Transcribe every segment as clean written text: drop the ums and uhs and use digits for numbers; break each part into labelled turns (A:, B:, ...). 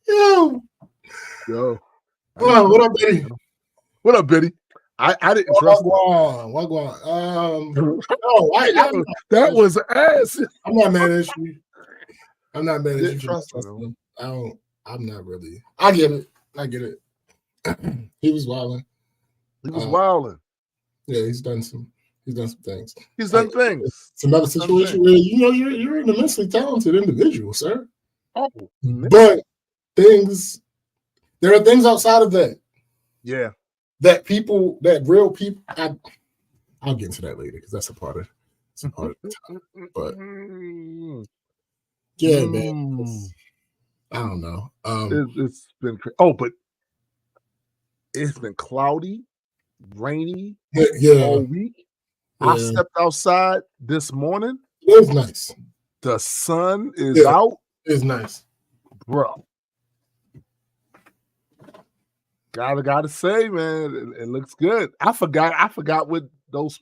A: Yo.
B: What up, Betty?
A: What up, Betty? I didn't trust him. That was ass.
B: I'm not mad at you. I'm not mad at you.
A: Trust him.
B: I'm not really. I get it. He was wilding. Yeah, he's done some things.
A: He's done things.
B: It's another situation where you're an immensely talented individual, sir.
A: Oh,
B: but there are things outside of that.
A: Yeah.
B: That real people. I'll get into that later because that's a part of the time. But yeah, man. I don't know.
A: It's been but it's been cloudy, rainy all week. Yeah. I stepped outside this morning.
B: It was nice.
A: The sun is out.
B: It's nice,
A: bro. Gotta say, man, it looks good. I forgot what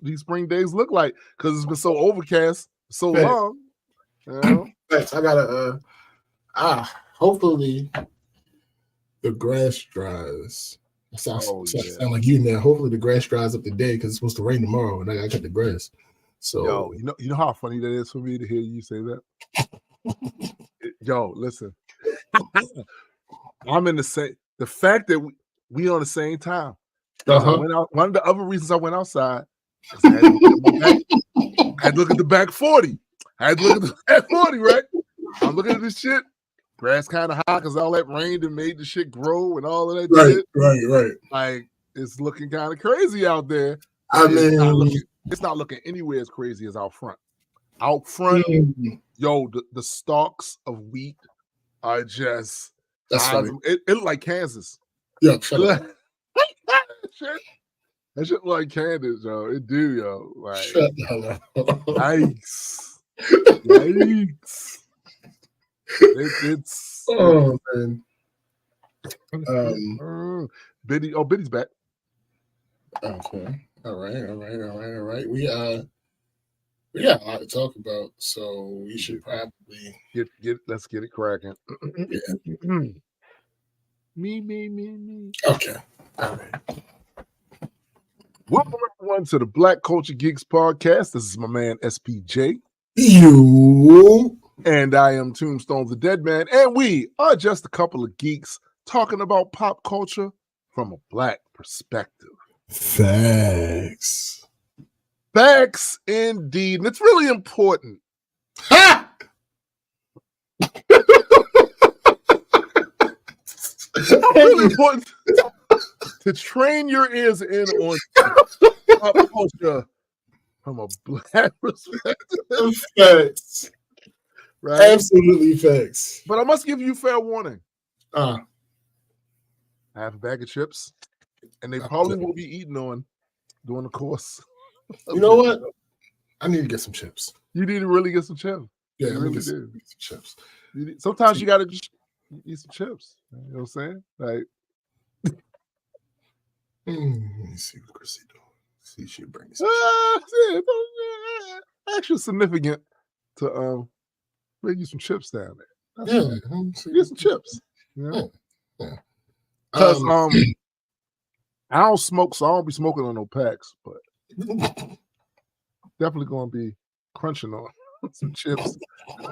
A: these spring days look like because it's been so overcast so long. You know?
B: I gotta hopefully the grass dries. Sound like you now. Hopefully the grass dries up today because it's supposed to rain tomorrow and I gotta cut the grass. So
A: you know how funny that is for me to hear you say that. Yo, listen. I'm in the same. The fact that we on the same time. I went out, one of the other reasons I went outside is I had to look at the back 40. Right? I'm looking at this shit. Grass kind of high because all that rain that made the shit grow and all of that shit.
B: Right.
A: Like it's looking kind of crazy out there. It's not looking anywhere as crazy as out front. Out front, yo, the stalks of wheat are just.
B: That's funny.
A: It looked like Kansas.
B: Yeah, shut up.
A: That shit like Kansas, yo. It do, yo. Like,
B: shut up.
A: Yikes. It's
B: oh man.
A: Biddy's back.
B: Okay. All right. We got a lot to talk about, so we should probably
A: let's get it cracking. Me.
B: Okay. All right.
A: Welcome everyone to the Black Culture Geeks podcast. This is my man SPJ.
B: You.
A: And I am Tombstone the Dead Man, and we are just a couple of geeks talking about pop culture from a black perspective.
B: Facts
A: indeed. And it's really important.
B: Ha!
A: Really important to train your ears in on pop culture from a black perspective.
B: Facts.
A: Right?
B: Absolutely facts.
A: But I must give you fair warning.
B: I
A: have a bag of chips, and they probably will be eaten on during the course.
B: You know what? I need to get some chips.
A: You need to really get some chips.
B: Yeah,
A: you really
B: get
A: do.
B: Some chips.
A: Sometimes you got to just eat some chips. You know what I'm saying? Like,
B: let me see what Chrissy doing. See if she brings.
A: Actually, significant to bring you some chips down there. Get some chips. Yeah. Because I don't smoke, so I don't be smoking on no packs, but definitely gonna be crunching on some chips. I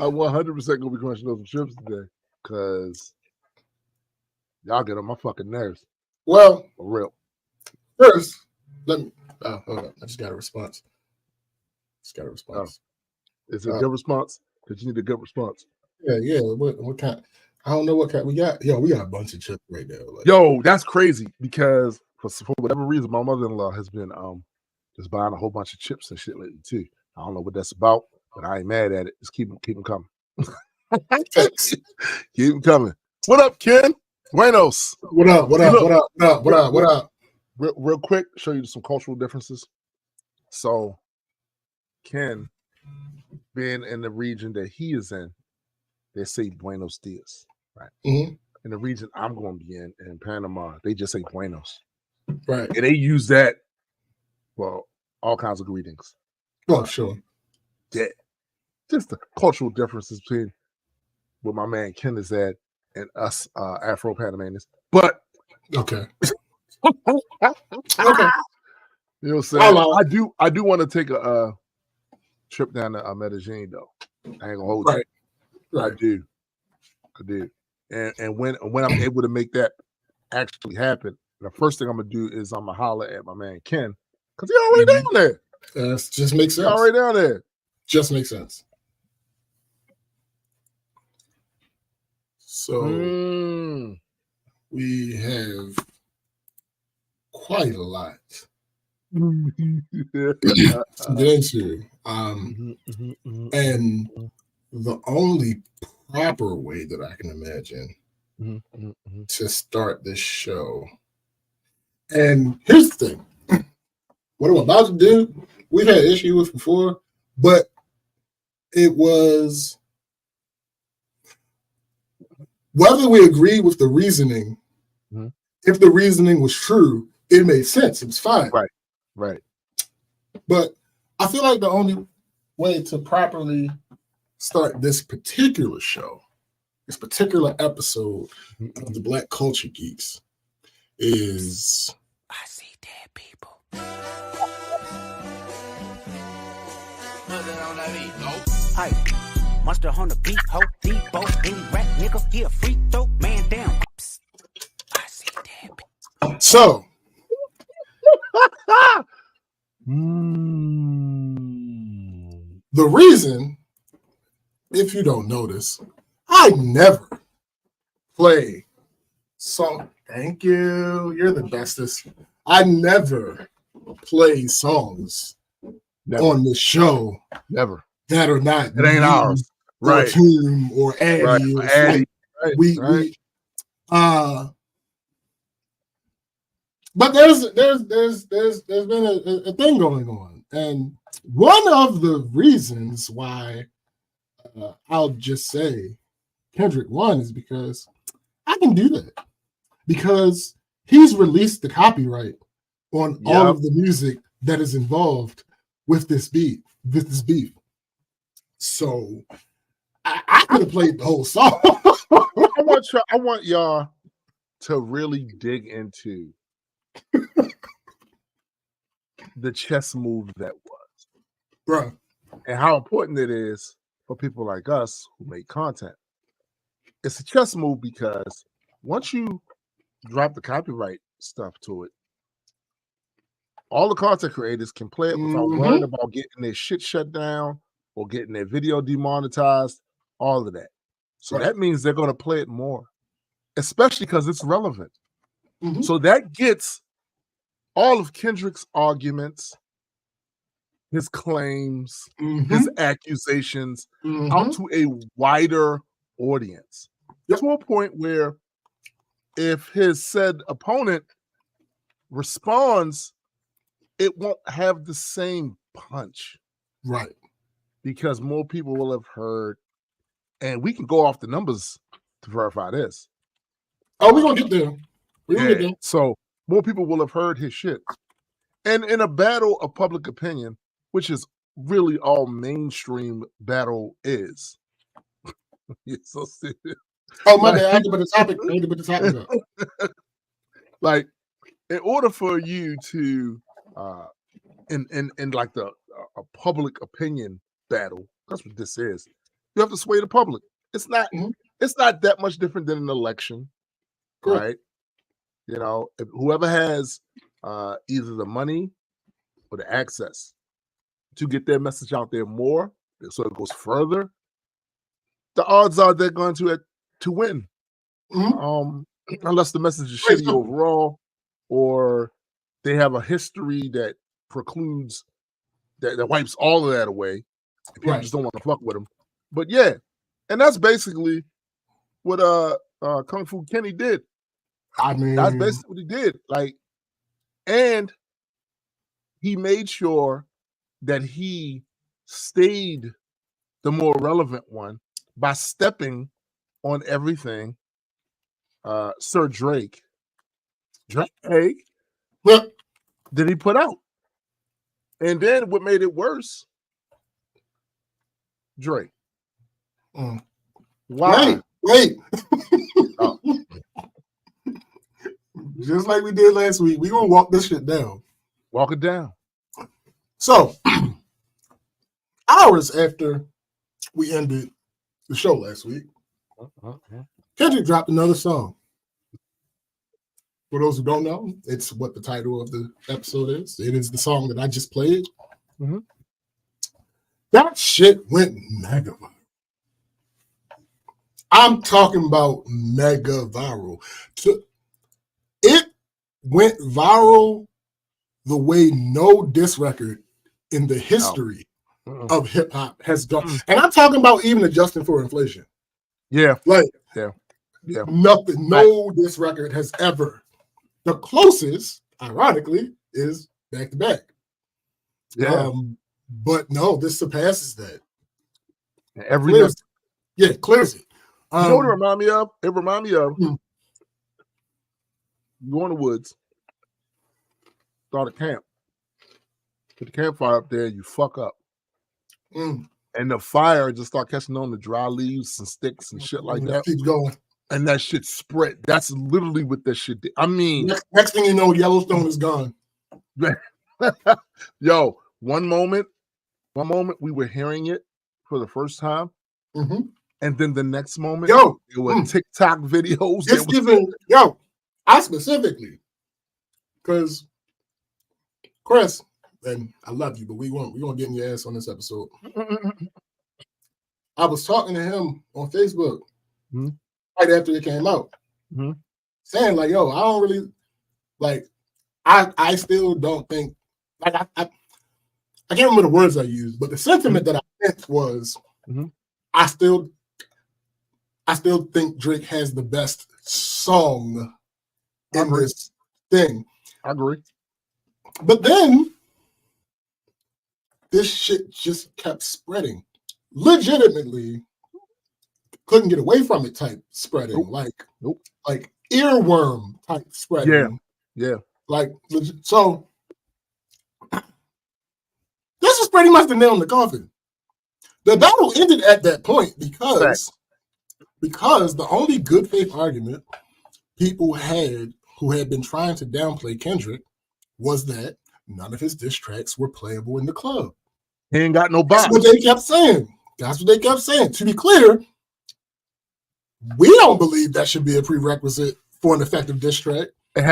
A: 100% gonna be crunching on some chips today because y'all get on my fucking nerves.
B: Well,
A: for real.
B: First, let me. Hold on. I just got a response.
A: Is it a good response? Because you need a good response.
B: Yeah. What kind? I don't know what kind we got. Yo, we got a bunch of chips right now. Like,
A: yo, that's crazy because for whatever reason, my mother-in-law has been just buying a whole bunch of chips and shit lately too. I don't know what that's about, but I ain't mad at it. Just keep them coming. Keep them coming. What up, Ken? Buenos.
B: What up?
A: Real quick, show you some cultural differences. So, Ken, being in the region that he is in, they say Buenos Dias, right?
B: Mm-hmm.
A: In the region I'm going to be in Panama, they just say Buenos.
B: Right.
A: And they use that for all kinds of greetings.
B: Oh, sure.
A: Yeah. Just the cultural differences between where my man Ken is at and us Afro Panamanians. But
B: okay.
A: Okay. You know what I'm saying? I do want to take a trip down to Medellin though. I ain't gonna hold you. Right. I do. And when I'm able to make that actually happen, the first thing I'm gonna do is I'm gonna holler at my man Ken, because he already down there.
B: Just makes sense.
A: He already down there.
B: Just makes sense. So we have quite a lot to get into. And the only proper way that I can imagine to start this show. And here's the thing. What I'm about to do, we've had issue with before, but it was whether we agree with the reasoning, if the reasoning was true, it made sense. It was fine.
A: Right.
B: But I feel like the only way to properly start this particular show, this particular episode of the Black Culture Geeks is
C: I see dead people. Hey, monster on the beat, ho, Debo, any rap nigga, he a free throw, man down. I see dead people.
B: So the reason, if you don't notice, I never play song. Thank you. You're the bestest. I never play songs on the show.
A: Never.
B: That are not.
A: It ain't ours. Right.
B: Toom or Addy. Or Addy. We but there's been a thing going on, and one of the reasons why I'll just say Kendrick won is because I can do that, because he's released the copyright on all of the music that is involved with this beef. So I could have played the whole song.
A: I want y'all to really dig into the chess move that was,
B: bro,
A: and how important it is for people like us who make content. It's a chess move because once you drop the copyright stuff to it, all the content creators can play it without worrying about getting their shit shut down or getting their video demonetized, all of that. So that means they're going to play it more, especially because it's relevant. So that gets all of Kendrick's arguments, his claims, his accusations out to a wider audience. To a point where if his said opponent responds, it won't have the same punch.
B: Right.
A: Because more people will have heard, and we can go off the numbers to verify this.
B: Oh, we're going to get there. We're going to get there.
A: So more people will have heard his shit. And in a battle of public opinion, which is really all mainstream battle is. You're so serious.
B: Oh, my bad. I need to put the topic up.
A: Like, in order for you to, in like a public opinion battle, that's what this is. You have to sway the public. It's not that much different than an election, right? You know, if whoever has either the money or the access to get their message out there more, so it goes further, the odds are they're going to win. Unless the message is shitty overall, or they have a history that precludes that wipes all of that away. People just don't want to fuck with them. But yeah, and that's basically what Kung Fu Kenny did.
B: I mean,
A: that's basically what he did. Like, and he made sure that he stayed the more relevant one by stepping on everything Sir Drake that he put out. And then what made it worse, Drake. Why?
B: Wait.
A: Oh.
B: Just like we did last week, we're gonna walk this shit down.
A: Walk it down.
B: So, hours after we ended the show last week, Kendrick dropped another song. For those who don't know, it's what the title of the episode is. It is the song that I just played.
A: Mm-hmm.
B: That shit went mega viral. I'm talking about mega viral. It went viral the way no diss record in the history of hip hop has gone. And I'm talking about even adjusting for inflation.
A: Yeah.
B: Like,
A: yeah.
B: Nothing, no diss record has ever. The closest, ironically, is Back to Back.
A: Yeah.
B: But no, this surpasses that.
A: Clears
B: it. Clears it.
A: You know what it remind me of? It remind me of you go in the woods, start a camp, put the campfire up there, you fuck up. And the fire just start catching on the dry leaves and sticks and shit like that.
B: Keep going.
A: And that shit spread. That's literally what that shit did. I mean,
B: next thing you know, Yellowstone is gone.
A: Yo, one moment we were hearing it for the first time.
B: Mm-hmm.
A: And then the next moment, it was TikTok videos.
B: It's giving, I specifically, because Chris, and I love you, but we're gonna get in your ass on this episode. I was talking to him on Facebook right after it came out, saying like, "Yo, I don't really like. I still don't think like I can't remember the words I used, but the sentiment that I meant was, I still think Drake has the best song in this thing.
A: I agree.
B: But then this shit just kept spreading. Legitimately couldn't get away from it type spreading. Like earworm type spreading.
A: Yeah.
B: Like, so this is pretty much the nail in the coffin. The battle ended at that point because the only good faith argument people had who had been trying to downplay Kendrick was that none of his diss tracks were playable in the club.
A: He ain't got no box.
B: That's what they kept saying. To be clear, we don't believe that should be a prerequisite for an effective diss track.
A: We're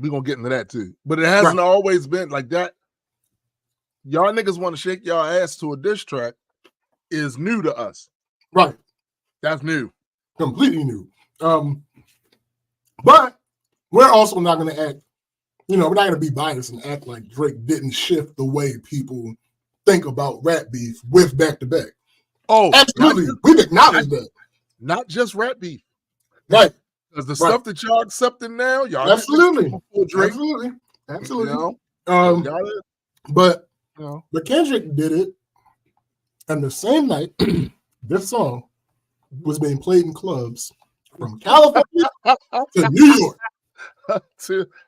A: gonna get into that too. But it hasn't always been like that. Y'all niggas want to shake y'all ass to a diss track is new to us.
B: Right.
A: That's new.
B: Completely new. But we're also not going to act, we're not going to be biased and act like Drake didn't shift the way people think about rap beef with Back to Back.
A: Oh,
B: absolutely. We've acknowledged that.
A: Not just rap beef.
B: Right.
A: Because the stuff that y'all accepting now, y'all
B: absolutely.
A: Drake.
B: Absolutely.
A: But
B: Kendrick did it, and the same night, this song was being played in clubs from California to New York.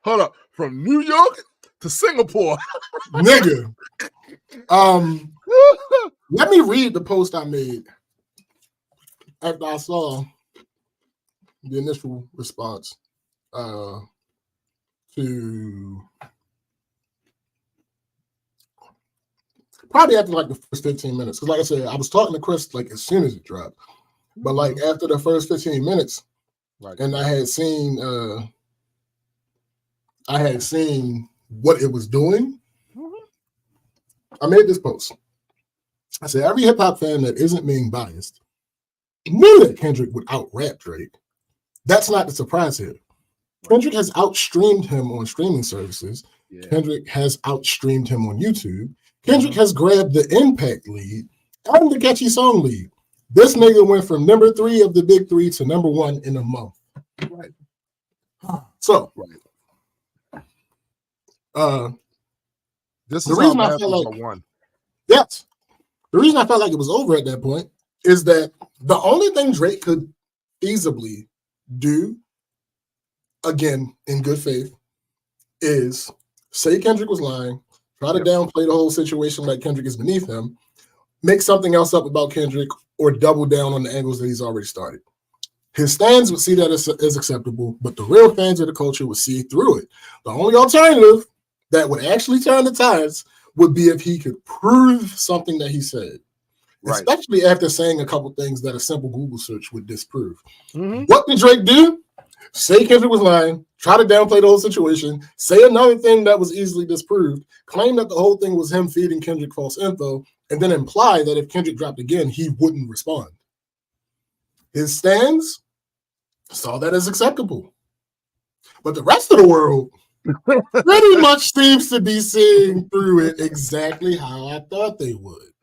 A: Hold up, from New York to Singapore,
B: nigga. Let me read the post I made after I saw the initial response to. Probably after like the first 15 minutes. Because like I said, I was talking to Chris like as soon as it dropped. But like after the first 15 minutes, and I had seen what it was doing, I made this post. I said, every hip-hop fan that isn't being biased knew that Kendrick would out-rap Drake. That's not the surprise here. Kendrick has outstreamed him on streaming services. Yeah. Kendrick has outstreamed him on YouTube. Kendrick has grabbed the impact lead and the catchy song lead. This nigga went from number 3 of the big 3 to number 1 in a month. Right. So,
A: this
B: the
A: is
B: reason I felt like
A: one.
B: Yes, the reason I felt like it was over at that point is that the only thing Drake could feasibly do, again in good faith, is say Kendrick was lying. Try to downplay the whole situation like Kendrick is beneath him, make something else up about Kendrick, or double down on the angles that he's already started. His fans would see that as acceptable, but the real fans of the culture would see through it. The only alternative that would actually turn the tides would be if he could prove something that he said, especially after saying a couple things that a simple Google search would disprove. What did Drake do? Say Kendrick was lying, try to downplay the whole situation, say another thing that was easily disproved, claim that the whole thing was him feeding Kendrick false info, and then imply that if Kendrick dropped again, he wouldn't respond. His stands saw that as acceptable. But the rest of the world pretty much seems to be seeing through it exactly how I thought they would.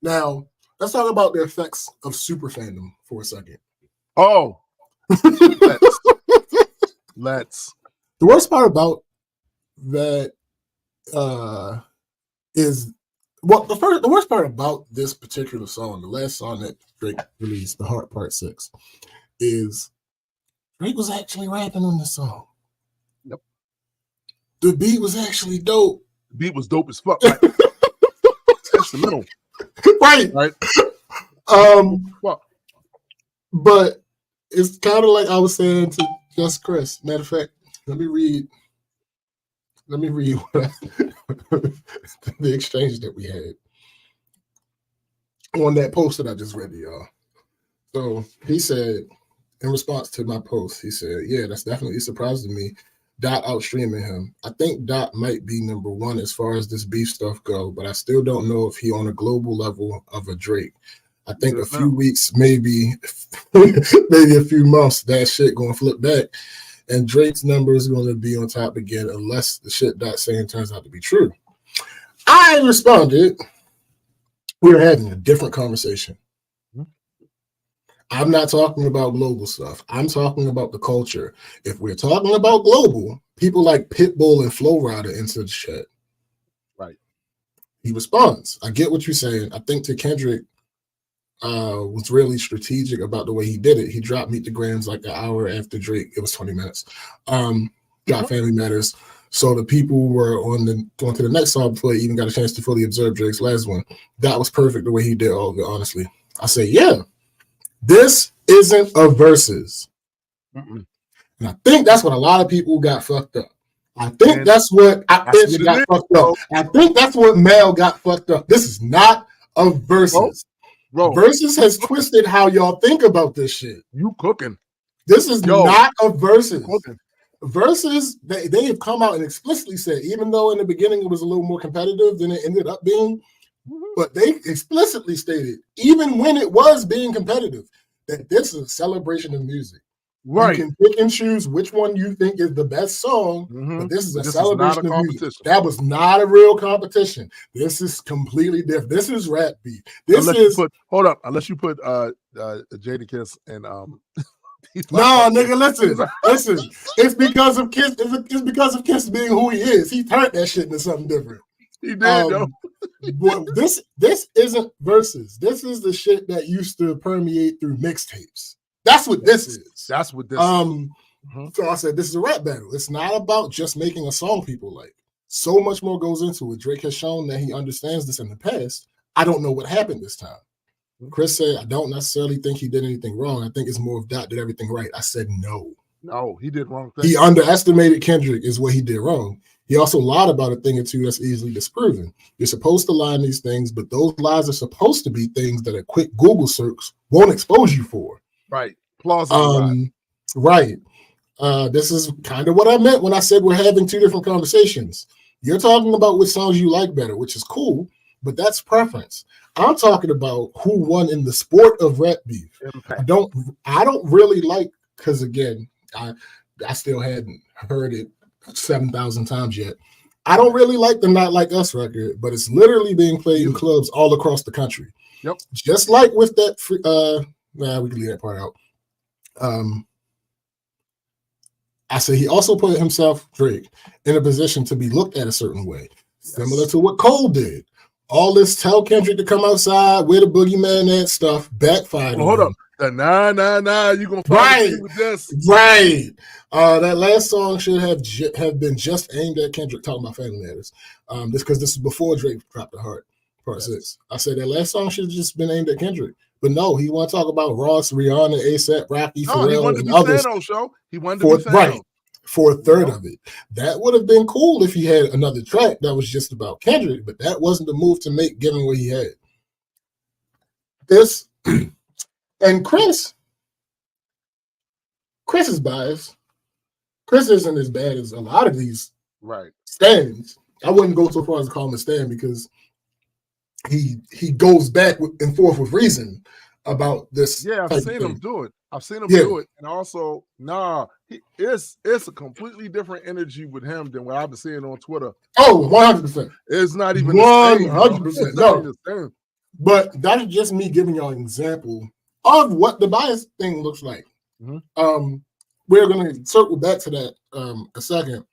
B: Now, let's talk about the effects of super fandom for a second.
A: Oh, let's.
B: The worst part about that is, well, the worst part about this particular song, the last song that Drake released, The Heart Part 6, is Drake was actually rapping on this song.
A: Yep.
B: The beat was actually dope.
A: The beat was dope as fuck. Right? Instrumental.
B: Right.
A: Fuck.
B: But it's kind of like I was saying to Just Chris. Matter of fact, let me read what the exchange that we had on that post that I just read to y'all. So he said, in response to my post, he said, yeah, that's definitely a surprise to me. Dot outstreaming him. I think Dot might be number one as far as this beef stuff go, but I still don't know if he on a global level of a Drake. I think a few weeks, maybe a few months, that shit gonna flip back, and Drake's number is gonna be on top again, unless the shit Dot saying turns out to be true. I responded, we're having a different conversation. I'm not talking about global stuff. I'm talking about the culture. If we're talking about global, people like Pitbull and Flo Rida into the chat.
A: Right.
B: He responds, I get what you're saying. I think to Kendrick was really strategic about the way he did it. He dropped Meet the Grams like an hour after Drake. It was 20 minutes. Got Family Matters. So the people were on to the next song before they even got a chance to fully observe Drake's last one. That was perfect the way he did all of it, honestly. I say, yeah. This isn't a versus. And I think that's what a lot of people got fucked up. I think that's what Benji got fucked up. I think that's what Mel got fucked up. This is not a versus. Bro. Versus has twisted how y'all think about this shit.
A: You cooking.
B: This is not a versus. Versus, they have come out and explicitly said, even though in the beginning it was a little more competitive than it ended up being, but they explicitly stated, even when it was being competitive, that this is a celebration of music. Right. You can pick and choose which one you think is the best song, but this is a celebration of music. That was not a real competition. This is completely different. This is rap beat.
A: Unless you put Jadakiss and
B: no, nigga, listen. It's because of Kiss. It's because of Kiss being who he is. He turned that shit into something different.
A: He did, though.
B: This isn't verses. This is the shit that used to permeate through mixtapes. That's what this is.
A: That's what this is.
B: So I said, this is a rap battle. It's not about just making a song people like. So much more goes into it. Drake has shown that he understands this in the past. I don't know what happened this time. Chris said, I don't necessarily think he did anything wrong. I think it's more of Dot did everything right. I said, no.
A: No, he did wrong thing.
B: He underestimated Kendrick is what he did wrong. He also lied about a thing or two that's easily disproven. You're supposed to lie in these things, but those lies are supposed to be things that a quick Google search won't expose you for.
A: Right. Plausible.
B: Right. This is kind of what I meant when I said we're having two different conversations. You're talking about which songs you like better, which is cool, but that's preference. I'm talking about who won in the sport of rap beef. I don't really like, because again, I still hadn't heard it 7,000 times yet. I don't really like the Not Like Us record, but it's literally being played in clubs all across the country.
A: Yep.
B: Just like with that, we can leave that part out. I say he also put himself, Drake, in a position to be looked at a certain way, similar to what Cole did. All this tell Kendrick to come outside, where the boogeyman at stuff backfired.
A: Hold up. Nah, you gonna fight with this.
B: Right. That last song should have been just aimed at Kendrick, talking about Family Matters. This because this is before Drake dropped The Heart, Part 6. I said that last song should have just been aimed at Kendrick, But no, he want to talk about Ross, Rihanna, ASAP, Rocky,
A: No, he
B: Pharrell,
A: wanted to
B: and
A: be
B: others
A: Thanos, show. He wanted to be Thanos.
B: Right, for a third of it. That would have been cool if he had another track that was just about Kendrick, but that wasn't the move to make given what he had. This and Chris is biased. Chris isn't as bad as a lot of these stands. I wouldn't go so far as to call him a stand because he goes back and forth with reason about this.
A: Yeah, I've seen him do it. Do it. And also, it's a completely different energy with him than what I've been seeing on Twitter.
B: Oh, 100%.
A: It's not even
B: 100%. No. But that's just me giving y'all an example of what the bias thing looks like. Mm-hmm. We're going to circle back to that a second.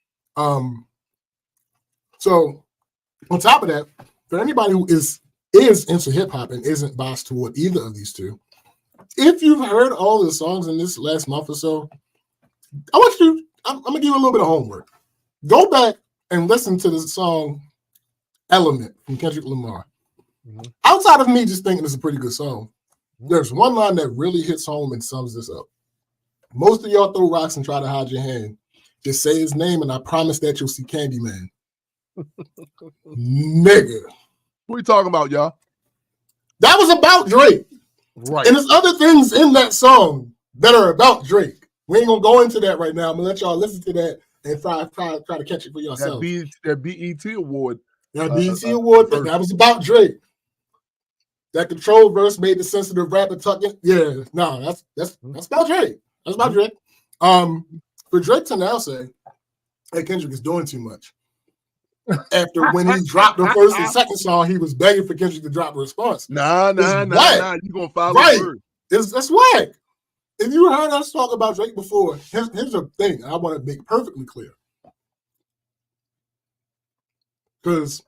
B: So on top of that, for anybody who is into hip hop and isn't biased toward either of these two, if you've heard all the songs in this last month or so, I'm going to give you a little bit of homework. Go back and listen to the song Element from Kendrick Lamar. Mm-hmm. Outside of me just thinking it's a pretty good song, there's one line that really hits home and sums this up. Most of y'all throw rocks and try to hide your hand. Just say his name and I promise that you'll see Candyman. Nigga.
A: What are you talking about, y'all?
B: That was about Drake.
A: Right.
B: And there's other things in that song that are about Drake. We ain't going to go into that right now. I'm going to let y'all listen to that and try to catch it for yourself.
A: That BET award.
B: That BET award, that was about Drake. That control verse made the sensitive rapper tuck in. Yeah, no, that's about Drake. That's about Drake. For Drake to now say, hey, Kendrick is doing too much. After when he dropped the first and second song, he was begging for Kendrick to drop a response.
A: Nah. You gonna follow the word.
B: That's whack. If you heard us talk about Drake before, here's the thing I want to make perfectly clear. Because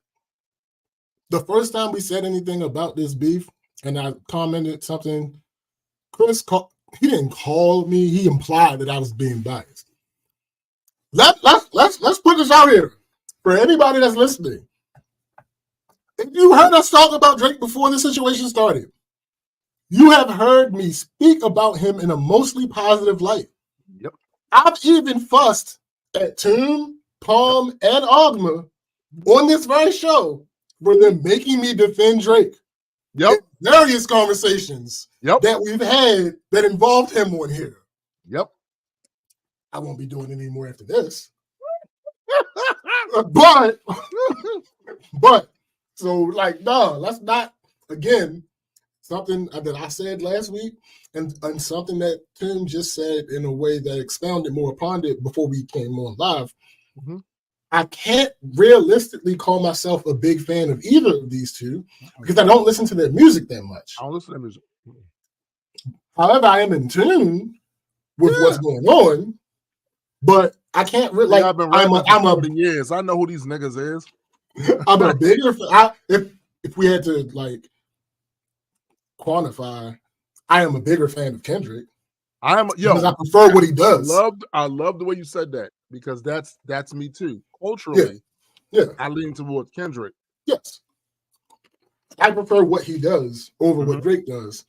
B: the first time we said anything about this beef, and I commented something, Chris he didn't call me. He implied that I was being biased. Let's put this out here for anybody that's listening. If you heard us talk about Drake before this situation started, you have heard me speak about him in a mostly positive light.
A: Yep.
B: I've even fussed at Toon, Palm, and Ogma on this very show for them making me defend Drake.
A: Yep.
B: Various conversations that we've had that involved him on here.
A: Yep.
B: I won't be doing it anymore after this. but so like, no, let's not, again, something that I said last week and something that Tim just said in a way that expounded more upon it before we came on live. Mm-hmm. I can't realistically call myself a big fan of either of these two because I don't listen to their music that much.
A: I don't listen to their music.
B: However, I am in tune with what's going on, but I can't really like.
A: I've been rapping for 40 years. I know who these niggas is.
B: I'm a bigger fan. If we had to like quantify, I am a bigger fan of Kendrick. Because I prefer what he does.
A: I love the way you said that because that's me too. Culturally, I lean towards Kendrick.
B: Yes, I prefer what he does over what Drake does.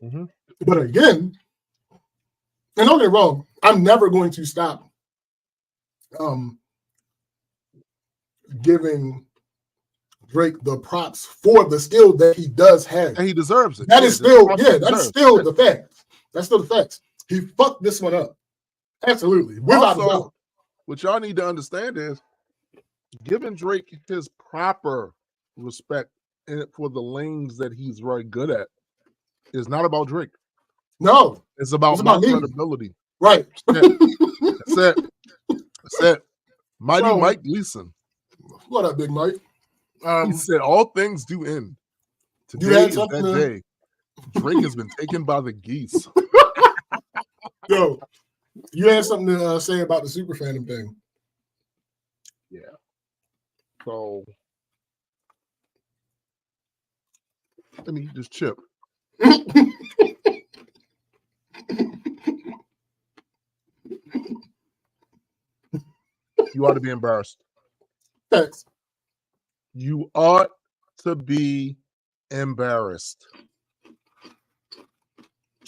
B: Mm-hmm. But again, and don't get me wrong, I'm never going to stop giving Drake the props for the skill that he does have.
A: And he deserves it.
B: That's still the fact. That's still the facts. He fucked this one up. Absolutely.
A: Also, what y'all need to understand is giving Drake his proper respect for the lanes that he's very good at is not about Drake.
B: No.
A: It's about my credibility.
B: Right.
A: Yeah. That's it. Mighty Mike Gleason.
B: What up, Big Mike?
A: He said, all things do end. Today is that day. Drake has been taken by the geese.
B: Yo, you had something to say about the super fandom thing.
A: Yeah. So, let me just chip. You ought to be embarrassed.
B: Thanks.
A: You ought to be embarrassed.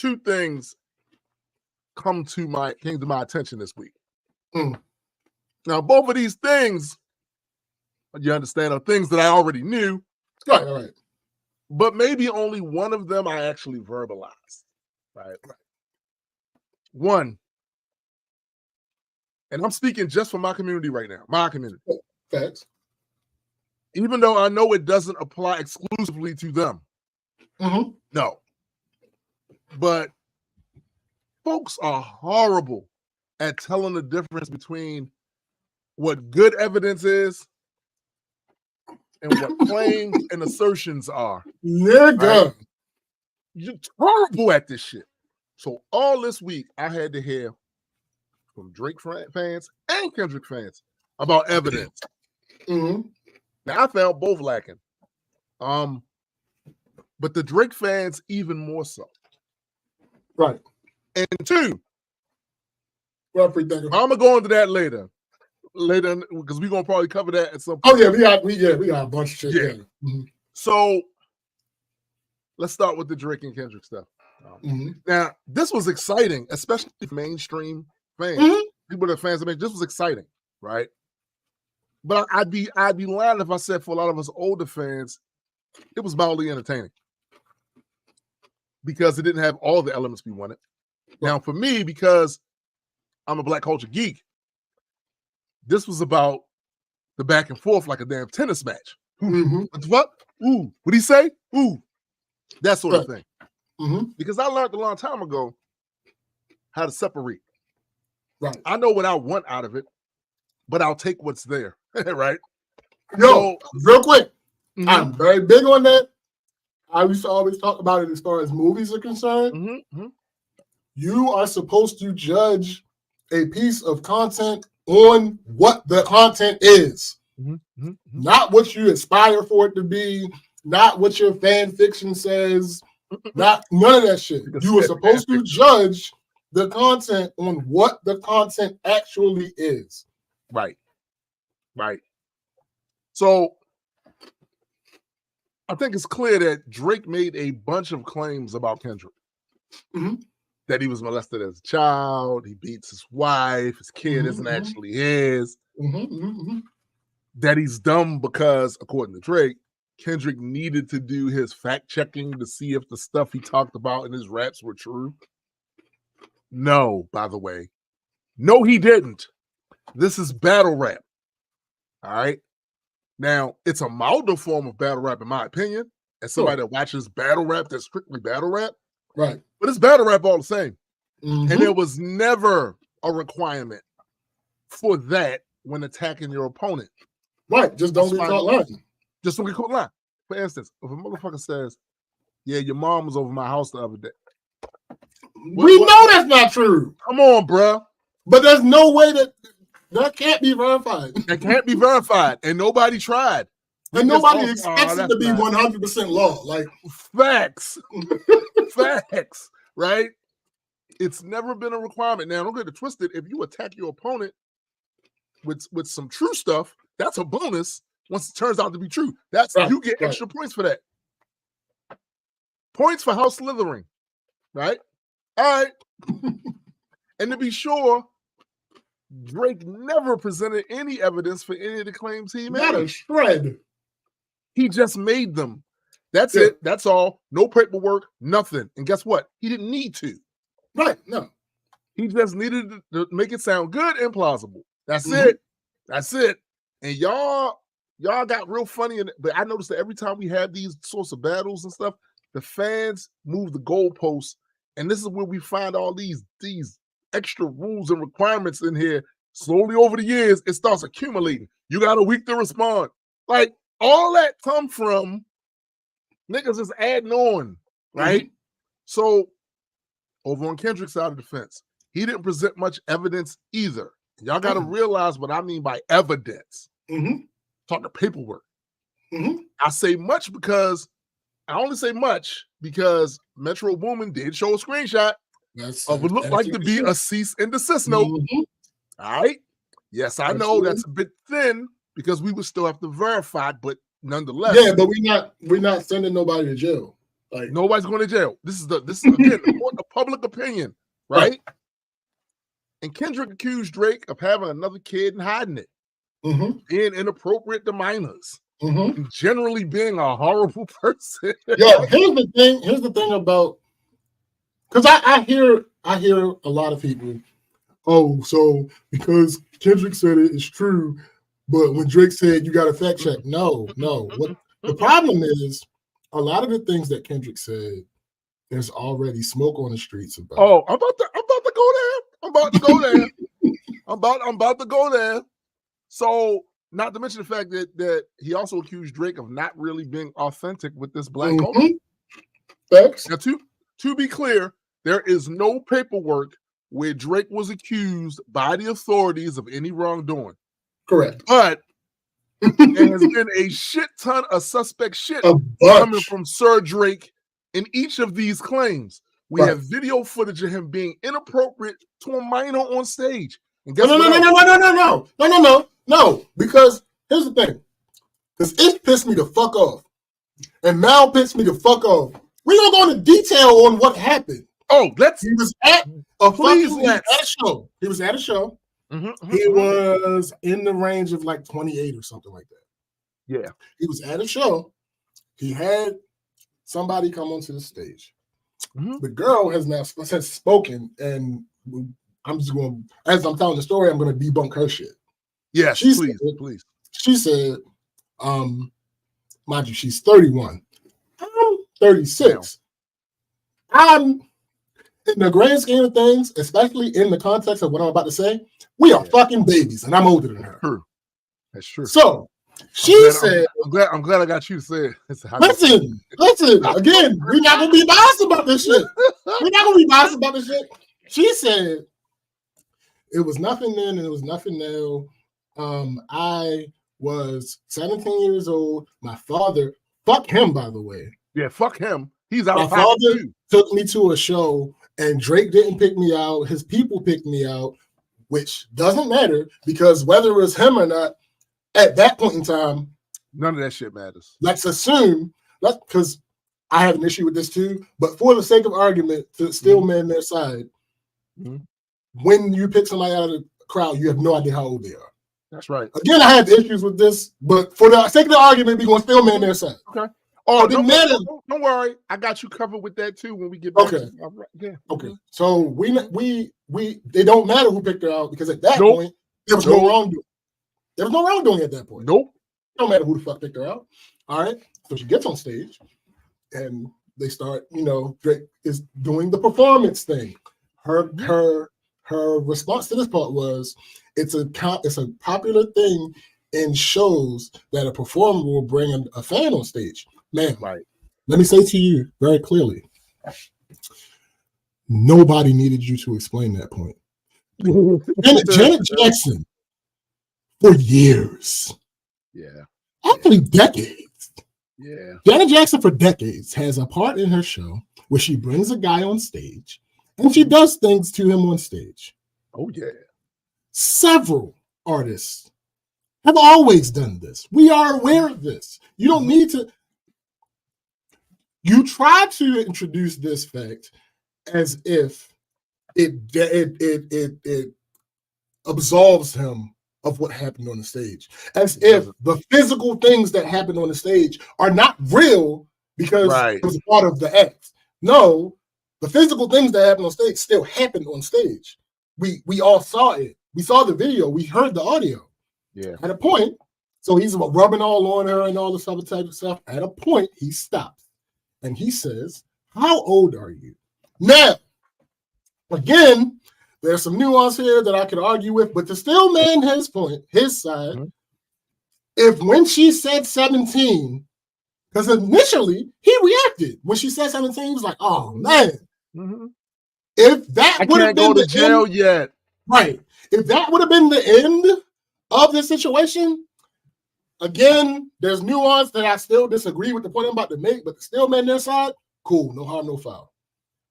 A: two things came to my attention this week. Now, both of these things, you understand, are things that I already knew.
B: Right.
A: But maybe only one of them I actually verbalized. Right. One, and I'm speaking just for my community right now, my community.
B: Facts.
A: Even though I know it doesn't apply exclusively to them. No. But folks are horrible at telling the difference between what good evidence is and what claims and assertions are.
B: Nigga.
A: Right? You're horrible at this shit. So all this week, I had to hear from Drake fans and Kendrick fans about evidence. Now, I found both lacking. But the Drake fans even more so.
B: Right.
A: And two,
B: I'm
A: gonna go into that later because we're gonna probably cover that at some point.
B: Oh yeah, we got a bunch of shit. Yeah.
A: So let's start with the Drake and Kendrick stuff. Now, this was exciting, especially for mainstream fans. People that are fans of me, this was exciting, right? But I'd be lying if I said for a lot of us older fans, it was mildly entertaining because it didn't have all the elements we wanted. Now, for me, because I'm a black culture geek, this was about the back and forth like a damn tennis match. What the fuck? Ooh, what'd he say? Ooh, that sort of thing. Because I learned a long time ago how to separate.
B: Right.
A: I know what I want out of it, but I'll take what's there. Right?
B: Yo, real quick, I'm very big on that. I used to always talk about it as far as movies are concerned. You are supposed to judge a piece of content on what the content is, not what you aspire for it to be, not what your fan fiction says, not none of that shit. You are supposed to judge the content on what the content actually is.
A: Right. So I think it's clear that Drake made a bunch of claims about Kendrick. That he was molested as a child, he beats his wife, his kid isn't actually his. That he's dumb because, according to Drake, Kendrick needed to do his fact checking to see if the stuff he talked about in his raps were true. No, by the way. No, he didn't. This is battle rap. All right. Now, it's a milder form of battle rap, in my opinion. As somebody that watches battle rap, that's strictly battle rap.
B: Right.
A: But it's battle rap all the same. And there was never a requirement for that when attacking your opponent.
B: Right. Just don't get caught lying.
A: Just don't get caught lying. For instance, if a motherfucker says, yeah, your mom was over my house the other day.
B: We know that's not true.
A: Come on, bro.
B: But there's no way that can't be verified.
A: That can't be verified. And nobody tried.
B: And nobody expects it to be 100% law. Like
A: facts. Facts. Right? It's never been a requirement. Now, don't get it twisted. If you attack your opponent with some true stuff, that's a bonus once it turns out to be true. That's you get extra points for that. Points for house slithering. Right? All right. And to be sure, Drake never presented any evidence for any of the claims he made.
B: Not a shred.
A: He just made them. That's it. That's all. No paperwork, nothing. And guess what? He didn't need to.
B: Right. No.
A: He just needed to make it sound good and plausible. That's it. That's it. And y'all got real funny. But I noticed that every time we had these sorts of battles and stuff, the fans move the goalposts. And this is where we find all these extra rules and requirements in here. Slowly over the years, it starts accumulating. You got a week to respond. Like, all that come from niggas is adding on, right? So, over on Kendrick's side of the fence, he didn't present much evidence either. Y'all got to realize what I mean by evidence. Talking paperwork. I say much because I only say much because Metro Boomin did show a screenshot of what looked like to be a cease and desist note. All right. Yes, I know that's a bit thin because we would still have to verify, but nonetheless.
B: Yeah, but we're not sending nobody to jail. Like
A: nobody's going to jail. This is again a public opinion, right? And Kendrick accused Drake of having another kid and hiding it, being inappropriate to minors, and generally being a horrible person.
B: Yo, here's the thing about, because I hear a lot of people, oh, so because Kendrick said it, it's true, but when Drake said you got to fact check, no. What the problem is, a lot of the things that Kendrick said, there's already smoke on the streets about.
A: Oh, I'm about to go there. I'm about to go there. So, not to mention the fact that he also accused Drake of not really being authentic with this black culture.
B: Facts.
A: Now, to be clear, there is no paperwork where Drake was accused by the authorities of any wrongdoing.
B: Correct.
A: But there has been a shit ton of suspect shit coming from Sir Drake in each of these claims. We have video footage of him being inappropriate to a minor on stage. And guess
B: No. Because here's the thing. Because it pissed me the fuck off. And Mal pissed me the fuck off. We don't go into detail on what happened.
A: Oh,
B: he was at a show. He was at a show. He was in the range of like 28 or something like that.
A: Yeah.
B: He was at a show. He had somebody come onto the stage. The girl has now spoken, and I'm just going, as I'm telling the story, I'm going to debunk her shit.
A: Yes, please.
B: She said, mind you, she's 31. I'm 36. I'm, in the grand scheme of things, especially in the context of what I'm about to say, we are fucking babies, and I'm older than her.
A: True. That's true.
B: So she said,
A: I'm glad I got you to say it.
B: Listen. Again, we're not gonna be biased about this shit. She said it was nothing then, and it was nothing now. I was 17 years old. My father, fuck him, by the way.
A: Yeah, fuck him. He's out.
B: My father took me to a show, and Drake didn't pick me out. His people picked me out, which doesn't matter because whether it was him or not, at that point in time,
A: none of that shit matters.
B: Let's assume, because I have an issue with this too, but for the sake of argument, to still man their side, when you pick somebody out of the crowd, you have no idea how old they are.
A: That's right.
B: Again, I have issues with this, but for the sake of the argument, we're going to still man their side.
A: Okay. Oh, don't worry. I got you covered with that too when we get back.
B: Okay. Okay. So we they don't matter who picked her out because at that point, there was no wrongdoing. There was no wrongdoing at that point.
A: Nope.
B: No matter who the fuck picked her out. All right. So she gets on stage and they start, Drake is doing the performance thing. Her response to this part was, it's a popular thing in shows that a performer will bring a fan on stage. Man, let me say to you very clearly, nobody needed you to explain that point. Janet Jackson, for years, actually decades, Janet Jackson for decades has a part in her show where she brings a guy on stage and she does things to him on stage.
A: Oh yeah.
B: Several artists have always done this. We are aware of this. You don't need to. You try to introduce this fact as if it absolves him of what happened on the stage, as if the physical things that happened on the stage are not real because it was a part of the act. No, the physical things that happened on stage still happened on stage. We all saw it. We saw the video. We heard the audio.
A: Yeah. At
B: a point, so he's rubbing all on her and all this other type of stuff. At a point, he stops and he says, "How old are you?" Now, again, there's some nuance here that I could argue with, but to still man his point, his side, if when she said 17, because initially he reacted when she said 17, he was like, "Oh man." If that would have been
A: the jail yet.
B: Right. If that would have been the end of the situation, again, there's nuance that I still disagree with the point I'm about to make, but still man their side, cool, no harm, no foul.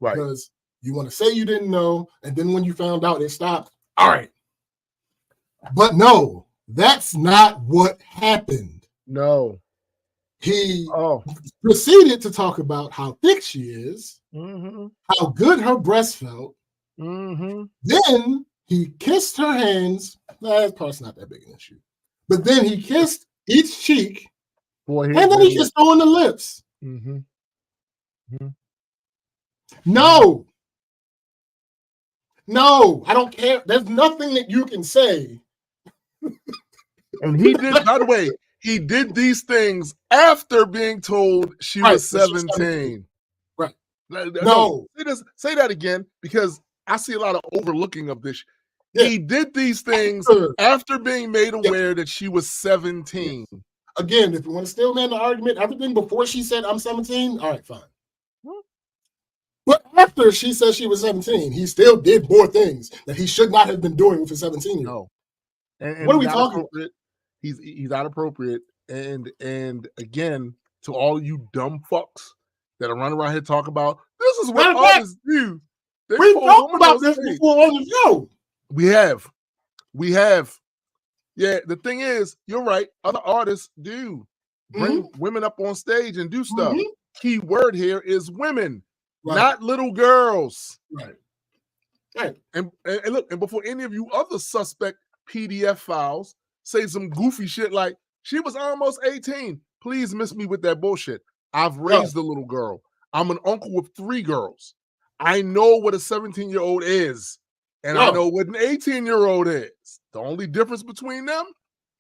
A: Right.
B: Because you want to say you didn't know, and then when you found out, it stopped. All right. But no, that's not what happened.
A: No.
B: he proceeded to talk about how thick she is, how good her breast felt. Then he kissed her hands. That part's not that big an issue. But then he kissed each cheek, and then he kissed her on the lips. No, I don't care. There's nothing that you can say.
A: And he did, by the way, he did these things after being told she was 17.
B: Right.
A: No. Say that again, because I see a lot of overlooking of this. Yeah. He did these things after being made aware that she was 17. Yes.
B: Again, if you want to still man the argument, everything before she said I'm 17, all right, fine. But after she said she was 17, he still did more things that he should not have been doing with a 17-year-old.
A: No. And
B: what are we talking about?
A: He's not appropriate. And again, to all you dumb fucks that are running around here talking about this is what artists do.
B: We talked about this before on the show.
A: We have. Yeah, the thing is, you're right. Other artists do bring women up on stage and do stuff. Key word here is women, not little girls.
B: Right.
A: And look, and before any of you other suspect PDF files say some goofy shit like she was almost 18, please miss me with that bullshit. I've raised a little girl. I'm an uncle with 3 girls. I know what a 17-year-old is, and I know what an 18-year-old is. The only difference between them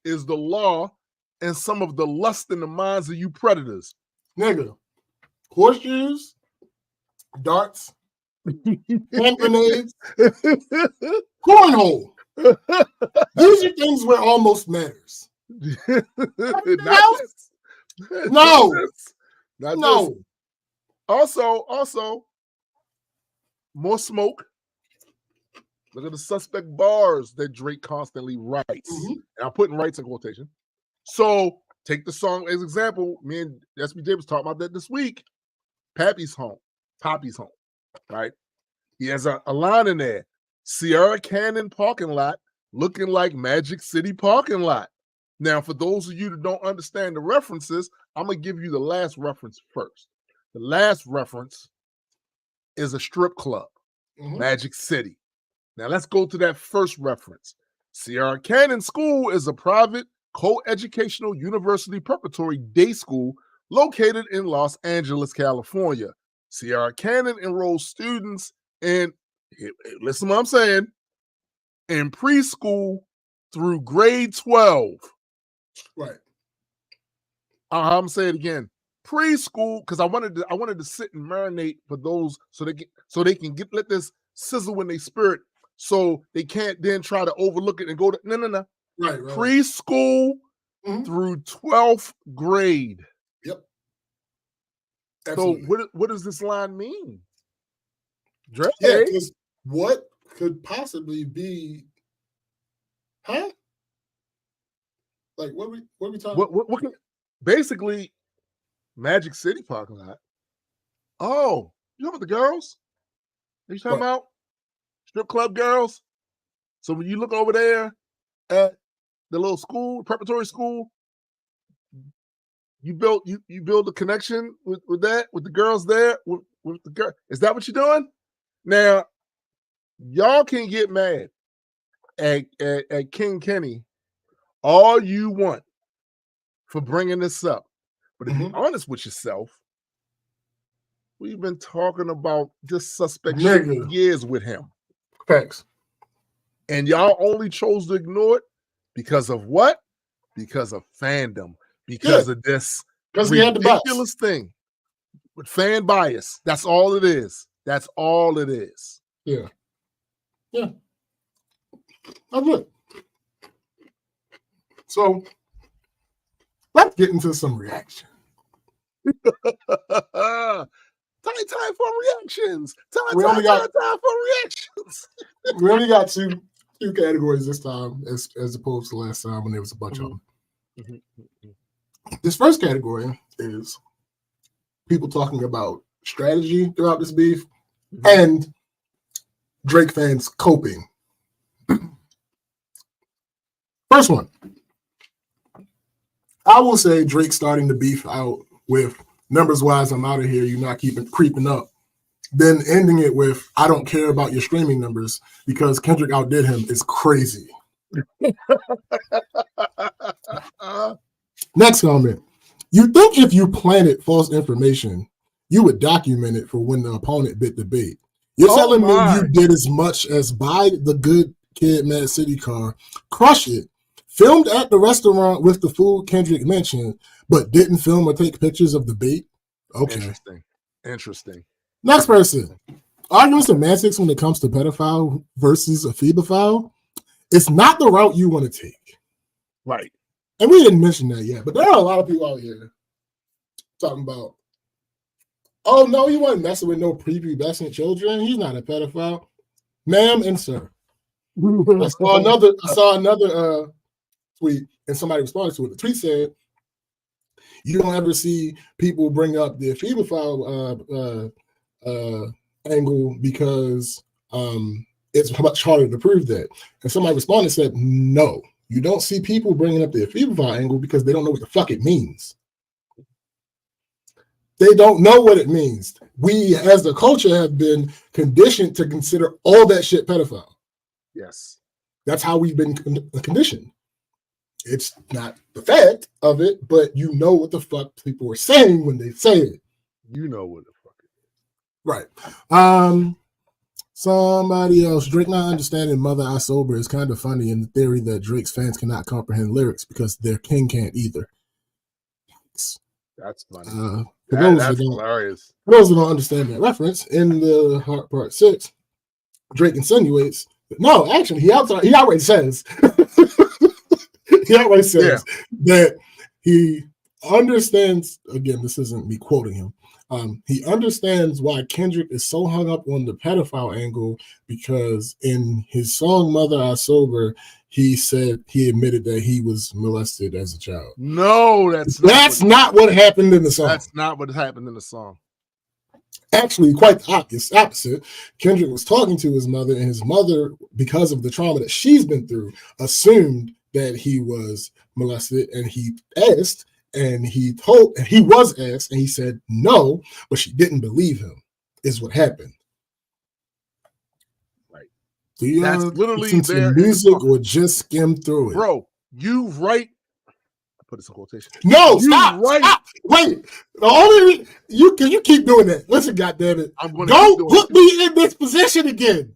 A: is the law and some of the lust in the minds of you predators.
B: Nigga, horseshoes, darts, hand grenades, cornhole. These are things where almost matters. No.
A: Also, more smoke. Look at the suspect bars that Drake constantly writes. And I'm putting writes in quotation. So take the song as example. Me and SBJ was talking about that this week. Poppy's home, right? He has a line in there. Sierra Canyon parking lot looking like Magic City parking lot. Now, for those of you that don't understand the references, I'm going to give you the last reference first. The last reference is a strip club, Magic City. Now, let's go to that first reference. Sierra Canyon School is a private co-educational university preparatory day school located in Los Angeles, California. Sierra Canyon enrolls students in, listen to what I'm saying, in preschool through grade 12.
B: Right.
A: I'm saying it again. Preschool, because I wanted to sit and marinate for those so they can let this sizzle in their spirit, so they can't then try to overlook it and go to no.
B: Right.
A: Preschool through 12th grade.
B: Yep. Absolutely.
A: So what does this line mean? Dre?
B: Yeah, because what could possibly be, Like what are we talking about?
A: What can, basically Magic City parking lot. Oh, you know about the girls? Are you talking about strip club girls? So when you look over there at the little school, preparatory school, you build a connection with the girls there, with the girl. Is that what you're doing? Now, y'all can get mad at King Kenny all you want for bringing this up. But if you're honest with yourself, we've been talking about this suspect for years with him.
B: Thanks.
A: And y'all only chose to ignore it because of what? Because of fandom. Because of this ridiculous thing with fan bias. That's all it is. That's all it is.
B: Yeah. That's it. So let's get into some reaction.
A: Time for reactions. Time for reactions.
B: We only got two categories this time, as opposed to last time when there was a bunch of them. This first category is people talking about strategy throughout this beef and Drake fans coping. First one. I will say Drake starting to beef out with numbers wise, I'm out of here. You're not creeping up. Then ending it with I don't care about your streaming numbers because Kendrick outdid him is crazy. Next comment. You think if you planted false information, you would document it for when the opponent bit the bait. You're telling me you did as much as buy the Good Kid, Mad City car, crush it, filmed at the restaurant with the food Kendrick mentioned, but didn't film or take pictures of the bait? Okay.
A: Interesting.
B: Next person. Arguing semantics when it comes to pedophile versus a phebophile. It's not the route you want to take.
A: Right.
B: And we didn't mention that yet, but there are a lot of people out here talking about, oh, no, he wasn't messing with no prepubescent children. He's not a pedophile. Ma'am and sir. I saw another tweet, and somebody responded to it. The tweet said, you don't ever see people bring up the phebophile angle because it's much harder to prove that. And somebody responded and said, no, you don't see people bringing up the phebophile angle because they don't know what the fuck it means. They don't know what it means. We, as the culture, have been conditioned to consider all that shit pedophile.
A: Yes.
B: That's how we've been conditioned. It's not the fact of it, but you know what the fuck people are saying when they say it.
A: You know what the fuck it is.
B: Right. Somebody else. Drake not understanding Mother I Sober is kind of funny in the theory that Drake's fans cannot comprehend lyrics because their king can't either.
A: That's funny.
B: That's
A: hilarious.
B: For those who don't understand that reference, in the Heart Part 6, Drake insinuates that, no, actually, he outright says that he understands, again, this isn't me quoting him, he understands why Kendrick is so hung up on the pedophile angle because in his song Mother I Sober, he admitted that he was molested as a child.
A: No, that's
B: not what happened in the song.
A: That's not what happened in the song.
B: Actually, quite the opposite. Kendrick was talking to his mother, and his mother, because of the trauma that she's been through, assumed that he was molested, and he asked, and he was asked, and he said no, but she didn't believe him, is what happened.
A: That's literally
B: there. Music or just skim through it,
A: bro. You right. I put this in quotation.
B: No, stop. Wait. The only you keep doing that. Listen, goddammit. Don't put me in this position again.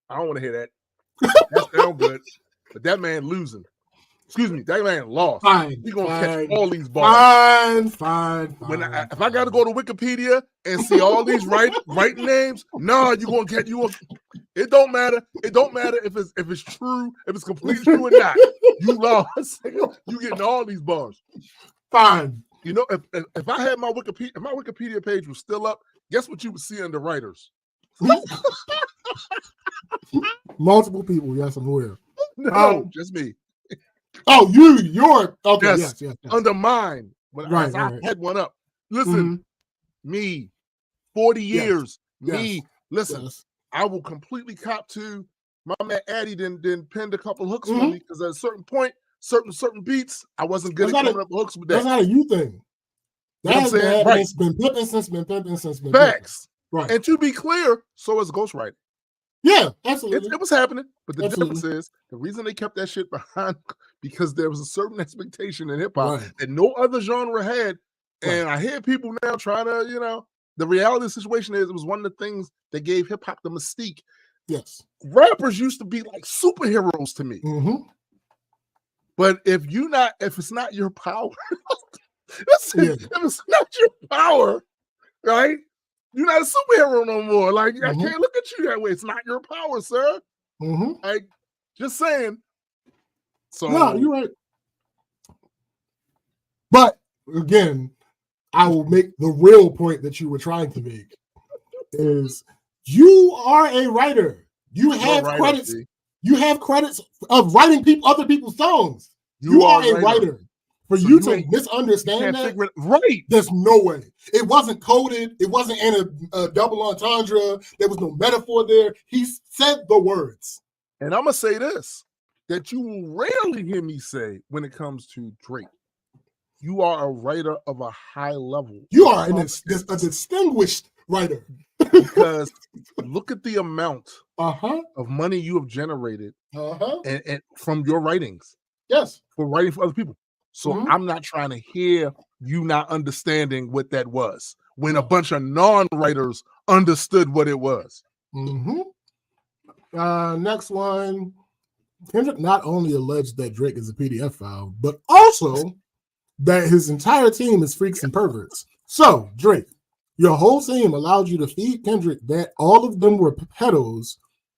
A: I don't want to hear that. That sounds good, but that man losing. Excuse me, that man lost. He's gonna catch all these balls.
B: Fine.
A: If I gotta go to Wikipedia and see all these right names, no, you gonna get you. It don't matter. It don't matter if it's true, if it's completely true or not. You lost. You getting all these bars.
B: Fine.
A: You know, if I had my Wikipedia page was still up, guess what you would see under writers?
B: Multiple people. Yes, I'm aware.
A: No, just me.
B: Oh, you're okay. Yes.
A: Under mine.
B: Right.
A: I had one up. Listen, me, 40 years. Me, listen,
B: yes.
A: I will completely cop to my man Addy then pinned a couple hooks for me because at a certain point, certain beats, I wasn't good at coming up with hooks with that.
B: That's not a you thing. That's been pimping since.
A: Facts.
B: Right.
A: And to be clear, so is ghostwriting.
B: Yeah, absolutely.
A: It was happening. But the difference is the reason they kept that shit behind because there was a certain expectation in hip-hop that no other genre had. And I hear people now trying to, the reality of the situation is it was one of the things that gave hip-hop the mystique.
B: Yes.
A: Rappers used to be like superheroes to me. But if it's not your power, if it's not your power, right? You're not a superhero no more. Like, I can't look at you that way. It's not your power, sir. Like, just saying. So
B: no, you're right. But again, I will make the real point that you were trying to make is you are a writer. You have credits. You have credits of writing other people's songs. You are a writer. For you to misunderstand that,
A: right?
B: There's no way. It wasn't coded. It wasn't in a double entendre. There was no metaphor there. He said the words.
A: And I'm gonna say this: that you will rarely hear me say when it comes to Drake. You are a writer of a high level.
B: You are a distinguished writer.
A: Because look at the amount
B: of
A: money you have generated and from your writings.
B: Yes.
A: For writing for other people. So I'm not trying to hear you not understanding what that was when a bunch of non-writers understood what it was.
B: Next one. Kendrick not only alleged that Drake is a PDF file, but also that his entire team is freaks and perverts. So, Drake, your whole team allowed you to feed Kendrick that all of them were pedos.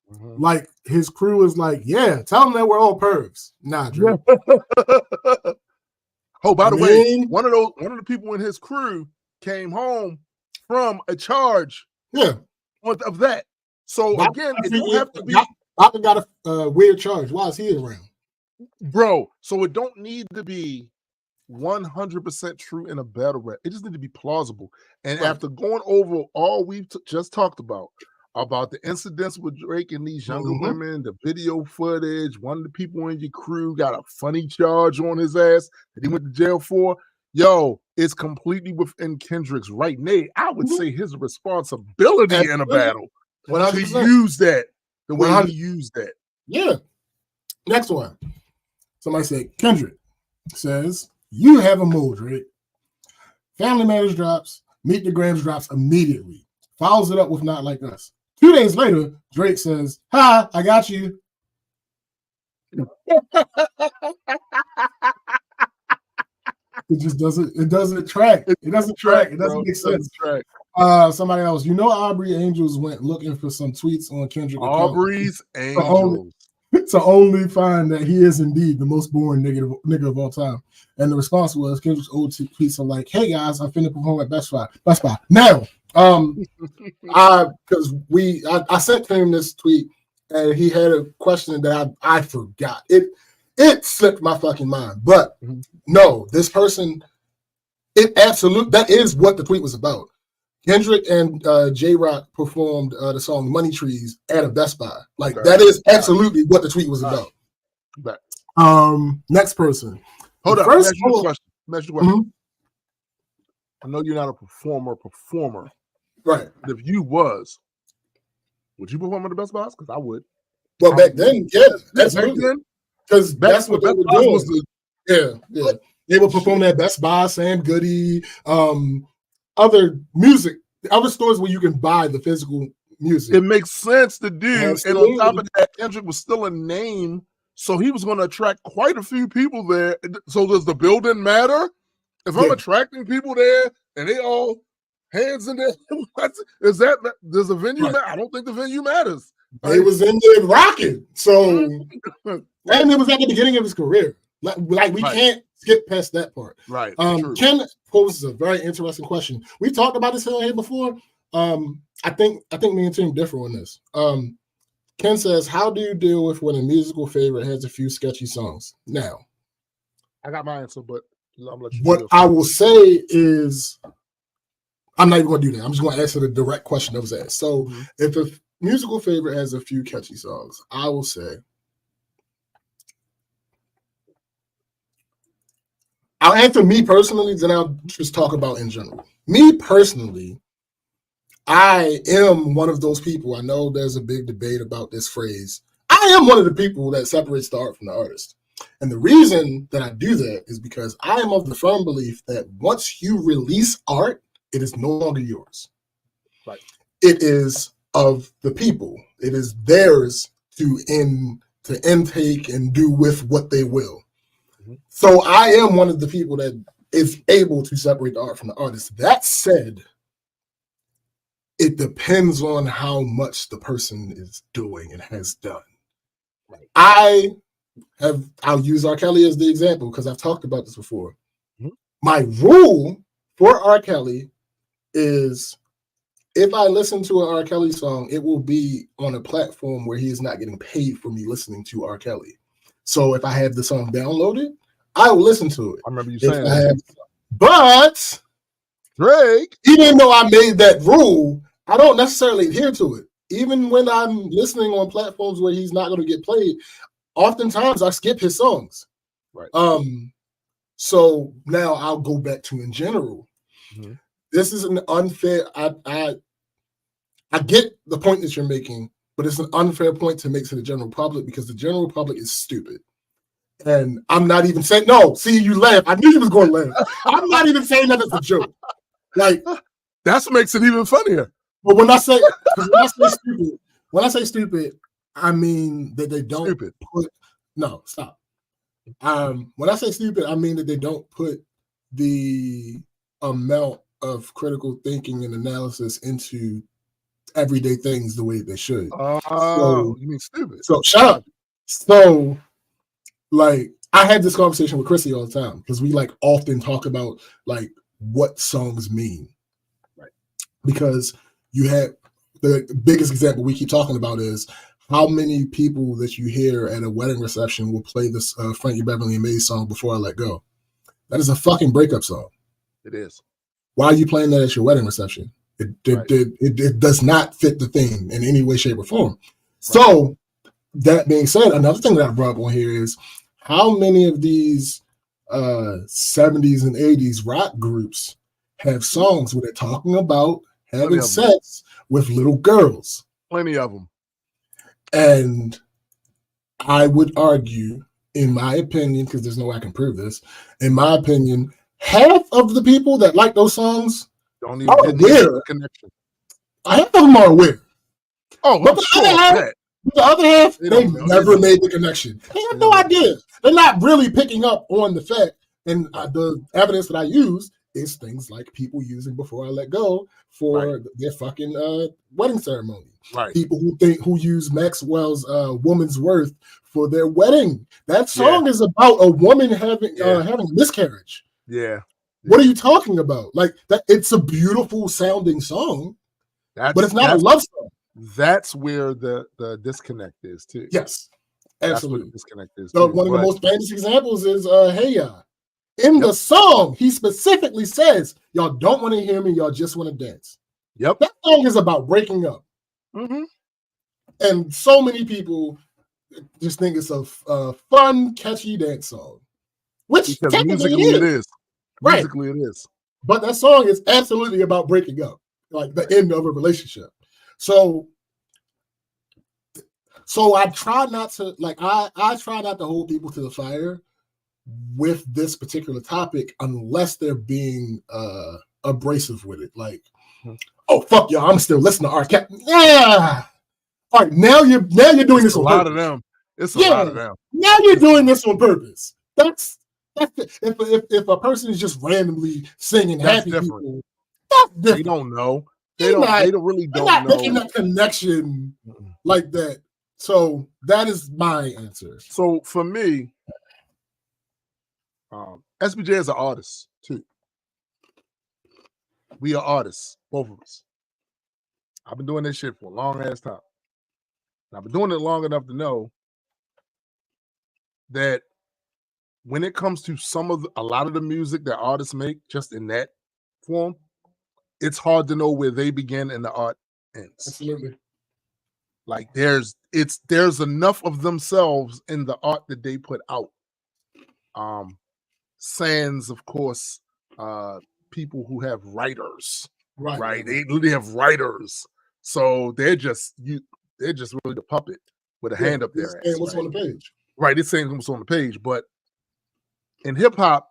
B: Like his crew is like, yeah, tell them that we're all pervs. Nah, Drake.
A: Oh, by the way, one of the people in his crew came home from a charge of that. So again, it don't have to be.
B: Papa got a weird charge. Why is he around?
A: Bro, so it don't need to be 100% true in a battle rap. It just need to be plausible. And after going over all we've just talked about the incidents with Drake and these younger women, the video footage, one of the people in your crew got a funny charge on his ass that he went to jail for. Yo, it's completely within Kendrick's right. Nay, I would say his responsibility in a battle to use that the way he used that.
B: Yeah. Next one. Somebody said, Kendrick says, you have a mole, Drake. Family Matters drops, Meet the Grams drops immediately. Follows it up with Not Like Us. 2 days later, Drake says, hi, I got you. It just doesn't track. It doesn't track. It doesn't make sense. Somebody else, Aubrey Angels went looking for some tweets on Kendrick.
A: Aubrey's Angels.
B: To only find that he is indeed the most boring nigga of all time. And the response was Kendrick's old tweets are like, hey guys, I'm finna perform at Best Buy. Now, because I sent him this tweet and he had a question that I forgot. It slipped my fucking mind. But no, this person, that is what the tweet was about. Kendrick and J-Rock performed the song Money Trees at a Best Buy. That is absolutely what the tweet was about. Next person.
A: Hold on. Let me ask you a question. I know you're not a performer.
B: Right.
A: But if you was, would you perform at the Best Buys? Because I would.
B: Well, back then, yeah. That's back then. Because that's what they were doing. Yeah. They would perform at Best Buy, Sam Goody, other stores where you can buy the physical music.
A: It makes sense to do. Absolutely. And on top of that, Kendrick was still a name, so he was going to attract quite a few people there. So does the building matter? If I'm attracting people there and they all hands in there, does the venue matter? I don't think the venue matters.
B: It was in there rocking. So, and it was at the beginning of his career. We can't skip past that part.
A: Right.
B: Ken poses a very interesting question. We talked about this here before. I think me and Tim differ on this. Ken says, how do you deal with when a musical favorite has a few sketchy songs? Now,
A: I got my answer, but I'm let you.
B: What I will say is, I'm not even going to do that. I'm just going to answer the direct question that was asked. So, if a musical favorite has a few catchy songs, I will say, I'll answer me personally, then I'll just talk about in general. Me personally, I am one of those people. I know there's a big debate about this phrase. I am one of the people that separates the art from the artist. And the reason that I do that is because I am of the firm belief that once you release art, it is no longer yours.
A: Right.
B: It is of the people. It is theirs to intake and do with what they will. So I am one of the people that is able to separate the art from the artist. That said, it depends on how much the person is doing and has done. Right. I'll use R. Kelly as the example because I've talked about this before. My rule for R. Kelly is if I listen to an R. Kelly song, it will be on a platform where he is not getting paid for me listening to R. Kelly. So if I have the song downloaded, I will listen to it.
A: I remember you saying that.
B: But
A: Drake,
B: even though I made that rule, I don't necessarily adhere to it. Even when I'm listening on platforms where he's not going to get played, oftentimes I skip his songs.
A: Right.
B: So now I'll go back to in general.
A: Mm-hmm.
B: This is an unfair. I get the point that you're making, but it's an unfair point to make to the general public because the general public is stupid. And I'm not even saying no. See, you laugh. I knew you was going to laugh. I'm not even saying that as a joke. Like
A: that makes it even funnier.
B: But when I say stupid, I mean that they don't put. No, stop. When I say stupid, I mean that they don't put the amount of critical thinking and analysis into everyday things the way they should.
A: So, you mean stupid?
B: So shut up. So, like, I had this conversation with Chrissy all the time because we like often talk about like what songs mean, right? Because you have the biggest example we keep talking about is how many people that you hear at a wedding reception will play this Frankie Beverly and Maze song Before I Let Go. That is a fucking breakup song.
A: It is.
B: Why are you playing that at your wedding reception? It does not fit the theme in any way, shape, or form. Right. So that being said, another thing that I brought up on here is how many of these 70s and 80s rock groups have songs where they're talking about having sex with little girls.
A: Plenty of them.
B: And I would argue, in my opinion, because there's no way I can prove this, in my opinion, half of the people that like those songs
A: don't even
B: are aware.
A: The connection.
B: Half of them are aware.
A: Oh,
B: but the other half, they never made the connection. They have no idea. They're not really picking up on the fact, and the evidence that I use is things like people using Before I Let Go for their fucking wedding ceremony.
A: Right.
B: People who use Maxwell's Woman's Worth for their wedding. That song is about a woman having a miscarriage.
A: Yeah.
B: What are you talking about? Like that? It's a beautiful sounding song, but it's not a love song.
A: That's where the disconnect is too.
B: Yes, absolutely.
A: The disconnect is.
B: So one of the most famous examples is Hey Ya. In the song, he specifically says, "Y'all don't want to hear me. Y'all just want to dance."
A: Yep.
B: That song is about breaking up.
A: Mm-hmm.
B: And so many people just think it's a fun, catchy dance song, which
A: musically it is.
B: Right.
A: Musically it is.
B: But that song is absolutely about breaking up, like the end of a relationship. So I try not to I try not to hold people to the fire with this particular topic unless they're being abrasive with it. Like, oh fuck y'all, I'm still listening to R. Kelly. Yeah. All right, now you're doing this on purpose. A lot of them.
A: It's a lot of them.
B: Now you're doing this on purpose. That's if a person is just randomly singing happy people, that's different.
A: They don't know. They don't really know.
B: They're not making that connection like that. So that is my answer.
A: So for me, SBJ is an artist too. We are artists, both of us. I've been doing this shit for a long ass time. And I've been doing it long enough to know that when it comes to a lot of the music that artists make, just in that form, it's hard to know where they begin and the art ends.
B: Absolutely.
A: Like there's enough of themselves in the art that they put out. Sans, of course, people who have writers, right? They literally have writers, so they're just really the puppet with a hand up there.
B: And what's on the page?
A: Right, it's saying what's on the page, but in hip hop,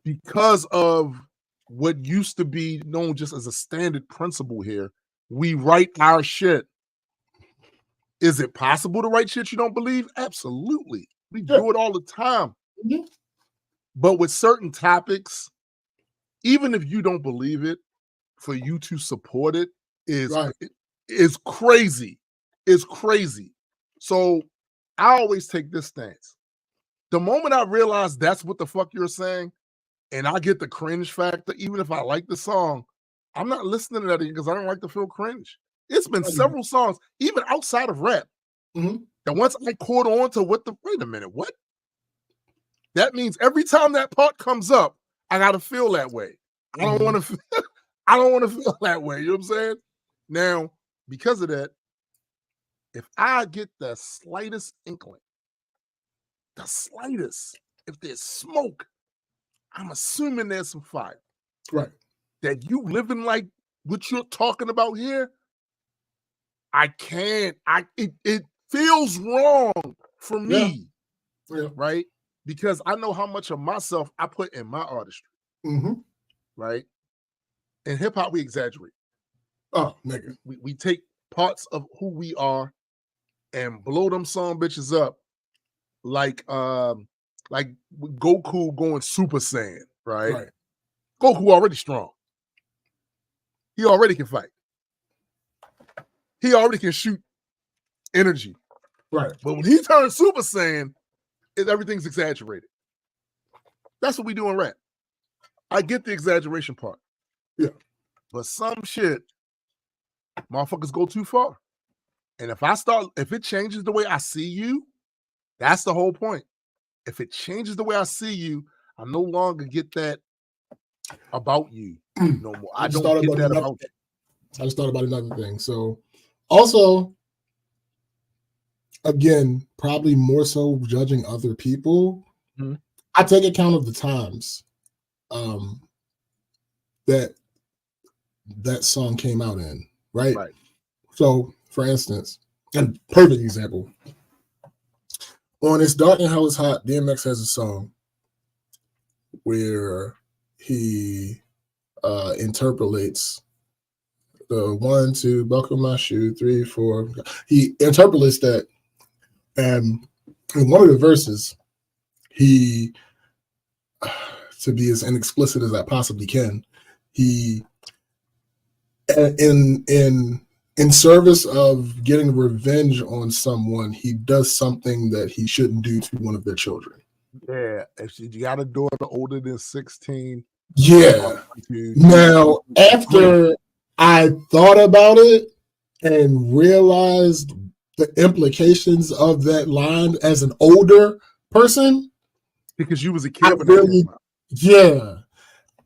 A: because of what used to be known just as a standard principle here, we write our shit. Is it possible to write shit you don't believe? Absolutely. We do it all the time.
B: Mm-hmm.
A: But with certain topics, even if you don't believe it, for you to support it is crazy. It's crazy. So I always take this stance. The moment I realize that's what the fuck you're saying, and I get the cringe factor, even if I like the song, I'm not listening to that because I don't like to feel cringe. It's been several songs, even outside of rap, that once I caught on to wait a minute, what? That means every time that part comes up, I gotta feel that way. I don't want to. I don't want to feel that way. You know what I'm saying? Now, because of that, if I get the slightest inkling, if there's smoke, I'm assuming there's some fire.
B: Right.
A: That you living like what you're talking about here, I can't. It feels wrong for me, right? Because I know how much of myself I put in my artistry, right? In hip hop, we exaggerate.
B: Oh, nigga.
A: We take parts of who we are and blow them song bitches up like Goku going Super Saiyan, right? Goku already strong. He already can fight. He already can shoot energy.
B: Right.
A: But when he turns Super Saiyan, everything's exaggerated. That's what we do in rap. I get the exaggeration part.
B: Yeah.
A: But some shit, motherfuckers go too far. And if it changes the way I see you, that's the whole point. If it changes the way I see you, I no longer get that about you no more. I don't get that about you.
B: I just thought about another thing. So also, again, probably more so judging other people. I take account of the times that song came out in, right? So, for instance, and perfect example, on It's Dark and Hell is Hot, DMX has a song where he interpolates the 1, 2, buckle my shoe, 3, 4. He interpolates that, and in one of the verses, he, to be as inexplicit as I possibly can, he, in service of getting revenge on someone, he does something that he shouldn't do to one of their children.
A: Yeah, if you got a daughter older than 16.
B: Yeah. Now, after I thought about it and realized the implications of that line as an older person,
A: because you was a kid,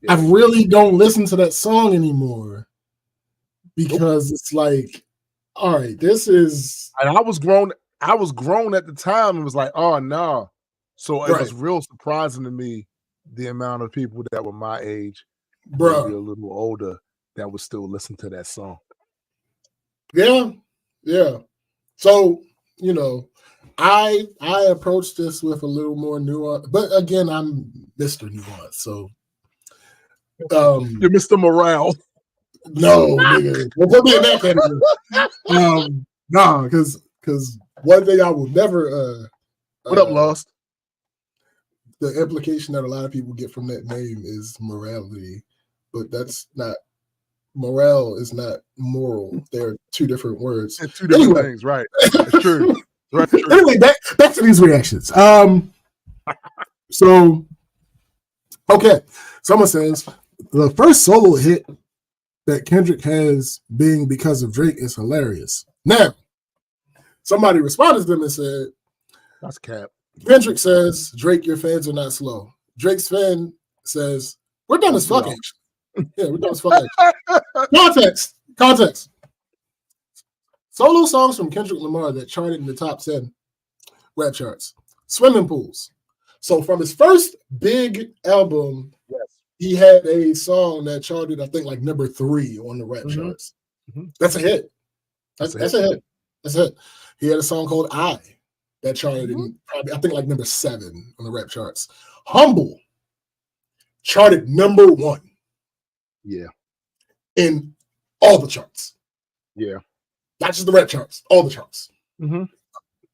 B: I really don't listen to that song anymore because it's like, all right, this is.
A: And I was grown at the time and was like, oh no. So it was real surprising to me the amount of people that were my age, maybe a little older, that would still listen to that song.
B: Yeah. So, I approached this with a little more nuance, but again, I'm Mr. Nuance, so
A: you're Mr. Morale.
B: No, nigga. Don't put me in that category. No, because one thing I will never
A: what up, Lost?
B: The implication that a lot of people get from that name is morality, but that's not. Morale is not moral. They're two different words.
A: And two different things, right? It's true. Right. True.
B: Anyway, back to these reactions. So, okay. Someone says the first solo hit that Kendrick has being because of Drake is hilarious. Now, somebody responded to them and said,
A: "That's cap."
B: Kendrick says, "Drake, your fans are not slow." Drake's fan says, "We're done as fuck." Yeah, we're done as fuck. Context. Solo songs from Kendrick Lamar that charted in the top 10 rap charts. Swimming pools. So from his first big album, he had a song that charted, I think, like number 3 on the rap charts. That's a hit. That's a hit. He had a song called I that charted in probably, I think, like number 7 on the rap charts. Humble charted number 1.
A: Yeah.
B: In all the charts.
A: Yeah.
B: Not just the rap charts, all the charts.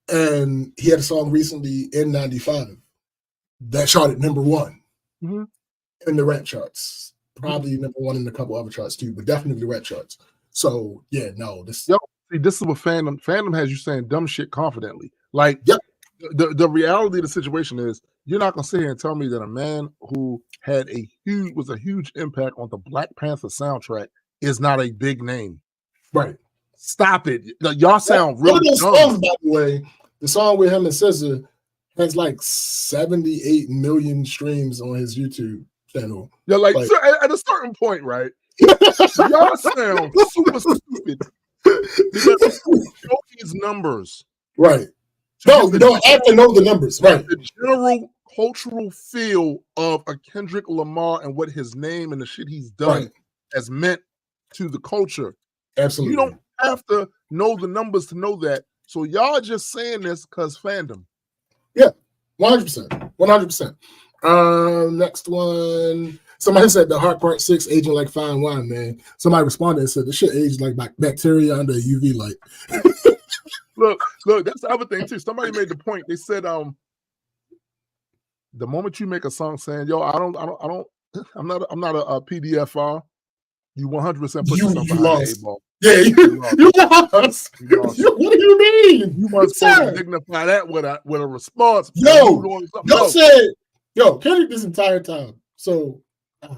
B: And he had a song recently in 95 that charted number 1 in the rap charts. Probably number 1 in a couple other charts too, but definitely the rap charts. So yeah, no, this.
A: See, this is what fandom has you saying dumb shit confidently. Like, the reality of the situation is, you're not gonna sit here and tell me that a man who was a huge impact on the Black Panther soundtrack is not a big name.
B: Right.
A: Stop it. Y'all sound really dumb.
B: Songs, by the way, the song with him and SZA has like 78 million streams on his YouTube channel.
A: Yeah, like at a certain point, right? Y'all sound super stupid. Because Yogi's numbers.
B: Right. No, you don't have to know the numbers. Right.
A: The general cultural feel of a Kendrick Lamar and what his name and the shit he's done has meant to the culture.
B: Absolutely.
A: You don't have to know the numbers to know that. So y'all just saying this because fandom.
B: Yeah, 100%. 100%. Next one. Somebody said the Heart Part 6 aging like fine wine, man. Somebody responded and said the shit aged like bacteria under a UV light.
A: Look, that's the other thing too. Somebody made the point. They said, the moment you make a song saying, "Yo, I'm not a PDFR," you 100% put yourself behind the 8 ball.
B: Yeah, you lost. What do you mean?
A: You must dignify that with a response.
B: Y'all said, Kendrick this entire time. So I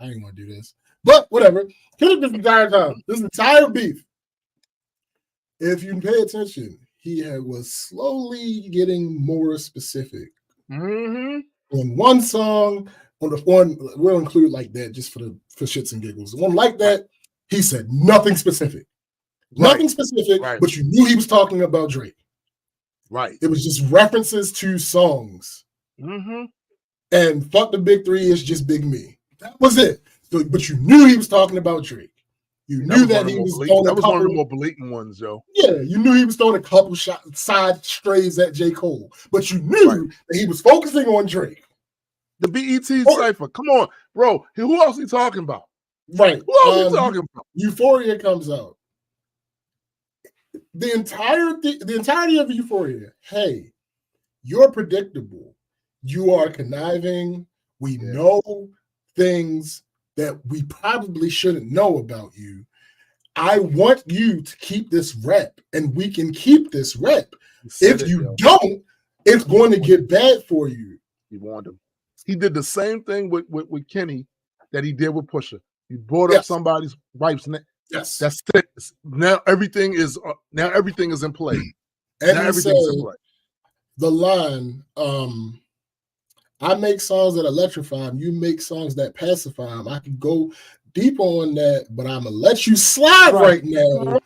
B: ain't want to do this, but whatever. Kendrick this entire time, this entire beef. If you pay attention, he was slowly getting more specific.
A: Mm-hmm.
B: On one song, on the one we'll include like that just for shits and giggles. The one like that, he said nothing specific. Nothing specific, but you knew he was talking about Drake.
A: Right.
B: It was just references to songs.
A: Mm-hmm.
B: And fuck the big 3 is just Big Me. That was it. So, but you knew he was talking about Drake. You knew that he was throwing
A: that was one of the more blatant ones, yo.
B: Yeah, you knew he was throwing a couple side strays at J. Cole, but you knew that he was focusing on Drake.
A: The BET cipher. Come on, bro. Who else he talking about?
B: Right.
A: Who else he talking about?
B: Euphoria comes out. The entirety of Euphoria. Hey, you're predictable. You are conniving. We know things that we probably shouldn't know about you. I want you to keep this rep, and we can keep this rep. If you don't, it's going to get bad for you.
A: You want him. He did the same thing with Kenny that he did with Pusha. You brought up somebody's wife's name.
B: Yes,
A: that's it. Now everything is in play.
B: And now everything's in play. The line, I make songs that electrify them. You make songs that pacify them. I can go deep on that, but I'm going to let you slide right now.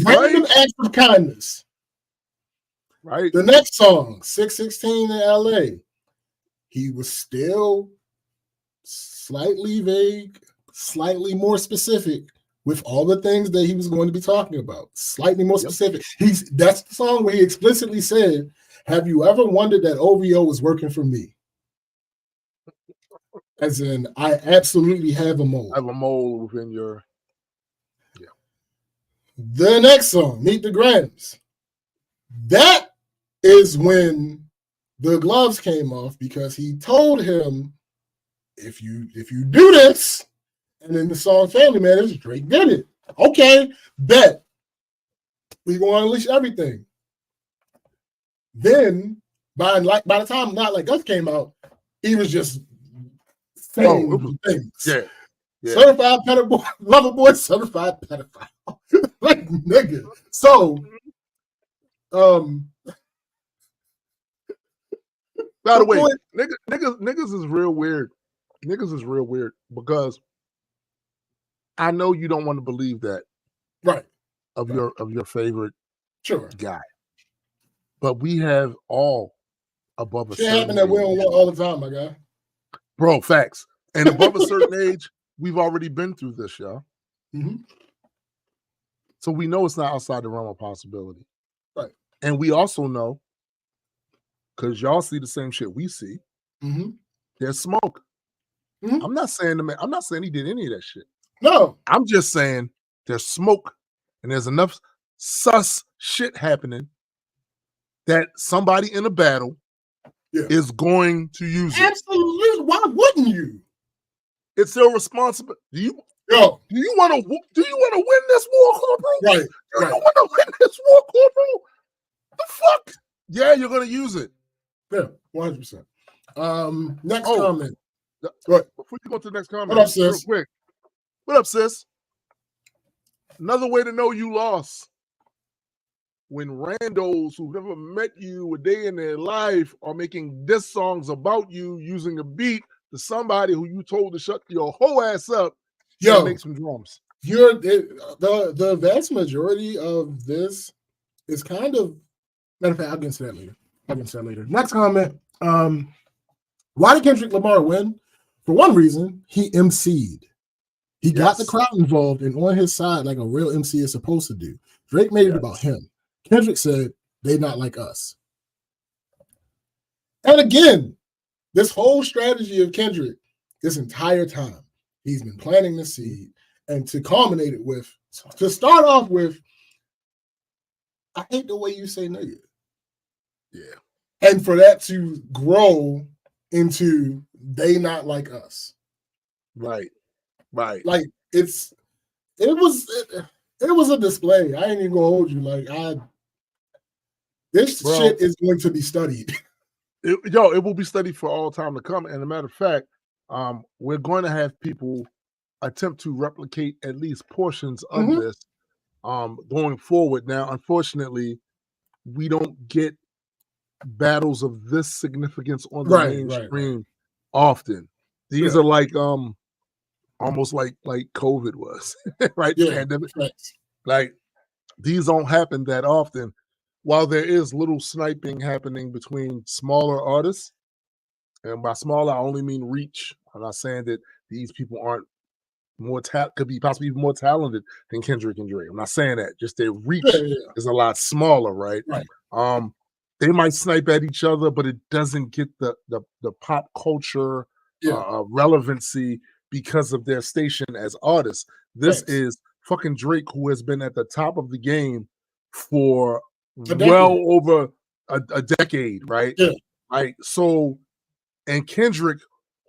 B: Random acts of kindness.
A: Right.
B: The next song, 616 in LA. He was still slightly vague, slightly more specific with all the things that he was going to be talking about. Slightly more specific. That's the song where he explicitly said, have you ever wondered that OVO was working for me? As in, I absolutely have a mole.
A: I have a mole within your... Yeah.
B: The next song, Meet the Grams. That is when the gloves came off because he told him, if you do this, and then the song Family Matters, Drake did it. Okay, bet. We gonna unleash everything. Then by the time Not Like Us came out, he was just saying things.
A: Yeah.
B: Certified pedophile, lover boy, certified pedophile. Like nigga. So
A: by the way, niggas is real weird. Niggas is real weird because I know you don't want to believe that,
B: right?
A: Of your favorite guy, but we have all above a certain age.
B: That we don't want all the time, my guy.
A: Bro, facts. And above a certain age, we've already been through this, y'all.
B: Mm-hmm.
A: So we know it's not outside the realm of possibility,
B: right?
A: And we also know, because y'all see the same shit we see.
B: Mm-hmm.
A: There's smoke.
B: Mm-hmm.
A: I'm not saying he did any of that shit.
B: No,
A: I'm just saying there's smoke and there's enough sus shit happening that somebody in a battle is going to use it.
B: Absolutely. Why wouldn't you?
A: It's their responsibility. Do you want to win this war, Corporal?
B: Right.
A: Do you want to win this war, Corporal? The fuck? Yeah, you're gonna use it.
B: Yeah, 100%. Next comment.
A: Before you go to the next comment,
B: what up, sis?
A: Real quick. What up, sis? Another way to know you lost. When randos who've never met you a day in their life are making diss songs about you using a beat to somebody who you told to shut your whole ass up and make some drums.
B: The vast majority of this is kind of, matter of fact, I'll get into that later. Next comment. Why did Kendrick Lamar win? For one reason, he MC'd. He got the crowd involved and on his side like a real MC is supposed to do. Drake made it about him. Kendrick said, they not like us. And again, this whole strategy of Kendrick, this entire time, he's been planting the seed, and to culminate it with, to start off with, I hate the way you say nigga.
A: Yeah.
B: And for that to grow into they not like us.
A: Right.
B: Like it was a display. I ain't even gonna hold you. Like this shit is going to be studied.
A: It will be studied for all time to come. And as a matter of fact, we're going to have people attempt to replicate at least portions of this going forward. Now, unfortunately, we don't get battles of this significance on the mainstream often. These are like almost like COVID was, right?
B: Yeah,
A: Pandemic. Like these don't happen that often. While there is little sniping happening between smaller artists, and by smaller I only mean reach. I'm not saying that these people aren't could be possibly more talented than Kendrick and Drake. I'm not saying that. Just their reach is a lot smaller, right? They might snipe at each other, but it doesn't get the pop culture relevancy because of their station as artists. This is fucking Drake, who has been at the top of the game for well over a decade, right?
B: Yeah.
A: Right. So, and Kendrick,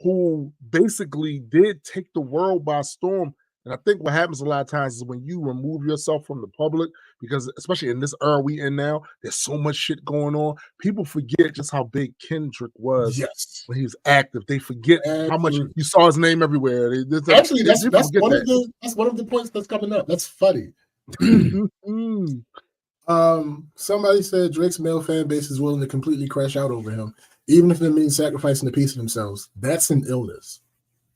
A: who basically did take the world by storm. And I think what happens a lot of times is when you remove yourself from the public, because especially in this era we in now, there's so much shit going on. People forget just how big Kendrick was when he was active. They forget how much you saw his name everywhere.
B: That's one of the points that's coming up. That's funny. Somebody said Drake's male fan base is willing to completely crash out over him, even if it means sacrificing a piece of themselves. That's an illness.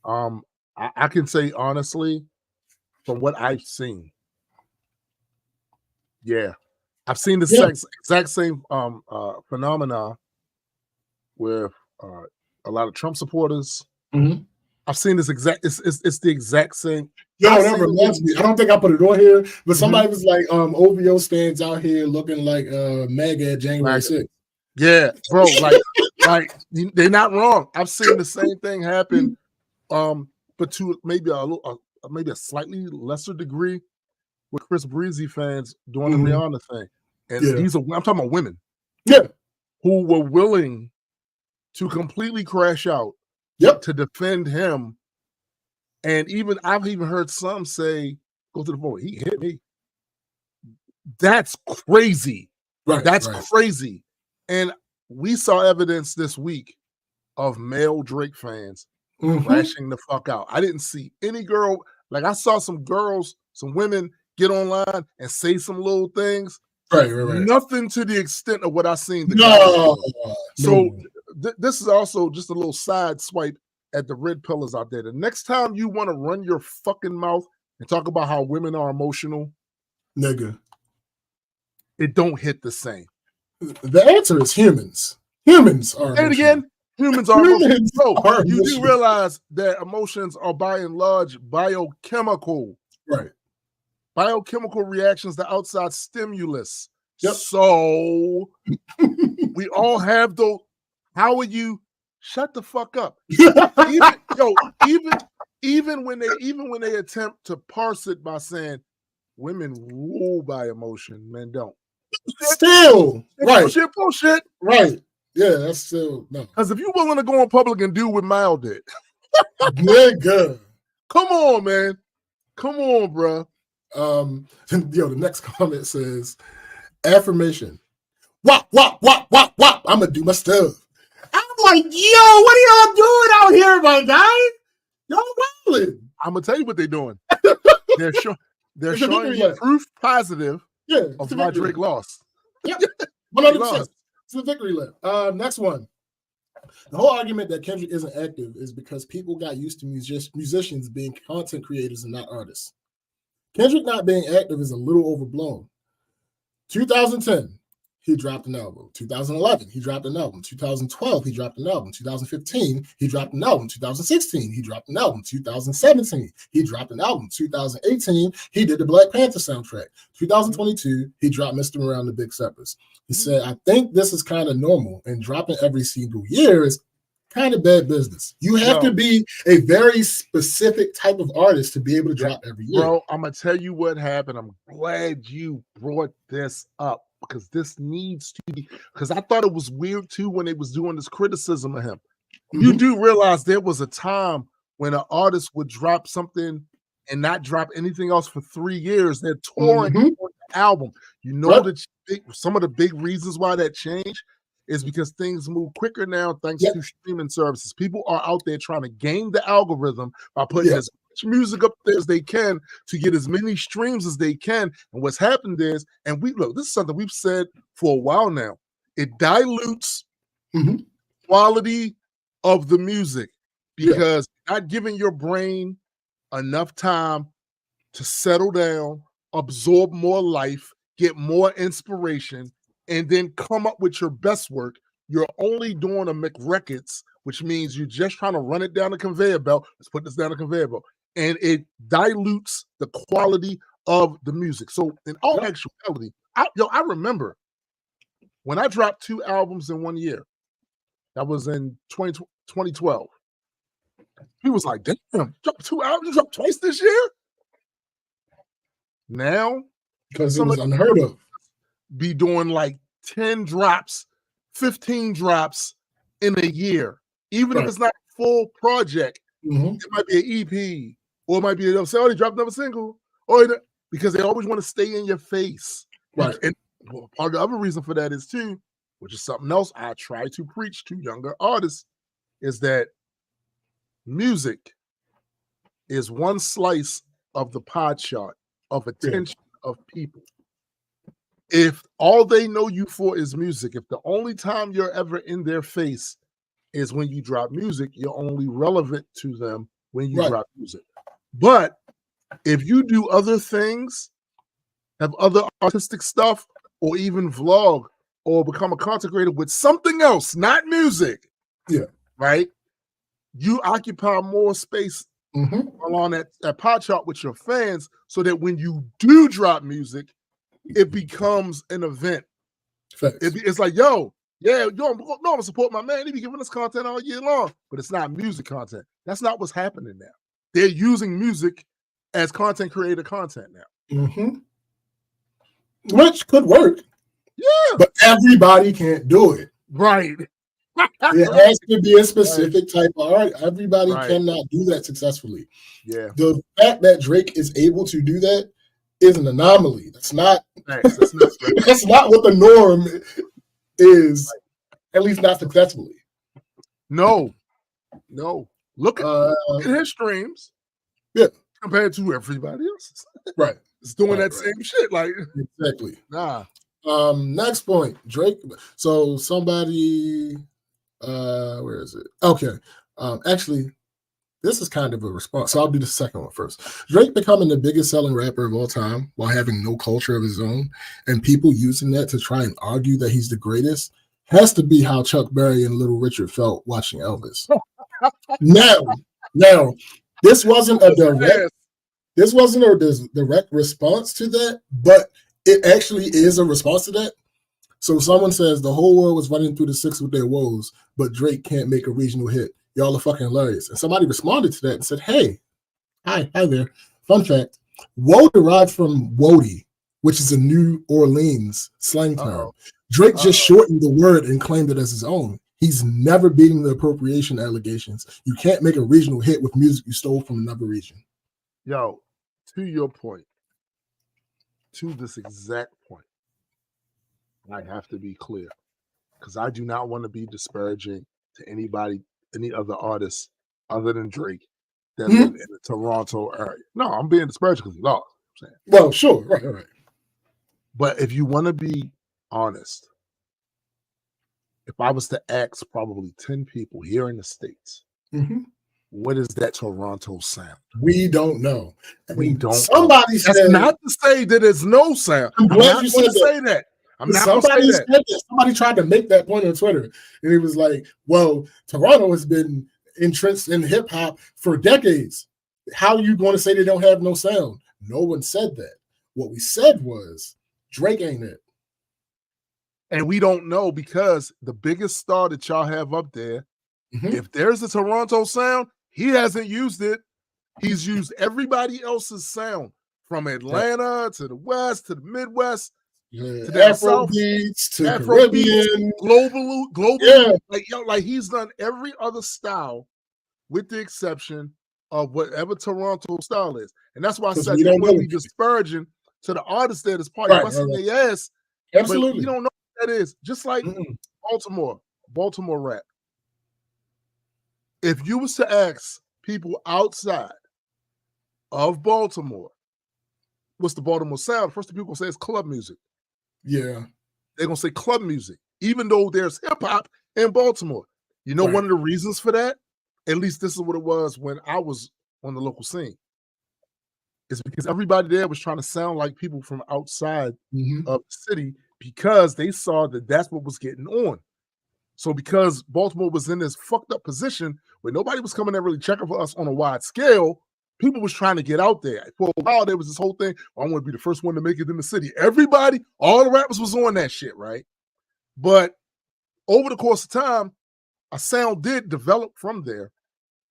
A: I can say honestly, from what I've seen, I've seen the exact same phenomena with a lot of Trump supporters. I've seen this it's the exact same.
B: That reminds me. I don't think I put it on here, but somebody was like, OVO stands out here looking like MAGA at January 6th.
A: Yeah, bro, like they're not wrong. I've seen the same thing happen, but to maybe a slightly lesser degree with Chris Breezy fans doing the Rihanna thing. And I'm talking about women.
B: Yeah.
A: Who were willing to completely crash out to defend him. And I've even heard some say, go to the vote, he hit me. That's crazy. That's crazy. And we saw evidence this week of male Drake fans crashing the fuck out. I didn't see any girl, like I saw some girls, some women get online and say some little things. Nothing to the extent of what I seen. This is also just a little side swipe at the red pillars out there. The next time you want to run your fucking mouth and talk about how women are emotional,
B: nigga,
A: it don't hit the same.
B: The answer is humans. Humans are.
A: And again, humans are emotional. So you do realize that emotions are by and large biochemical.
B: Right.
A: Biochemical reactions to outside stimulus. So we all have those. How are you? Shut the fuck up. Even when they attempt to parse it by saying women rule by emotion, men don't.
B: Still,
A: bullshit.
B: Right. Yeah, that's still no.
A: Because if you're willing to go in public and do what Mal did,
B: nigga,
A: come on, man. Come on, bro.
B: The next comment says, affirmation. Wop. I'm gonna do my stuff. I'm like, yo, what are y'all doing out here, my guy? Y'all wildin'.
A: I'm gonna tell you what they're doing. They're showing you proof positive of why Drake lost.
B: Yep. 100%. It's a victory lap. Next one. The whole argument that Kendrick isn't active is because people got used to musicians being content creators and not artists. Kendrick not being active is a little overblown. 2010, he dropped an album. 2011, he dropped an album. 2012, he dropped an album. 2015, he dropped an album. 2016, he dropped an album. 2017, he dropped an album. 2018, he did the Black Panther soundtrack. 2022, he dropped Mr. Around the Big Steppers. He said, I think this is kind of normal, and dropping every single year is kind of bad business. You have to be a very specific type of artist to be able to drop every year.
A: Bro, I'm going to tell you what happened. I'm glad you brought this up because this needs to be, because I thought it was weird too when they was doing this criticism of him. You do realize there was a time when an artist would drop something and not drop anything else for 3 years. They're touring the album. You know that some of the big reasons why that changed is because things move quicker now thanks to streaming services. People are out there trying to game the algorithm by putting as much music up there as they can to get as many streams as they can. And what's happened is, and we look, this is something we've said for a while now, it dilutes quality of the music because not giving your brain enough time to settle down, absorb more life, get more inspiration, and then come up with your best work. You're only doing a McRecords, which means you're just trying to run it down the conveyor belt. Let's put this down the conveyor belt. And it dilutes the quality of the music. So in all actuality, I remember when I dropped 2 albums in 1 year. That was in 2012. He was like, damn, dropped 2 albums, you dropped twice this year? Now,
B: because it was unheard of.
A: Be doing like 10 drops, 15 drops in a year. Even if it's not a full project, it might be an EP, or it might be they'll say, oh, they dropped another single, or because they always want to stay in your face.
B: Right.
A: And part of the other reason for that is too, which is something else I try to preach to younger artists, is that music is one slice of the pie chart of attention of people. If all they know you for is music, if the only time you're ever in their face is when you drop music, you're only relevant to them when you drop music. But if you do other things, have other artistic stuff, or even vlog, or become a content creator with something else, not music, right? You occupy more space along that pie chart with your fans so that when you do drop music, it becomes an event. It's like, yo, I'm gonna support my man. He be giving us content all year long, but it's not music content. That's not what's happening now. They're using music as content creator content now.
B: Which could work. Yeah. But everybody can't do it.
A: Right.
B: It has to be a specific type of art. Everybody cannot do that successfully.
A: Yeah.
B: The fact that Drake is able to do that is an anomaly. That's not that's not what the norm is, at least not successfully.
A: No. Look at his streams.
B: Yeah.
A: Compared to everybody else.
B: Right.
A: It's doing that same shit. Like
B: exactly.
A: Nah.
B: Next point. Drake. So somebody where is it? Okay. Actually, this is kind of a response. So I'll do the second one first. Drake becoming the biggest selling rapper of all time while having no culture of his own, and people using that to try and argue that he's the greatest, has to be how Chuck Berry and Little Richard felt watching Elvis. Now, this wasn't a direct response to that, but it actually is a response to that. So someone says the whole world was running through the six with their woes, but Drake can't make a regional hit. Y'all are fucking hilarious. And somebody responded to that and said, hey, hi there. Fun fact, woe derived from woody, which is a New Orleans slang term. Drake just shortened the word and claimed it as his own. He's never beating the appropriation allegations. You can't make a regional hit with music you stole from another region.
A: Yo, to your point, to this exact point, I have to be clear because I do not want to be disparaging to anybody, any other artists other than Drake that live in the Toronto area. No, I'm being disparaging because he lost.
B: Well, sure, right.
A: But if you want to be honest, if I was to ask probably 10 people here in the States, what is that Toronto sound?
B: We don't know.
A: We don't.
B: Somebody said.
A: That's not to say that there's no sound.
B: I'm glad you said
A: that. I'm not going to say that.
B: Said that. Somebody tried to make that point on Twitter, and it was like, "Well, Toronto has been entrenched in hip hop for decades. How are you going to say they don't have no sound?" No one said that. What we said was Drake ain't it.
A: And we don't know because the biggest star that y'all have up there, if there's a Toronto sound, he hasn't used it. He's used everybody else's sound from Atlanta to the West to the Midwest to the
B: Afro beats to Caribbean,
A: global.
B: Yeah.
A: Like he's done every other style with the exception of whatever Toronto style is. And that's why I said you're really disparaging to the artists there that's probably busting their ass.
B: Absolutely.
A: But you don't know what that is. Just like Baltimore rap. If you was to ask people outside of Baltimore, what's the Baltimore sound? First thing people say is club music.
B: Yeah.
A: They're going to say club music, even though there's hip hop in Baltimore. You know, one of the reasons for that, at least this is what it was when I was on the local scene, is because everybody there was trying to sound like people from outside of the city because they saw that that's what was getting on. So because Baltimore was in this fucked up position where nobody was coming there really checking for us on a wide scale, people was trying to get out there. For a while, there was this whole thing, I want to be the first one to make it in the city. Everybody, all the rappers was on that shit, right? But over the course of time, a sound did develop from there,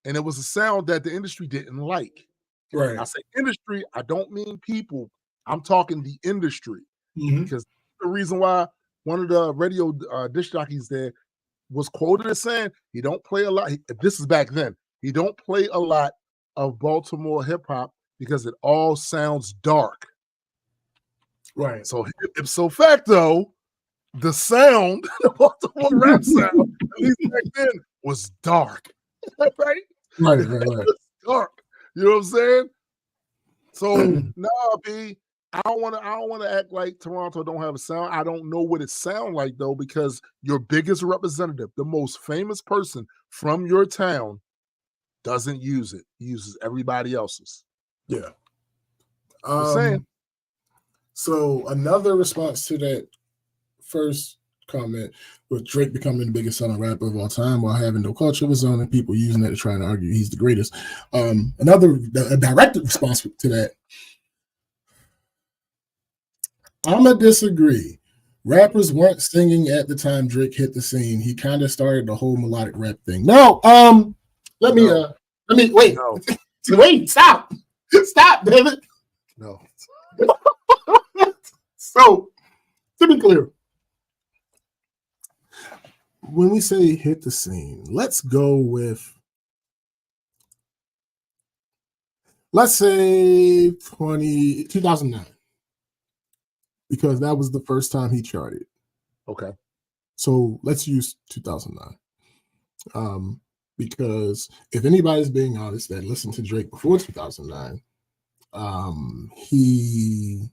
A: and it was a sound that the industry didn't like.
B: Right.
A: I say industry, I don't mean people. I'm talking the industry. Because the reason why one of the radio disc jockeys there was quoted as saying he don't play a lot. This is back then. He don't play a lot of Baltimore hip hop because it all sounds dark.
B: Right.
A: So ipso facto, the sound, the Baltimore rap sound, at least back then, was dark. Right?
B: Right.
A: It was dark. You know what I'm saying? So B, I don't want to act like Toronto don't have a sound. I don't know what it sounds like though, because your biggest representative, the most famous person from your town, doesn't use it. He uses everybody else's.
B: Yeah.
A: Saying.
B: So another response to that first comment with Drake becoming the biggest selling rapper of all time while having no culture of his own and people using that to try to argue he's the greatest. Another direct response to that. I'm going to disagree. Rappers weren't singing at the time Drake hit the scene. He kind of started the whole melodic rap thing. No, let me wait.
A: No.
B: Wait, stop, David.
A: No.
B: So, to be clear, when we say hit the scene, let's go with, let's say 2009, because that was the first time he charted.
A: Okay.
B: So let's use 2009. Because if anybody's being honest that listened to Drake before 2009, he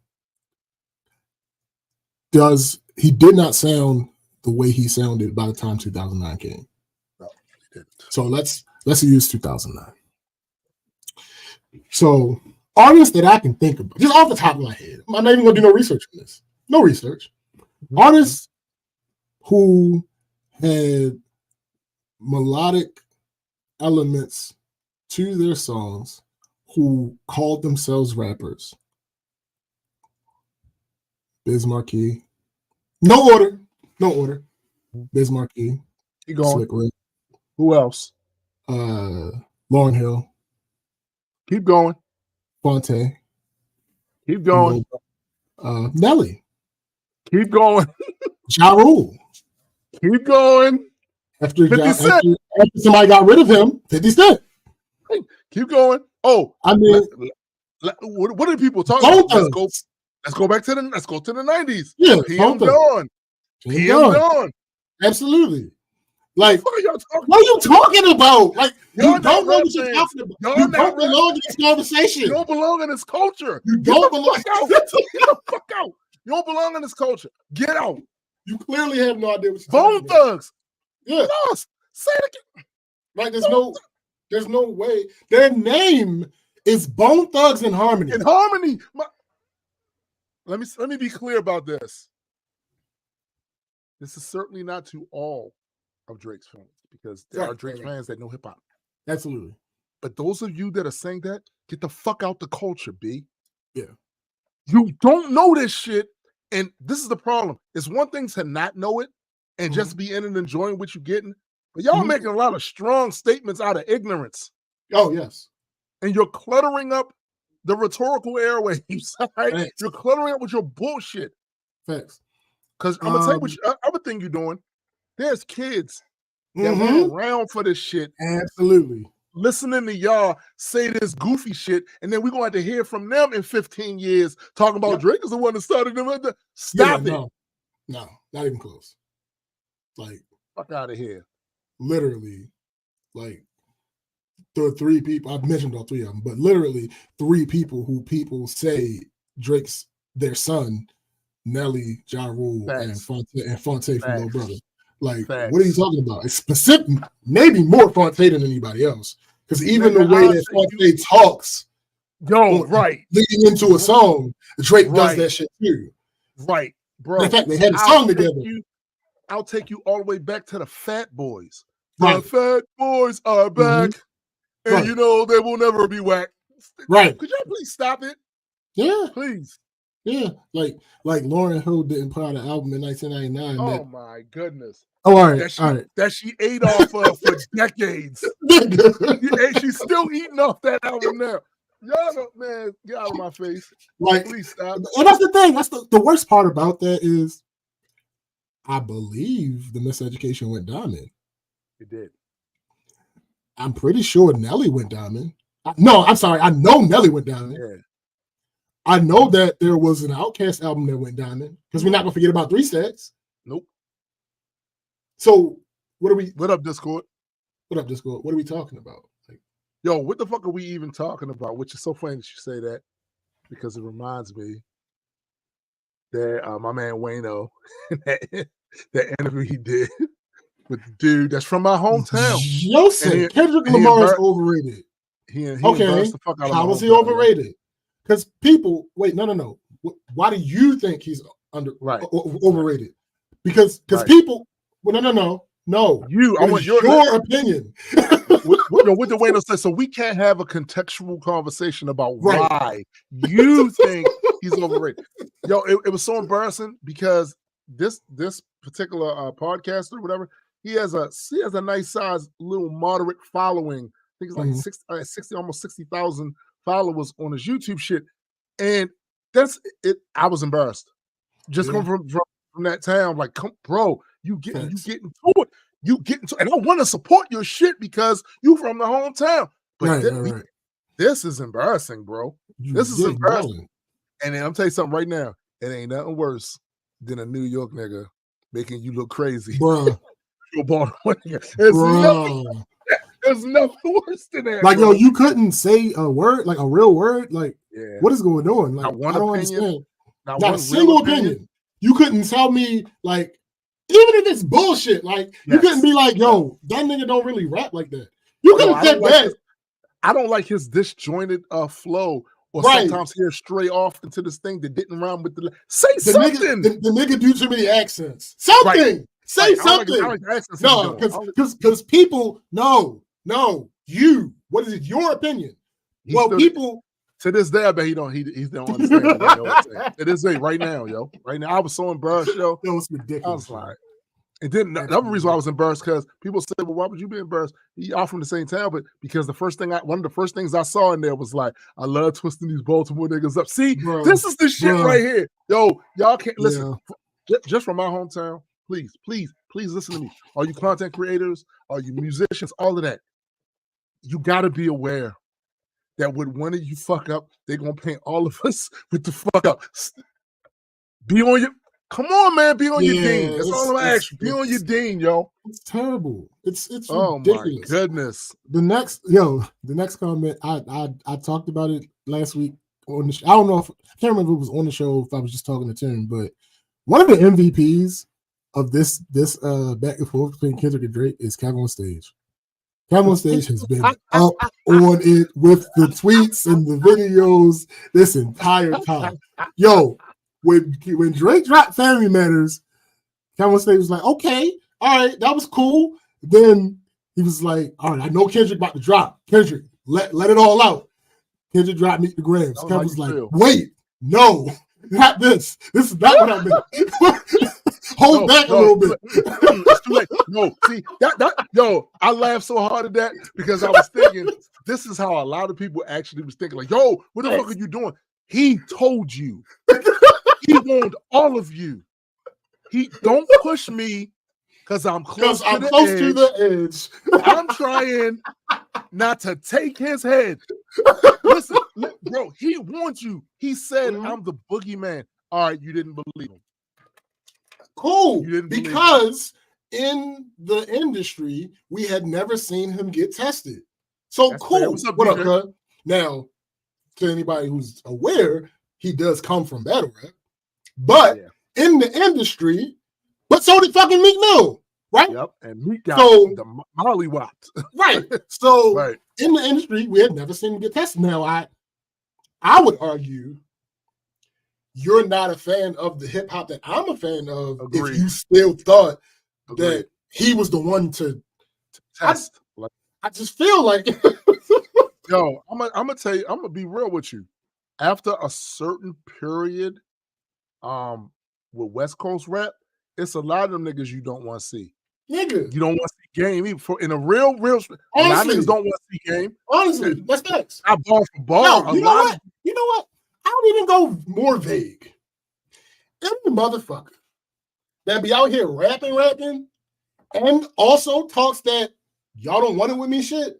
B: did not sound the way he sounded by the time 2009 came.
A: No, he didn't.
B: So let's use 2009. So artists that I can think of, just off the top of my head, I'm not even gonna do no research on this. No research. Artists who had melodic elements to their songs, who called themselves rappers. Biz Markie. No order. Biz Markie.
A: Keep going.
B: Slick Rick.
A: Who else?
B: Lauryn Hill.
A: Keep going.
B: Fonte.
A: Keep going.
B: Nelly.
A: Keep going.
B: Ja Rule.
A: Keep going.
B: After somebody got rid of him, 50 Cent.
A: Keep going. Oh,
B: I mean,
A: what are people talking about? Let's go back to the 90s.
B: Yeah,
A: PM Dawn. PM Dawn.
B: Absolutely. Like,
A: what
B: are you talking about? Like, you don't know what you're talking about. You don't belong in this conversation.
A: You don't belong in this culture.
B: You don't belong.
A: Get the fuck out. You don't belong in this culture. Get out.
B: You clearly have no idea what you're
A: talking about. Bone Thugs.
B: Yeah.
A: Lost. Say it again.
B: Like, there's no. There's no way. Their name is Bone Thugs and Harmony.
A: In Harmony. Let me be clear about this. This is certainly not to all of Drake's fans, because there are Drake fans that know hip hop.
B: Absolutely.
A: But those of you that are saying that, get the fuck out the culture, B.
B: Yeah.
A: You don't know this shit. And this is the problem. It's one thing to not know it and just be in and enjoying what you're getting. But y'all making a lot of strong statements out of ignorance.
B: Oh, yes. And
A: you're cluttering up the rhetorical airwaves. Right? You're cluttering up with your bullshit.
B: Facts.
A: Because I'm going to tell you what other thing you're doing. There's kids that run around for this shit.
B: Absolutely.
A: Listening to y'all say this goofy shit, and then we're going to have to hear from them in 15 years talking about Drake is the one that started them. Stop it.
B: No, not even close. Like,
A: fuck out of here.
B: Literally, like, there are 3 people. I've mentioned all 3 of them, but literally 3 people who people say Drake's their son, Nelly, Ja Rule, and Fonte from Little Brother. Like, what are you talking about? It's specific, maybe more Fonte than anybody else. Because even the way that Fonte talks, leading into a song, Drake does that shit too.
A: Right, bro.
B: In fact, they had a song together.
A: I'll take you all the way back to the Fat Boys. The Fat Boys are back, and you know they will never be whack.
B: Right.
A: Could y'all please stop it?
B: Yeah.
A: Please.
B: Yeah. Like Lauryn Hill didn't put out an album in 1999.
A: Oh, my goodness.
B: Oh, all right.
A: That she ate off of for decades. She's still eating off that album now. Y'all don't, man, get out of my face.
B: Like,
A: please stop.
B: And that's the thing. That's the worst part about that is I believe the Miseducation went diamond.
A: It did.
B: I'm pretty sure Nelly went diamond. No, I'm sorry. I know Nelly went diamond.
A: Yeah.
B: I know that there was an Outkast album that went diamond, because we're not gonna forget about 3 Stacks.
A: Nope.
B: So what up,
A: Discord?
B: What up, Discord? What are we talking about? Like,
A: yo, what the fuck are we even talking about? Which is so funny that you say that, because it reminds me that my man Wayno, that interview he did with the dude that's from my hometown.
B: Joseph, Kendrick Lamar is overrated.
A: Okay,
B: how was he overrated? Because people, no. Why do you think he's overrated? Because people, no.
A: I want
B: your opinion.
A: With the way to say, so we can't have a contextual conversation about why you think he's overrated. Yo, it was so embarrassing, because this particular podcaster or whatever, he has a nice size little moderate following. I think it's like 60, almost 60,000 followers on his YouTube shit, and that's it. I was embarrassed just coming from that town. Like, come, bro, you get into it. You get into, and I want to support your shit because you from the hometown. But this is embarrassing, bro. This is embarrassing. And then I'm telling you something right now. It ain't nothing worse than a New York nigga making you look crazy,
B: bro.
A: There's nothing worse than that.
B: Like, yo, you couldn't say a word, like a real word. Like, what is going on? Like, I don't understand. Not a single opinion. You couldn't tell me, like, even if it's bullshit, like, you couldn't be like, yo, that nigga don't really rap like that. You couldn't have said that.
A: I don't like his disjointed flow, or sometimes he'll stray off into this thing that didn't rhyme with the something.
B: The nigga do too many accents. Something. Say something. No, because people, no, you. What is it? Your opinion. People.
A: To this day, I bet he don't understand what I'm saying. To this day, right now, yo. Right now, I was so embarrassed, yo.
B: That was ridiculous. I was
A: like, and then the other reason why I was embarrassed, because people said, well, why would you be embarrassed? Y'all from the same town, but because one of the first things I saw in there was like, I love twisting these Baltimore niggas up. See, this is the shit right here. Yo, y'all can't listen. Just from my hometown, please listen to me. All you content creators, all you musicians, all of that. You gotta be aware that when one of you fuck up, they're gonna paint all of us with the fuck up. Be on your come on, man, be on your dean. That's all I'm asking. Be on your dean, yo.
B: It's terrible. It's
A: oh
B: ridiculous.
A: My goodness.
B: The next comment, I talked about it last week on the show. I don't know if I can't remember if it was on the show, if I was just talking to Tim, but one of the MVPs of this back and forth between Kendrick and Drake is Kevin on Stage. Camel Stage has been up on it with the tweets and the videos this entire time. Yo, when Drake dropped Family Matters, Camel Stage was like, okay, all right, that was cool. Then he was like, all right, I know Kendrick about to drop. Kendrick, let it all out. Kendrick dropped Meet the Grams. Kendrick was like, wait, no, not this. This is not what I meant. Hold back a little bit.
A: It's too late. No, see that I laughed so hard at that because I was thinking this is how a lot of people actually was thinking. Like, yo, what the fuck are you doing? He told you. He warned all of you. He don't push me because I'm close to the edge. I'm trying not to take his head. Listen, bro, he warned you. He said, I'm the boogeyman. All right, you didn't believe him.
B: Cool, because in the industry, we had never seen him get tested. So that's cool. What up, cuz? Now, to anybody who's aware, he does come from battle rap. But in the industry, but so did fucking Meek Mill, right?
A: Yep, and Meek got the Molly Wopped.
B: Right. So in the industry, we had never seen him get tested. Now, I would argue you're not a fan of the hip hop that I'm a fan of. Agreed. If you still thought that he was the one to test. I just feel like
A: yo, I'm gonna tell you, I'm gonna be real with you. After a certain period, with West Coast rap, it's a lot of them niggas you don't want to see.
B: Nigga,
A: you don't want to see Game. Even in a real. A lot of niggas don't want to see Game.
B: Honestly, that's facts.
A: I ball for ball.
B: No, you know what? You know what? I don't even go more vague. Every motherfucker that be out here rapping, and also talks that y'all don't want it with me shit,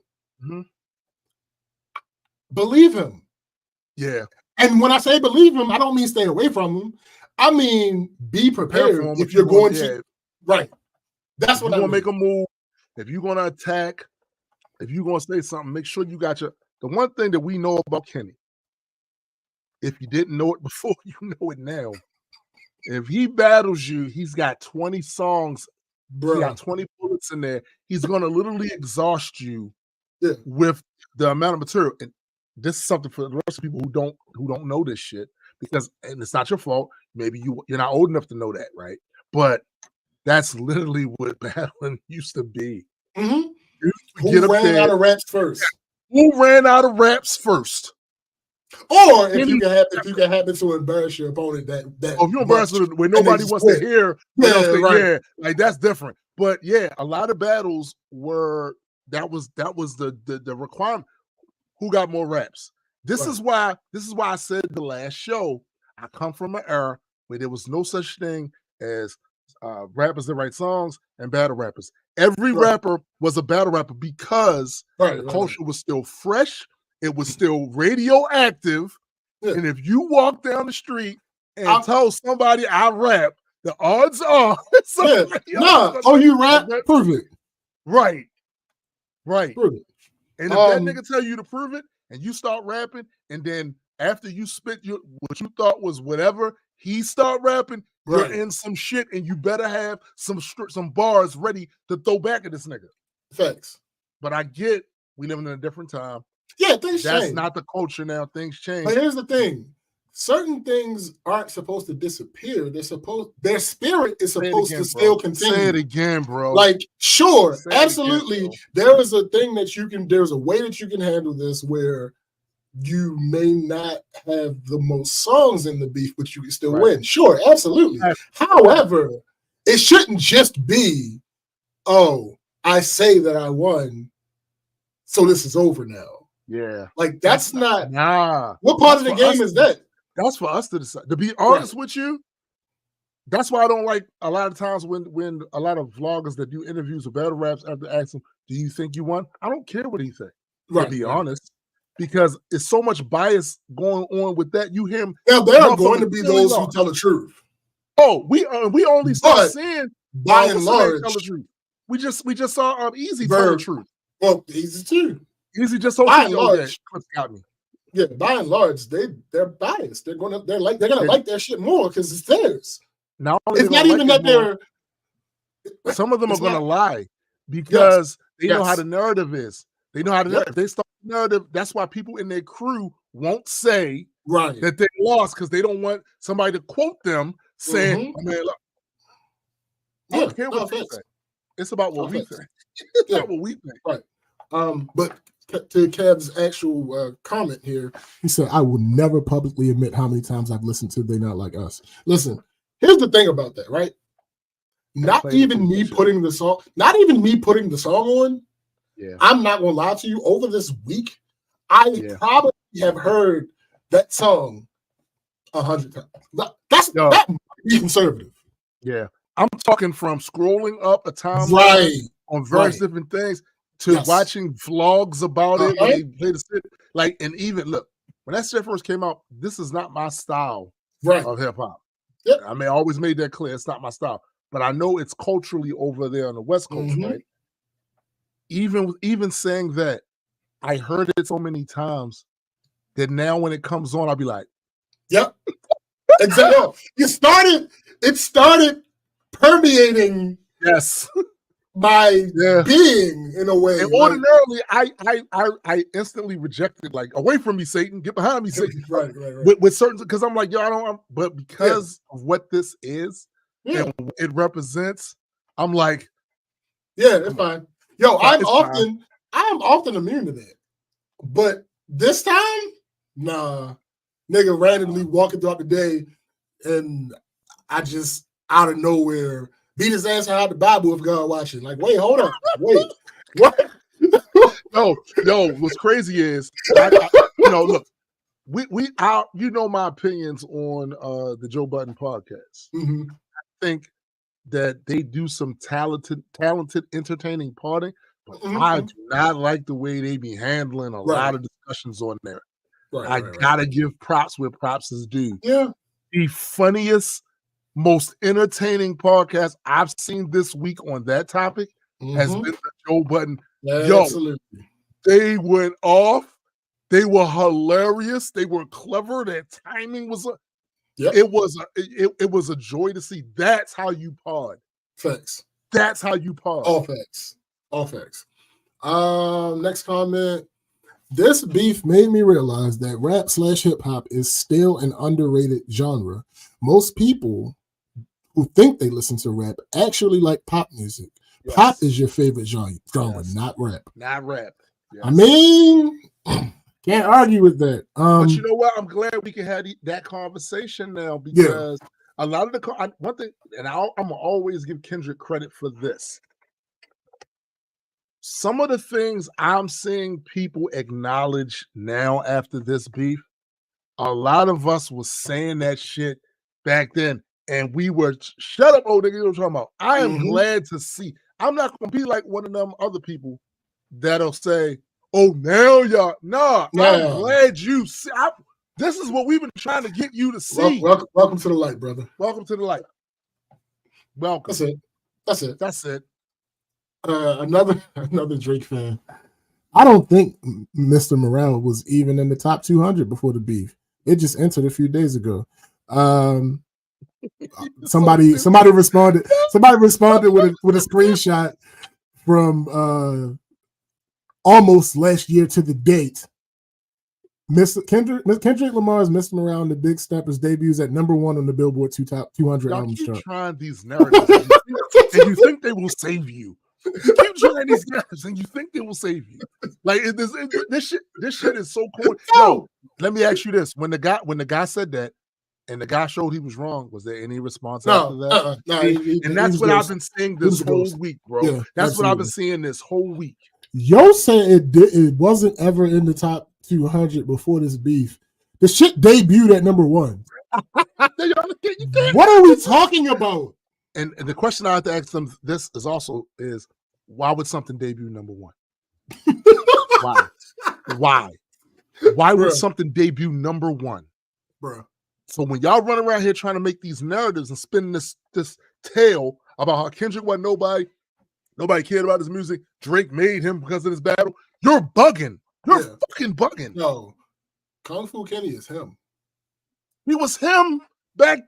B: believe him.
A: Yeah.
B: And when I say believe him, I don't mean stay away from him. I mean be prepared if you're going to. Right. That's what I want to make
A: a move. If you're going to attack, if you're going to say something, make sure you got the one thing that we know about Kenny. If you didn't know it before, you know it now. If he battles you, he's got 20 songs. Bro. He got 20 bullets in there. He's going to literally exhaust you with the amount of material. And this is something for the rest of people who don't know this shit and it's not your fault. Maybe you're not old enough to know that, right? But that's literally what battling used to be.
B: Mm-hmm. Who ran out of raps first?
A: Who ran out of raps first?
B: Or if you can happen to embarrass your opponent if you embarrass
A: when nobody wants to hear, like that's different. But yeah, a lot of battles were that was the requirement. Who got more raps? This is why I said the last show. I come from an era where there was no such thing as rappers that write songs and battle rappers. Every rapper was a battle rapper because the culture was still fresh. It was still radioactive. Yeah. And if you walk down the street and tell somebody I rap, the odds are
B: you rap? Prove it.
A: Right.
B: Prove it.
A: And if that nigga tell you to prove it and you start rapping, and then after you spit what you thought was whatever, he start rapping, you're in some shit, and you better have some bars ready to throw back at this nigga.
B: Facts.
A: But I get we living in a different time.
B: Yeah, things change.
A: That's not the culture now. Things change.
B: But here's the thing: certain things aren't supposed to disappear. Their spirit is supposed to still continue.
A: Say it again, bro.
B: Like, sure, absolutely. There is a thing that there's a way that you can handle this where you may not have the most songs in the beef, but you can still win. Sure, absolutely. However, it shouldn't just be, I say that I won, so this is over now.
A: Yeah.
B: Like, that's not. Nah. What part of the game is that?
A: That's for us to decide. To be honest with you, that's why I don't like a lot of times when a lot of vloggers that do interviews with battle raps after ask them, do you think you won? I don't care what he said. To be honest. Because it's so much bias going on with that. You hear him.
B: Yeah, there are going to be those who tell the truth.
A: Oh, we only start seeing
B: by and large
A: tell the truth. We just saw Easy tell the truth.
B: Well, Easy too.
A: Easy just told me. Got me.
B: Yeah, by and large, they're biased. They're gonna like their shit more because it's theirs.
A: Now
B: it's not even that they're.
A: Some of them are gonna lie because They know how the narrative is. They know how to. If they start the narrative, that's why people in their crew won't say that they lost because they don't want somebody to quote them saying, "I mean, look, I don't care what they say. It's about what we think. It's about what we think."
B: Right. But to Kev's actual comment here, he said, "I will never publicly admit how many times I've listened to They Not Like Us." Listen, here's the thing about that, right? Not even me putting the song on. Yeah. I'm not gonna lie to you. Over this week, I probably have heard that song 100 times. That might be conservative.
A: Yeah, I'm talking from scrolling up a timeline on various different things to watching vlogs about it when they play the shit. Like, and even look, when that shit first came out, this is not my style of hip hop. Yep. I mean, I always made that clear. It's not my style, but I know it's culturally over there on the West Coast, right? Even saying that, I heard it so many times that now when it comes on, I'll be like,
B: "Yep, exactly." It started permeating.
A: Yes.
B: My being in a way.
A: And ordinarily, I instantly rejected, like, away from me, Satan, get behind me, Satan. Right. With certain, because I'm like, but because of what this is and it represents, I'm like,
B: it's fine. Yo, I am often immune to that. But this time, nah, nigga randomly walking throughout the day, and I just out of nowhere beat his ass out the Bible if God watching. Like, wait, hold on, wait, what?
A: No. What's crazy is, look, you know my opinions on the Joe Budden podcast. I think that they do some talented, entertaining parting, but I do not like the way they be handling a lot of discussions on there. I gotta give props where props is due.
B: Yeah,
A: the funniest, most entertaining podcast I've seen this week on that topic has been the Joe Budden.
B: Absolutely.
A: They went off. They were hilarious. They were clever. Their timing was it was a joy to see. That's how you pod.
B: Facts.
A: That's how you pod.
B: All facts. Next comment. This beef made me realize that rap/hip hop is still an underrated genre. Most people who think they listen to rap actually like pop music. Yes. Pop is your favorite genre, not rap.
A: Not rap. Yes.
B: I mean, can't argue with that.
A: But you know what? I'm glad we can have that conversation now, because a lot of the one thing, and I'm gonna always give Kendrick credit for this. Some of the things I'm seeing people acknowledge now after this beef, a lot of us was saying that shit back then, and we were, shut up, old nigga, you know what I'm talking about. I am glad to see. I'm not going to be like one of them other people that'll say, oh, now y'all. Nah, I'm glad you see. This is what we've been trying to get you to see.
B: Welcome to the light, brother.
A: Welcome to the light. Welcome.
B: That's it.
A: That's it.
B: Another Drake fan. I don't think Mr. Morale was even in the top 200 before the beef. It just entered a few days ago. Somebody responded. Somebody responded with a screenshot from almost last year to the date. Kendrick Lamar's Mr. Morale and the Big Steppers debuts at #1 on the Billboard 200 albums chart.
A: Keep trying these narratives, and you think they will save you. You keep trying these narratives, and you think they will save you. Like this shit is so cool. Yo, let me ask you this: when the guy said that, and the guy showed he was wrong, was there any response after that?
B: No,
A: and that's what I've been seeing this whole week, bro. Yeah, that's what I've been seeing this whole week.
B: Yo said it wasn't ever in the top 200 before this beef. The shit debuted at #1. What are we talking about?
A: And the question I have to ask them is why would something debut #1? Why would something debut #1?
B: Bro.
A: So when y'all run around here trying to make these narratives and spin this tale about how Kendrick wasn't nobody cared about his music, Drake made him because of this battle, you're bugging. You're fucking bugging.
B: No, Kung Fu Kenny is him.
A: He was him back.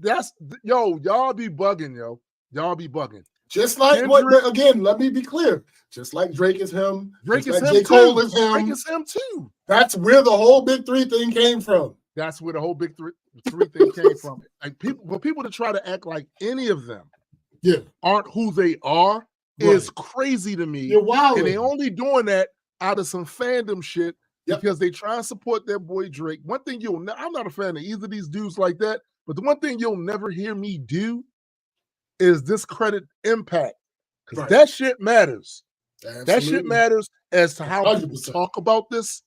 A: Y'all be bugging, yo. Y'all be bugging.
B: Just like what? Again, let me be clear. Just like Drake is him.
A: Drake is
B: like
A: him
B: J. Cole
A: too.
B: is him.
A: Drake is him too.
B: That's where the whole Big Three thing came from.
A: That's where the whole Big Three thing came from. Like people to try to act like any of them aren't who they are is crazy to me.
B: You're wild.
A: And they only doing that out of some fandom shit because they try and support their boy Drake. One thing I'm not a fan of either of these dudes like that, but the one thing you'll never hear me do is discredit Impact. Because that shit matters. Absolutely. That shit matters as to how 100%. People talk about this,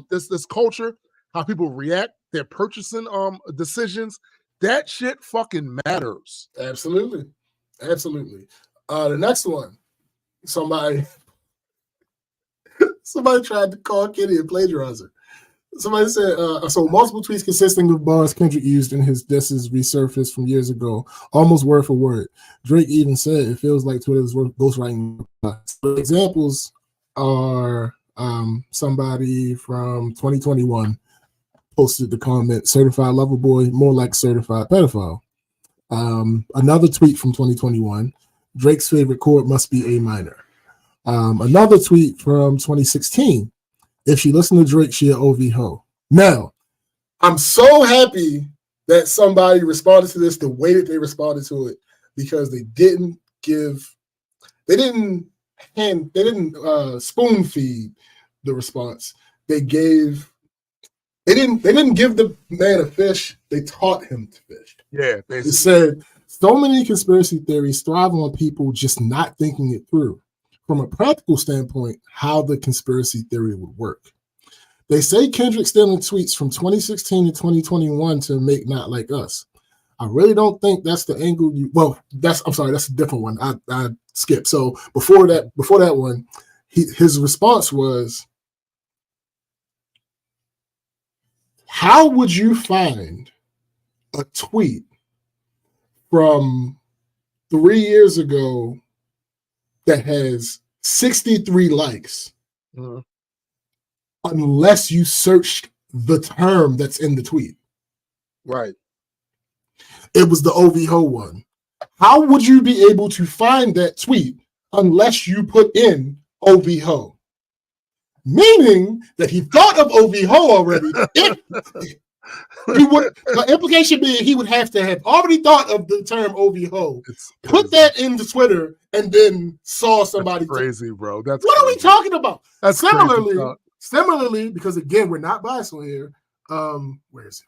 A: this culture, how people react, their purchasing decisions. That shit fucking matters.
B: Absolutely. Absolutely. The next one, somebody tried to call Kenny a plagiarizer. Somebody said, so multiple tweets consisting of bars Kendrick used in his disses resurfaced from years ago, almost word for word. Drake even said it feels like Twitter's ghostwriting. So examples are somebody from 2021 posted the comment, certified lover boy, more like certified pedophile. Another tweet from 2021, Drake's favorite chord must be A minor. Another tweet from 2016, if she listened to Drake, she an OV ho. Now, I'm so happy that somebody responded to this the way that they responded to it, because they didn't spoon feed the response. They didn't give the man a fish. They taught him to fish.
A: Yeah,
B: basically. They said so many conspiracy theories thrive on people just not thinking it through. From a practical standpoint, how the conspiracy theory would work. They say Kendrick stealing tweets from 2016 to 2021 to make Not Like Us. I really don't think that's the angle that's a different one. I skipped. So before that one, his response was, how would you find a tweet from 3 years ago that has 63 likes unless you searched the term that's in the tweet?
A: Right.
B: It was the OVHO one. How would you be able to find that tweet unless you put in OVHO? Meaning that he thought of OVHO already. The implication being he would have to have already thought of the term OVHO, put that into Twitter, and then saw somebody.
A: That's crazy, bro. That's
B: what
A: crazy.
B: Are we talking about?
A: That's
B: similarly, because again, we're not biased on here. Where is it?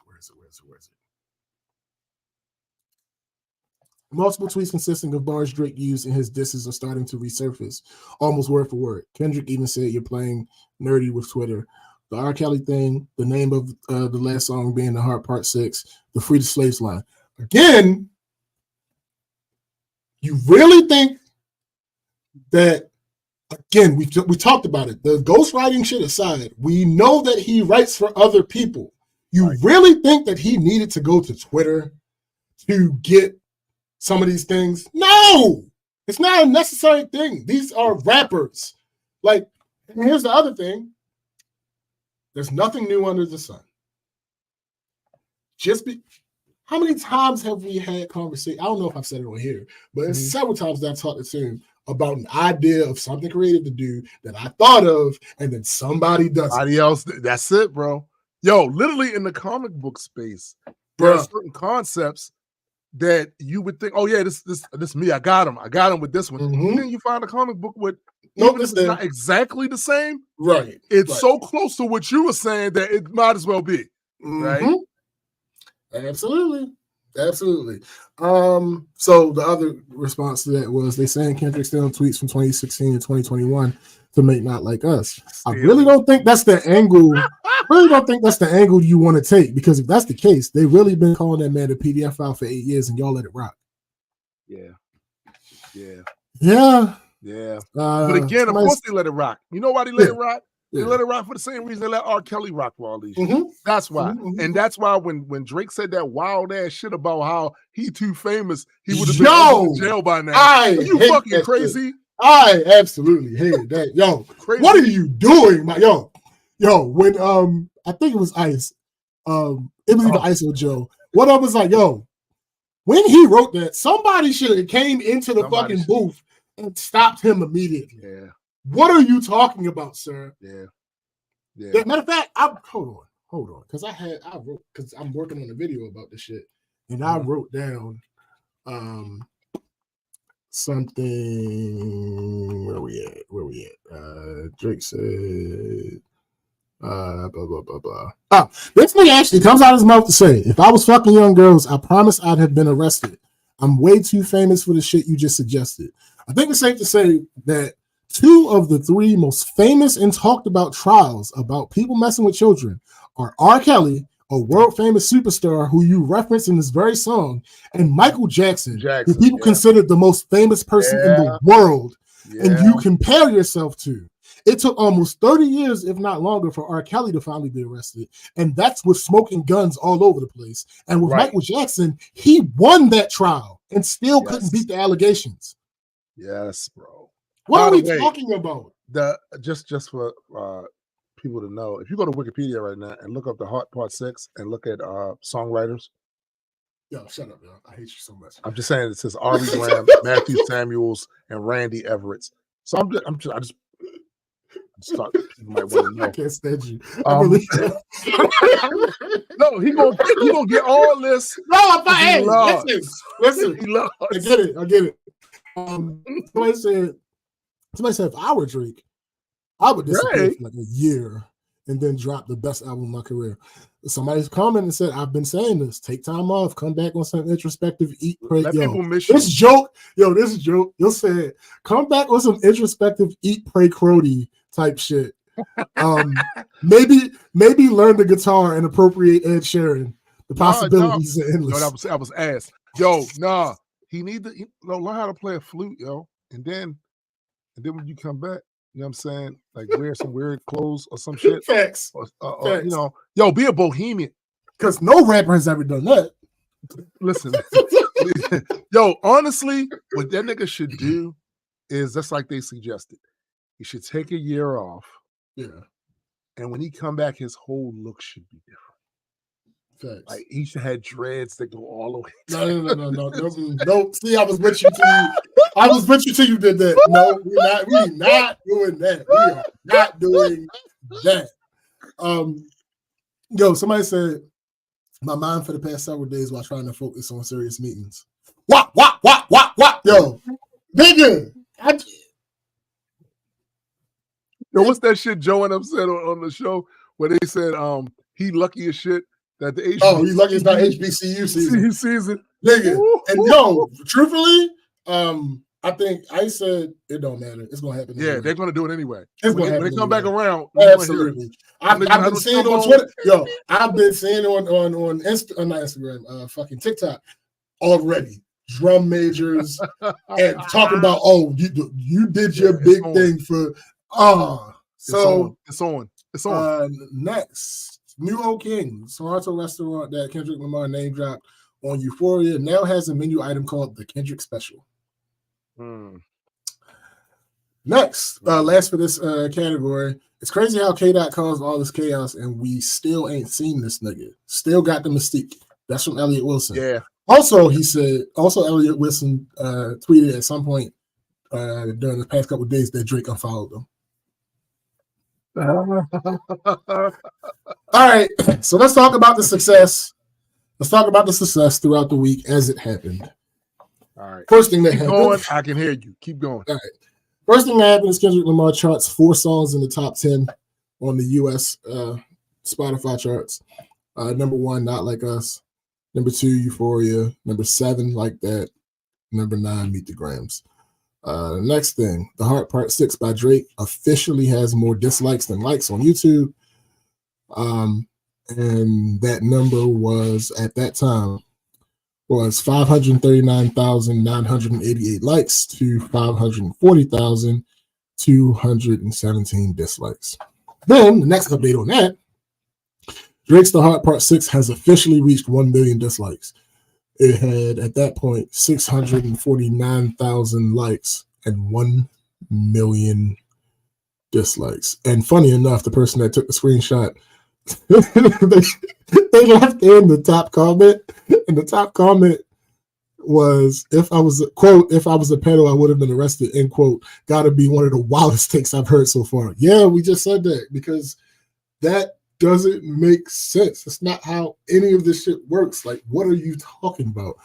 B: Multiple tweets consisting of bars Drake used in his disses are starting to resurface, almost word for word. Kendrick even said you're playing nerdy with Twitter. The R. Kelly thing, the name of the last song being The Heart Part 6, the Free the Slaves line. Again, you really think that, again, we talked about it. The ghostwriting shit aside, we know that he writes for other people. You really think that he needed to go to Twitter to get some of these things? No, it's not a necessary thing. These are rappers. Like, and here's the other thing. There's nothing new under the sun. How many times have we had conversation? I don't know if I've said it on here, but it's several times that I've talked to Tim about an idea of something creative to do that I thought of, and then somebody does
A: somebody else. That's it, bro. Yo, literally in the comic book space, there are certain concepts that you would think, oh yeah, this me. I got him with this one. And then you find a comic book with it's not exactly the same.
B: Right.
A: It's so close to what you were saying that it might as well be. Right.
B: Absolutely. So the other response to that was they saying Kendrick stealing tweets from 2016 and 2021 to make Not Like Us. I really don't think that's the angle. You want to take, because if that's the case, they've really been calling that man a PDF file for 8 years and y'all let it rock. Yeah.
A: But again, of course they let it rock. You know why they let it rock? They let it rock for the same reason they let R. Kelly rock for all these years. That's why. And that's why when Drake said that wild ass shit about how he too famous, he would have been in jail by now. Are you fucking crazy?
B: Shit. I absolutely hated that. Yo, crazy. What are you doing, my yo, when I think it was Ice. It was either Ice or Joe. One of them was like, yo, when he wrote that, somebody should have came into the fucking booth and stopped him immediately.
A: Yeah.
B: What are you talking about, sir?
A: Yeah.
B: Matter of fact, hold on, because because I'm working on a video about this shit, and I wrote down something. Where we at? Drake said, blah blah blah blah. This nigga actually comes out of his mouth to say, "If I was fucking young girls, I promise I'd have been arrested. I'm way too famous for the shit you just suggested." I think it's safe to say that 2 of the 3 most famous and talked about trials about people messing with children are R. Kelly, a world famous superstar who you reference in this very song, and Michael Jackson, who people consider the most famous person in the world, and you compare yourself to. It took almost 30 years, if not longer, for R. Kelly to finally be arrested, and that's with smoking guns all over the place. And with Michael Jackson, he won that trial and still couldn't beat the allegations.
A: Yes, bro.
B: What are we talking about?
A: Just for people to know, if you go to Wikipedia right now and look up the Heart Part 6 and look at songwriters.
B: Yo, shut up, yo. I hate you so much.
A: I'm just saying it says Arlie Graham, Matthew Samuels, and Randy Everett. So I just you might want to know.
B: I can't stand you.
A: No, he gonna get all this.
B: No, I'm not. Hey, listen. I get it. Somebody said if I were Drake, I would disappear for like a year and then drop the best album of my career. Somebody's commented and said, "I've been saying this. Take time off. Come back on some introspective. Eat, pray." This joke. You'll say, "Come back on some introspective. Eat, pray, crody type shit." Maybe learn the guitar and appropriate Ed Sheeran. The possibilities are endless.
A: No, I was asked. Yo, nah. He need to learn how to play a flute, yo. And then when you come back, you know what I'm saying? Like wear some weird clothes or some shit.
B: Facts.
A: Facts. You know, yo, be a bohemian.
B: Because no rapper has ever done that.
A: Listen. Yo, honestly, what that nigga should do is just like they suggested. He should take a year off.
B: Yeah.
A: And when he come back, his whole look should be different.
B: Facts.
A: Like he should have dreads that go all the way.
B: No. See, I was with you till you did that. No, we're not doing that. We are not doing that. Yo, somebody said my mind for the past several days while trying to focus on serious meetings. What? Yo, nigga.
A: Yo, what's that shit Joe and them said on the show where they said he lucky as shit that the
B: he's lucky it's not HBCU
A: season.
B: Nigga. And yo, truthfully, I think I said it don't matter. It's gonna happen.
A: Yeah, they're gonna do it anyway.
B: When
A: they come back around,
B: absolutely. I've been seeing on Twitter. Yo, I've been seeing on not Instagram, fucking TikTok already. Drum majors and talking about you did your big thing for
A: it's on.
B: Next, New Old King, Toronto restaurant that Kendrick Lamar name dropped on Euphoria now has a menu item called the Kendrick Special. Next, last for this category, it's crazy how K-Dot caused all this chaos and we still ain't seen this nigga. Still got the mystique. That's from Elliot Wilson.
A: Yeah.
B: Also, Elliot Wilson tweeted at some point during the past couple of days that Drake unfollowed them. All right, so let's talk about the success. Let's talk about the success throughout the week as it happened.
A: All right.
B: First thing that happened.
A: I can hear you. Keep going.
B: All right. First thing that happened is Kendrick Lamar charts 4 songs in the top 10 on the U.S. Spotify charts. Number 1, Not Like Us. Number 2, Euphoria. Number 7, Like That. Number 9, Meet the Grams. Next thing, The Heart Part 6 by Drake officially has more dislikes than likes on YouTube. And that number was, at that time, was 539,988 likes to 540,217 dislikes. Then, the next update on that, Drake's The Heart Part 6 has officially reached 1 million dislikes. It had, at that point, 649,000 likes and 1 million dislikes. And funny enough, the person that took the screenshot, they left in the top comment. And the top comment was, if I was, quote, if I was a pedo, I would have been arrested, end quote. Gotta be one of the wildest takes I've heard so far. Yeah, we just said that because that doesn't make sense. It's not how any of this shit works. Like, what are you talking about?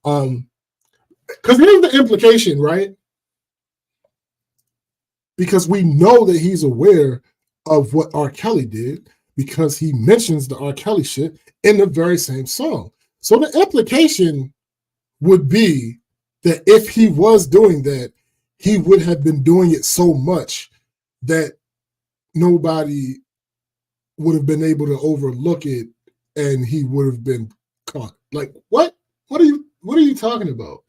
B: Because here's the implication, right? Because we know that he's aware of what R. Kelly did because he mentions the R. Kelly shit in the very same song. So the implication would be that if he was doing that, he would have been doing it so much that nobody would have been able to overlook it and he would have been caught. Like, what? What are you talking about?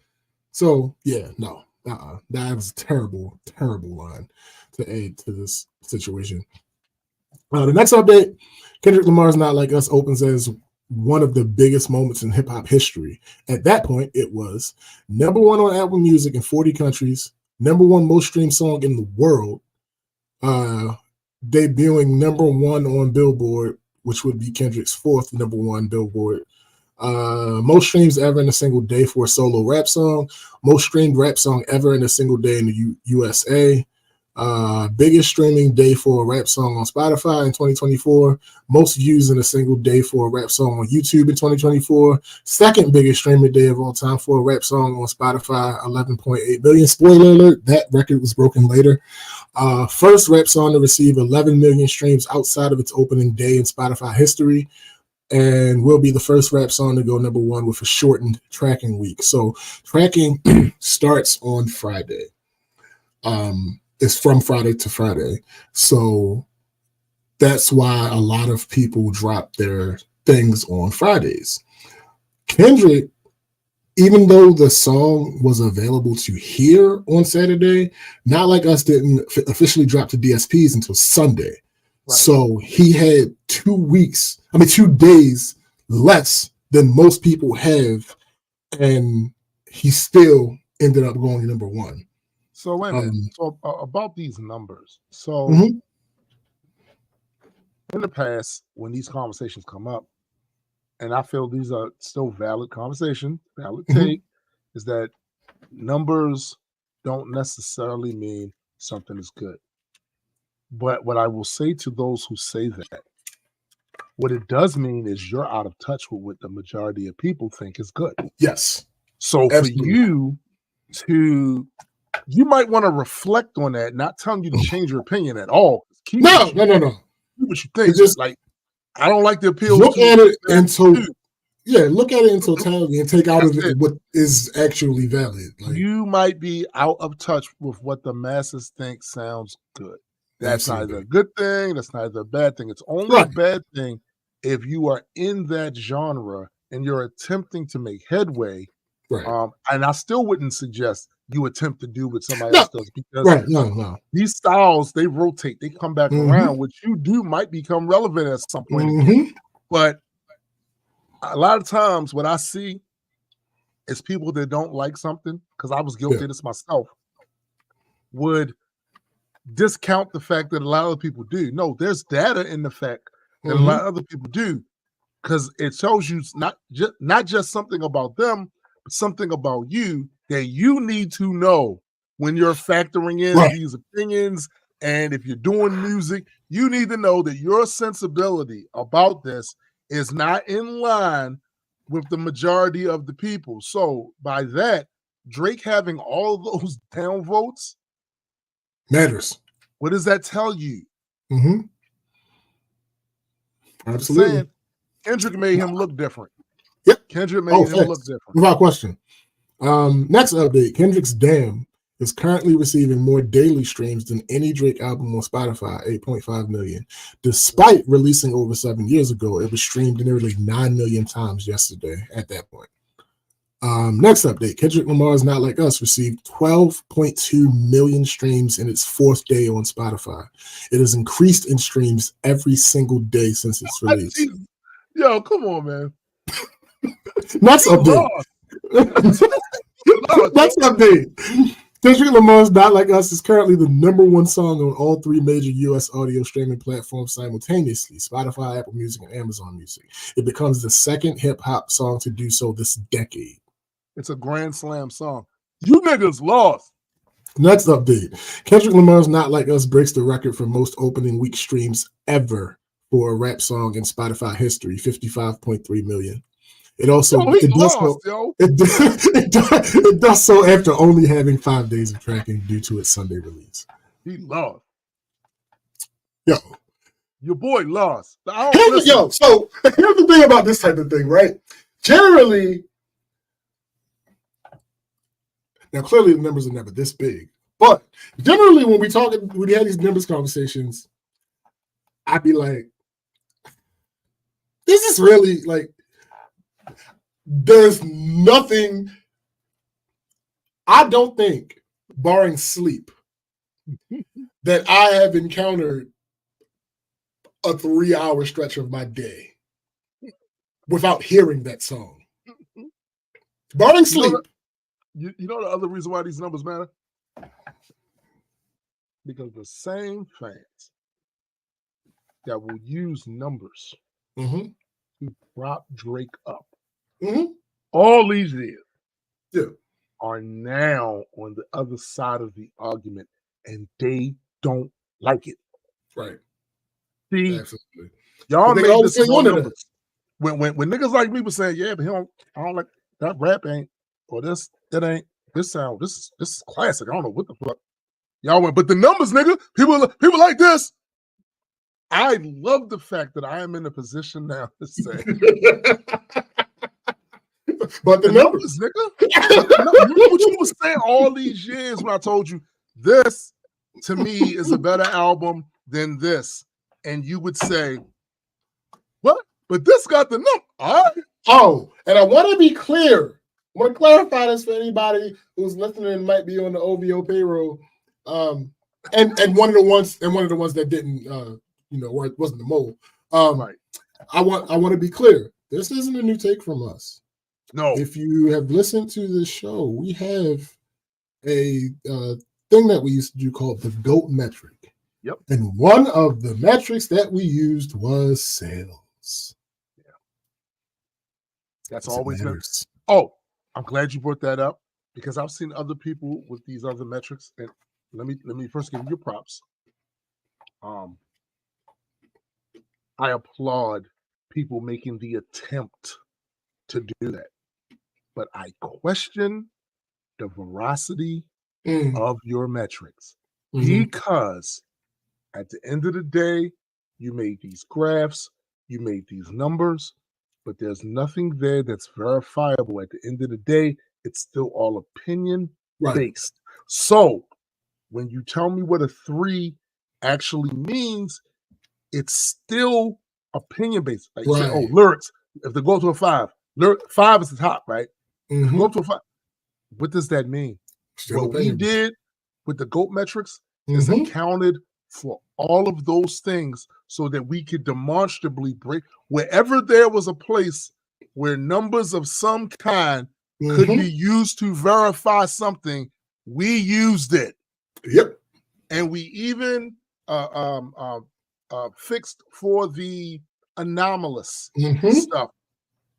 B: So yeah, no. That was a terrible line to aid to this situation. The next update, Kendrick Lamar's Not Like Us opens as one of the biggest moments in hip-hop history. At that point, it was number 1 on Apple Music in 40 countries, number 1 most streamed song in the world, debuting number 1 on Billboard, which would be Kendrick's 4th number 1 Billboard. Most streams ever in a single day for a solo rap song. Most streamed rap song ever in a single day in the USA. Biggest streaming day for a rap song on Spotify in 2024. Most views in a single day for a rap song on YouTube in 2024. Second biggest streaming day of all time for a rap song on Spotify, 11.8 million. Spoiler alert, that record was broken later. First rap song to receive 11 million streams outside of its opening day in Spotify history. And will be the first rap song to go number 1 with a shortened tracking week. So tracking starts on Friday. It's from Friday to Friday. So that's why a lot of people drop their things on Fridays. Kendrick, even though the song was available to hear on Saturday, Not Like Us didn't officially drop to DSPs until Sunday. Right. So he had 2 days less than most people have, and he still ended up going number 1.
A: So wait a minute. So about these numbers. So in the past, when these conversations come up, and I feel these are still valid conversation, valid take, is that numbers don't necessarily mean something is good. But what I will say to those who say that, what it does mean is you're out of touch with what the majority of people think is good.
B: Yes.
A: So absolutely. You might want to reflect on that, not telling you to change your opinion at all.
B: No.
A: Keep what you think. It's just like, I don't like the appeal.
B: Look at it in totality and take out of it what is actually valid. Like,
A: you might be out of touch with what the masses think sounds good. That's neither a good thing. That's neither a bad thing. It's only a bad thing if you are in that genre and you're attempting to make headway. Right. And I still wouldn't suggest you attempt to do what somebody else does because these styles, they rotate, they come back around. What you do might become relevant at some point again. But a lot of times what I see is people that don't like something, because I was guilty of this myself, would discount the fact that a lot of people do. No, there's data in the fact that a lot of other people do, because it shows you not just something about them, but something about you that you need to know when you're factoring in these opinions. And if you're doing music, you need to know that your sensibility about this is not in line with the majority of the people. So by that, Drake having all of those downvotes
B: matters.
A: What does that tell you?
B: Absolutely.
A: Saying, Kendrick made him look different.
B: Yep.
A: Kendrick made him look different.
B: Without question. Next update, Kendrick's Damn is currently receiving more daily streams than any Drake album on Spotify, 8.5 million. Despite releasing over 7 years ago, it was streamed nearly 9 million times yesterday at that point. Next update, Kendrick Lamar's Not Like Us received 12.2 million streams in its 4th day on Spotify. It has increased in streams every single day since its release.
A: Yo, come on, man.
B: Next update. Next update. Kendrick Lamar's Not Like Us is currently the number 1 song on all 3 major U.S. audio streaming platforms simultaneously, Spotify, Apple Music, and Amazon Music. It becomes the second hip-hop song to do so this decade.
A: It's a Grand Slam song. You niggas lost.
B: Next update. Kendrick Lamar's Not Like Us breaks the record for most opening week streams ever for a rap song in Spotify history, 55.3 million. It also it does so after only having 5 days of tracking due to its Sunday release.
A: He lost.
B: Yo.
A: Your boy lost.
B: So here's the thing about this type of thing, right? Generally, now clearly the numbers are never this big, but generally when we had these numbers conversations, I'd be like, this is really like, there's nothing, I don't think, barring sleep, that I have encountered a 3-hour stretch of my day without hearing that song. Barring sleep.
A: You know the other reason why these numbers matter? Because the same fans that will use numbers to prop Drake up all these years are now on the other side of the argument, and they don't like it.
B: Right.
A: See,
B: absolutely.
A: Y'all made this on numbers. When niggas like me were saying, yeah, but I don't like that rap ain't, or this, that ain't, this sound, this is classic. I don't know what the fuck. Y'all went, but the numbers, nigga, people like this. I love the fact that I am in a position now to say,
B: but the numbers,
A: nigga. What you were saying all these years when I told you this to me is a better album than this, and you would say, what? But this got the number. All right.
B: Oh, and I want to be clear. I want to clarify this for anybody who's listening and might be on the OVO payroll. And one of the ones that didn't where it wasn't the mole.
A: Right.
B: I want to be clear. This isn't a new take from us.
A: No.
B: If you have listened to the show, we have a thing that we used to do called the GOAT metric.
A: Yep.
B: And one of the metrics that we used was sales.
A: Yeah. That's always been. Oh, I'm glad you brought that up because I've seen other people with these other metrics. And let me first give you your props. I applaud people making the attempt to do that. But I question the veracity of your metrics because at the end of the day, you made these graphs, you made these numbers, but there's nothing there that's verifiable. At the end of the day, it's still all opinion based. So when you tell me what a 3 actually means, it's still opinion based. Like you say, oh, lyrics. If they go to a 5, 5 is the top, right? Go up to a 5. What does that mean? What we did with the GOAT metrics is accounted for all of those things so that we could demonstrably break wherever there was a place where numbers of some kind could be used to verify something. We used it.
B: Yep. And
A: we even fixed for the anomalous stuff.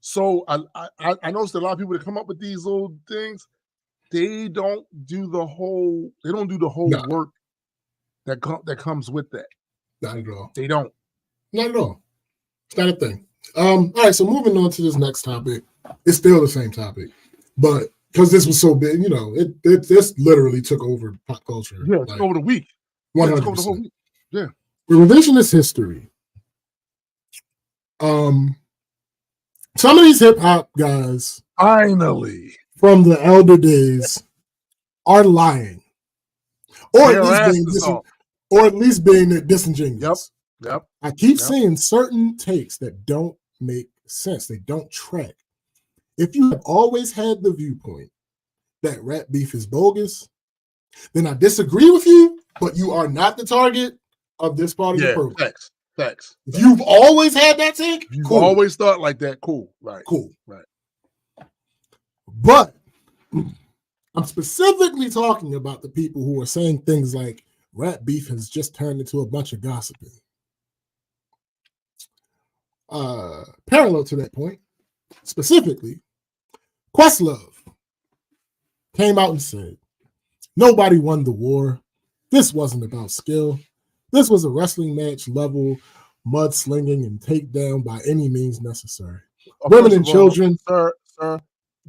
A: So I noticed that a lot of people that come up with these little things, they don't do the whole work that comes with that.
B: Not at all.
A: They don't.
B: Not at all. It's not a thing. All right, so moving on to this next topic. It's still the same topic, but because this was so big, this literally took over pop culture.
A: Yeah, like, over the week.
B: 100%.
A: Yeah.
B: Revisionist history. Some of these hip hop guys,
A: finally,
B: from the elder days, are lying, or at least being disingenuous.
A: Yep.
B: I keep seeing certain takes that don't make sense. They don't track. If you have always had the viewpoint that rap beef is bogus, then I disagree with you, but you are not the target of this part of the program.
A: Facts.
B: If you've always had that take,
A: you've always thought like that, cool. Right.
B: Cool.
A: Right.
B: But I'm specifically talking about the people who are saying things like rap beef has just turned into a bunch of gossiping. Parallel to that point, specifically, Questlove came out and said, nobody won the war. This wasn't about skill. This was a wrestling match level mudslinging and takedown by any means necessary. Women and children.
A: Sir,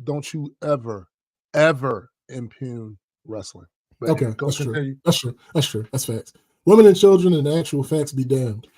A: don't you ever impugn wrestling. But
B: okay, that's true. That's true. That's facts. Women and children and actual facts be damned.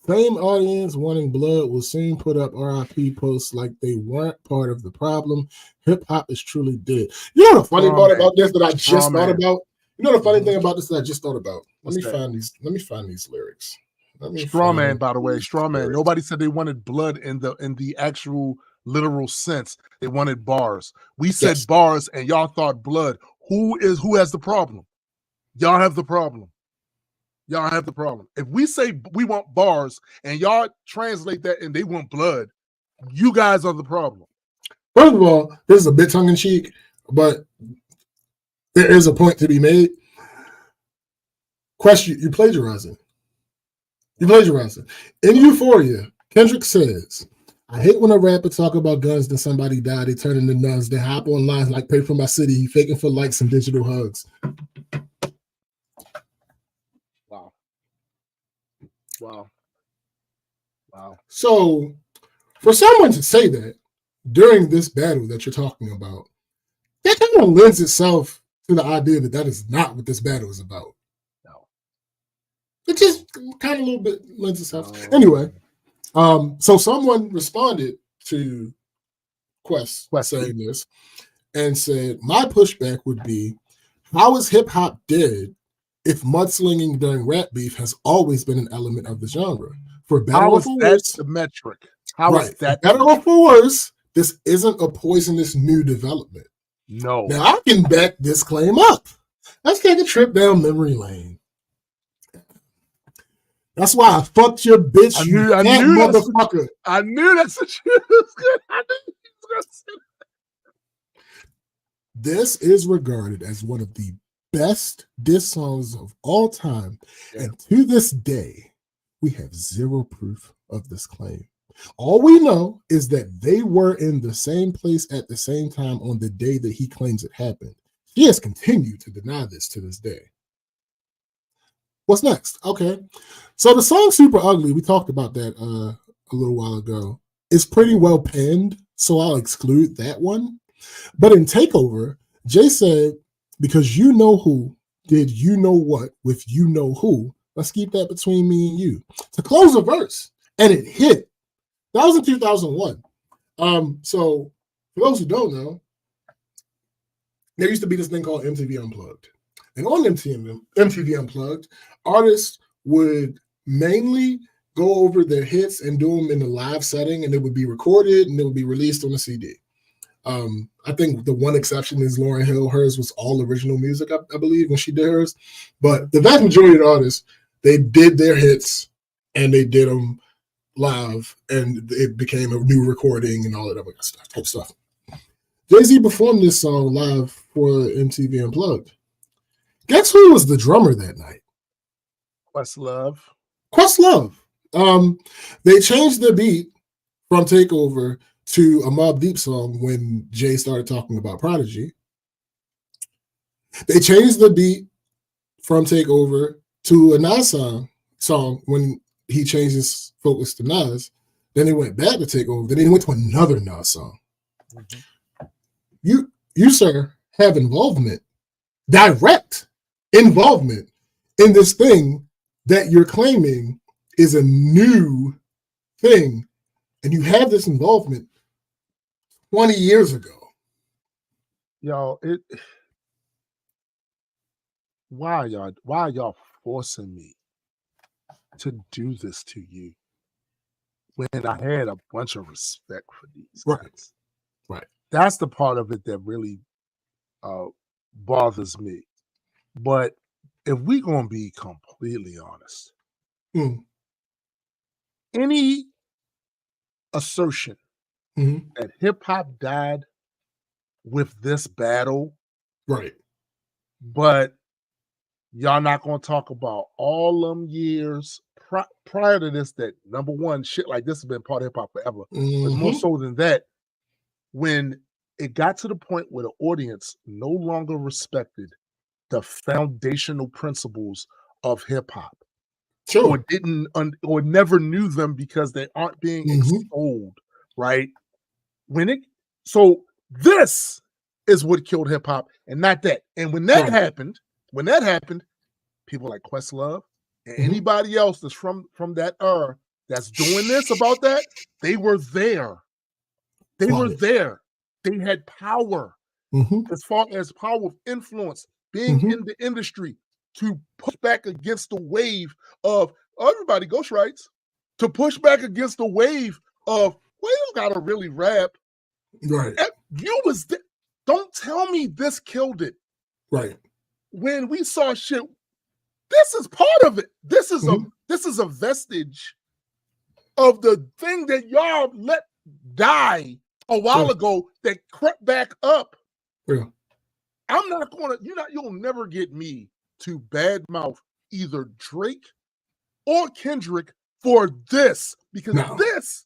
B: Same audience wanting blood will soon put up RIP posts like they weren't part of the problem. Hip hop is truly dead. You know the funny part about this that I just thought about? You know the funny thing about this that I just thought about? Let me find these lyrics.
A: Strawman, by the way, Strawman. Nobody said they wanted blood in the actual literal sense. They wanted bars. We said bars, and y'all thought blood. Who has the problem? Y'all have the problem. Y'all have the problem. If we say we want bars and y'all translate that and they want blood, you guys are the problem.
B: First of all, this is a bit tongue-in-cheek, but there is a point to be made. Question, you plagiarizing. In Euphoria, Kendrick says, I hate when a rapper talk about guns, then somebody die, they turn into nuns, they hop on lines like pay for my city, he faking for likes and digital hugs. Wow. So for someone to say that during this battle that you're talking about, that kind of lends itself to the idea that is not what this battle is about. No. It just kind of a little bit lends itself. No. Anyway, so someone responded to Quest saying this and said, my pushback would be, how is hip hop dead if mudslinging during rap beef has always been an element of the genre? For better or for worse,
A: the metric. How is that?
B: Better or for worse, this isn't a poisonous new development.
A: No.
B: Now I can back this claim up. Let's take a trip down memory lane. That's why I fucked your bitch, you fat motherfucker.
A: I knew that's what you was good. I knew you was gonna say that.
B: This is regarded as one of the best diss songs of all time, and to this day, we have zero proof of this claim. All we know is that they were in the same place at the same time on the day that he claims it happened. He has continued to deny this to this day. What's next? Okay, so the song Super Ugly, we talked about that a little while ago, is pretty well penned, so I'll exclude that one. But in Takeover, Jay said, because you know who did you know what with you know who, let's keep that between me and you. To close a verse, and it hit. That was in 2001. So for those who don't know, there used to be this thing called MTV Unplugged. And on MTV Unplugged, artists would mainly go over their hits and do them in a live setting, and it would be recorded and it would be released on a CD. I think the one exception is Lauryn Hill. Hers was all original music, I believe, when she did hers. But the vast majority of the artists, they did their hits and they did them live, and it became a new recording and all of that type of stuff. Jay-Z performed this song live for MTV Unplugged. Guess who was the drummer that night?
A: Questlove.
B: They changed the beat from Takeover to a Mobb Deep song when Jay started talking about Prodigy. They changed the beat from Takeover to a Nas song when he changed his focus to Nas. Then they went back to Takeover. Then they went to another Nas song. Mm-hmm. You, sir, have involvement, direct involvement in this thing that you're claiming is a new thing, and you have this involvement 20 years ago.
A: Y'all, why are y'all forcing me to do this to you when I had a bunch of respect for these guys?
B: Right.
A: That's the part of it that really bothers me. But if we're going to be completely honest, any assertion that hip-hop died with this battle,
B: right?
A: But y'all not going to talk about all them years prior to this, that number one, shit like this has been part of hip-hop forever. But more so than that, when it got to the point where the audience no longer respected the foundational principles of hip hop, or didn't or never knew them because they aren't being extolled, right? So this is what killed hip hop, and not that. And when that happened, people like Questlove and anybody else that's from that era that's doing this about that, they were there. They were there. They had power, as far as power of influence, being in the industry, to push back against the wave of everybody ghost rights, to push back against the wave of, well, you gotta really rap.
B: Right.
A: You was don't tell me this killed it.
B: Right.
A: When we saw shit, this is part of it. This is a vestige of the thing that y'all let die a while ago that crept back up.
B: Yeah.
A: I'm not gonna, you'll never get me to badmouth either Drake or Kendrick for this, because this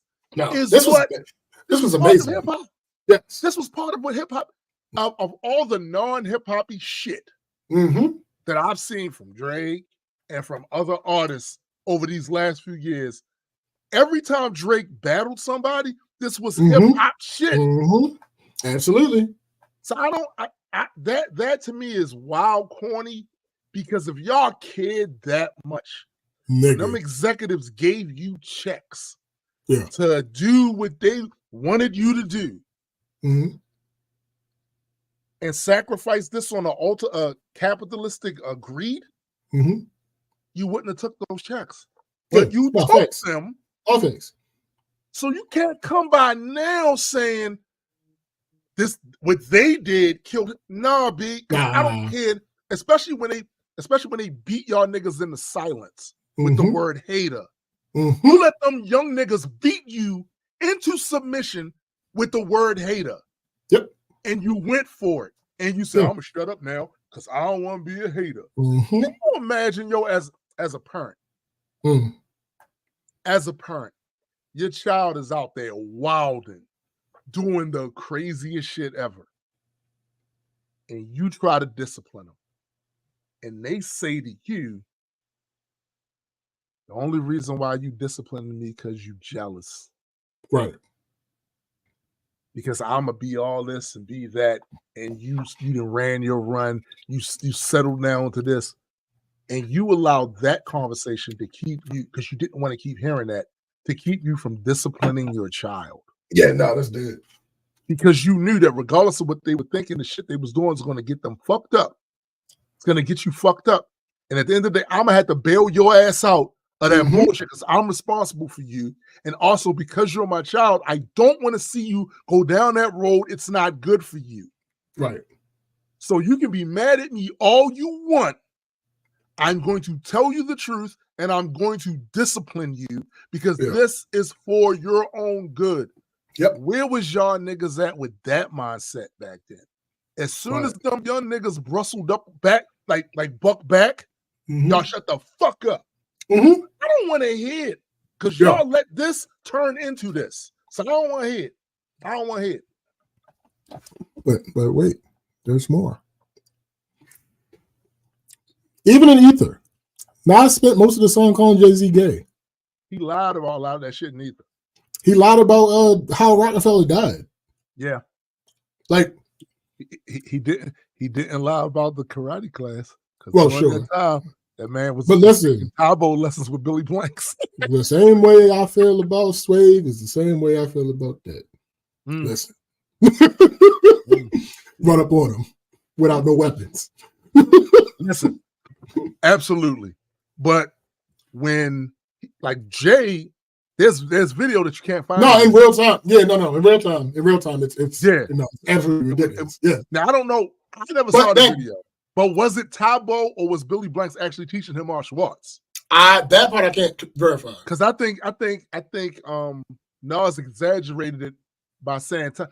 A: was
B: amazing.
A: Hip-hop.
B: Yes.
A: This was part of what hip-hop, of all the non-hip-hoppy shit that I've seen from Drake and from other artists over these last few years. Every time Drake battled somebody, this was hip-hop shit.
B: Absolutely.
A: So that to me is wild corny, because if y'all cared that much, them executives gave you checks to do what they wanted you to do, and sacrifice this on an altar of capitalistic greed, you wouldn't have took those checks. But you took them.
B: Offense.
A: So you can't come by now saying this, what they did killed it. Nah, B, I don't care. Especially when they beat y'all niggas into silence with the word hater. You let them young niggas beat you into submission with the word hater.
B: Yep.
A: And you went for it. And you said, I'm gonna shut up now because I don't want to be a hater. Can you imagine, as a parent? As a parent, your child is out there wilding, doing the craziest shit ever. And you try to discipline them. And they say to you, the only reason why you disciplining me because you jealous.
B: Right.
A: Because I'm going to be all this and be that. And you done ran your run. You settled down to this. And you allowed that conversation to keep you, because you didn't want to keep hearing that, to keep you from disciplining your child.
B: Yeah, no, that's good.
A: Because you knew that regardless of what they were thinking, the shit they was doing was going to get them fucked up. It's going to get you fucked up. And at the end of the day, I'm going to have to bail your ass out of that bullshit, because I'm responsible for you. And also, because you're my child, I don't want to see you go down that road. It's not good for you.
B: Right.
A: So you can be mad at me all you want. I'm going to tell you the truth, and I'm going to discipline you, because this is for your own good.
B: Yep.
A: Where was y'all niggas at with that mindset back then? As soon as them young niggas brustled up back, like buck back, y'all shut the fuck up. I don't want to hear it, because y'all let this turn into this. So I don't want to hear it. I don't want to hear it.
B: But wait, there's more. Even in Ether, Nas spent most of the song calling Jay-Z gay.
A: He lied about a lot of that shit in Ether.
B: He lied about how Rockefeller died.
A: Yeah.
B: Like,
A: he didn't lie about the karate class.
B: Well, sure.
A: That man was
B: listen,
A: Tabo lessons with Billy Blanks.
B: The same way I feel about Swave is the same way I feel about that. Listen. Run up on him without no weapons.
A: Listen. Absolutely. But when, like, Jay, there's video that you can't find.
B: No, in real time. Yeah, no. In real time, it's absolutely ridiculous. Yeah.
A: Now I don't know. I never saw the video. But was it Tabo or was Billy Blanks actually teaching him martial arts?
B: That part I can't verify.
A: Because I think Nas exaggerated it by saying, for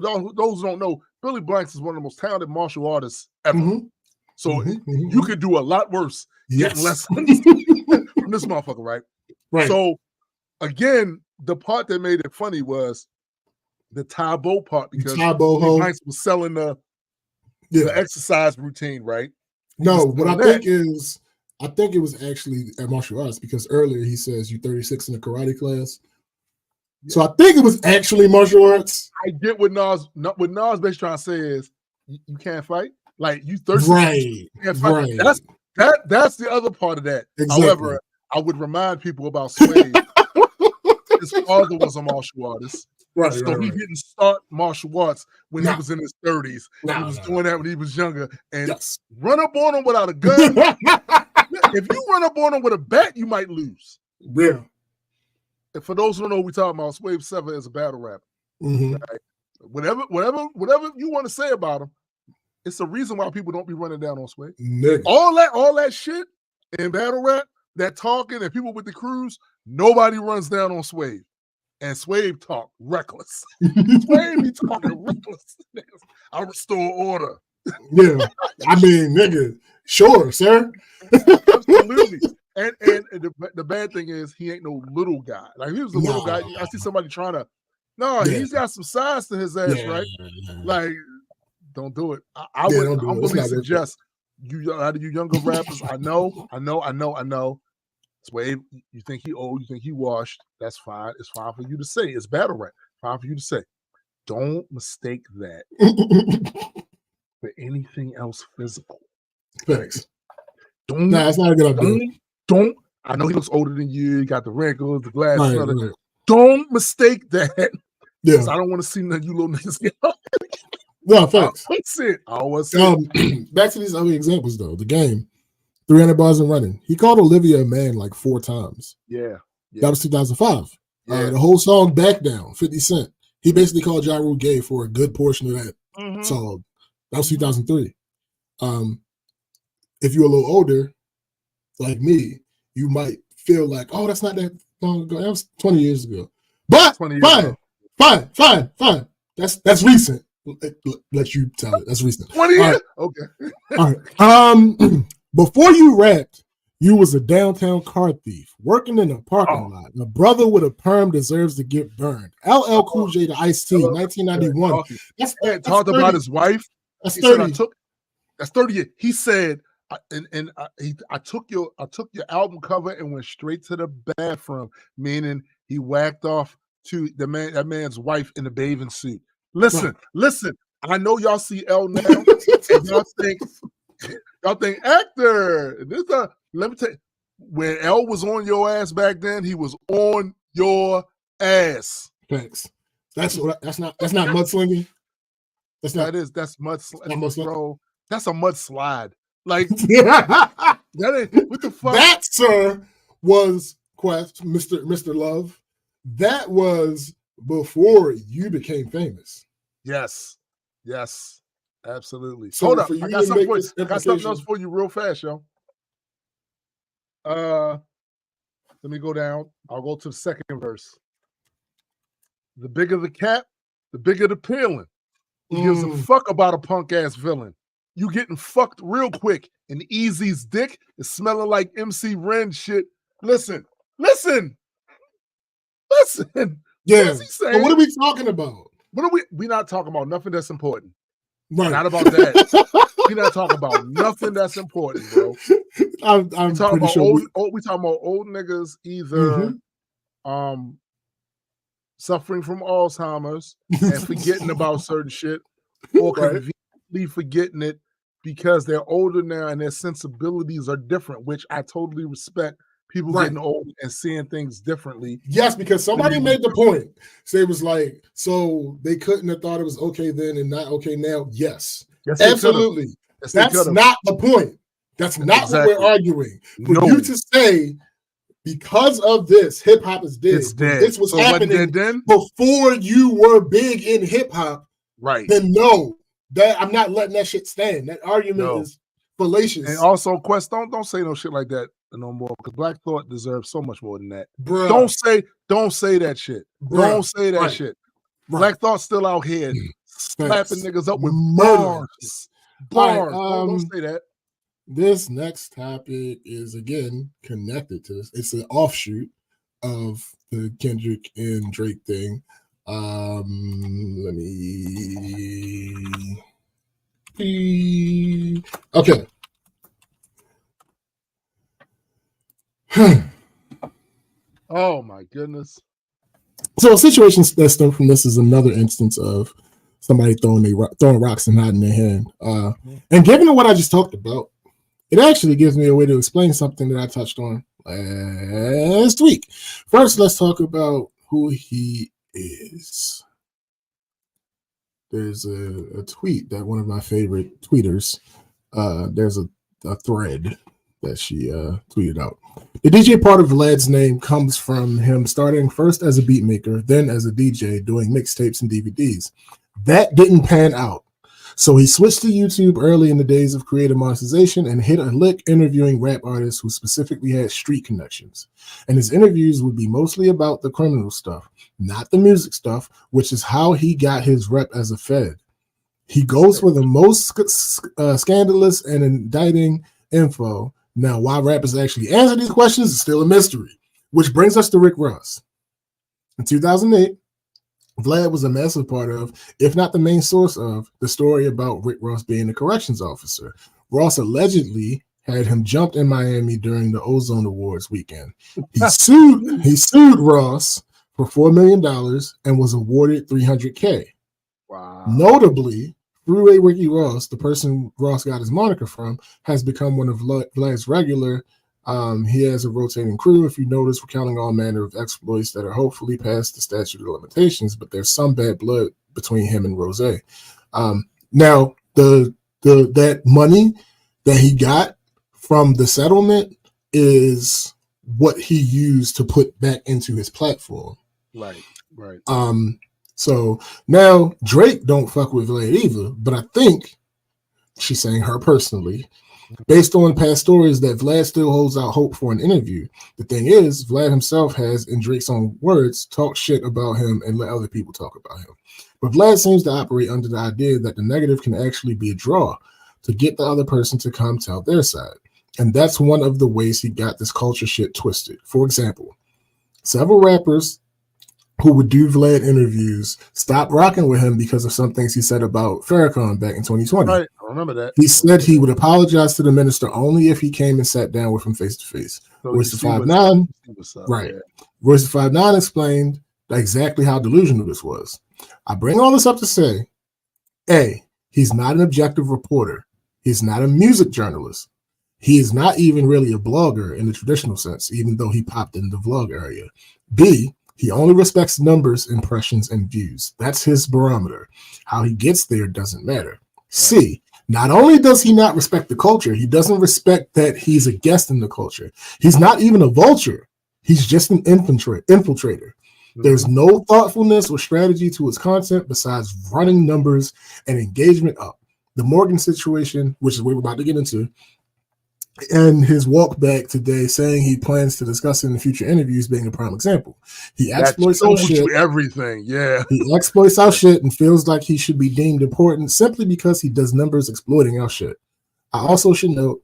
A: those who don't know, Billy Blanks is one of the most talented martial artists ever. So you could do a lot worse getting lessons from this motherfucker, right?
B: Right.
A: So again, the part that made it funny was the Tybo part because
B: Tybo
A: Banks was selling the exercise routine, right?
B: No, what I think it was actually at martial arts because earlier he says you 36 in a karate class. Yeah. So I think it was actually martial arts.
A: I get what Nas basically trying to say is you can't fight. Like you 36,
B: right?
A: You can't fight.
B: Right.
A: That's the other part of that.
B: Exactly.
A: However, I would remind people about Sway. His father was a martial artist.
B: Right,
A: so he didn't start martial arts when he was in his 30s. He was doing that when he was younger. And run up on him without a gun. If you run up on him with a bat, you might lose.
B: Yeah.
A: And for those who don't know what we're talking about, Swave 7 is a battle rapper.
B: Mm-hmm.
A: Right? Whatever you want to say about him, it's the reason why people don't be running down on Swave. All that shit in battle rap, that talking and people with the crews, nobody runs down on Swave. And Swave talk reckless. Swave be talking reckless. I restore order.
B: Yeah. I mean, nigga, sure, sir.
A: Absolutely. And the bad thing is he ain't no little guy. Like if he was a little guy, I see somebody trying to he's got some size to his ass, right? Like, don't do it. I would humbly suggest you out of you younger rappers. I know. Swave, you think he old, you think he washed, that's fine. It's fine for you to say. It's battle rap. Fine for you to say. Don't mistake that for anything else physical.
B: Thanks. It's not a good idea.
A: Don't. I know he looks older than you. He got the wrinkles, the glasses. Right. Don't mistake that. Yeah. I don't want to see none of you little niggas get up.
B: No, thanks.
A: That's it.
B: Back to these other examples, though. The game. 300 bars and running. He called Olivia a man like 4 times.
A: Yeah.
B: That was 2005. The whole song Back Down, 50 Cent. He basically called Ja Rule gay for a good portion of that song. That was 2003. If you're a little older, like me, you might feel like, oh, that's not that long ago. That was 20 years ago. But fine. That's recent. Let you tell it. That's recent.
A: 20 years? Okay.
B: All right. Before you rapped, you was a downtown car thief working in a parking lot. A brother with a perm deserves to get burned. LL Cool J to Ice-T, 1991.
A: That's talked about his wife.
B: That's 30.
A: That's 30. He said, I took your album cover and went straight to the bathroom, meaning he whacked off to that man's wife in a bathing suit. Listen. I know y'all see L now, and y'all think actor. Let me tell you, when L was on your ass back then, he was on your ass.
B: Thanks. That's not mudslinging.
A: That's mudslinging, bro. That's a mudslide. Like
B: that
A: ain't what the fuck.
B: That, sir, was Quest, Mr. Love. That was before you became famous.
A: Yes. Absolutely.
B: So
A: hold up. I got something else for you real fast, yo. Let me go down. I'll go to the second verse. The bigger the cap, the bigger the peeling. Who gives a fuck about a punk ass villain? You getting fucked real quick. And Easy's dick is smelling like MC Ren shit. Listen.
B: Yeah.
A: What is he saying?
B: But what are we talking about?
A: We're not talking about nothing that's important.
B: Right.
A: Not about that. We're not talking about nothing that's important, bro.
B: I'm pretty sure.
A: We talking about old niggas either suffering from Alzheimer's and forgetting about certain shit, or conveniently forgetting it because they're older now and their sensibilities are different, which I totally respect. People getting old and seeing things differently.
B: Yes, because somebody made the point. So it was like, so they couldn't have thought it was okay then and not okay now. Yes absolutely.
A: Yes,
B: that's not the point. That's not what we're arguing. For you to say, because of this, hip hop is dead.
A: It's dead.
B: This was happening before you were big in hip hop.
A: Right.
B: Then no, that I'm not letting that shit stand. That argument is fallacious.
A: And also, Quest, don't say no shit like that no more, because Black Thought deserves so much more than that.
B: Bruh.
A: Don't say that shit.
B: Bruh.
A: Don't say that shit. Right. Black Thought's still out here slapping niggas up with bars.
B: Right,
A: don't say that.
B: This next topic is again connected to this. It's an offshoot of the Kendrick and Drake thing. Let me. Okay.
A: Oh my goodness.
B: So a situation that stemmed from this is another instance of somebody throwing rocks and hiding their hand. And given what I just talked about, it actually gives me a way to explain something that I touched on last week. First, let's talk about who he is. There's a tweet that one of my favorite tweeters, there's a thread that she tweeted out. The DJ part of Vlad's name comes from him starting first as a beat maker, then as a DJ doing mixtapes and DVDs. That didn't pan out. So he switched to YouTube early in the days of creative monetization and hit a lick interviewing rap artists who specifically had street connections. And his interviews would be mostly about the criminal stuff, not the music stuff, which is how he got his rep as a Fed. He goes for the most scandalous and indicting info. Now, why rappers actually answer these questions is still a mystery, which brings us to Rick Ross. In 2008, Vlad was a massive part of, if not the main source of, the story about Rick Ross being a corrections officer. Ross allegedly had him jumped in Miami during the Ozone Awards weekend. He sued Ross for $4 million and was awarded $300K.
A: Wow.
B: Notably, Freeway Ricky Ross, the person Ross got his moniker from, has become one of Vlad's regular. He has a rotating crew. If you notice, we're counting all manner of exploits that are hopefully past the statute of limitations, but there's some bad blood between him and Rose. Now, that money that he got from the settlement is what he used to put back into his platform.
A: Right.
B: So now Drake don't fuck with Vlad either, but I think she's saying her personally, based on past stories, that Vlad still holds out hope for an interview. The thing is, Vlad himself has, in Drake's own words, talked shit about him and let other people talk about him. But Vlad seems to operate under the idea that the negative can actually be a draw to get the other person to come tell their side. And that's one of the ways he got this culture shit twisted. For example, several rappers who would do Vlad interviews stopped rocking with him because of some things he said about Farrakhan back in 2020.
A: Right, I remember that.
B: He said he would apologize to the minister only if he came and sat down with him face to face. Royce the 5'9", right? Yeah. Royce the 5'9" explained exactly how delusional this was. I bring all this up to say, A, he's not an objective reporter. He's not a music journalist. He is not even really a blogger in the traditional sense, even though he popped in the vlog area. B, he only respects numbers, impressions, and views. That's his barometer. How he gets there doesn't matter. C, not only does he not respect the culture, he doesn't respect that he's a guest in the culture. He's not even a vulture. He's just an infiltrator. Mm-hmm. There's no thoughtfulness or strategy to his content besides running numbers and engagement up. The Morgan situation, which is what we're about to get into, and his walk back today saying he plans to discuss it in future interviews being a prime example. He exploits our shit.
A: Everything, yeah.
B: He exploits our shit and feels like he should be deemed important simply because he does numbers exploiting our shit. I also should note,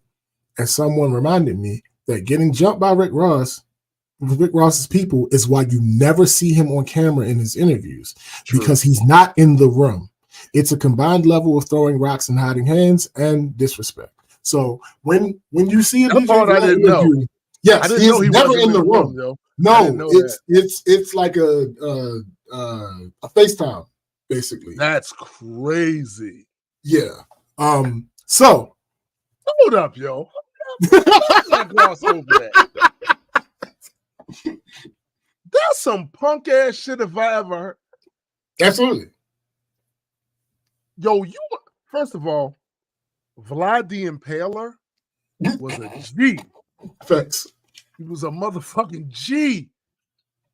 B: as someone reminded me, that getting jumped by Rick Ross's people is why you never see him on camera in his interviews. True. Because he's not in the room. It's a combined level of throwing rocks and hiding hands and disrespect. So when you see a DJ
A: I didn't know.
B: Yes,
A: I didn't know he
B: never in the room.
A: Yo.
B: No, it's like a FaceTime, basically.
A: That's crazy.
B: Yeah. So
A: hold up, yo. Let's not gloss over that. That's some punk ass shit if I ever heard.
B: Absolutely.
A: Yo, first of all, Vlad the Impaler was a G.
B: Facts.
A: He was a motherfucking G.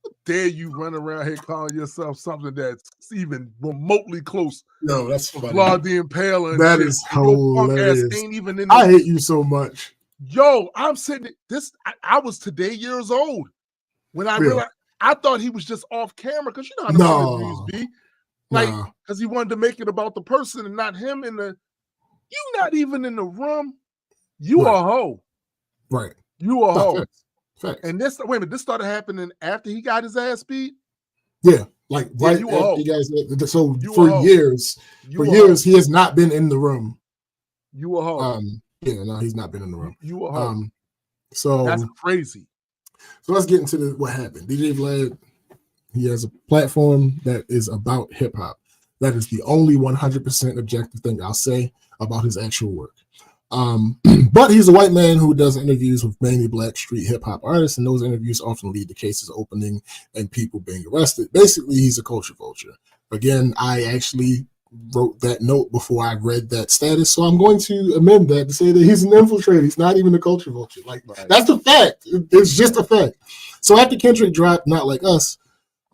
A: How dare you run around here calling yourself something that's even remotely close?
B: No, that's funny.
A: Vlad the Impaler.
B: That is hilarious.
A: Ain't even in
B: I hate you so much.
A: Yo, I'm sitting this. I was today years old when I realized. I thought he was just off camera because you know how the interviews be. Like, because he wanted to make it about the person and not him in the. You not even in the room. You a hoe.
B: Right.
A: You a hoe.
B: Facts.
A: And this, wait a minute, this started happening after he got his ass beat?
B: Yeah. Like right
A: you
B: after you guys. So
A: You
B: for
A: a hoe.
B: years, he has not been in the room.
A: You a hoe.
B: Yeah, no, he's not been in the room.
A: You a hoe.
B: So
A: that's crazy.
B: So let's get into what happened. DJ Vlad, he has a platform that is about hip hop. That is the only 100% objective thing I'll say about his actual work. But he's a white man who does interviews with mainly black street hip hop artists, and those interviews often lead to cases opening and people being arrested. Basically, he's a culture vulture. Again, I actually wrote that note before I read that status, so I'm going to amend that to say that he's an infiltrator. He's not even a culture vulture. Like, that's a fact. It's just a fact. So after Kendrick dropped Not Like Us,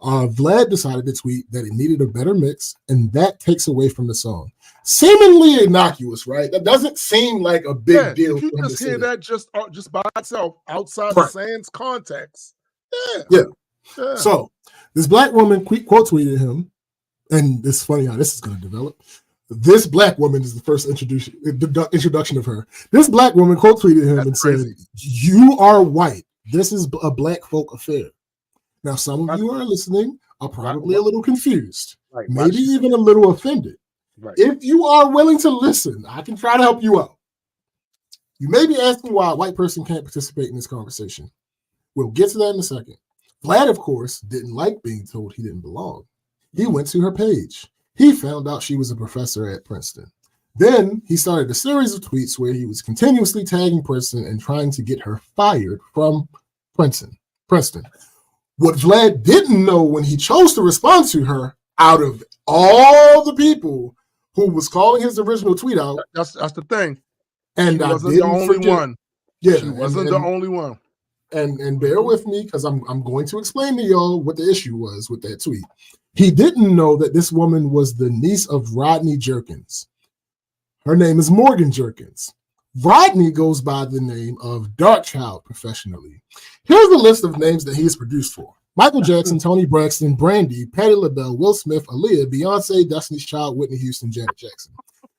B: Vlad decided to tweet that it needed a better mix, and that takes away from the song. Seemingly innocuous, right? That doesn't seem like a big deal.
A: If you just hear that just by itself, outside
B: right.
A: the Sans context.
B: Yeah. So this black woman quote tweeted him, and it's funny how this is going to develop. This black woman is the first introduction of her. This black woman quote tweeted him said, "You are white. This is a black folk affair." Now, some of you are listening are probably a little confused, maybe even a little offended. Right. If you are willing to listen, I can try to help you out. You may be asking why a white person can't participate in this conversation. We'll get to that in a second. Vlad, of course, didn't like being told he didn't belong. He went to her page. He found out she was a professor at Princeton. Then he started a series of tweets where he was continuously tagging Princeton and trying to get her fired from Princeton. What Vlad didn't know when he chose to respond to her, out of all the people who was calling his original tweet out,
A: that's the thing.
B: And
A: she wasn't the only one.
B: Yeah,
A: she wasn't the only one.
B: And bear with me because I'm going to explain to y'all what the issue was with that tweet. He didn't know that this woman was the niece of Rodney Jerkins. Her name is Morgan Jerkins. Rodney goes by the name of Darkchild professionally. Here's a list of names that he has produced for: Michael Jackson, Tony Braxton, Brandy, Patti LaBelle, Will Smith, Aaliyah, Beyonce, Destiny's Child, Whitney Houston, Janet Jackson.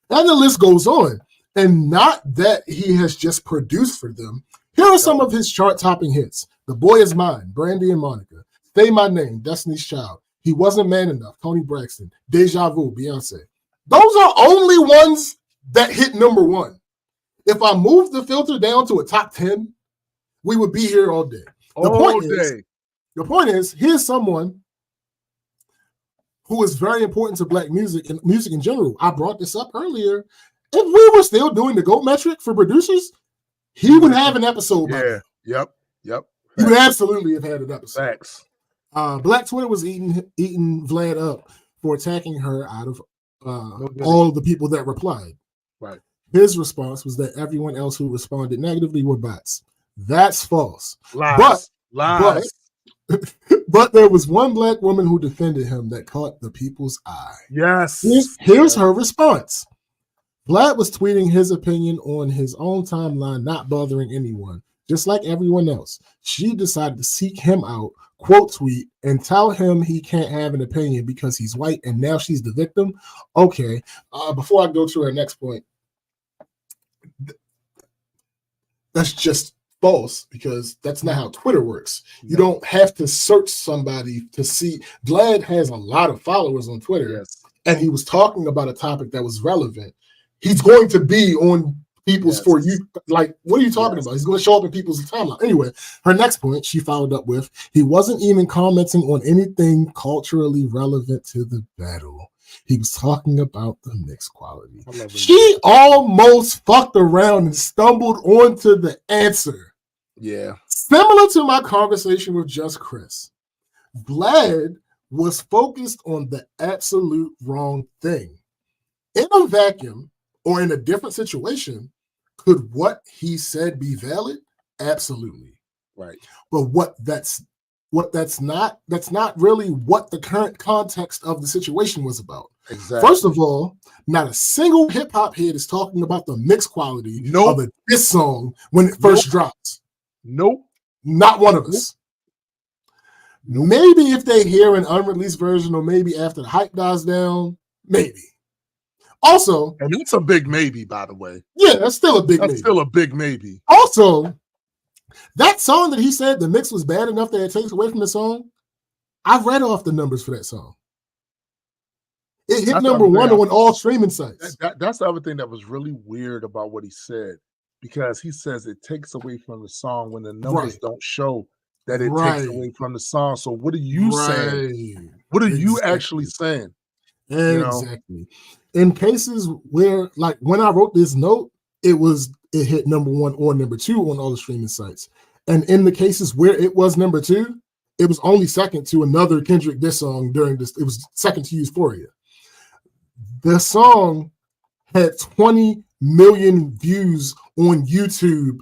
B: And the list goes on. And not that he has just produced for them. Here are some of his chart-topping hits: The Boy Is Mine, Brandy and Monica, Say My Name, Destiny's Child, He Wasn't Man Enough, Tony Braxton, Deja Vu, Beyonce. Those are only ones that hit number one. If I move the filter down to a top 10, we would be here all day. The point is, here's someone who is very important to black music and music in general. I brought this up earlier. If we were still doing the GOAT metric for producers, he would have an episode.
A: Yep.
B: He would absolutely have had an episode.
A: Facts.
B: Black Twitter was eating Vlad up for attacking her out of all the people that replied.
A: Right.
B: His response was that everyone else who responded negatively were bots. That's false.
A: Lies.
B: But there was one black woman who defended him that caught the people's eye.
A: Yes.
B: Here's her response. Vlad was tweeting his opinion on his own timeline, not bothering anyone, just like everyone else. She decided to seek him out, quote tweet, and tell him he can't have an opinion because he's white, and now she's the victim. Okay, before I go to our next point, that's just false because that's not how Twitter works. You don't have to search somebody to see. Vlad has a lot of followers on Twitter, and he was talking about a topic that was relevant. He's going to be on people's For You. Like, what are you talking about? He's going to show up in people's timeline. Anyway, her next point, she followed up with, he wasn't even commenting on anything culturally relevant to the battle. He was talking about the mixed quality. She almost fucked around and stumbled onto the answer.
A: Yeah.
B: Similar to my conversation with Just Chris, Vlad was focused on the absolute wrong thing. In a vacuum or in a different situation, could what he said be valid? Absolutely.
A: Right.
B: But that's not really what the current context of the situation was about.
A: Exactly.
B: First of all, not a single hip hop head is talking about the mixed quality of this song when it first drops.
A: Nope.
B: Not one of us. Maybe if they hear an unreleased version, or maybe after the hype dies down, maybe. Also,
A: and that's a big maybe, by the way.
B: Yeah, that's still a big maybe.
A: Still a big maybe.
B: Also, that song that he said the mix was bad enough that it takes away from the song, I've read off the numbers for that song. It hit
A: That's
B: number one on all streaming sites.
A: That's the other thing that was really weird about what he said, because he says it takes away from the song when the numbers don't show that it takes away from the song. So what are you saying? What are you actually saying?
B: Exactly. In cases where, like when I wrote this note, it hit number one or number two on all the streaming sites. And in the cases where it was number two, it was only second to another Kendrick diss song during this. It was second to Euphoria. The song had 20 million views on YouTube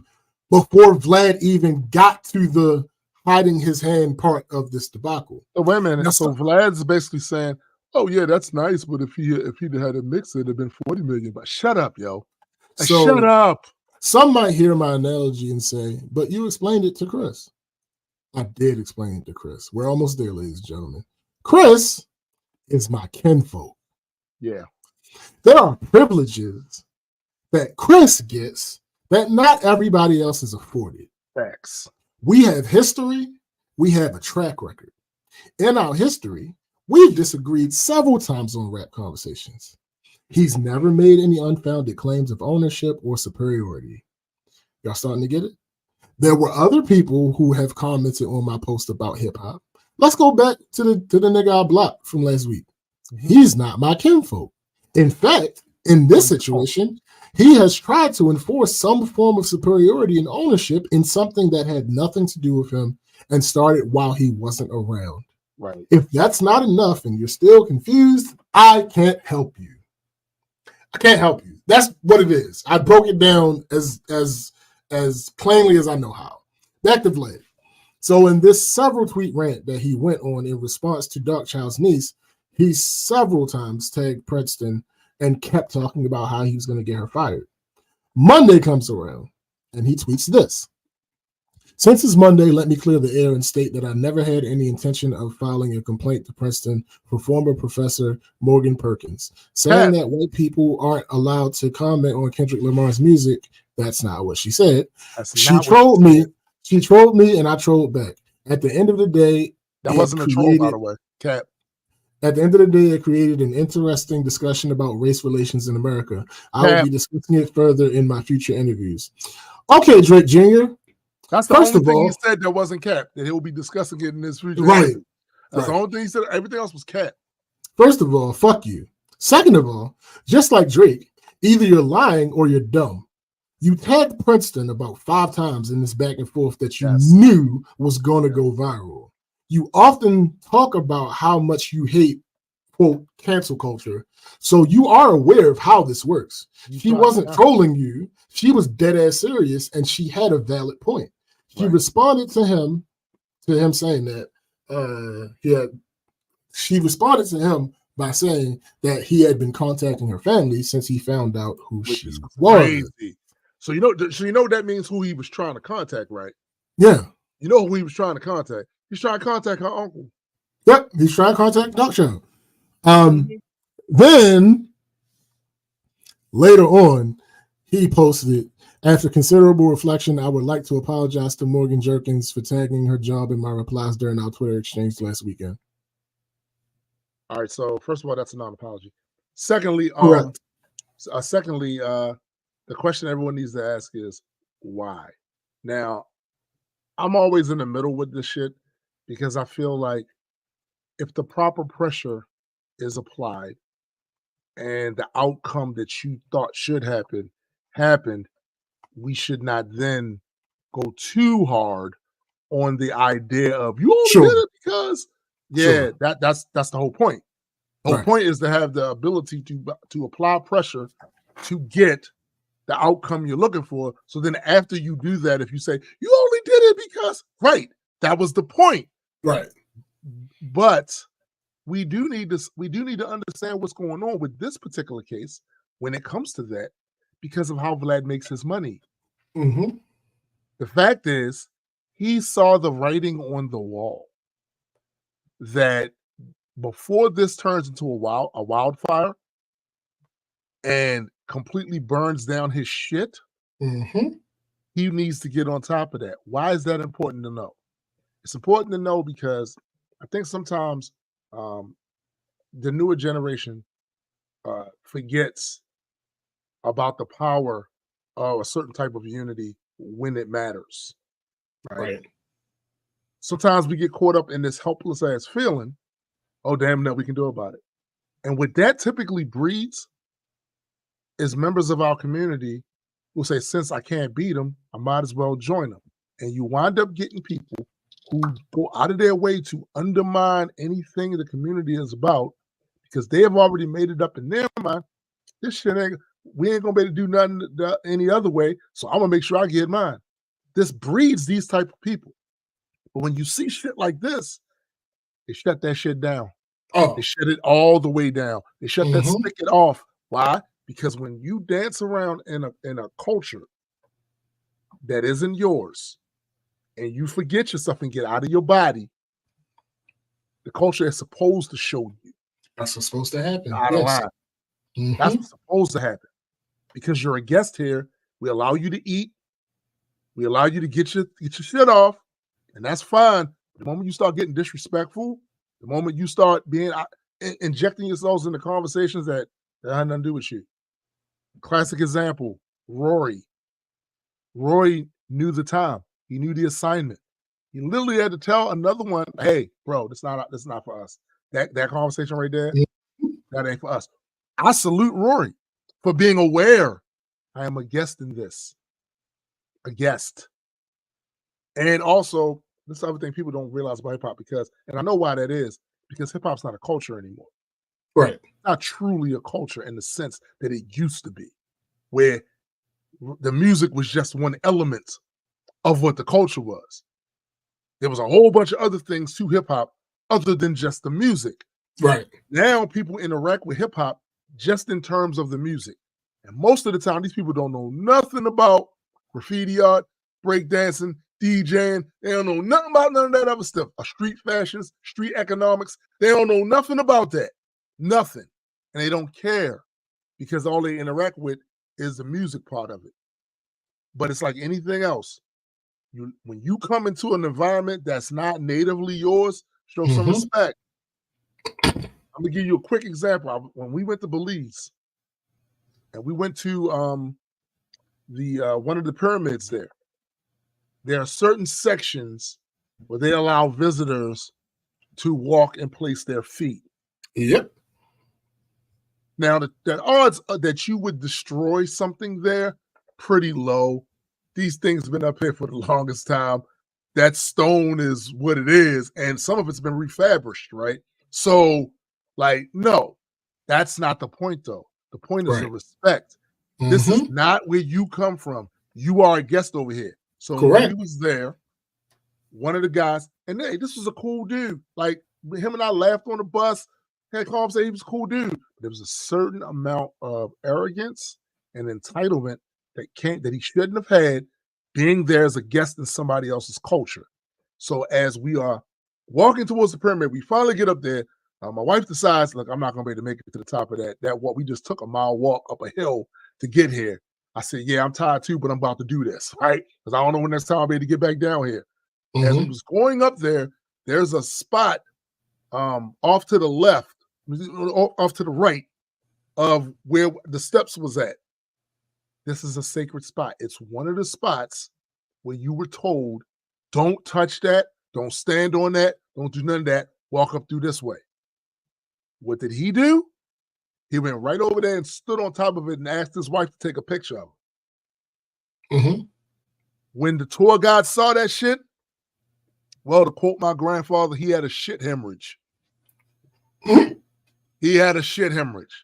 B: before Vlad even got to the hiding his hand part of this debacle.
A: Oh, wait a minute. So Vlad's basically saying, oh yeah, that's nice, but if he had a mix, it'd have been 40 million. But shut up, yo. So, shut up.
B: Some might hear my analogy and say, but you explained it to Chris. I did explain it to Chris. We're almost there, ladies and gentlemen. Chris is my kinfolk.
A: Yeah.
B: There are privileges that Chris gets that not everybody else is afforded.
A: Facts.
B: We have history. We have a track record. In our history, we've disagreed several times on rap conversations. He's never made any unfounded claims of ownership or superiority. Y'all starting to get it? There were other people who have commented on my post about hip hop. Let's go back to the nigga I blocked from last week. He's not my kinfolk. In fact, in this situation, he has tried to enforce some form of superiority and ownership in something that had nothing to do with him and started while he wasn't around.
A: Right.
B: If that's not enough and you're still confused, I can't help you. I can't help you. That's what it is. I broke it down as plainly as I know how. Back to Vlad. So in this several tweet rant that he went on in response to Darkchild's niece, he several times tagged Princeton and kept talking about how he was going to get her fired. Monday comes around and he tweets this. Since it's Monday, let me clear the air and state that I never had any intention of filing a complaint to Princeton for former professor Morgan Perkins. Saying that white people aren't allowed to comment on Kendrick Lamar's music, that's not what she said. She trolled me. She trolled me and I trolled back. At the end of the day,
A: that wasn't a troll, by the way. Cap.
B: At the end of the day, it created an interesting discussion about race relations in America. I will be discussing it further in my future interviews. Okay, Drake Jr.
A: That's the only thing he said that wasn't cap, that he'll be discussing it in his future.
B: Right.
A: That's the only thing he said. Everything else was cap.
B: First of all, fuck you. Second of all, just like Drake, either you're lying or you're dumb. You tagged Princeton about 5 times in this back and forth that you knew was going to go viral. You often talk about how much you hate, quote, cancel culture. So you are aware of how this works. She wasn't trolling you. She was dead ass serious and she had a valid point. She responded to him saying that she responded to him by saying that he had been contacting her family since he found out who she was.
A: Crazy. So you know what that means, who he was trying to contact, right?
B: Yeah.
A: You know who he was trying to contact? He's trying to contact her uncle.
B: Yep, he's trying to contact Darkchild. Then later on, he posted, after considerable reflection, I would like to apologize to Morgan Jerkins for tagging her job in my replies during our Twitter exchange last weekend.
A: All right, so first of all, that's a non-apology. Secondly, the question everyone needs to ask is why? Now, I'm always in the middle with this shit because I feel like if the proper pressure is applied and the outcome that you thought should happen happened, we should not then go too hard on the idea of you only did it because that's the whole point. The whole point is to have the ability to apply pressure to get the outcome you're looking for. So then after you do that, if you say you only did it because that was the point.
B: Right.
A: But we do need to understand what's going on with this particular case when it comes to that, because of how Vlad makes his money.
B: Mm-hmm.
A: The fact is, he saw the writing on the wall that before this turns into a wildfire and completely burns down his shit, he needs to get on top of that. Why is that important to know? It's important to know because I think sometimes the newer generation forgets about the power of a certain type of unity when it matters. Right. Sometimes we get caught up in this helpless ass feeling, oh, damn, nothing we can do about it. And what that typically breeds is members of our community who say, since I can't beat them, I might as well join them. And you wind up getting people who go out of their way to undermine anything the community is about because they have already made it up in their mind. This shit we ain't gonna be able to do nothing any other way. So I'm gonna make sure I get mine. This breeds these type of people. But when you see shit like this, they shut that shit down.
B: Oh,
A: they shut it all the way down. They shut that spigot off. Why? Because when you dance around in a culture that isn't yours, and you forget yourself and get out of your body, the culture is supposed to show you.
B: That's what's supposed to happen.
A: Out of line. That's what's supposed to happen. Because you're a guest here, we allow you to eat, we allow you to get your shit off, and that's fine. The moment you start getting disrespectful, the moment you start being injecting yourselves into conversations that have nothing to do with you. Classic example, Rory. Rory knew the time. He knew the assignment. He literally had to tell another one, hey, bro, that's not for us. That conversation right there, that ain't for us. I salute Rory for being aware. I am a guest in this. A guest. And also, this other thing people don't realize about hip-hop and I know why that is, because hip-hop's not a culture anymore.
B: Right.
A: It's not truly a culture in the sense that it used to be, where the music was just one element of what the culture was. There was a whole bunch of other things to hip-hop other than just the music.
B: Right.
A: Now people interact with hip-hop just in terms of the music. And most of the time, these people don't know nothing about graffiti art, breakdancing, DJing. They don't know nothing about none of that other stuff. Street fashions, street economics. They don't know nothing about that. Nothing. And they don't care because all they interact with is the music part of it. But it's like anything else. When you come into an environment that's not natively yours, show some respect. I'm gonna give you a quick example. When we went to Belize, and we went to one of the pyramids there are certain sections where they allow visitors to walk and place their feet.
B: Yep.
A: Now, the odds that you would destroy something there, pretty low. These things have been up here for the longest time. That stone is what it is, and some of it's been refurbished, right? So, no, that's not the point, though. The point is the respect. This is not where you come from. You are a guest over here. So when he was there, one of the guys, and hey, this was a cool dude. Like, him and I laughed on the bus, had a conversation, he was a cool dude. But there was a certain amount of arrogance and entitlement that he shouldn't have had being there as a guest in somebody else's culture. So as we are walking towards the pyramid, we finally get up there. My wife decides, look, I'm not going to be able to make it to the top of that walk. We just took a mile walk up a hill to get here. I said, yeah, I'm tired too, but I'm about to do this, right? Because I don't know when next time I'll be able to get back down here. As we was going up there, there's a spot off to the left, off to the right of where the steps was at. This is a sacred spot. It's one of the spots where you were told, don't touch that, don't stand on that, don't do none of that, walk up through this way. What did he do? He went right over there and stood on top of it and asked his wife to take a picture of him. When the tour guide saw that shit, well, to quote my grandfather, he had a shit hemorrhage. He had a shit hemorrhage.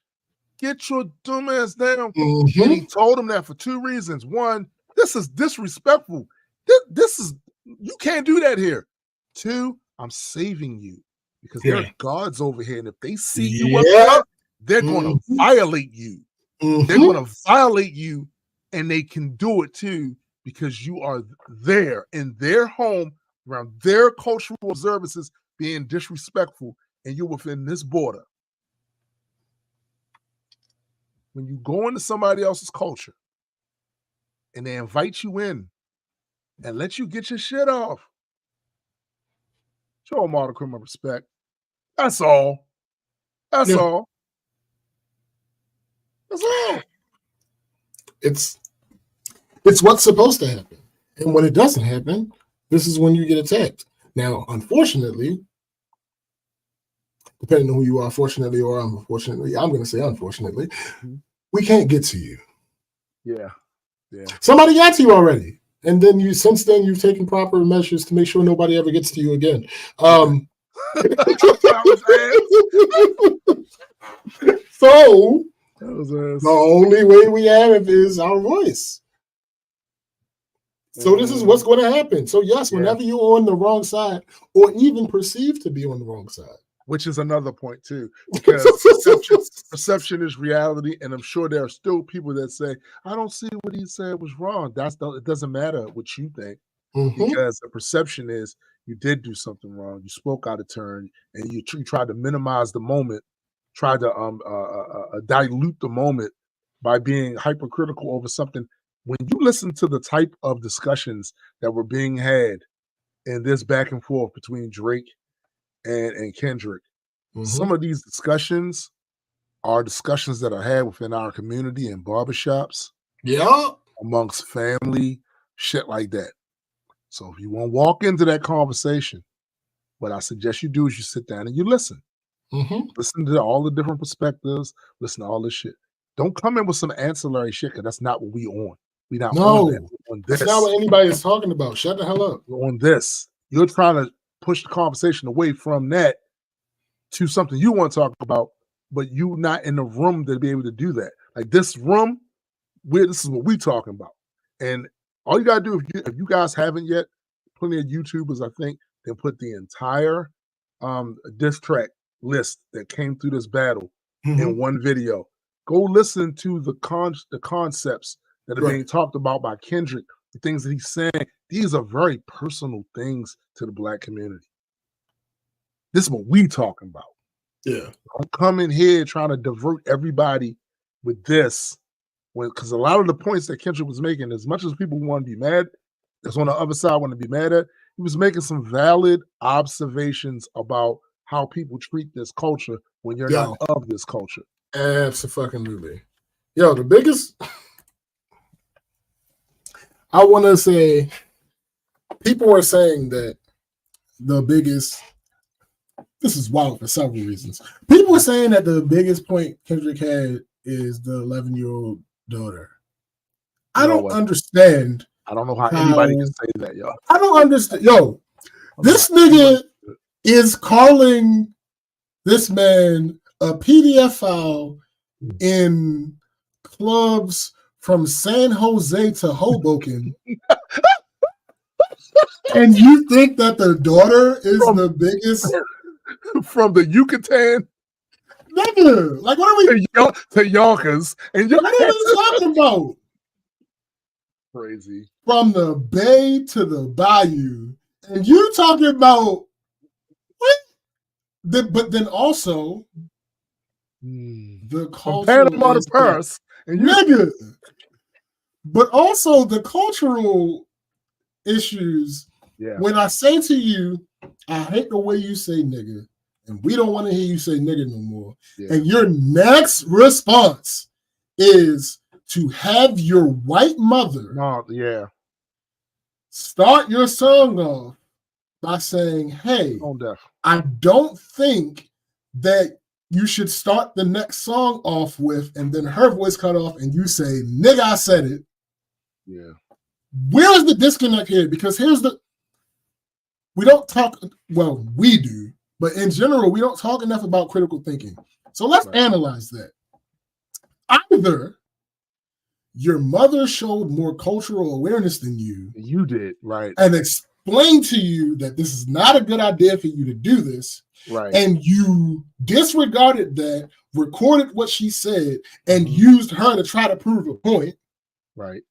A: Get your dumb ass down. And he told him that for two reasons. One, this is disrespectful. This is, you can't do that here. Two, I'm saving you because there are guards over here. And if they see you up there, they're going to violate you. They're going to violate you, and they can do it too because you are there in their home around their cultural observances being disrespectful, and you're within this border. When you go into somebody else's culture and they invite you in and let you get your shit off, Show them all the criminal respect. That's all. That's all. That's all.
B: It's what's supposed to happen. And when it doesn't happen, this is when you get attacked. Now, unfortunately, depending on who you are, fortunately or unfortunately, I'm going to say unfortunately, we can't get to you.
A: Yeah.
B: Somebody got to you already. And then since then, you've taken proper measures to make sure nobody ever gets to you again. So the only way we have is our voice. So this is what's going to happen. So yes, whenever you're on the wrong side, or even perceived to be on the wrong side,
A: which is another point too, because perception is reality, and I'm sure there are still people that say, "I don't see what he said was wrong." It doesn't matter what you think, because the perception is you did do something wrong, you spoke out of turn, and you tried to minimize the moment, tried to dilute the moment by being hypercritical over something. When you listen to the type of discussions that were being had in this back and forth between Drake and Kendrick, some of these discussions are discussions that are had within our community in barbershops, amongst family, shit like that. So if you want to walk into that conversation, what I suggest you do is you sit down and you listen. Listen to all the different perspectives, listen to all this shit. Don't come in with some ancillary shit, because that's not what we on. We not on that. On this.
B: That's not what anybody is talking about. Shut the hell up.
A: We're on this. You're trying to push the conversation away from that to something you want to talk about, but you're not in the room to be able to do that. Like this room, this is what we're talking about. And all you gotta do, if you guys haven't yet, plenty of YouTubers, I think, they put the entire diss track list that came through this battle in one video. Go listen to the concepts that are being talked about by Kendrick, the things that he's saying. These are very personal things to the Black community. This is what we talking about.
B: Yeah.
A: Don't come in here trying to divert everybody with this, because a lot of the points that Kendrick was making, as much as people want to be mad, that's on the other side want to be mad at, he was making some valid observations about how people treat this culture when you're not of this culture.
B: Absolutely. Yo, the biggest, I want to say, people are saying that the biggest, this is wild for several reasons. People are saying that the biggest point Kendrick had is the 11-year-old daughter. I don't understand.
A: I don't know how anybody can say that, yo.
B: I don't understand. Yo, this nigga is calling this man a PDF file in clubs from San Jose to Hoboken. And you think that the daughter is the biggest?
A: From the Yucatan?
B: Nigga, like what are we
A: to Yonkers? And
B: what are we talking about?
A: Crazy.
B: From the Bay to the Bayou. And you talking about what? But then also the cultural
A: Panama to Paris.
B: Nigga. But also the cultural issues.
A: Yeah.
B: When I say to you, I hate the way you say nigga, and we don't want to hear you say nigga no more. Yeah. And your next response is to have your white mother start your song off by saying, hey, I don't think that you should start the next song off with, and then her voice cut off, and you say, nigga, I said it.
A: Yeah.
B: Where is the disconnect here? Because we don't talk, well, we do, but in general, we don't talk enough about critical thinking. So let's analyze that. Either your mother showed more cultural awareness than you.
A: You did, right.
B: And explained to you that this is not a good idea for you to do this.
A: Right.
B: And you disregarded that, recorded what she said, and used her to try to prove a point.
A: Right.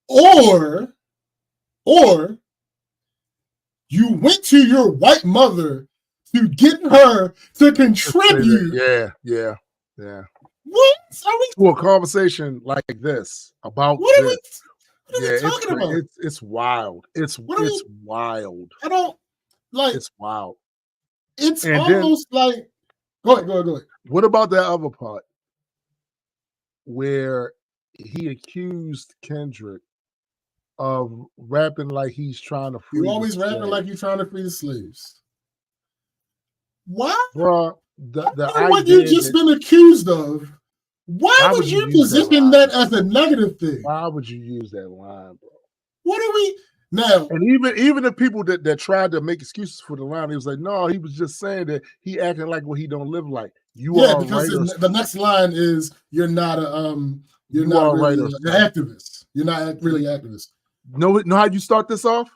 B: Or you went to your white mother to get her to contribute.
A: Yeah.
B: What?
A: To a conversation like this about
B: what
A: this.
B: What are we talking about?
A: It's wild. It's wild.
B: I don't. Like
A: it's wild.
B: It's
A: And
B: almost like go ahead.
A: What about that other part where he accused Kendrick of rapping like he's trying to free?
B: You always rapping like you're trying to free the slaves. Why?
A: Bro, the
B: what you just been accused of. Why would you position that as a negative thing?
A: Why would you use that line, bro?
B: What are we now?
A: And even the people that tried to make excuses for the line, he was like, no, he was just saying that he acting like what he don't live like. You are
B: because the next line is you're not really an activist. You're not really activist.
A: Know how you start this off?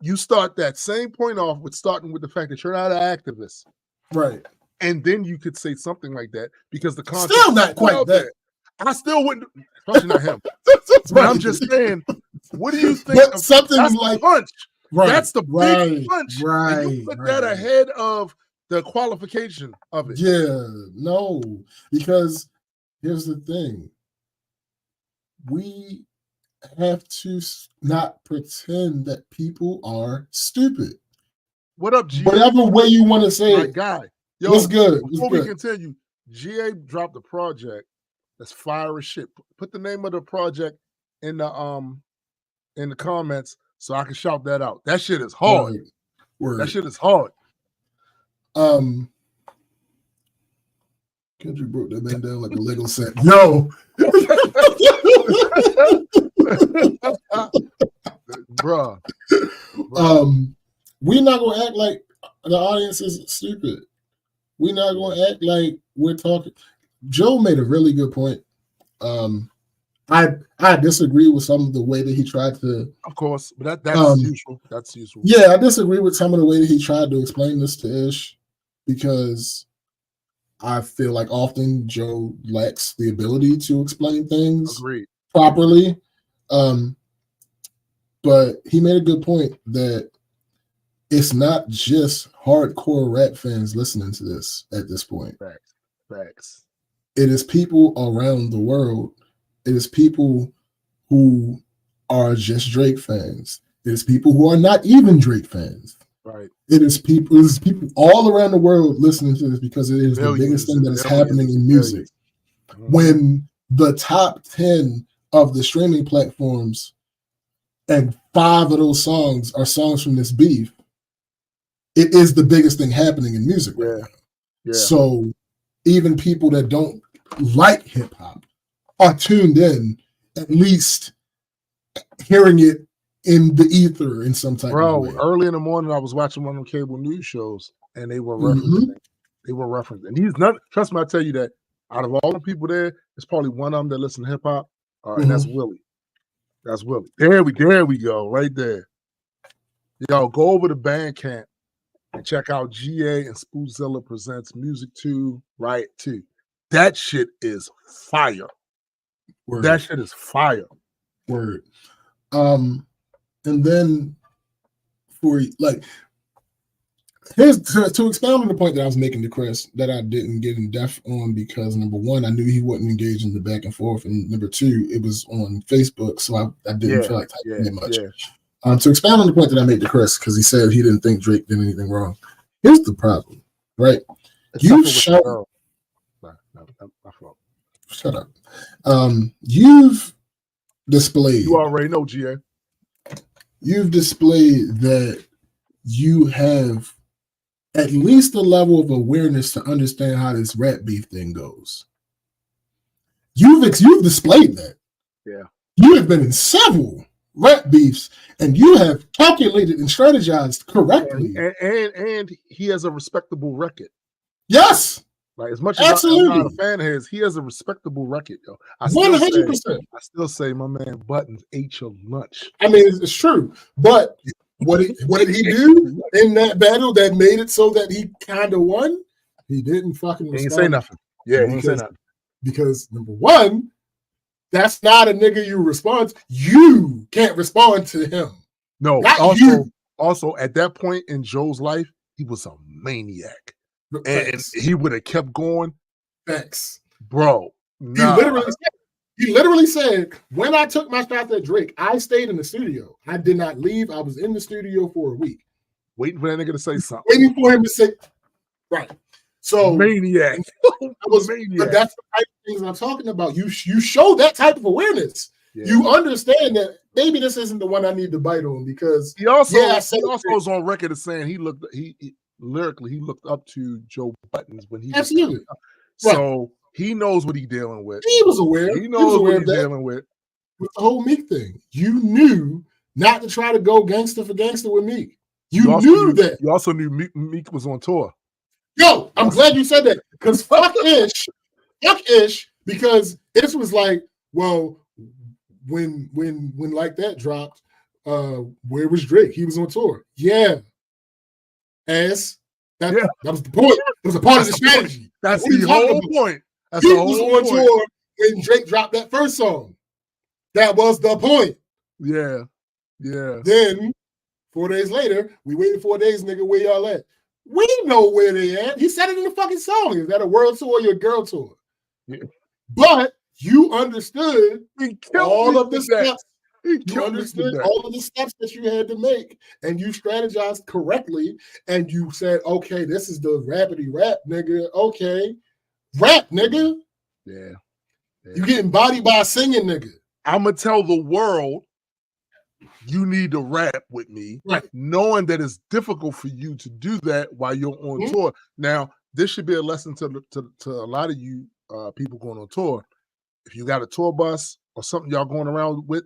A: You start that same point off with starting with the fact that you're not an activist.
B: Right.
A: And then you could say something like that because the concept
B: still not quite that.
A: I still wouldn't, especially not him. But I'm just saying, what do you think of
B: something like
A: punch?
B: Right,
A: that's the big punch.
B: Right.
A: And you put that ahead of the qualification of it.
B: Yeah, no, because here's the thing. We have to not pretend that people are stupid.
A: What up, G?
B: Whatever way you want to say
A: my
B: it.
A: guy. Yo,
B: what's good?
A: Before we continue, GA dropped a project that's fire as shit. Put the name of the project in the comments so I can shout that out. That shit is hard.
B: Word.
A: That shit is hard.
B: Kendrick broke that man down like a Lego set. Yo.
A: Bruh.
B: We're not gonna act like the audience is stupid. We're not gonna act like we're talking. Joe made a really good point. I disagree with some of the way that he tried to.
A: Of course, but that's usual. That's usual.
B: Yeah, I disagree with some of the way that he tried to explain this to Ish because I feel like often Joe lacks the ability to explain things properly. But he made a good point that it's not just hardcore rap fans listening to this at this point.
A: Facts.
B: It is people around the world. It is people who are just Drake fans. It is people who are not even Drake fans.
A: Right.
B: It is people all around the world listening to this because it is the biggest thing that is happening in music. When the top 10 of the streaming platforms and 5 of those songs are songs from this beef, it is the biggest thing happening in music right now. Yeah. So even people that don't like hip hop are tuned in, at least hearing it in the ether in some type of way.
A: Early in the morning, I was watching one of the cable news shows, and they were referencing. They were referencing. And he's not. Trust me, I tell you that out of all the people there, there's probably one of them that listen to hip hop, and that's Willie. That's Willie. There we go, right there. Yo, go over to Bandcamp and check out GA and Spoozilla presents Music 2 Riot 2. That shit is fire.
B: Word.
A: That shit is fire.
B: Word. And then for like, here's to expound on the point that I was making to Chris that I didn't get in depth on because number one, I knew he wouldn't engage in the back and forth, and number two, it was on Facebook, so I didn't feel like typing it much. Yeah. To expound on the point that I made to Chris, because he said he didn't think Drake did anything wrong. Here's the problem, right? You've shown. Shut up. You've displayed.
A: You already know, GA.
B: You've displayed that you have at least a level of awareness to understand how this rap beef thing goes. You've displayed that.
A: Yeah.
B: You have been in several rap beefs, and you have calculated and strategized correctly.
A: And he has a respectable record.
B: Yes.
A: Like as much as I'm not a fan of his, he has a respectable record, yo.
B: 100%.
A: I still say my man Buttons ate your lunch.
B: I mean, it's true, but what did he do in that battle that made it so that he kind of won? He didn't fucking respond.
A: He didn't say nothing. Yeah, he didn't say nothing.
B: Because number one, that's not a nigga you respond to. You can't respond to him.
A: No, also at that point in Joe's life, he was a maniac. And he would have kept going.
B: Facts.
A: Bro. Nah.
B: He literally said, when I took my shots at Drake, I stayed in the studio. I did not leave. I was in the studio for a week.
A: waiting for that nigga to say something.
B: Waiting for him to say, right. So
A: maniac.
B: But that's the type of things I'm talking about. You show that type of awareness. Yeah. You understand that maybe this isn't the one I need to bite on because
A: he also is on record as saying he lyrically looked up to Joe Buttons when he
B: absolutely.
A: So he knows what he's dealing with.
B: He was aware.
A: He knows what he's dealing with.
B: With the whole Meek thing, you knew not to try to go gangster for gangster with Meek. You knew that.
A: You also knew Meek was on tour.
B: Yo, I'm glad you said that because fuck Ish, because Ish was like, well, when like that dropped, where was Drake? He was on tour. Yeah. That was the point. It was a part of the strategy.
A: That's the whole point.
B: He was on tour when Drake dropped that first song. That was the point.
A: Yeah. Yeah.
B: Then 4 days later, we waited 4 days, nigga, where y'all at? We know where they at. He said it in the fucking song. Is that a world tour or your girl tour? Yeah. But you understood all of the steps. You understood all of the steps that you had to make, and you strategized correctly, and you said, okay, this is the rapidy rap, nigga. Okay. Rap, nigga.
A: Yeah.
B: You getting bodied by a singing nigga.
A: I'm going to tell the world you need to rap with me,
B: right,
A: knowing that it's difficult for you to do that while you're on tour. Now, this should be a lesson to a lot of you people going on tour. If you got a tour bus or something y'all going around with,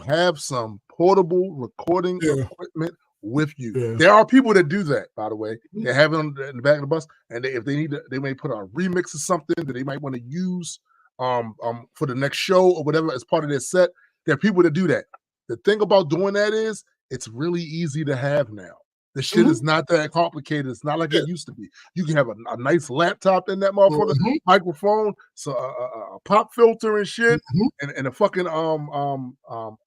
A: have some portable recording equipment with you. Yeah. There are people that do that, by the way. They have it in the back of the bus, and if they need to, they may put a remix of something that they might want to use for the next show or whatever as part of their set. There are people that do that. The thing about doing that is it's really easy to have now. The shit is not that complicated. It's not like it used to be. You can have a nice laptop in that motherfucker, microphone, so a pop filter and shit, and a fucking audio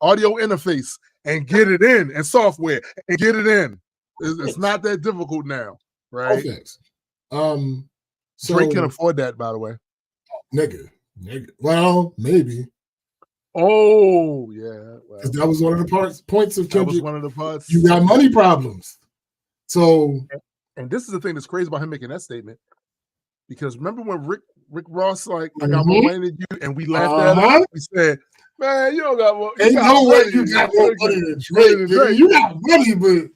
A: interface, and get it in, and software, and get it in. It's not that difficult now, right?
B: So
A: Drake can afford that, by the way.
B: Nigga. Well, maybe.
A: Oh yeah,
B: because that was one of the points of Kendrick.
A: That was one of the parts.
B: You got money problems. So,
A: and this is the thing that's crazy about him making that statement, because remember when Rick Ross like, I got more money than you, and we laughed at him. We said, "Man, you don't got more.
B: Ain't no way you got more money than Drake. You got money, but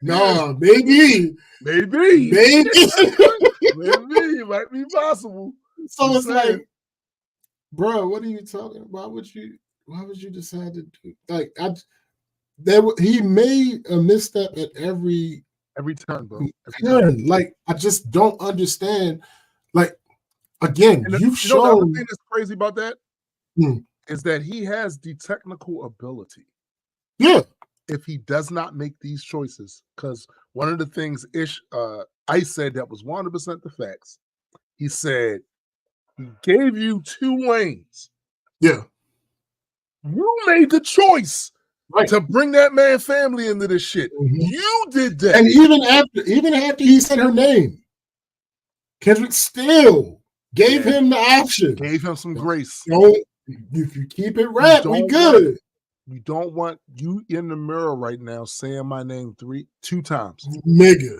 B: nah, maybe,
A: maybe, it might be possible."
B: So it's like, bro, what are you talking about? Why would you decide to do like he made a misstep at every
A: turn, bro.
B: Turn. Like, I just don't understand. Like, again, you've shown.
A: The other thing that's crazy about that is that he has the technical ability.
B: Yeah.
A: If he does not make these choices, because one of the things Ice said that was 100% the facts. He said he gave you 2 lanes.
B: Yeah.
A: You made the choice to bring that man family into this shit. You did that.
B: And even after he said her name, Kendrick still gave him the option.
A: Gave him some grace.
B: If you keep it rap, we good.
A: You don't want you in the mirror right now saying my name 2 times.
B: Nigga.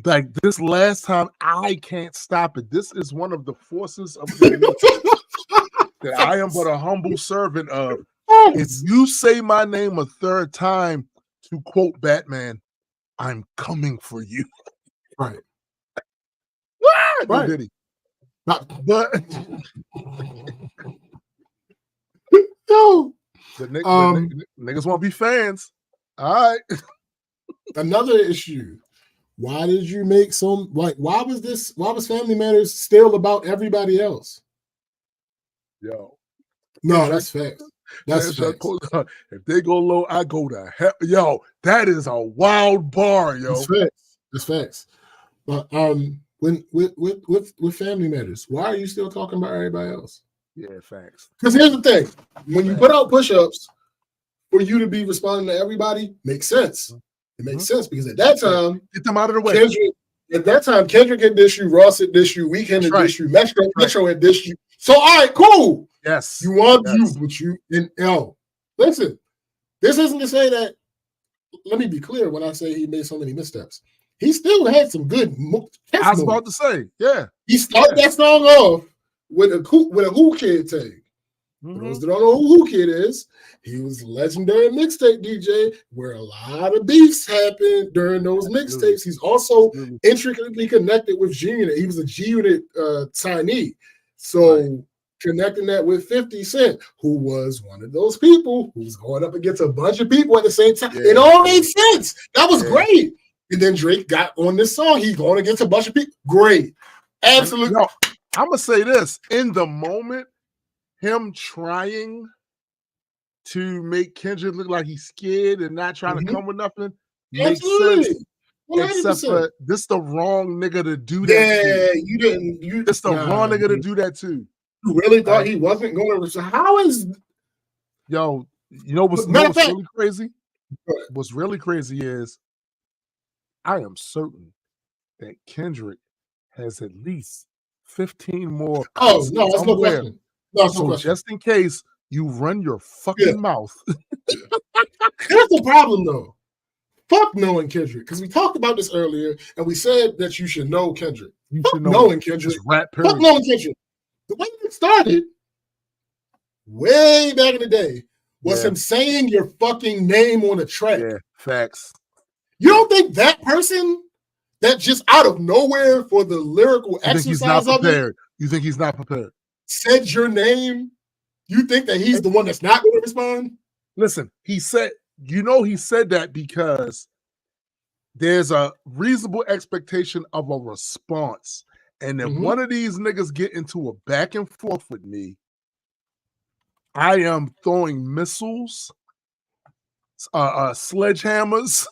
A: Like this last time, I can't stop it. This is one of the forces of the that I am but a humble servant of. If you say my name a 3rd time, to quote Batman, I'm coming for you.
B: Right.
A: Right. Did he? But
B: no.
A: Niggas won't be fans. All right.
B: Another issue. Why did you make why was Family Matters still about everybody else?
A: Yo.
B: No, that's facts. That's facts.
A: If they go low, I go to hell. Yo, that is a wild bar, yo.
B: That's facts. But when with Family Matters, why are you still talking about everybody else?
A: Yeah, facts.
B: Because here's the thing: when you put out push-ups, for you to be responding to everybody makes sense. It makes sense because at that time,
A: get them out of the way.
B: Kendrick had this you, Ross had this you, Weekend had this you, Metro had this you. So all right, cool.
A: Yes.
B: You want you, but you and listen, this isn't to say that let me be clear when I say he made so many missteps. He still had some good.
A: I was about to say, yeah.
B: He started that song off with a Who Kid tag. For those that don't know who Who Kid is, he was a legendary mixtape DJ where a lot of beefs happened during those mixtapes. He's also intricately connected with G-Unit. He was a G-Unit signee. So connecting that with 50 Cent, who was one of those people who was going up against a bunch of people at the same time. It all made sense. That was great. And then Drake got on this song. He's going against a bunch of people. Great. Absolutely.
A: Yo, I'm going to say this. In the moment, him trying to make Kendrick look like he's scared and not trying to come with nothing makes sense. 100%. Except for this the wrong nigga to do that.
B: Yeah, you didn't.
A: It's the wrong nigga to do that too.
B: You really thought he wasn't going to? So how is?
A: Yo, you know what's really crazy? What's really crazy is I am certain that Kendrick has at least 15 more.
B: Oh no, that's no question. No,
A: so just in case you run your fucking mouth.
B: Here's the problem, though. Fuck knowing Kendrick, because we talked about this earlier, and we said that you should know Kendrick. You should know knowing Kendrick. Fuck knowing Kendrick. The way it started, way back in the day, was him saying your fucking name on a track.
A: Yeah, facts.
B: You don't think that person that just out of nowhere for the lyrical exercise of it?
A: You think he's not prepared?
B: Said your name? You think that he's the one that's not going to respond?
A: Listen, he said that because there's a reasonable expectation of a response. And if one of these niggas get into a back and forth with me, I am throwing missiles, sledgehammers,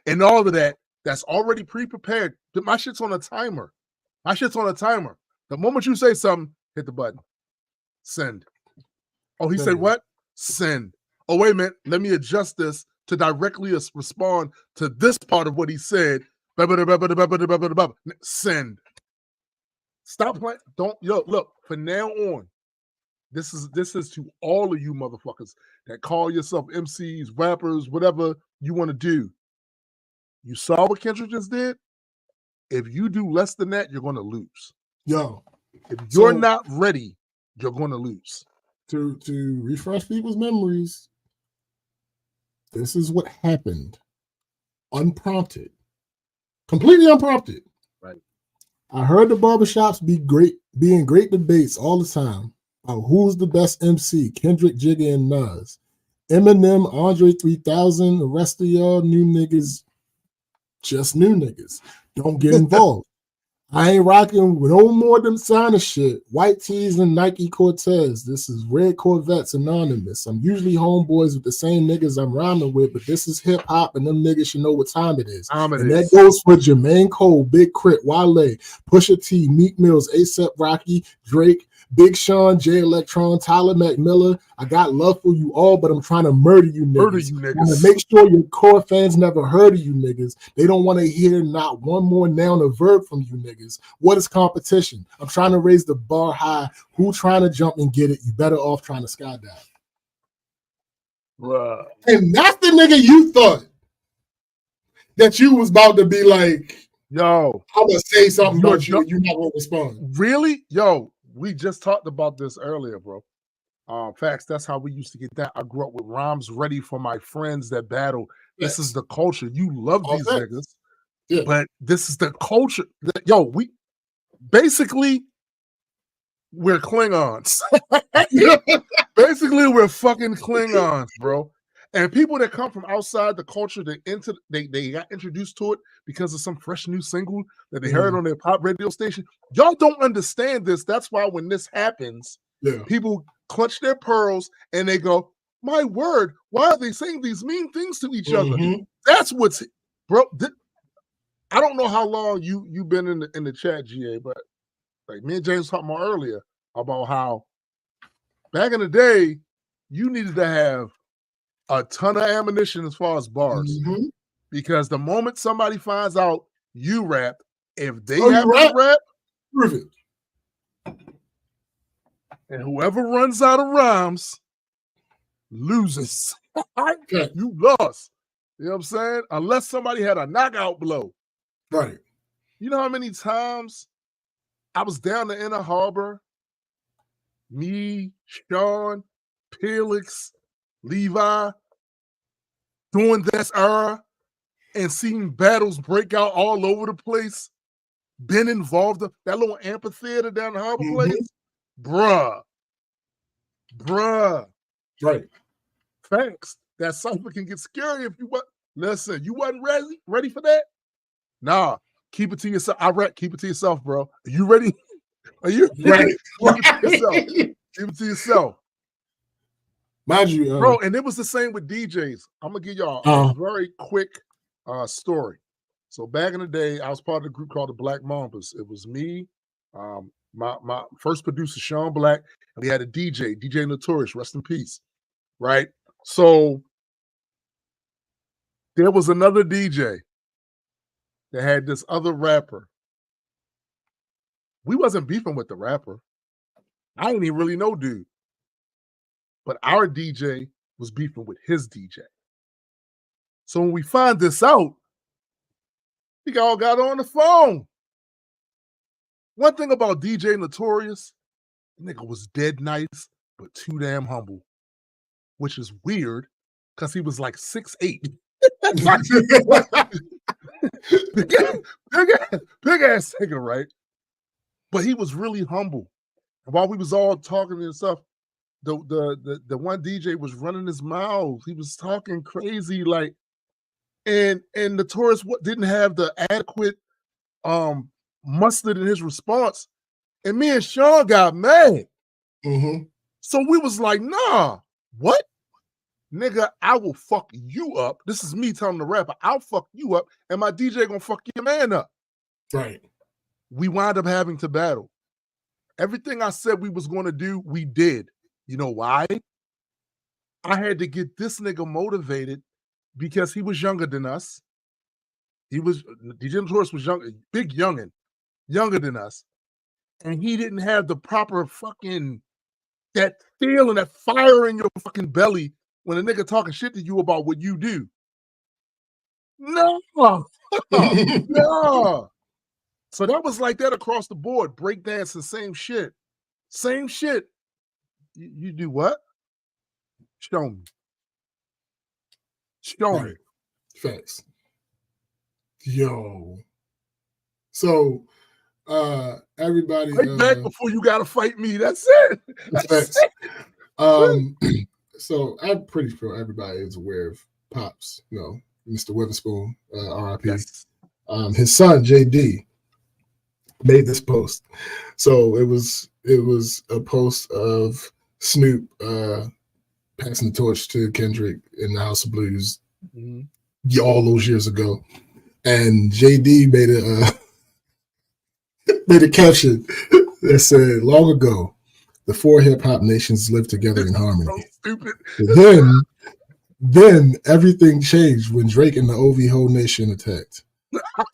A: and all of that. That's already pre-prepared. My shit's on a timer. The moment you say something, hit the button. Send. Oh, he said what? Send. Oh, wait a minute. Let me adjust this to directly respond to this part of what he said. Send. Stop playing. Look, from now on, this is to all of you motherfuckers that call yourself MCs, rappers, whatever you want to do. You saw what Kendrick just did? If you do less than that, you're going to lose.
B: Yo.
A: If you're not ready, you're going to lose.
B: To refresh people's memories, this is what happened. Unprompted. Completely unprompted.
A: Right.
B: I heard the barbershops being great debates all the time about who's the best MC, Kendrick, Jigga, and Nas. Eminem, Andre 3000, the rest of y'all new niggas, just new niggas. Don't get involved. I ain't rocking with no more of them signer shit. White tees and Nike Cortez. This is Red Corvettes Anonymous. I'm usually homeboys with the same niggas I'm rhyming with, but this is hip hop and them niggas should know what time it is. That goes for Jermaine Cole, Big Crit, Wale, Pusha T, Meek Mills, A$AP Rocky, Drake, Big Sean, J Electron, Tyler McMillan. I got love for you all, but I'm trying to murder you niggas. Trying to make sure your core fans never heard of you niggas. They don't want to hear not one more noun or verb from you niggas. What is competition? I'm trying to raise the bar high. Who trying to jump and get it? You better off trying to skydive.
A: Wow.
B: And that's the nigga you thought that you was about to be like,
A: yo,
B: I'm going to say something about you and you're not going to respond.
A: Really? Yo, we just talked about this earlier, bro. Facts, that's how we used to get that. I grew up with rhymes ready for my friends that battle. This is the culture. You love these niggas. Yeah. But this is the culture. Yo, we're Klingons. Basically, we're fucking Klingons, bro. And people that come from outside the culture, they got introduced to it because of some fresh new single that they heard on their pop radio station. Y'all don't understand this. That's why when this happens, people clutch their pearls and they go, my word, why are they saying these mean things to each other? That's what's, bro. I don't know how long you've been in the chat, GA, but like me and James talked about earlier about how back in the day, you needed to have a ton of ammunition as far as bars. Because the moment somebody finds out you rap, if they have to rap,
B: perfect.
A: And whoever runs out of rhymes loses. You lost. You know what I'm saying? Unless somebody had a knockout blow.
B: Right.
A: You know how many times I was down the Inner Harbor, me, Sean, Felix, Levi, during this era, and seeing battles break out all over the place, been involved in that little amphitheater down the harbor place? Bruh.
B: Right.
A: Facts. That cipher can get scary if you listen, you wasn't ready for that? Nah, keep it to yourself. Keep it to yourself, bro. Are you ready? Are you
B: right?
A: Keep it to yourself. Keep it to yourself.
B: Mind you,
A: bro, and it was the same with DJs. I'm gonna give y'all a very quick story. So back in the day, I was part of a group called the Black Mambas. It was me, my first producer, Sean Black, and we had a DJ Notorious, rest in peace. Right? So there was another DJ that had this other rapper. We wasn't beefing with the rapper. I didn't even really know dude. But our DJ was beefing with his DJ. So when we find this out, we all got on the phone. One thing about DJ Notorious, the nigga was dead nice, but too damn humble, which is weird because he was like 6'8". big ass nigga, right? But he was really humble. And while we was all talking and stuff, the one DJ was running his mouth. He was talking crazy, like, and Notorious didn't have the adequate mustard in his response. And me and Sean got mad. So we was like, nah, what? Nigga, I will fuck you up. This is me telling the rapper, I'll fuck you up, and my DJ gonna fuck your man up.
B: Right.
A: We wound up having to battle. Everything I said we was gonna do, we did. You know why? I had to get this nigga motivated because he was younger than us. DJ Notorious was young, big youngin', younger than us. And he didn't have the proper fucking, that feeling, that fire in your fucking belly when a nigga talking shit to you about what you do. No. No. So that was like that across the board. Breakdancing, same shit. Same shit. You do what? Show me. Show me.
B: Facts. Yo. So everybody
A: back before you gotta fight me. That's it.
B: That's it. So I'm pretty sure everybody is aware of Pops, you know, Mr. Witherspoon, RIP.
A: Yes.
B: His son JD made this post. So it was a post of Snoop passing the torch to Kendrick in the House of Blues all those years ago. And JD made a caption that said, long ago, the four hip-hop nations lived together in harmony.
A: So stupid.
B: Then everything changed when Drake and the OV Whole Nation attacked.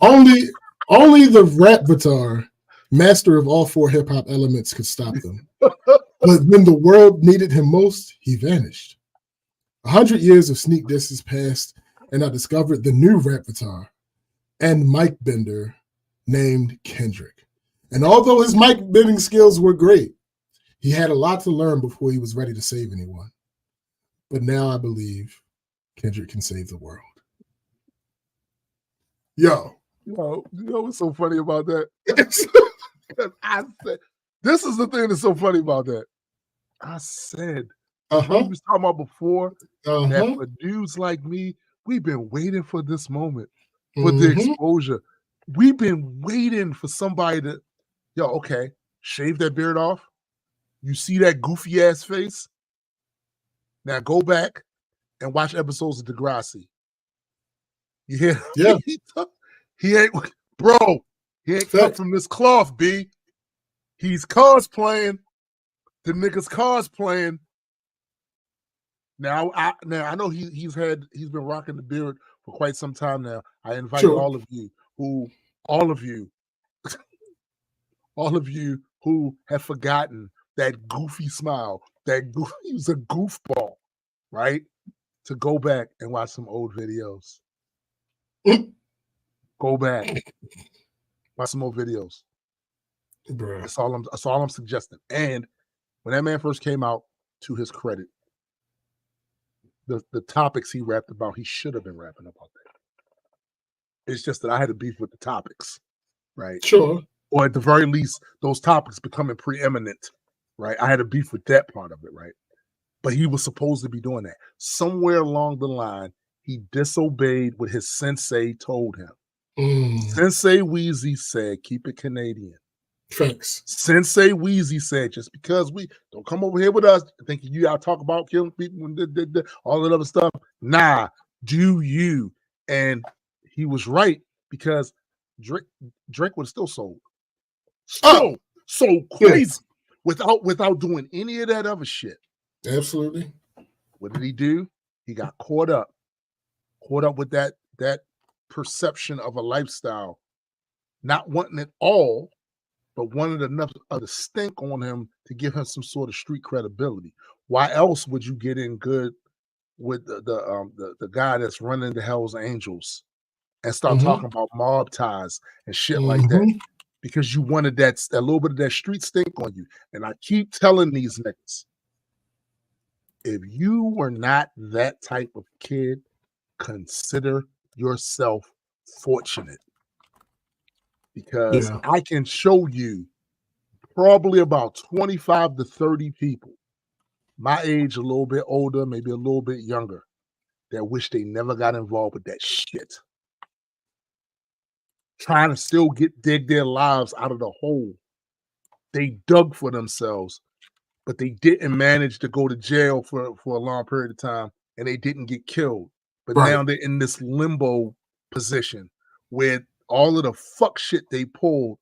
B: Only the Rapvatar, master of all four hip-hop elements, could stop them. But when the world needed him most, he vanished. 100 years of sneak disses passed, and I discovered the new Rapvatar and mic bender named Kendrick. And although his mic bending skills were great, he had a lot to learn before he was ready to save anyone. But now I believe Kendrick can save the world. Yo.
A: You know what's so funny about that? This is the thing that's so funny about that. I said, we was talking about before, that for dudes like me, we've been waiting for this moment, for the exposure. We've been waiting for somebody to, okay, shave that beard off. You see that goofy ass face? Now go back and watch episodes of Degrassi. You hear?
B: Yeah.
A: He ain't, bro, he ain't cut from this cloth, B. He's cosplaying. The nigga's cosplaying. Now I know he's been rocking the beard for quite some time now. I invite all of you who have forgotten that goofy smile, he was a goofball, right? to go back and watch some old videos. Go back, watch some old videos.
B: Bro.
A: That's all I'm suggesting. And when that man first came out, to his credit, the topics he rapped about, he should have been rapping about that. It's just that I had a beef with the topics, right?
B: Sure.
A: Or at the very least, those topics becoming preeminent, right? I had a beef with that part of it, right? But he was supposed to be doing that. Somewhere along the line, he disobeyed what his sensei told him. Sensei Weezy said, keep it Canadian.
B: Thanks.
A: Sensei Weezy said, just because we don't come over here with us thinking you out talk about killing people and all that other stuff. Nah, do you? And he was right, because Drake would have still sold. So crazy without doing any of that other shit.
B: Absolutely.
A: What did he do? He got caught up with that perception of a lifestyle, not wanting it all, but wanted enough of the stink on him to give him some sort of street credibility. Why else would you get in good with the guy that's running the Hell's Angels and start talking about mob ties and shit like that? Because you wanted that little bit of that street stink on you. And I keep telling these niggas, if you were not that type of kid, consider yourself fortunate. Because I can show you probably about 25 to 30 people, my age, a little bit older, maybe a little bit younger, that wish they never got involved with that shit. Trying to still dig their lives out of the hole they dug for themselves, but they didn't manage to go to jail for a long period of time, and they didn't get killed. But now they're in this limbo position where all of the fuck shit they pulled,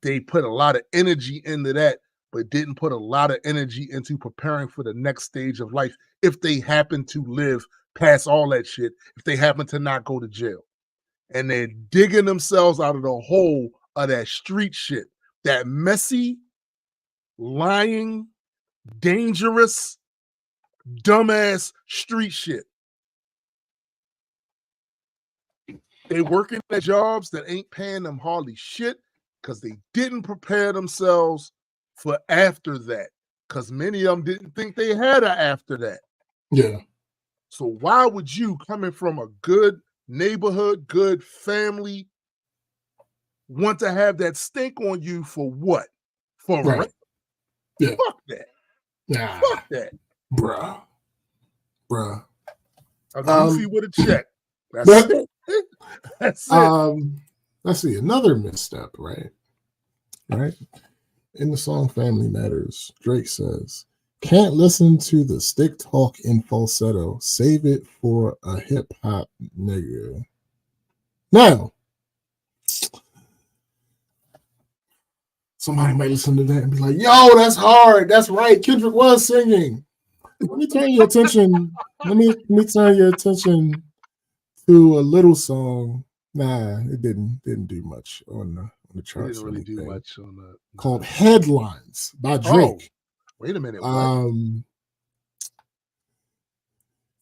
A: they put a lot of energy into that, but didn't put a lot of energy into preparing for the next stage of life if they happen to live past all that shit, if they happen to not go to jail. And they're digging themselves out of the hole of that street shit, that messy, lying, dangerous, dumbass street shit. They working at jobs that ain't paying them hardly shit because they didn't prepare themselves for after that, because many of them didn't think they had an after that.
B: Yeah.
A: So why would you, coming from a good neighborhood, good family, want to have that stink on you for what? For rent?
B: Yeah.
A: Fuck that.
B: Nah.
A: Fuck that.
B: Bruh.
A: A goofy with a check. That's it. That's it.
B: Let's see, another misstep, right? In the song Family Matters, Drake says, can't listen to the stick talk in falsetto. Save it for a hip-hop nigga. Now, somebody might listen to that and be like, yo, that's hard. That's right. Kendrick was singing. Let me turn your attention. Let me turn your attention to a little song. Nah, it didn't do much on the charts.
A: It didn't really do much on the
B: called Headlines by Drake.
A: Oh, wait a minute.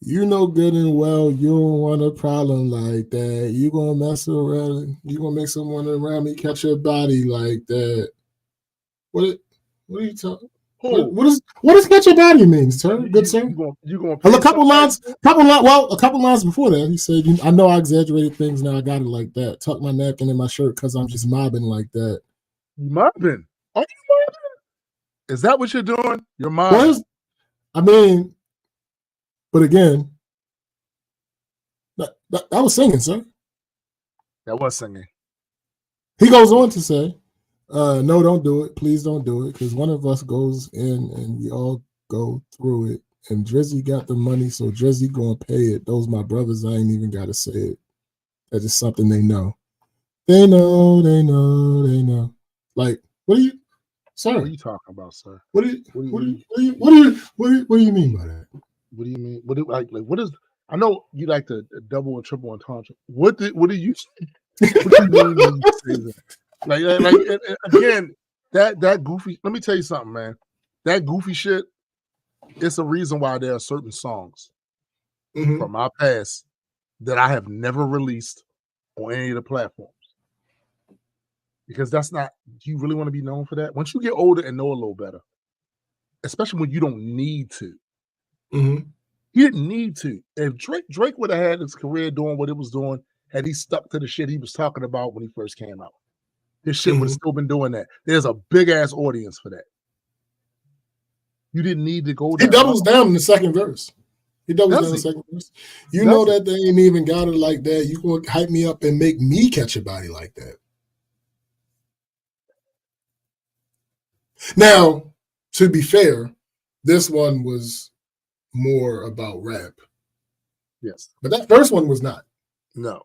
B: You know good and well you don't want a problem like that. You gonna mess around, you gonna make someone around me catch your body like that. What are you talking? What does catch your body mean, sir? Good sir.
A: You gonna
B: a couple lines before that, he said, I know I exaggerated things, now I got it like that. Tuck my napkin in my shirt because I'm just mobbing like that.
A: Mobbing? Are you mobbing? Is that what you're doing? You're mobbing.
B: But again, that was singing, sir.
A: That was singing.
B: He goes on to say, no, don't do it. Please don't do it, because one of us goes in and we all go through it. And Drizzy got the money, so Drizzy gonna pay it. Those my brothers, I ain't even gotta say it. That's just something they know. They know. Like, what are you, sir?
A: What are you talking about, sir?
B: What do you mean by that?
A: What do you mean? What is? I know you like to double and triple entendre. What do you say? What do you mean when you say that? Like again, that goofy. Let me tell you something, man. That goofy shit. It's a reason why there are certain songs from my past that I have never released on any of the platforms. Because that's not, do you really want to be known for that? Once you get older and know a little better, especially when you don't need to. He didn't need to. If Drake would have had his career doing what it was doing, had he stuck to the shit he was talking about when he first came out, his shit would have still been doing that. There's a big ass audience for that. You didn't need to go.
B: He doubles down in the second verse. He doubles down in the second verse. You know that they ain't even got it like that. You gonna hype me up and make me catch a body like that. Now, to be fair, this one was more about rap.
A: Yes.
B: But that first one was not.
A: No,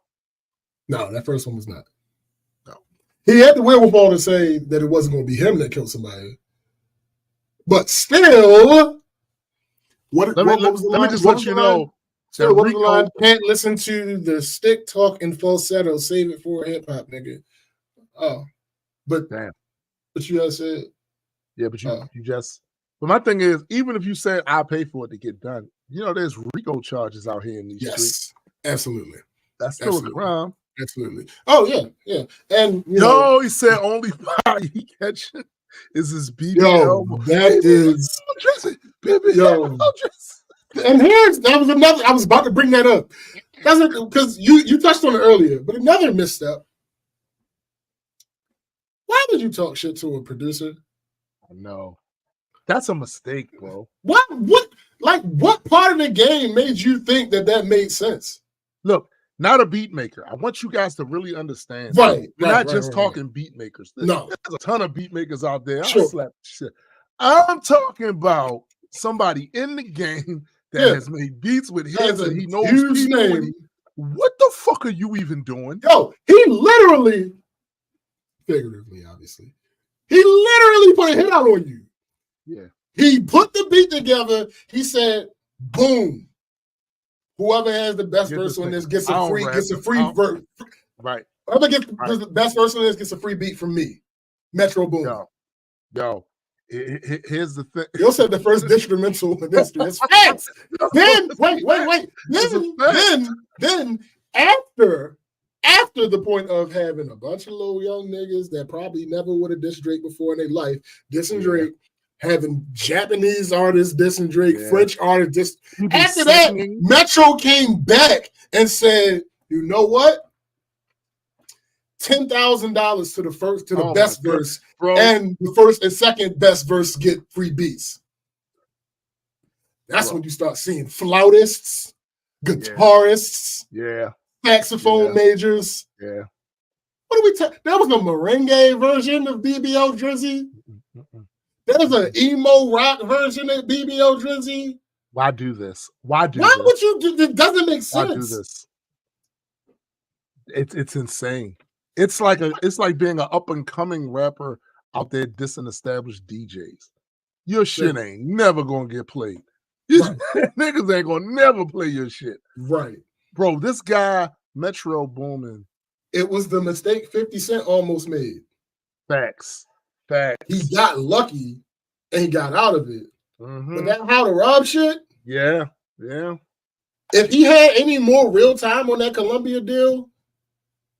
B: that first one was not.
A: No.
B: He had the wherewithal to say that it wasn't going to be him that killed somebody. But still, what was the line?
A: Let me just let you know.
B: Still, what was the line? Can't listen to the stick talk in falsetto. Save it for hip hop, nigga. Oh, but
A: damn.
B: But you guys said.
A: Yeah, but you just. But my thing is, even if you said I'll pay for it to get done, there's RICO charges out here in these streets.
B: Absolutely.
A: That's still a crime.
B: Absolutely. Oh yeah. And
A: he said only body he catching is his BBL.
B: Yo, that is And I was about to bring that up. That's because you touched on it earlier, but another misstep. Why would you talk shit to a producer?
A: No. That's a mistake, bro.
B: What part of the game made you think that made sense?
A: Look, not a beat maker. I want you guys to really understand.
B: Right.
A: We're not just talking beat makers.
B: No.
A: There's a ton of beat makers out there.
B: Sure.
A: I'll slap shit. I'm talking about somebody in the game that has made beats with his and he knows people. What the fuck are you even doing?
B: Yo, he literally, figuratively, obviously, he literally put a hit out on you.
A: Yeah. He
B: put the beat together. He said, boom. Whoever has the best verse on this gets a free verse.
A: Right.
B: Whoever gets the best verse on this gets a free beat from me. Metro Boom.
A: Yo. Here's the thing.
B: You said the first instrumental in history. It's facts. Then wait. Then after the point of having a bunch of little young niggas that probably never would have dissed Drake before in their life, dissing Drake, having Japanese artists dissing Drake, French artists dissing. After that, Metro came back and said, you know what? $10,000 to the best verse, bro. And the first and second best verse get free beats. That's when you start seeing flautists, guitarists, saxophone majors.
A: Yeah.
B: What are we talking? There was a merengue version of BBO Drizzy. There's an emo rock version of BBO Drizzy.
A: Why do this? Why would
B: you do this? It doesn't make sense.
A: Why do this? It's insane. It's like being an up and coming rapper out there dissing established DJs. Your shit ain't never gonna get played. Niggas ain't gonna never play your shit.
B: Right.
A: Bro, this guy, Metro Boomin.
B: It was the mistake 50 Cent almost made.
A: Facts.
B: He got lucky and he got out of it. But that How to Rob shit?
A: Yeah.
B: If he had any more real time on that Columbia deal,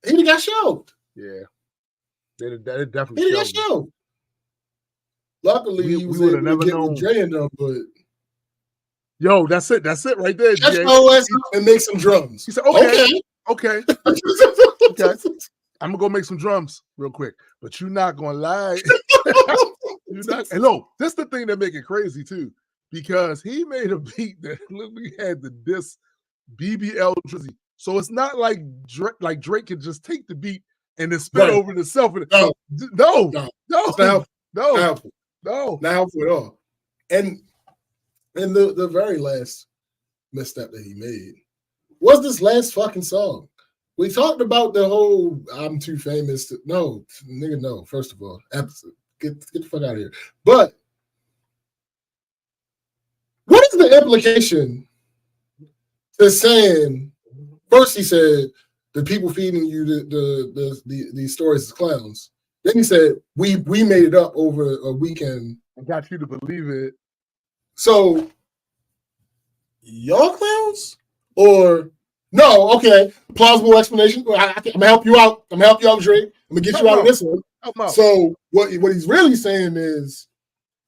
B: he'd got shelved.
A: Yeah. That definitely
B: got shelved. Luckily, he was able to get with Dre and them, but
A: yo, that's it right there.
B: Just OS and make some drums.
A: He said, okay. Okay. I'm gonna go make some drums real quick, but you're not gonna lie. And no, that's the thing that make it crazy too, because he made a beat that literally had the diss BBL Drizzy. So it's not like Drake could just take the beat and then spit over himself. No, not
B: helpful at all. And the very last misstep that he made was this last fucking song. We talked about the whole I'm too famous to no. First of all, get the fuck out of here. But what is the implication to saying? First, he said the people feeding you these stories is clowns. Then he said we made it up over a weekend.
A: I got you to believe it.
B: So y'all clowns? Or no, okay, plausible explanation. I'm gonna help you out. I'm gonna help you out, Drake. I'm gonna get you out of this one. So what he's really saying is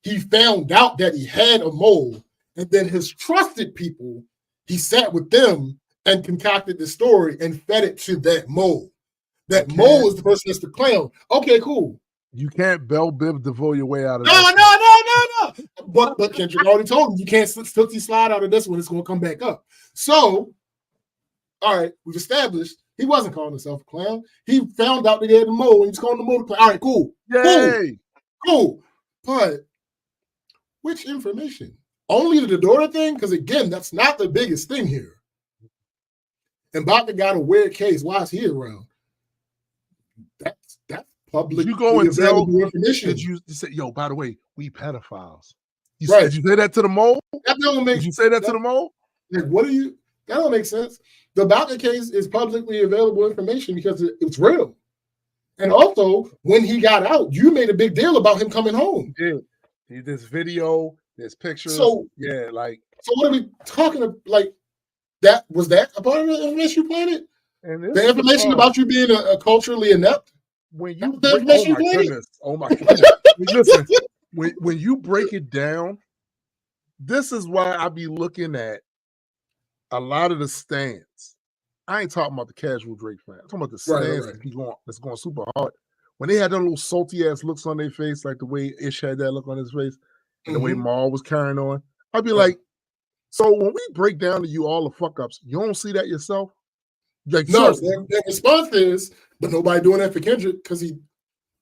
B: he found out that he had a mole, and then his trusted people, he sat with them and concocted the story and fed it to that mole. That mole is the person that's the clown. Okay, cool.
A: You can't Bell Biv DeVoe your way out of
B: No. But Kendrick already told him you can't silty slide out of this one. It's going to come back up. So, all right, we've established he wasn't calling himself a clown. He found out that he had the mole and he was calling the mole the clown. All right, cool.
A: Yay.
B: Cool. But which information? Only the daughter thing? Because again, that's not the biggest thing here. And Mbaka got a weird case. Why is he around? That's public.
A: You go and tell
B: information.
A: Did you say, yo, by the way, we pedophiles? Did you say that to the mole?
B: That don't make.
A: Did you say that to the mole?
B: Like, what are you? That don't make sense. The Mbaka case is publicly available information because it's real. And also, when he got out, you made a big deal about him coming home.
A: Yeah, this video, there's pictures.
B: So
A: yeah, like.
B: So what are we talking about? Like that was that a part of the information you planted? And the information about you being a culturally inept.
A: When you oh my goodness. Listen, when you break it down, this is why I be looking at a lot of the stands. I ain't talking about the casual Drake fan. I'm talking about the stands that's going super hard. When they had their little salty ass looks on their face, like the way Ish had that look on his face, and the way Maul was carrying on, I'd be like, so when we break down to you all the fuck ups, you don't see that yourself? Like,
B: no, their response is, but nobody doing that for Kendrick because he.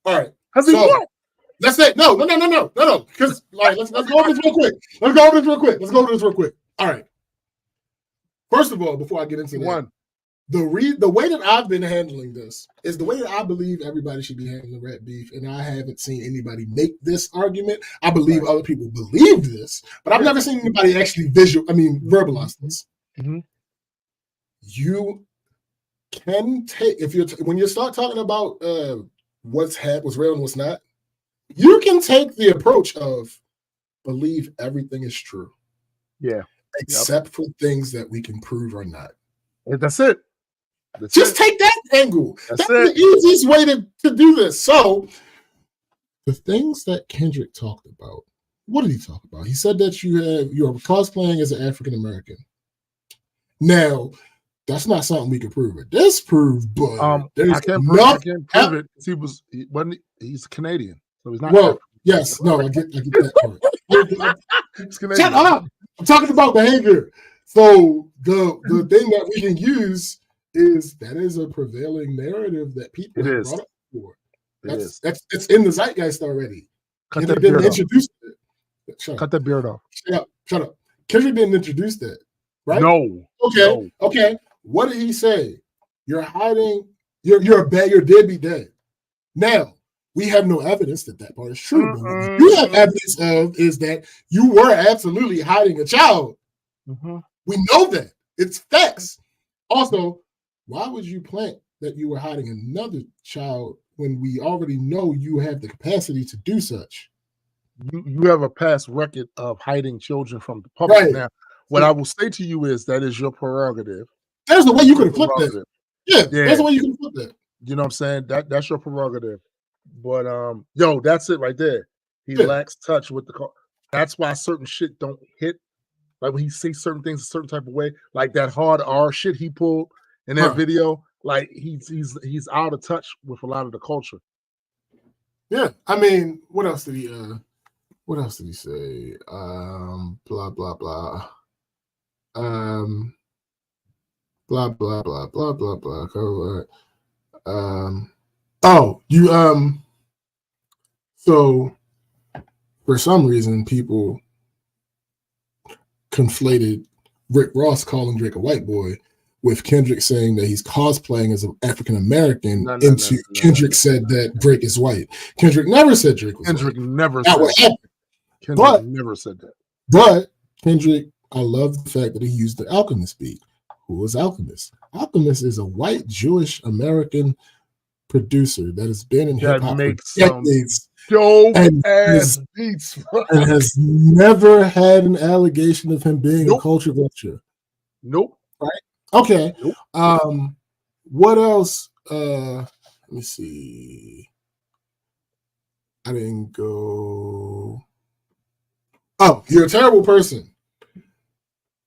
B: All right,
A: because he what?
B: Let's say no. Because let's go over this real quick. Let's go over this real quick. All right. First of all, before I get into that, the way that I've been handling this is the way that I believe everybody should be handling rap beef, and I haven't seen anybody make this argument. I believe other people believe this, but I've never seen anybody actually verbalize this.
A: Mm-hmm.
B: You can take when you start talking about what's real and what's not, you can take the approach of believe everything is true.
A: Yeah.
B: Except for things that we can prove or not.
A: That's it.
B: Just take that angle. That's the easiest way to do this. So the things that Kendrick talked about, what did he talk about? He said that you're cosplaying as an African American. Now, that's not something we can prove it. This proved, but
A: I can't prove it. He's Canadian, so he's not.
B: Well, yes, no, I get that part. Shut up! I'm talking about behavior. So the thing that we can use is that is a prevailing narrative that people have brought up before. It's in the zeitgeist already.
A: Cut that beard
B: off.
A: Cut that beard off.
B: Shut up. Kendrick didn't introduce that, right?
A: No.
B: Okay. What did he say? You're hiding. You're deadbeat dead. Now we have no evidence that part is true. What you have evidence of is that you were absolutely hiding a child.
A: Mm-hmm.
B: We know that. It's facts. Also, why would you plant that you were hiding another child when we already know you have the capacity to do such?
A: You have a past record of hiding children from the public. Right. Now, what I will say to you is that is your prerogative.
B: There's a way you could have flipped that. Yeah, there's a way you can flip that.
A: You know what I'm saying? That's your prerogative. But that's it right there. He lacks touch with the. That's why certain shit don't hit. Like when he says certain things a certain type of way, like that hard R shit he pulled in that video. Like he's out of touch with a lot of the culture.
B: Yeah, I mean, what else did he? What else did he say? Blah blah blah. Blah blah blah blah blah blah. So for some reason, people conflated Rick Ross calling Drake a white boy with Kendrick saying that he's cosplaying as an African American into Kendrick said that Drake is white. Kendrick never said Drake was
A: Kendrick
B: white.
A: Never said that. Kendrick never said that.
B: But Kendrick, I love the fact that he used the Alchemist beat. Who was Alchemist? Alchemist is a white Jewish American producer that has been in hip hop for decades. And has never had an allegation of him being a culture vulture.
A: Nope.
B: right? Okay.
A: Nope.
B: What else? Let me see. I didn't go. Oh, you're a terrible person.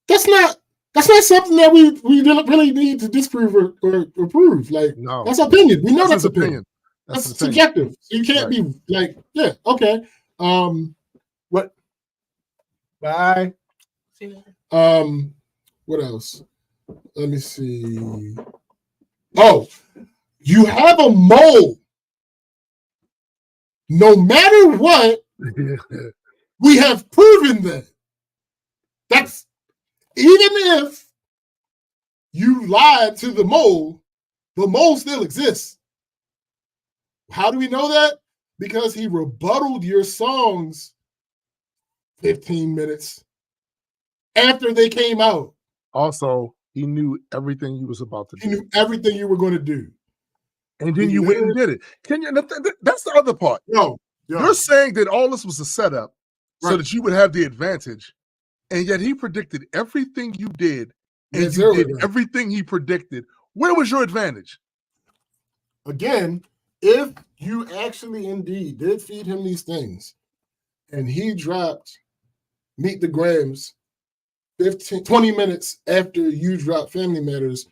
B: That's not something that we really need to disprove or prove. Like,
A: No,
B: that's opinion. We know that's opinion. That's subjective. So you can't be like, yeah, okay. What? Bye. What else? Let me see. Oh, you have a mole. No matter what, we have proven that. That's even if you lied to the mole still exists. How do we know that? Because he rebutted your songs 15 minutes after they came out.
A: Also, he knew everything you was about to do.
B: He knew everything you were going to do.
A: And then you went and did it. That's the other part.
B: Yo.
A: You're saying that all this was a setup so that you would have the advantage. And yet he predicted everything you did. And you did everything he predicted. Where was your advantage?
B: Again, if you actually indeed did feed him these things and he dropped Meet the Grams 20 minutes after you dropped Family Matters,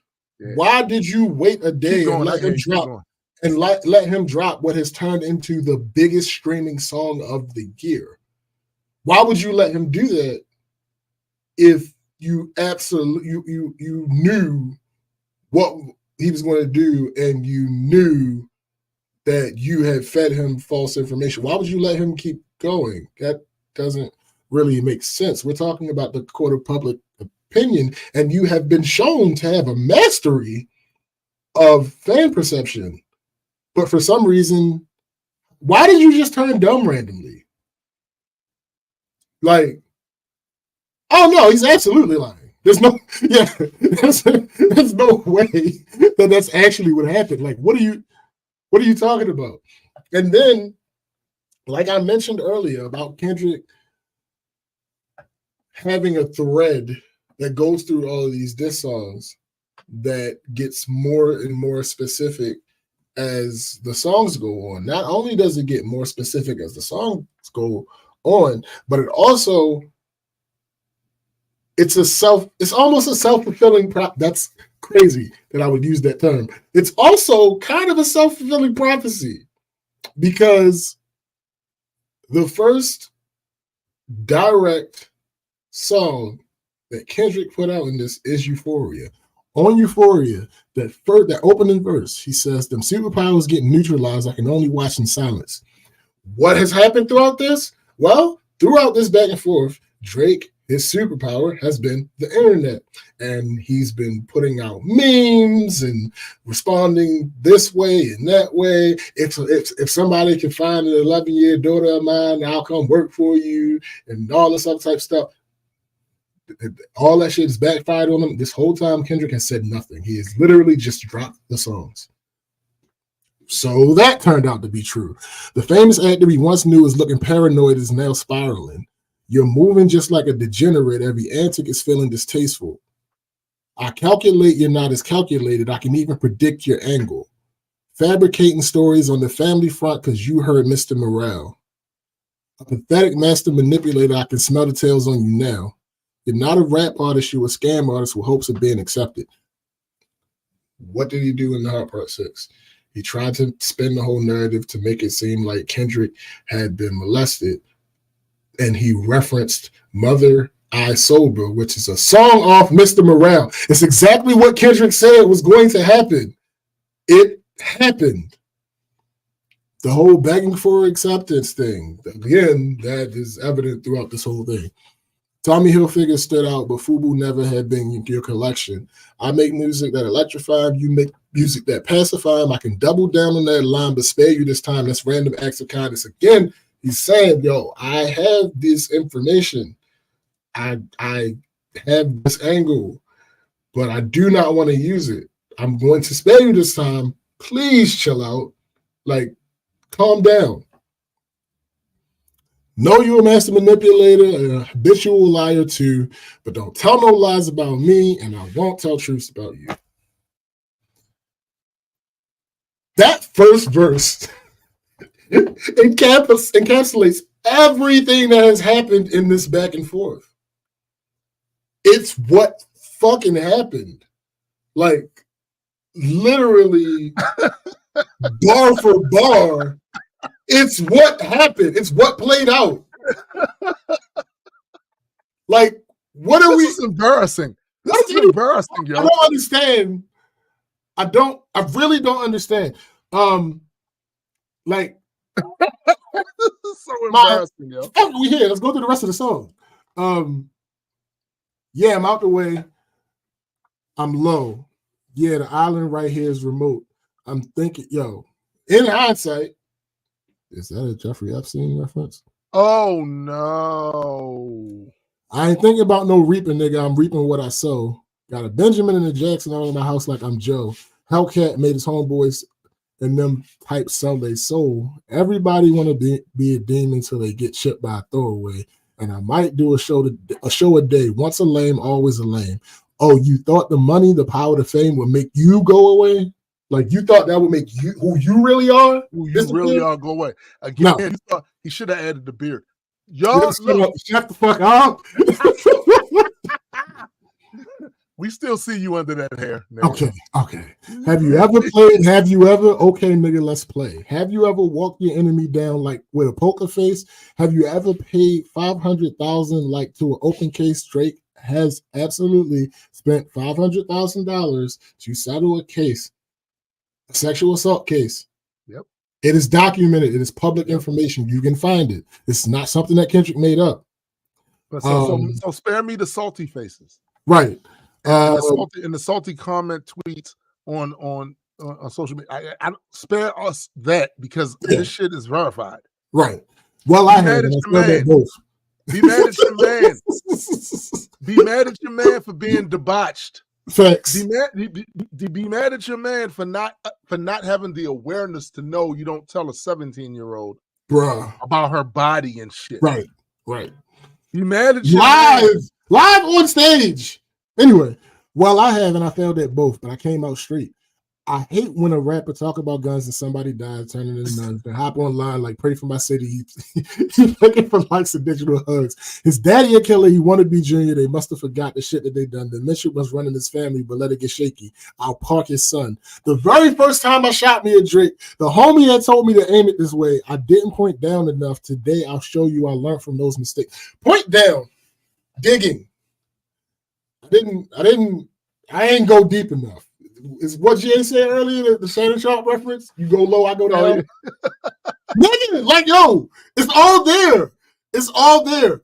B: why did you wait a day and let him drop let him drop what has turned into the biggest streaming song of the year? Why would you let him do that if you absolutely you knew what he was going to do and you knew that you had fed him false information? Why would you let him keep going? That doesn't really make sense. We're talking about the court of public opinion, and you have been shown to have a mastery of fan perception. But for some reason, why did you just turn dumb randomly? Like, oh no, he's absolutely lying. There's no way that that's actually what happened. Like, what are you talking about? And then, like I mentioned earlier about Kendrick having a thread that goes through all of these diss songs that gets more and more specific as the songs go on. Not only does it get more specific as the songs go on, but it also it's almost a self-fulfilling that's crazy that I would use that term. It's also kind of a self-fulfilling prophecy because the first direct song that Kendrick put out in this is Euphoria. On Euphoria, that opening verse, he says, "Them superpowers get neutralized. I can only watch in silence." What has happened throughout this? Well, throughout this back and forth, Drake, his superpower has been the internet. And he's been putting out memes and responding this way and that way. If somebody can find an 11-year daughter of mine, I'll come work for you and all this other type of stuff. All that shit is backfired on him. This whole time, Kendrick has said nothing. He has literally just dropped the songs. So that turned out to be true. The famous actor we once knew is looking paranoid is now spiraling. You're moving just like a degenerate. Every antic is feeling distasteful. I calculate you're not as calculated. I can even predict your angle. Fabricating stories on the family front because you heard Mr. Morale. A pathetic master manipulator. I can smell the tails on you now. You're not a rap artist, you're a scam artist with hopes of being accepted. What did he do in the Heart Part 6? He tried to spin the whole narrative to make it seem like Kendrick had been molested. And he referenced Mother I Sober, which is a song off Mr. Morale. It's exactly what Kendrick said was going to happen. It happened. The whole begging for acceptance thing. Again, that is evident throughout this whole thing. Tommy Hilfiger stood out, but FUBU never had been your collection. I make music that electrify him. You make music that pacify him. I can double down on that line, but spare you this time. That's random acts of kindness. Again, he's saying, yo, I have this information. I have this angle, but I do not want to use it. I'm going to spare you this time. Please chill out. Like, calm down. Know you're a master manipulator and a habitual liar too, but don't tell no lies about me, and I won't tell truths about you. That first verse encapsulates everything that has happened in this back and forth. It's what fucking happened. Like, literally, bar for bar, it's what happened. It's what played out. Like, what are
A: This is embarrassing. This is embarrassing, yo.
B: I don't understand. I really don't understand. Like,
A: this is so embarrassing, yo.
B: We here. Let's go through the rest of the song. Yeah, I'm out the way. I'm low. Yeah, the island right here is remote. I'm thinking, yo, in hindsight, is that a Jeffrey Epstein reference?
A: Oh, no.
B: I ain't thinking about no reaping, nigga. I'm reaping what I sow. Got a Benjamin and a Jackson all in my house like I'm Joe. Hellcat made his homeboys and them types sell their soul. Everybody want to be a demon until they get chipped by a throwaway. And I might do a show a day. Once a lame, always a lame. Oh, you thought the money, the power, the fame would make you go away? Like, you thought that would make you who you really are?
A: Who you really are go away. Again, no. He should have added the beard. Yo,
B: shut the fuck up.
A: We still see you under that hair. Nigga.
B: Okay. Have you ever played? Have you ever? Okay, nigga, let's play. Have you ever walked your enemy down like with a poker face? Have you ever paid $500,000 like to an open case? Drake has absolutely spent $500,000 to settle a case, a sexual assault case.
A: Yep.
B: It is documented. It is public information. You can find it. It's not something that Kendrick made up.
A: But so spare me the salty faces.
B: Right.
A: In the salty comment tweets on social media. I spare us that because this shit is verified.
B: Right. Well, I had both.
A: Be mad at your man. Be mad at your man for being debauched.
B: Facts.
A: Be mad at your man for not having the awareness to know you don't tell a 17-year-old about her body and shit.
B: Right.
A: Be mad at your
B: live on stage. Anyway, well, I have, and I failed at both, but I came out straight. I hate when a rapper talk about guns and somebody dies, turning into nuns. They hop online like, pray for my city. He's looking for likes and digital hugs. His daddy a killer. He wanted to be junior. They must have forgot the shit that they done. The mission was running his family, but let it get shaky. I'll park his son. The very first time I shot me a Drake, the homie had told me to aim it this way. I didn't point down enough. Today, I'll show you I learned from those mistakes. Point down. Digging. I ain't go deep enough. Is what GA said earlier, the Shannon Sharp reference? You go low, I go down. Nigga, like, yo, it's all there. It's all there.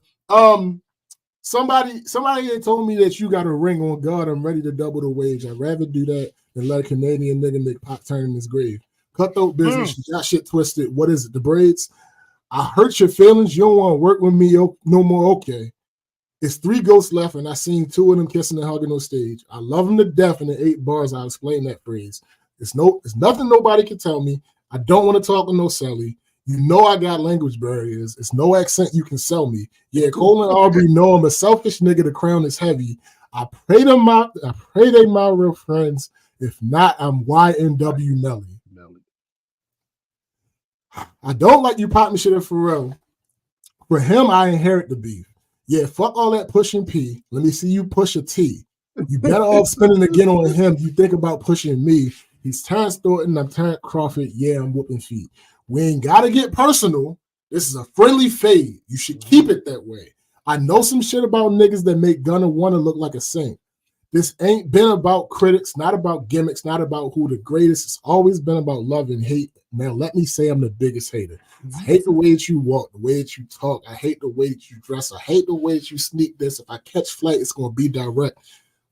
B: Somebody had told me that you got a ring on God. I'm ready to double the wage. I'd rather do that than let a Canadian nigga make pop turn in his grave. Cutthroat business. You got shit twisted. What is it? The braids? I hurt your feelings. You don't want to work with me no more. Okay. It's 3 ghosts left, and I seen 2 of them kissing and hugging on stage. I love them to death, and in 8 bars, I'll explain that phrase. It's nothing nobody can tell me. I don't want to talk with no Sally. You know I got language barriers. It's no accent you can sell me. Yeah, Cole and Aubrey know I'm a selfish nigga. The crown is heavy. I pray they my real friends. If not, I'm YNW Melly. I don't like you popping shit at Pharrell. For him, I inherit the beef. Yeah, fuck all that pushing P. Let me see you push a T. You better off spinning again on him. You think about pushing me. He's Terrence Thornton. I'm Terrence Crawford. Yeah, I'm whooping feet. We ain't got to get personal. This is a friendly fade. You should keep it that way. I know some shit about niggas that make Gunna wanna look like a saint. This ain't been about critics, not about gimmicks, not about who the greatest. It's always been about love and hate. Now, let me say I'm the biggest hater. I hate the way that you walk, the way that you talk. I hate the way that you dress. I hate the way that you sneak this. If I catch flight, it's going to be direct.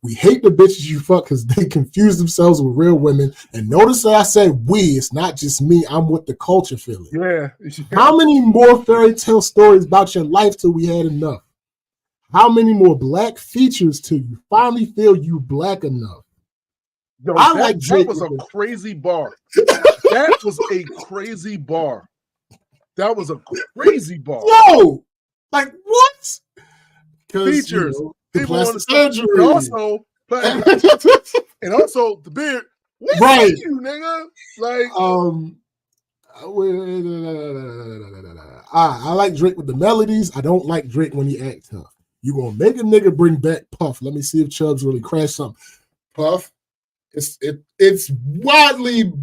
B: We hate the bitches you fuck because they confuse themselves with real women. And notice that I said we. It's not just me. I'm with the culture feeling.
A: Yeah.
B: How many more fairy tale stories about your life till we had enough? How many more black features till you finally feel you black enough?
A: Yo, that was a crazy bar. That was a crazy bar. That was a crazy bar.
B: Whoa! Like what?
A: Features.
B: The
A: People on
B: plastic
A: the
B: surgery.
A: And also the beard. We
B: right.
A: see you, nigga. Like
B: I like Drake with the melodies. I don't like Drake when he acts tough. You gonna make a nigga bring back Puff. Let me see if Chubbs really crashed something. Puff, it's widely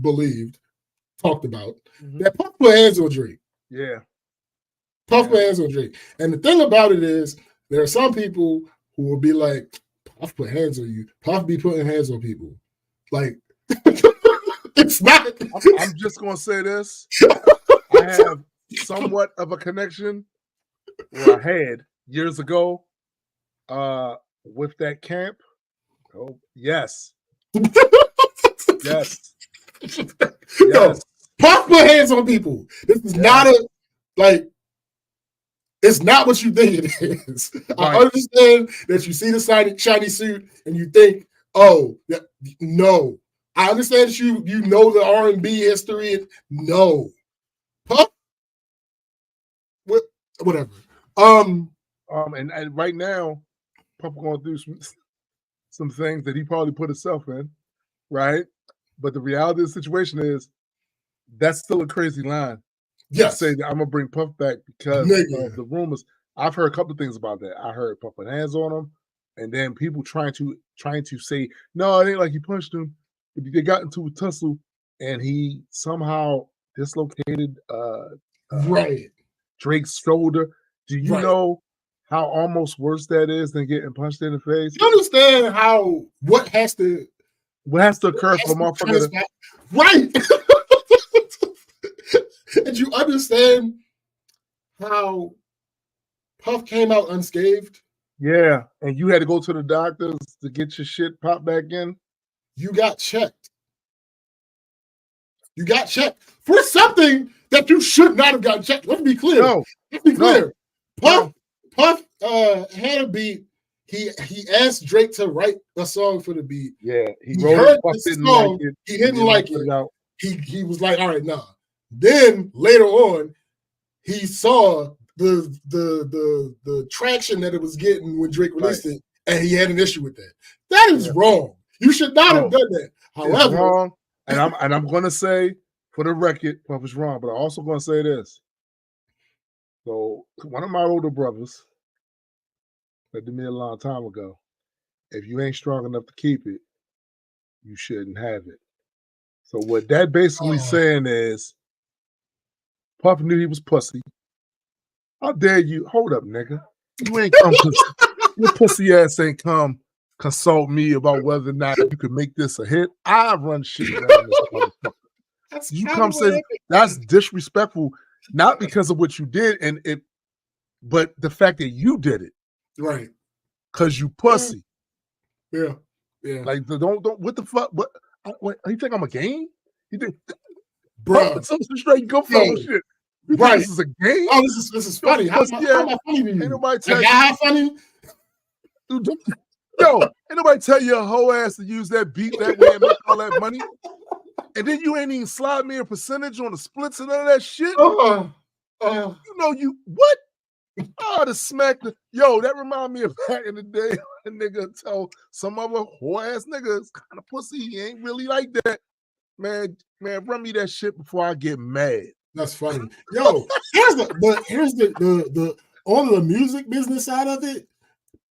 B: believed, talked about, that Puff put hands on Drake.
A: Yeah.
B: Puff put hands on Drake. And the thing about it is, there are some people who will be like, Puff put hands on you. Puff be putting hands on people. Like, it's not.
A: I'm just gonna say this. I have somewhat of a connection, or I had years ago, with that camp. Oh, yes. Yes.
B: No, Puff put hands on people. This is not it's not what you think it is. Right. I understand that you see the shiny suit and you think, oh, no. I understand that you know the R&B history. No. Puff? Whatever. And
A: right now, Puff going through some things that he probably put himself in, right? But the reality of the situation is that's still a crazy line.
B: Yes.
A: Say that I'm gonna bring Puff back because of the rumors. I've heard a couple of things about that. I heard Puff put hands on him, and then people trying to say, no, it ain't like he punched him. They got into a tussle, and he somehow dislocated Drake's shoulder. Do you know how almost worse that is than getting punched in the face?
B: You understand what has to
A: occur for a motherfucker to...
B: Right. And you understand how Puff came out unscathed?
A: Yeah, and you had to go to the doctors to get your shit popped back in?
B: You got checked. You got checked for something that you should not have gotten checked. Let's be clear. Let's be clear. Puff had a beat. He asked Drake to write a song for the beat.
A: Yeah,
B: he heard the song. He didn't like it. He was like, all right, nah. Then later on, he saw the traction that it was getting when Drake released it, and he had an issue with that. That is wrong. You should not have done that. However,
A: it's wrong, and I'm going to say for the record, Puff is wrong, but I'm also going to say this. So one of my older brothers said to me a long time ago, if you ain't strong enough to keep it, you shouldn't have it. So what that basically saying is, Puff knew he was pussy. How dare you? Hold up, nigga. You ain't come. Your pussy ass ain't come consult me about whether or not you can make this a hit. I run shit around this motherfucker. You come say that's disrespectful, not because of what you did, but the fact that you did it,
B: right?
A: Because you pussy.
B: Yeah.
A: Like don't. What the fuck? What? You think I'm a game? You think,
B: bro?
A: So straight go for shit. You
B: right?
A: This is a game.
B: Oh, this is funny. How am I funny to you?
A: Ain't nobody tell you
B: how funny.
A: Yo, ain't nobody tell your whole ass to use that beat that way and make all that money. And then you ain't even slide me a percentage on the splits and none of that shit.
B: You
A: know you what? The smack yo, that remind me of back in the day. A nigga tell some other whole ass niggas kind of pussy. He ain't really like that. Man, run me that shit before I get mad.
B: That's funny. Yo, here's the on the music business side of it,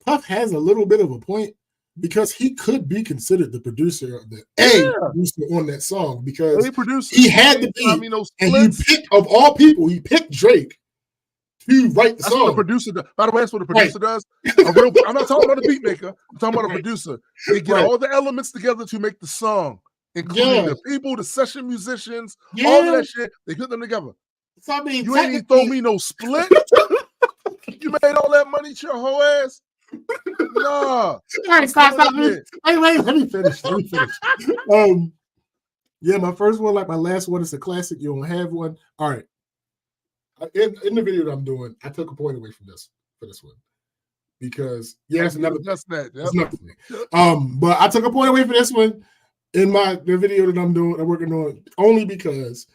B: Puff has a little bit of a point because he could be considered the producer of producer on that song because he had the beat and he picked, of all people, he picked Drake to write the song.
A: What the producer does. By the way, that's what the producer does. I'm not talking about the beat maker. I'm talking about a producer. They get all the elements together to make the song, including the people, the session musicians, all of that shit. They put them together.
B: So, I mean,
A: you ain't even throw me no split. You made all that money to your whole ass. Nah.
B: All right, stop. Wait, let me finish. Yeah, my first one, like my last one, is a classic. You don't have one. All right. In the video that I'm doing, I took a point away from this for this one because that's another.
A: That's that.
B: That's nothing. But I took a point away for this one in the video that I'm working on only because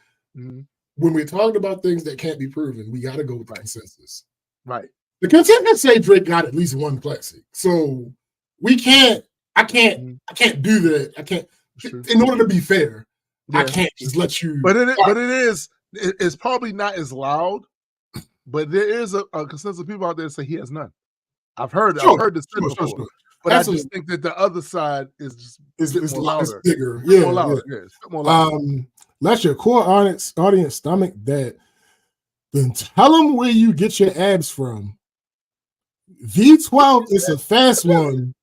B: when we're talking about things that can't be proven, we got to go with the consensus.
A: Right.
B: The consensus say Drake got at least one classic. So we can't, I can't do that. I can't, in order to be fair, I can't just let you.
A: But it's probably not as loud, but there is a consensus of people out there that say he has none. I've heard this before. Sure. But absolutely. I just think that the other side is just louder.
B: It's bigger.
A: Yeah, more louder. Yeah, it's more louder.
B: Let your core audience stomach that. Then tell them where you get your abs from. V12 is a fast one.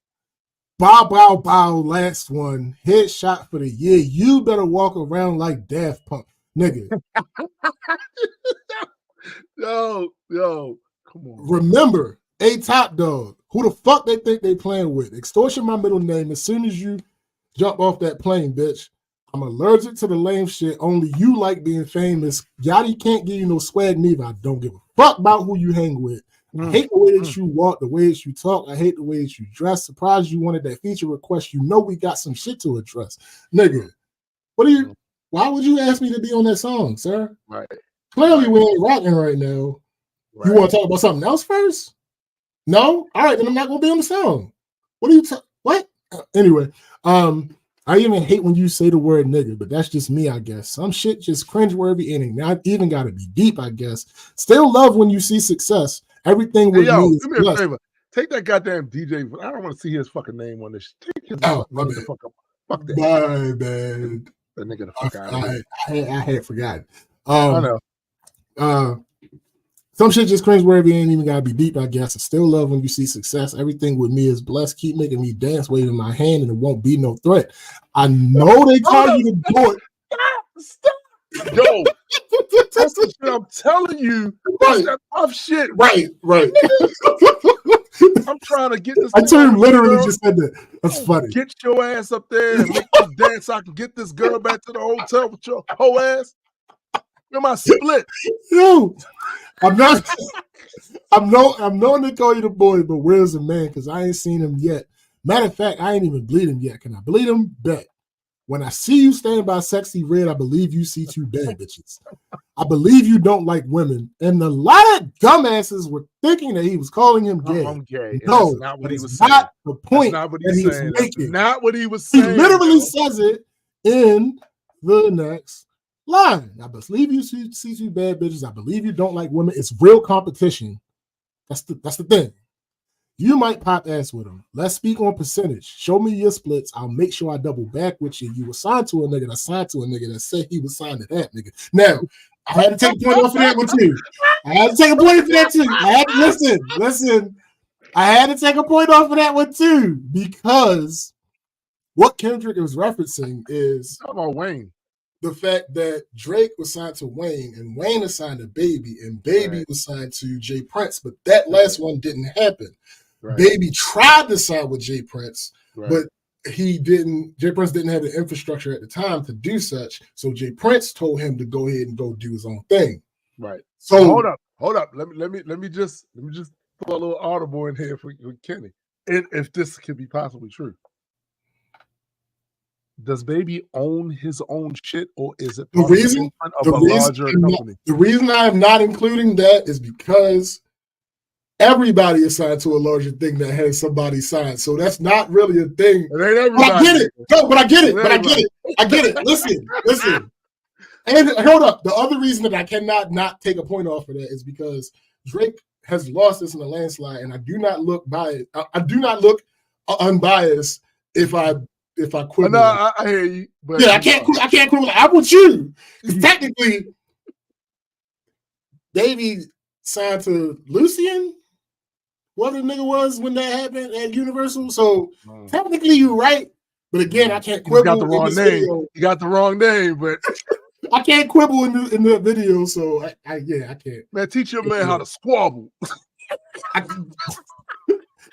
B: Bow, bow, bow, last one. Headshot for the year. You better walk around like Daft Punk. Nigga.
A: Yo, come on.
B: Remember, a top dog. Who the fuck they think they playing with? Extortion my middle name. As soon as you jump off that plane, bitch. I'm allergic to the lame shit. Only you like being famous. Yachty can't give you no swag neither. I don't give a fuck about who you hang with. I hate the way that you walk, the way that you talk. I hate the way that you dress. Surprised you wanted that feature request. You know we got some shit to address. Nigga, why would you ask me to be on that song, sir?
A: Right.
B: Clearly we ain't rocking right now. Right. You want to talk about something else first? No? All right, then I'm not going to be on the song. What are you what? Anyway, I even hate when you say the word nigga, but that's just me, I guess. Some shit just cringeworthy and not even got to be deep, I guess. Still love when you see success. Everything with me is
A: do me a favor. Take that goddamn DJ. I don't want to see his fucking name on this. Take his
B: my
A: the fuck up. Fuck that.
B: My bad.
A: That nigga the fuck out of here.
B: I had forgotten.
A: I know.
B: Some shit just cringeworthy ain't even gotta be deep, I guess. I still love when you see success. Everything with me is blessed. Keep making me dance, waving my hand, and it won't be no threat. I know they call you to do it.
A: Stop. Yo, that's the shit I'm telling you. That's that tough shit.
B: Right.
A: I'm trying to get this.
B: I turned literally just said that. That's funny.
A: Get your ass up there and make you dance so I can get this girl back to the hotel with your whole ass. Where my split?
B: Yo, I'm knowing they call you the boy, but where's the man? Because I ain't seen him yet. Matter of fact, I ain't even bleed him yet. Can I bleed him? Bet. When I see you standing by Sexy Red, I believe you see two bad bitches. I believe you don't like women. And a lot of dumbasses were thinking that he was calling him gay.
A: I'm gay.
B: No,
A: that's not what he was saying.
B: Not the point.
A: That's not what
B: he's
A: saying.
B: making.
A: Not what he was saying.
B: He literally says it in the next line. I believe you see two bad bitches. I believe you don't like women. It's real competition. That's the thing. You might pop ass with him. Let's speak on percentage. Show me your splits. I'll make sure I double back with you. You were signed to a nigga that signed to a nigga that said he was signed to that nigga. Now, I had to take a point off of that one too. I had to take a point off of that too. I had to listen. I had to take a point off of that one too because what Kendrick was referencing is
A: about Wayne.
B: The fact that Drake was signed to Wayne and Wayne was signed to Baby and Baby was signed to Jay Prince, but that last one didn't happen. Right. Baby tried to sign with Jay Prince, but he didn't. Jay Prince didn't have the infrastructure at the time to do such. So Jay Prince told him to go ahead and go do his own thing.
A: Right. So hold up. Let me just put a little audible in here for Kenny. If this could be possibly true. Does Baby own his own shit, or is it larger company?
B: The reason I am not including that is because everybody is signed to a larger thing that has somebody signed. So that's not really a thing.
A: It ain't everybody.
B: But I get it. No, but I get it. I get it. Listen. And hold up. The other reason that I cannot not take a point off of that is because Drake has lost this in a landslide, and I do not look biased. I do not look unbiased if I quit.
A: No, I hear you. But
B: yeah, I can't quit. I'm with you. Because technically, Baby signed to Lucian. What the nigga was when that happened at Universal. So technically, you're right. But again, I can't quibble.
A: You got the wrong name. Video. You got the wrong name, but
B: I can't quibble in the video. So I can't.
A: Man, teach your man how to squabble.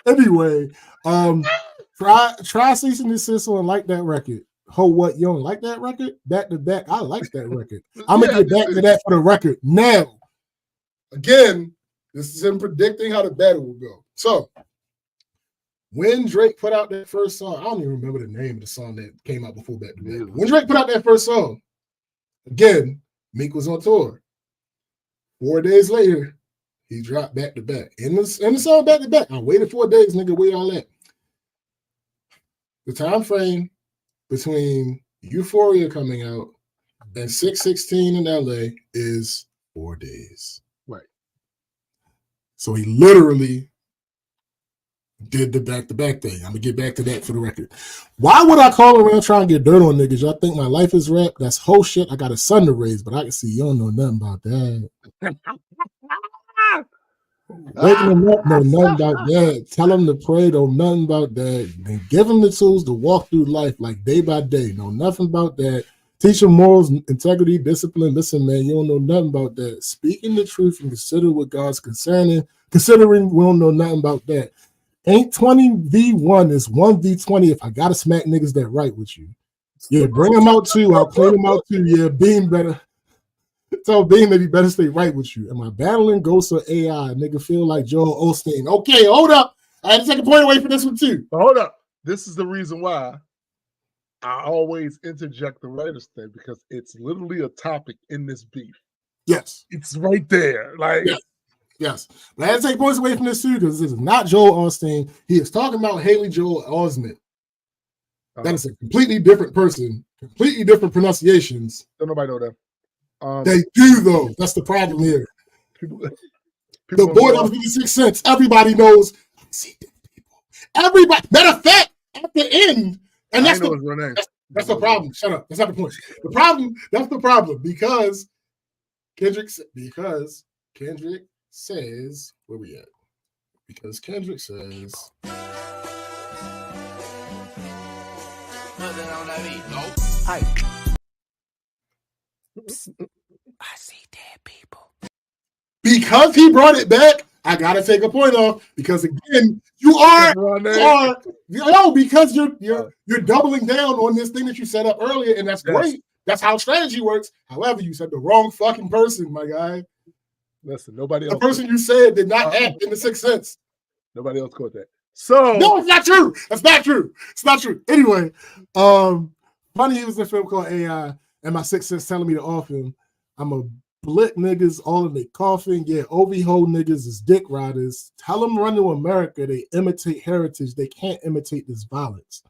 B: Anyway, try cease and desist on Like That Record. Ho, what, you don't like that record? Back to back, I like that record. I'm gonna get back to that for the record. Now, again, this is him predicting how the battle will go. So, when Drake put out that first song, I don't even remember the name of the song that came out before Back to Back. When Drake put out that first song, again, Meek was on tour. 4 days later, he dropped back to back. In the song back to back. I waited 4 days, nigga. Wait all that. The time frame between Euphoria coming out and 616 in LA is 4 days.
A: Right.
B: So he literally did the back-to-back thing. I'm gonna get back to that for the record. Why would I call around trying to get dirt on niggas? Y'all think my life is rap? That's whole shit. I got a son to raise, but I can see you don't know nothing about that. Waking them up, know nothing about that. Tell them to pray, know nothing about that. Then give them the tools to walk through life like day by day. Know nothing about that. Teach them morals, integrity, discipline. Listen, man, you don't know nothing about that. Speaking the truth and consider what God's considering, we don't know nothing about that. Ain't 20v1 is 1v20 if I gotta smack niggas that right with you. Yeah, bring them out too. I'll clean them out too. Yeah, Beam better. Tell Beam that he better stay right with you. Am I battling ghosts or AI? Nigga feel like Joel Osteen. Okay, hold up. I had to take a point away for this one too.
A: Hold up. This is the reason why I always interject the writers thing, because it's literally a topic in this beef.
B: Yes.
A: It's right there. Like,
B: yes. But I had to take points away from this too, because this is not Joel Osteen. He is talking about Haley Joel Osment. That is a completely different person, completely different pronunciations.
A: Don't nobody know that.
B: They do though. That's the problem here.
A: People
B: the boy that was in the Sixth Sense. Everybody knows. I see dead people. Everybody. Matter of fact, at the end, and that's the problem. Shut up. That's not the point. The problem. That's the problem because Kendrick says, where we at? Because Kendrick says.
C: Hey. I see dead people.
B: Because he brought it back, I gotta take a point off. Because again, because you're doubling down on this thing that you set up earlier, and that's great. That's how strategy works. However, you said the wrong fucking person, my guy.
A: Listen, nobody else.
B: The person you said did not act in the Sixth Sense.
A: Nobody else caught that. So
B: no, it's not true. That's not true. It's not true. Anyway, funny he was in a film called AI, and my Sixth Sense telling me to off him. I'm a blick niggas all in their coffin. Yeah, OV-ho niggas is dick riders. Tell them run to America. They imitate heritage. They can't imitate this violence.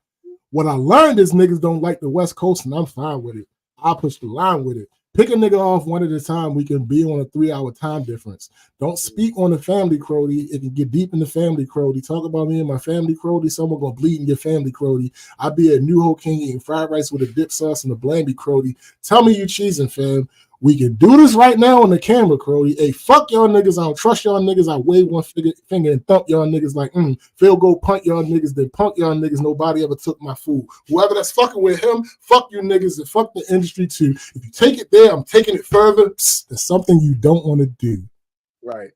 B: What I learned is niggas don't like the West Coast, and I'm fine with it. I'll push the line with it. Pick a nigga off one at a time. We can be on a 3-hour time difference. Don't speak on the family, Crody. It can get deep in the family, Crody. Talk about me and my family, Crody. Someone gonna bleed in your family, Crody. I be a New Ho King eating fried rice with a dip sauce and a blamby, Crody. Tell me you cheesing, fam. We can do this right now on the camera, Crody. Hey, fuck y'all niggas. I don't trust y'all niggas. I wave one finger and thump y'all niggas like, Phil go punt y'all niggas, then punk y'all niggas. Nobody ever took my food. Whoever that's fucking with him, fuck you niggas and fuck the industry too. If you take it there, I'm taking it further. That's something you don't want to do.
A: Right.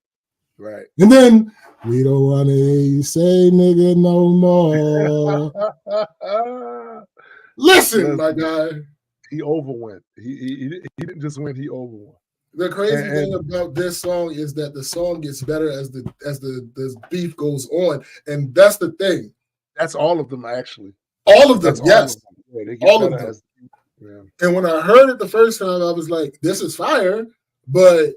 B: And then, we don't want to hear you say nigga no more. Listen, my guy.
A: He overwent. He didn't just win. He overwent.
B: The crazy thing about this song is that the song gets better as the beef goes on, and that's the thing.
A: That's all of them actually.
B: All of them, yes.
A: All of them.
B: And when I heard it the first time, I was like, "This is fire," but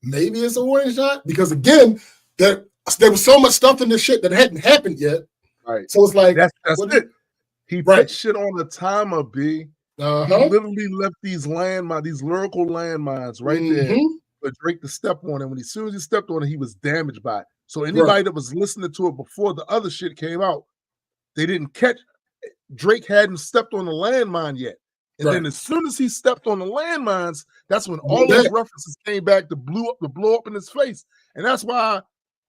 B: maybe it's a warning shot because again, there was so much stuff in this shit that hadn't happened yet.
A: Right.
B: So it's like
A: that's it. He put shit on the timer, B. He literally left these lyrical landmines right there for Drake to step on. And as soon as he stepped on it, he was damaged by it. So anybody that was listening to it before the other shit came out, they didn't catch. Drake hadn't stepped on the landmine yet. And then as soon as he stepped on the landmines, that's when all those references came back to blow up in his face. And that's why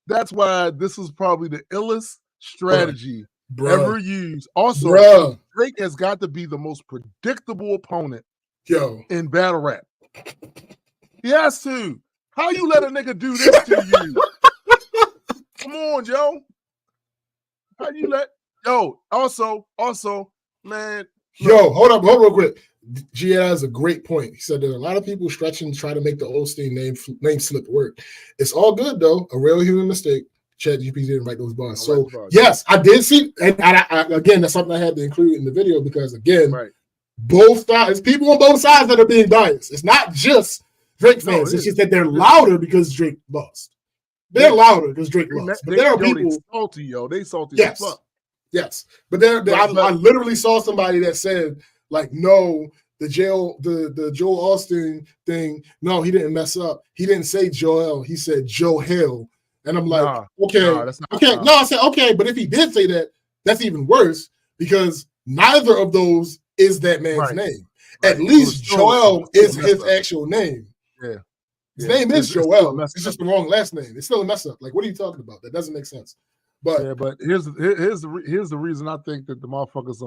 A: this is probably the illest strategy ever used. Also, Drake has got to be the most predictable opponent in battle rap. He has to. How you let a nigga do this to you? Come on, Joe. How you let also, man.
B: Yo, hold up real quick. G has a great point. He said there are a lot of people stretching to try to make the Osteen name slip work. It's all good though. A real human mistake. ChatGPT didn't write those bars. So yes, I did see, and I, again, that's something I had to include in the video because again, both sides. It's people on both sides that are being biased. It's not just Drake fans. It's just that they're louder because Drake lost. They're louder because Drake lost. But there are people.
A: They salty, yo. They salty.
B: Yes.
A: As fuck.
B: Yes. But I literally saw somebody that said, like, no, the Joel Austin thing, no, he didn't mess up. He didn't say Joel. He said Joel. And I'm like, okay. No, I said, okay. But if he did say that, that's even worse because neither of those is that man's name. Right. At least Joel is his actual name.
A: Yeah.
B: His name is Joel. It's just the wrong last name. It's still a mess up. Like, what are you talking about? That doesn't make sense. But
A: yeah, but here's the reason I think that the motherfuckers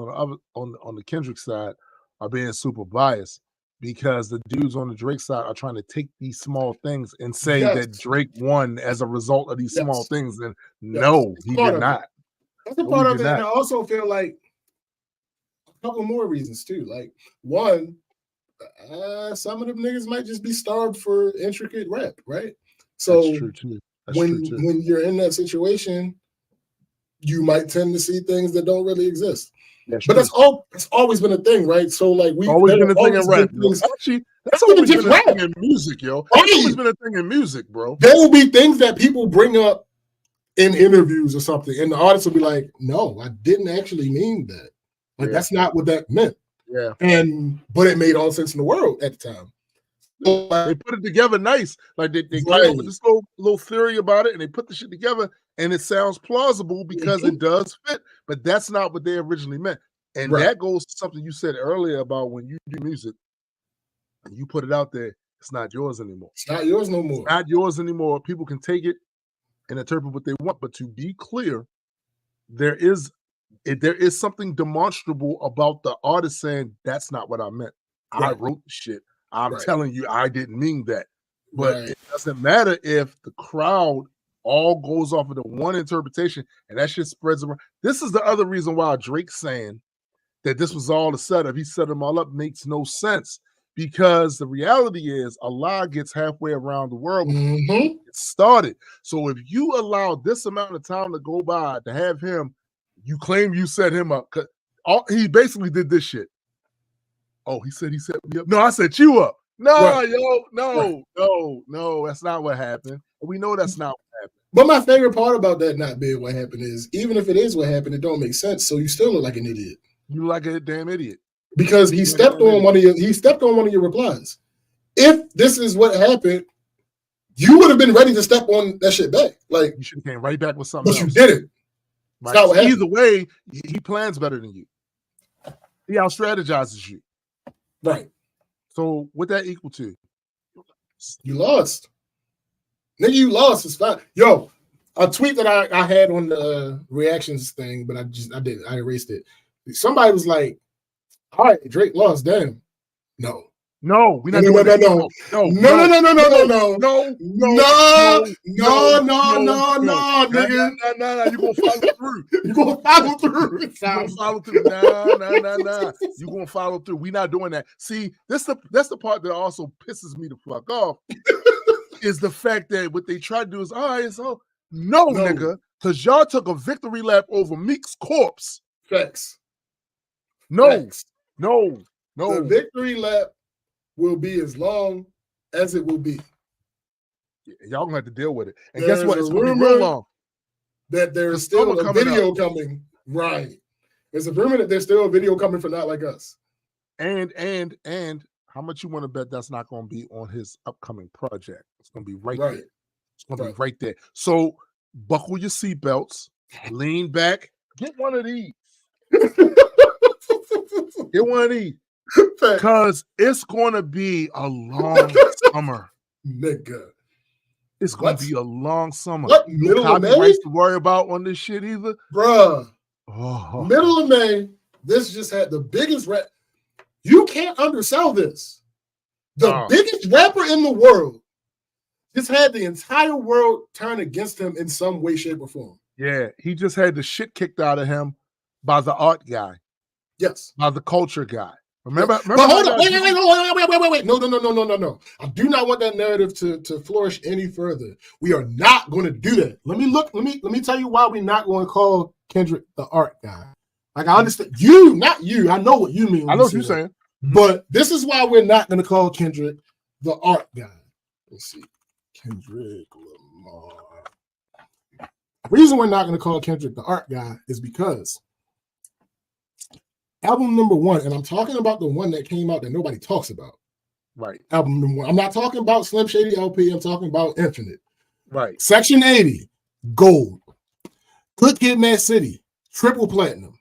A: on the Kendrick side are being super biased because the dudes on the Drake side are trying to take these small things and say that Drake won as a result of these small things. And no, he did not.
B: That's a part of it. And I also feel like a couple more reasons too. Like one, some of them niggas might just be starved for intricate rap, right? So
A: that's true too.
B: When you're in that situation, you might tend to see things that don't really exist. But it's always been a thing, right? So like we've
A: always been a thing in rap. Actually, that's always been a thing in music, yo. It's always been a thing in music, bro.
B: There will be things that people bring up in interviews or something, and the artist will be like, "No, I didn't actually mean that. Like that's not what that meant."
A: Yeah.
B: But it made all sense in the world at the time. So,
A: they put it together nice. Like they came up with this little theory about it, and they put the shit together, and it sounds plausible because it does fit. But that's not what they originally meant. And that goes to something you said earlier about when you do music and you put it out there, it's not yours anymore.
B: It's not yours no more.
A: It's not yours anymore. People can take it and interpret what they want. But to be clear, there is something demonstrable about the artist saying that's not what I meant. I wrote the shit. I'm telling you, I didn't mean that. But it doesn't matter if the crowd all goes off of the one interpretation and that shit spreads around. This is the other reason why Drake's saying that this was all a setup. He set them all up makes no sense because the reality is a lie gets halfway around the world before it started. So if you allow this amount of time to go by to have him, you claim you set him up. He basically did this shit. Oh, he said he set me up. No, I set you up. No, no, that's not what happened. We know that's not what happened.
B: But my favorite part about that not being what happened is, even if it is what happened, it don't make sense. So you still look like an idiot.
A: You look like a damn idiot
B: because he stepped on one of your replies. If this is what happened, you would have been ready to step on that shit back. Like
A: you should have came right back with something.
B: But else. You didn't.
A: Right. Not what either way, he plans better than you. He out strategizes you.
B: Right.
A: So what that equal to?
B: You lost. Nigga, you lost. It's fine. Yo, a tweet that I had on the reactions thing, but I erased it. Somebody was like, all right, Drake lost. Damn. No.
A: No, we're not
B: doing
A: that.
B: No, nigga.
A: You're gonna follow through.
B: You're gonna follow through.
A: You're gonna follow through. Nah. You're gonna follow through. We're not doing that. See, that's the part that also pisses me the fuck off. Is the fact that what they try to do is, all right, so no, nigga, because y'all took a victory lap over Meek's corpse.
B: Facts.
A: No.
B: The victory lap will be as long as it will be.
A: Y'all gonna have to deal with it. And guess what? It's gonna be real long.
B: That there's still a video coming. Right. There's a rumor that there's still a video coming for Not Like Us.
A: And how much you want to bet that's not gonna be on his upcoming project? It's gonna be right there. It's gonna be right there. So buckle your seatbelts, lean back, get one of these. Get one of these. Because it's going to be a long summer.
B: Nigga.
A: It's going to be a long summer.
B: What, middle of May?
A: To worry about on this shit either?
B: Bruh. Oh. Middle of May, this just had the biggest rap. You can't undersell this. The biggest rapper in the world just had the entire world turn against him in some way, shape, or form.
A: Yeah, he just had the shit kicked out of him by the art guy.
B: Yes.
A: By the culture guy. Remember
B: but hold on, wait. No. I do not want that narrative to flourish any further. We are not going to do that. Let me tell you why we're not going to call Kendrick the art guy. Like I understand you, not you. I know what you mean.
A: I know what you're saying.
B: But this is why we're not going to call Kendrick the art guy. Let's see. Kendrick Lamar. The reason we're not going to call Kendrick the art guy is because album number 1, and I'm talking about the one that came out that nobody talks about.
A: Right.
B: Album number 1. I'm not talking about Slim Shady LP. I'm talking about Infinite.
A: Right.
B: Section 80, gold. Good Kid, Mad City, triple platinum.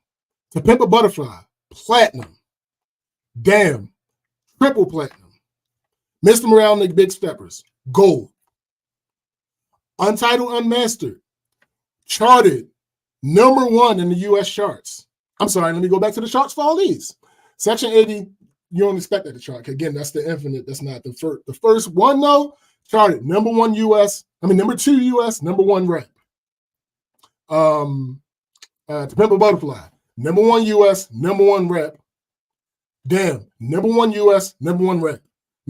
B: To Pimp a Butterfly, platinum. Damn, triple platinum. Mr. Morale and the Big Steppers, gold. Untitled Unmastered, charted number 1 in the U.S. charts. I'm sorry, let me go back to the charts for all these. Section 80, you don't expect that to chart. Again, that's the Infinite. That's not the first. The first one, though, charted number 1 U.S. number 2 U.S., number 1 rap. To Pimp a Butterfly, number 1 U.S., number 1 rap. Damn, number 1 U.S., number 1 rap.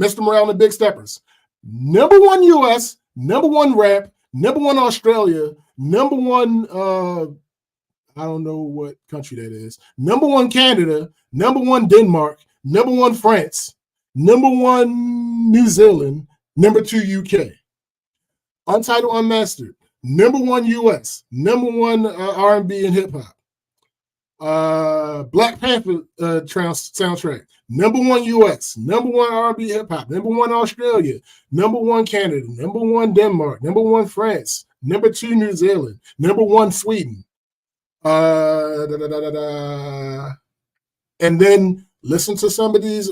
B: Mr. Morale and the Big Steppers, number 1 U.S., number 1 rap, number 1 Australia, number 1, I don't know what country that is, number 1 Canada, number 1 Denmark, number 1 France, number 1 New Zealand, number 2 UK. Untitled Unmastered, number 1 U.S., number 1 R&B and hip hop. Black Panther soundtrack, number 1 U.S., number 1 R&B hip hop, number 1 Australia, number 1 Canada, number 1 Denmark, number 1 France, number 2 New Zealand, number 1 Sweden. And then listen to some of these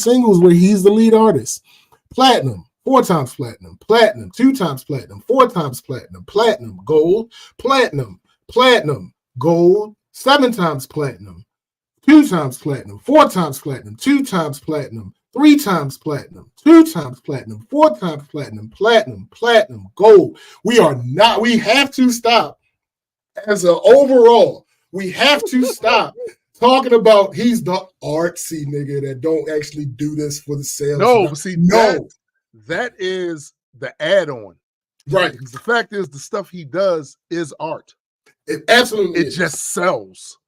B: singles where he's the lead artist. Platinum, 4 times platinum, platinum, 2 times platinum, 4 times platinum, platinum, gold, platinum, platinum, gold, 7 times platinum, 2 times platinum, 4 times platinum, 2 times platinum, 3 times platinum, 2 times platinum, 4 times platinum, platinum, platinum, gold. We have to stop as an overall. We have to stop talking about he's the artsy nigga that don't actually do this for the sales.
A: No, but see, that is the add-on.
B: Right.
A: Because the fact is the stuff he does is art.
B: It absolutely is.
A: Just sells.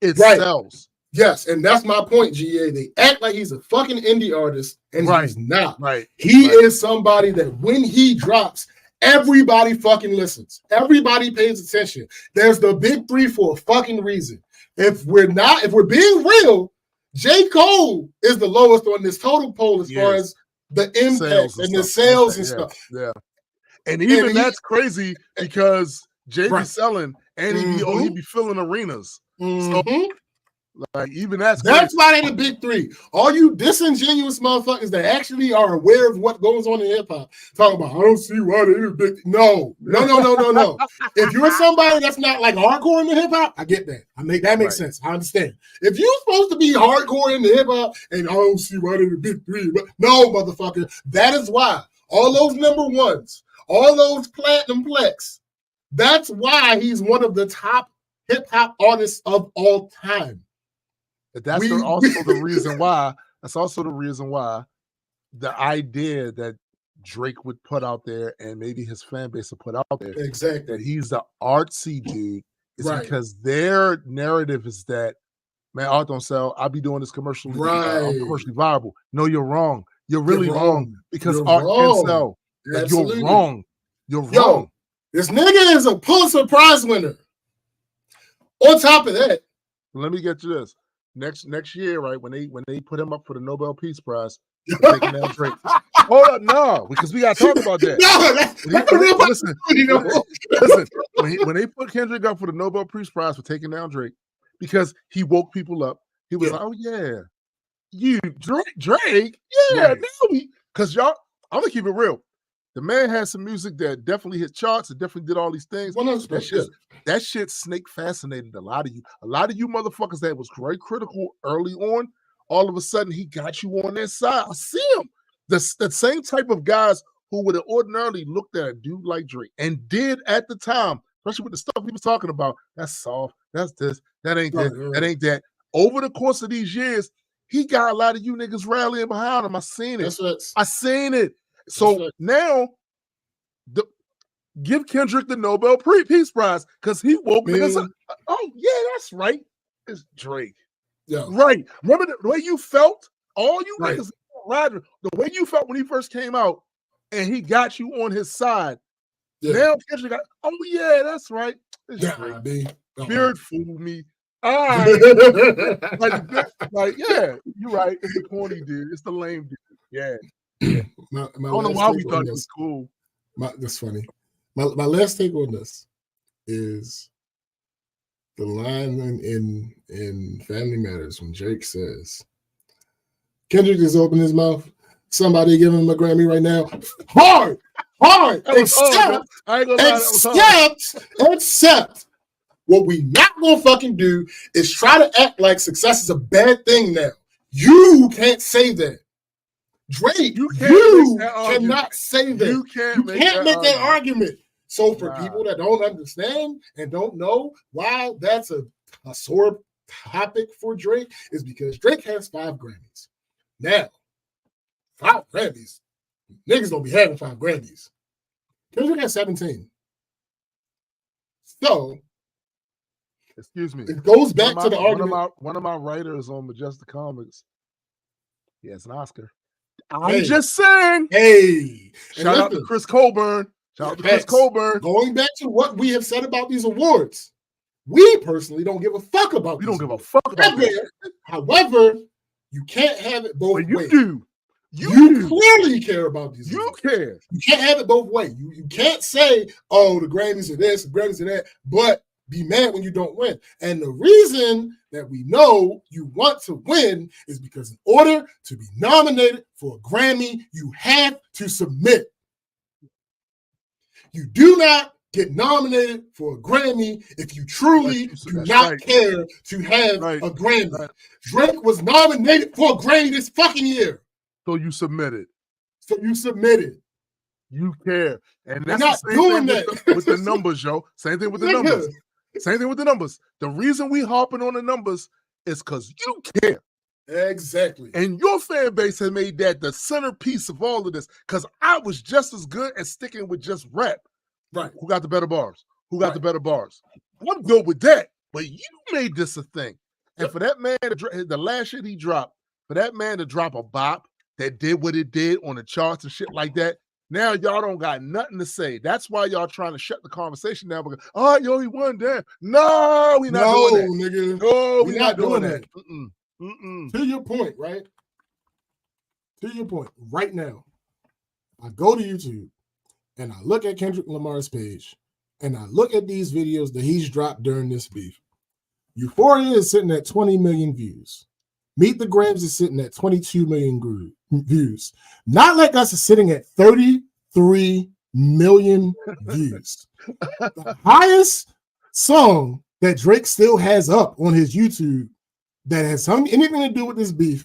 A: It sells.
B: Yes, and that's my point, GA. They act like he's a fucking indie artist, and he's not.
A: Right.
B: He is somebody that when he drops, everybody fucking listens. Everybody pays attention. There's the big 3 for a fucking reason. If we're being real, J. Cole is the lowest on this total poll as far as the impact and the sales and stuff.
A: Yeah. And even that's crazy because Jay be selling and he be filling arenas. So like even that's
B: why they the big 3. All you disingenuous motherfuckers that actually are aware of what goes on in hip hop talking about I don't see why they the big. No. If you're somebody that's not like hardcore in the hip hop, I get that. That makes sense. I understand. If you're supposed to be hardcore in the hip hop and I don't see why they the big 3, but no, motherfucker, that is why all those number 1s, all those platinum plex. That's why he's one of the top hip hop artists of all time.
A: That's also the reason why. That's also the reason why the idea that Drake would put out there and maybe his fan base would put out there,
B: exactly,
A: that he's the artsy dude, is because their narrative is that, man, art don't sell. I'll be doing this commercially, commercially viable. No, you're wrong. You're really wrong because art can sell. Like, you're wrong. You're wrong.
B: This nigga is a Pulitzer Prize winner. On top of that,
A: let me get you this. Next year, right, when they put him up for the Nobel Peace Prize, taking down Drake. Hold up, no, because we got to talk about that. Listen, when they put Kendrick up for the Nobel Peace Prize for taking down Drake, because he woke people up, he was like, oh yeah, you Drake, because y'all, I'm gonna keep it real. The man had some music that definitely hit charts and definitely did all these things. That shit snake fascinated a lot of you. A lot of you motherfuckers that was very critical early on, all of a sudden he got you on their side. I see him. The same type of guys who would have ordinarily looked at a dude like Drake and did at the time, especially with the stuff he was talking about, that's soft, that's this, that ain't that, that ain't that. Over the course of these years, he got a lot of you niggas rallying behind him. I seen it. I seen it. So now, give Kendrick the Nobel Peace Prize because he woke niggas up. Oh yeah, that's right. It's Drake.
B: Yeah.
A: Right. Remember the way you felt? All you
B: Right.
A: niggas riding, the way you felt when he first came out and he got you on his side.
B: Yeah.
A: Now Kendrick got, oh yeah, that's right. It's
B: Yeah,
A: Drake.
B: B.
A: Beard fooled me. All right. like, yeah, you're right. It's the corny dude. It's the lame dude. Yeah.
B: My
A: I don't know why we thought it was cool.
B: That's funny. My last take on this is the line in Family Matters when Drake says, Kendrick just opened his mouth. Somebody give him a Grammy right now. Hard. Except what we not gonna fucking do is try to act like success is a bad thing now. You can't say that. Drake, you cannot say that. You can't make that argument. So for people that don't understand and don't know why that's a sore topic for Drake, is because Drake has 5 Grammys. Now, 5 Grammys. Niggas don't be having 5 Grammys. Kendrick has 17. So,
A: excuse me.
B: It goes back to the argument.
A: One of my writers on Majestic Comics, he has an Oscar. I'm just saying.
B: Hey.
A: Shout out to Chris Colburn.
B: Going back to what we have said about these awards, we personally don't give a fuck about
A: We don't give a fuck about this.
B: However, you can't have it both ways.
A: You do.
B: You clearly care about these.
A: You care.
B: You can't have it both ways. You can't say, oh, the Grammys are this, the Grammys are that, but be mad when you don't win. And the reason that we know you want to win is because in order to be nominated for a Grammy, you have to submit. You do not get nominated for a Grammy if you truly do not care to have a Grammy. Right. Drake was nominated for a Grammy this fucking year.
A: So you submitted.
B: You
A: care. And that's
B: not
A: the same
B: doing
A: thing
B: that.
A: with the numbers, yo. Same thing with the numbers. Same thing with the numbers. The reason we harping on the numbers is because you care.
B: Exactly.
A: And your fan base has made that the centerpiece of all of this. Because I was just as good at sticking with just rap.
B: Right.
A: Who got the better bars? The better bars? I'm good with that. But you made this a thing. And for that man, the last shit he dropped, for that man to drop a bop that did what it did on the charts and shit like that, now y'all don't got nothing to say. That's why y'all trying to shut the conversation down. Because, oh, yo, he won damn. No, we not doing that.
B: Nigga.
A: No, we not doing that.
B: To your point, right? To your point, right now, I go to YouTube and I look at Kendrick Lamar's page and I look at these videos that he's dropped during this beef. Euphoria is sitting at 20 million views. Meet the Grams is sitting at 22 million views. Not Like Us is sitting at 33 million views. The highest song that Drake still has up on his YouTube that has anything to do with this beef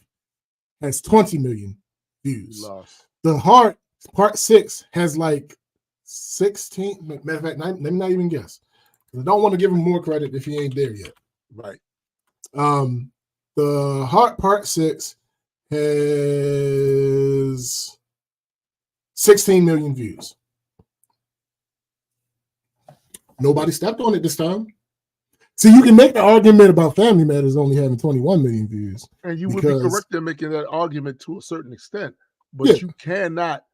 B: has 20 million views. The Heart Part 6 has like 16. Matter of fact, let me not even guess. I don't want to give him more credit if he ain't there yet.
A: Right.
B: The Heart Part 6 has 16 million views. Nobody stepped on it this time. See, you can make the argument about Family Matters only having 21 million views.
A: And you would be correct in making that argument to a certain extent. But you cannot.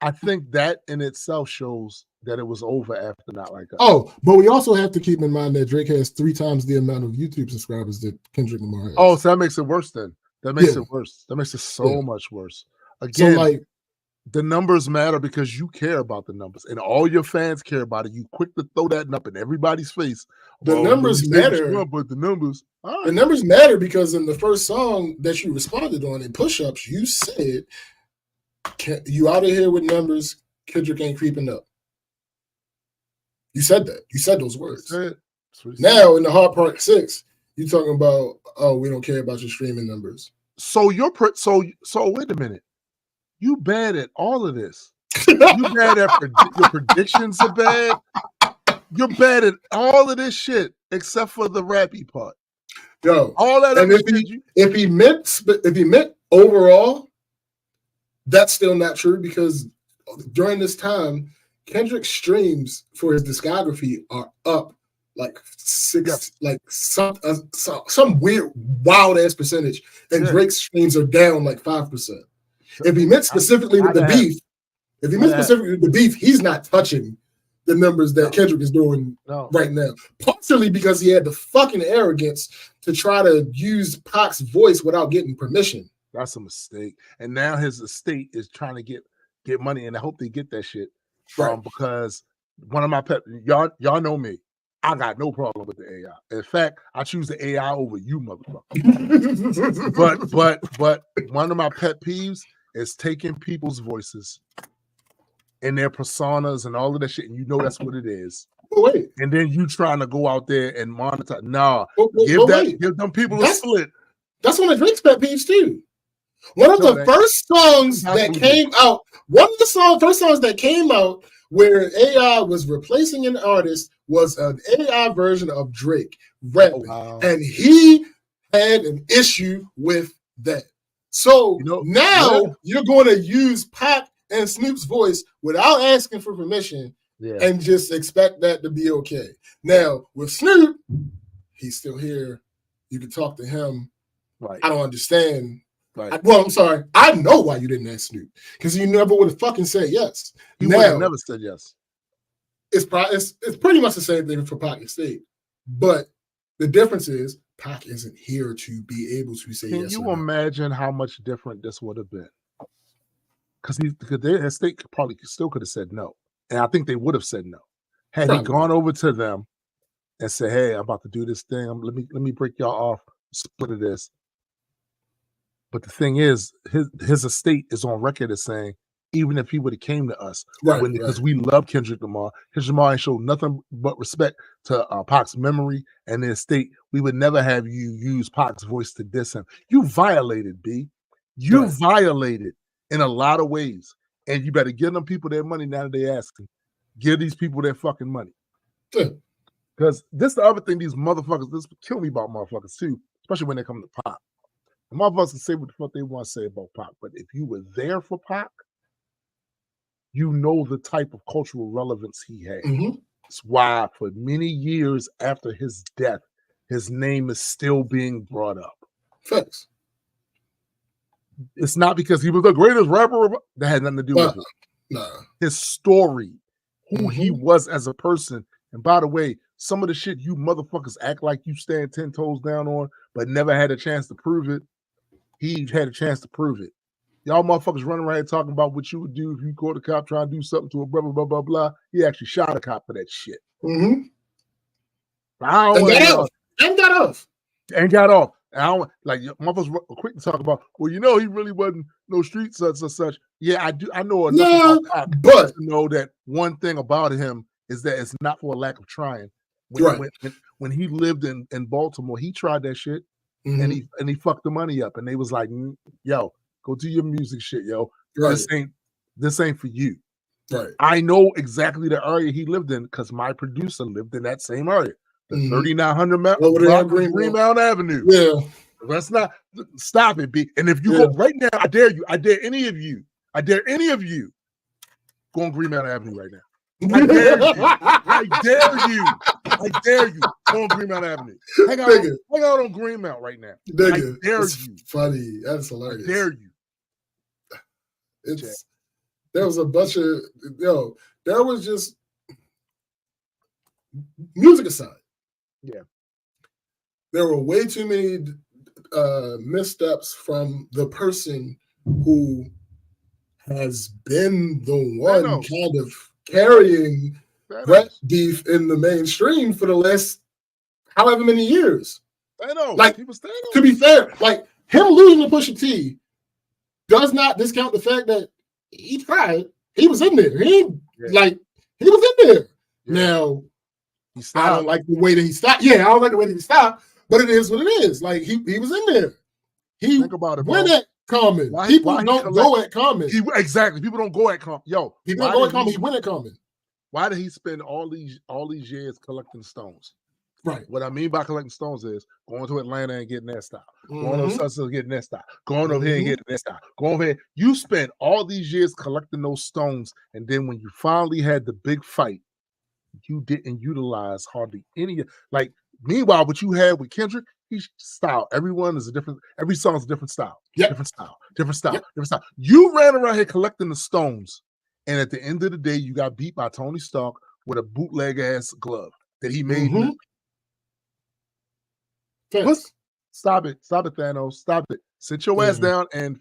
A: I think that in itself shows that it was over after Not Like Us.
B: Oh, but we also have to keep in mind that Drake has 3 times the amount of YouTube subscribers that Kendrick Lamar has.
A: Oh, so that makes it worse then. That makes it worse. That makes it so much worse. Again, so the numbers matter because you care about the numbers and all your fans care about it. You quick to throw that up in everybody's face.
B: The numbers matter.
A: But the numbers.
B: Right. The numbers matter because in the first song that you responded on in Push-Ups, you said, you out of here with numbers, Kendrick ain't creeping up. You said that. You said those words. Now in the Hard Part 6, you talking about, oh, we don't care about your streaming numbers.
A: So wait a minute. You bad at all of this. You bad at your predictions are bad. You're bad at all of this shit except for the rappy part.
B: Yo,
A: all that.
B: And if he meant overall, that's still not true because during this time, Kendrick's streams for his discography are up like some weird wild ass percentage, and Drake's streams are down like 5%. If he meant specifically with the beef, he's not touching the numbers that Kendrick is doing right now. Partially because he had the fucking arrogance to try to use Pac's voice without getting permission.
A: That's a mistake. And now his estate is trying to get money, and I hope they get that shit. Because one of my pet, y'all know me. I got no problem with the AI. In fact, I choose the AI over you, motherfucker. but one of my pet peeves is taking people's voices and their personas and all of that shit, and you know that's what it is.
B: Wait.
A: And then you trying to go out there and monetize. Nah, give them people a split.
B: That's one of Drake's pet peeves too. One of the first songs that came out, first songs that came out where AI was replacing an artist was an AI version of Drake rapping. And he had an issue with that. So now you're going to use Pac and Snoop's voice without asking for permission and just expect that to be okay. Now, with Snoop, he's still here. You can talk to him.
A: Right.
B: I don't understand. Right. I'm sorry. I know why you didn't ask Snoop, because you never would have fucking said yes.
A: He would have never said yes.
B: It's pretty much the same thing for Pac Estate, but the difference is Pac isn't here to be able to say yes.
A: Can you imagine how much different this would have been? Because their estate probably still could have said no, and I think they would have said no had he gone over to them and said, "Hey, I'm about to do this thing. Let me break y'all off, split of this." But the thing is, his estate is on record as saying, even if he would have came to us, because we love Kendrick Lamar ain't showed nothing but respect to Pac's memory and the estate. We would never have you use Pac's voice to diss him. You violated, B. You violated in a lot of ways, and you better give them people their money now that they asking. Give these people their fucking money. Because this the other thing, these motherfuckers, this kill me about motherfuckers too, especially when they come to Pac. The motherfuckers can say what the fuck they want to say about Pac, but if you were there for Pac, you know the type of cultural relevance he had. It's why for many years after his death, his name is still being brought up.
B: Thanks.
A: It's not because he was the greatest rapper. That had nothing to do with it.
B: No.
A: His story, who he was as a person. And by the way, some of the shit you motherfuckers act like you stand 10 toes down on, but never had a chance to prove it. He had a chance to prove it. Y'all motherfuckers running around here talking about what you would do if you caught a cop trying to do something to a brother, blah, blah, blah. He actually shot a cop for that shit.
B: And
A: got off. And I don't like motherfuckers quick to talk about, well, he really wasn't no street such and such. Yeah, I do. I know enough about Pac, but to know that one thing about him is that it's not for a lack of trying. When he lived in Baltimore, he tried that shit and he fucked the money up. And they was like, yo, go do your music shit, yo. This ain't for you.
B: Right.
A: I know exactly the area he lived in because my producer lived in that same area. The 3900 Greenmount Avenue.
B: Yeah.
A: Let's not stop it, B. And if you go right now, I dare any of you go on Greenmount Avenue right now. I dare you. Go on Greenmount Avenue. Hang out on Greenmount right now.
B: Nigga, I dare you. Funny. That's hilarious.
A: I dare you.
B: There was a bunch of there was just music aside.
A: Yeah.
B: There were way too many missteps from the person who has been the one kind of carrying rap beef in the mainstream for the last however many years.
A: I know.
B: Like, to be fair, like him losing to Pusha T does not discount the fact that he tried. He was in there. He was in there. Yeah. Now, I don't like the way that he stopped. Yeah, I don't like the way that he stopped, but it is what it is. Like he was in there.
A: Think about it,
B: went at Common. People don't go at Common.
A: Exactly. People don't go at Common. Yo,
B: people don't go at Common. He went at Common.
A: Why did he spend all these years collecting stones?
B: Right.
A: What I mean by collecting stones is going to Atlanta and getting that style. Going over Sussex and getting that style. Going over here and getting that style. Going over here. You spent all these years collecting those stones, and then when you finally had the big fight, you didn't utilize hardly any. Like, meanwhile, what you had with Kendrick, he's style. Everyone is a different. Every song is a different style.
B: Yep.
A: Different style. Different style.
B: Yep.
A: Different style. You ran around here collecting the stones, and at the end of the day, you got beat by Tony Stark with a bootleg ass glove that he made. Stop it, Thanos. Stop it. Sit your ass down. And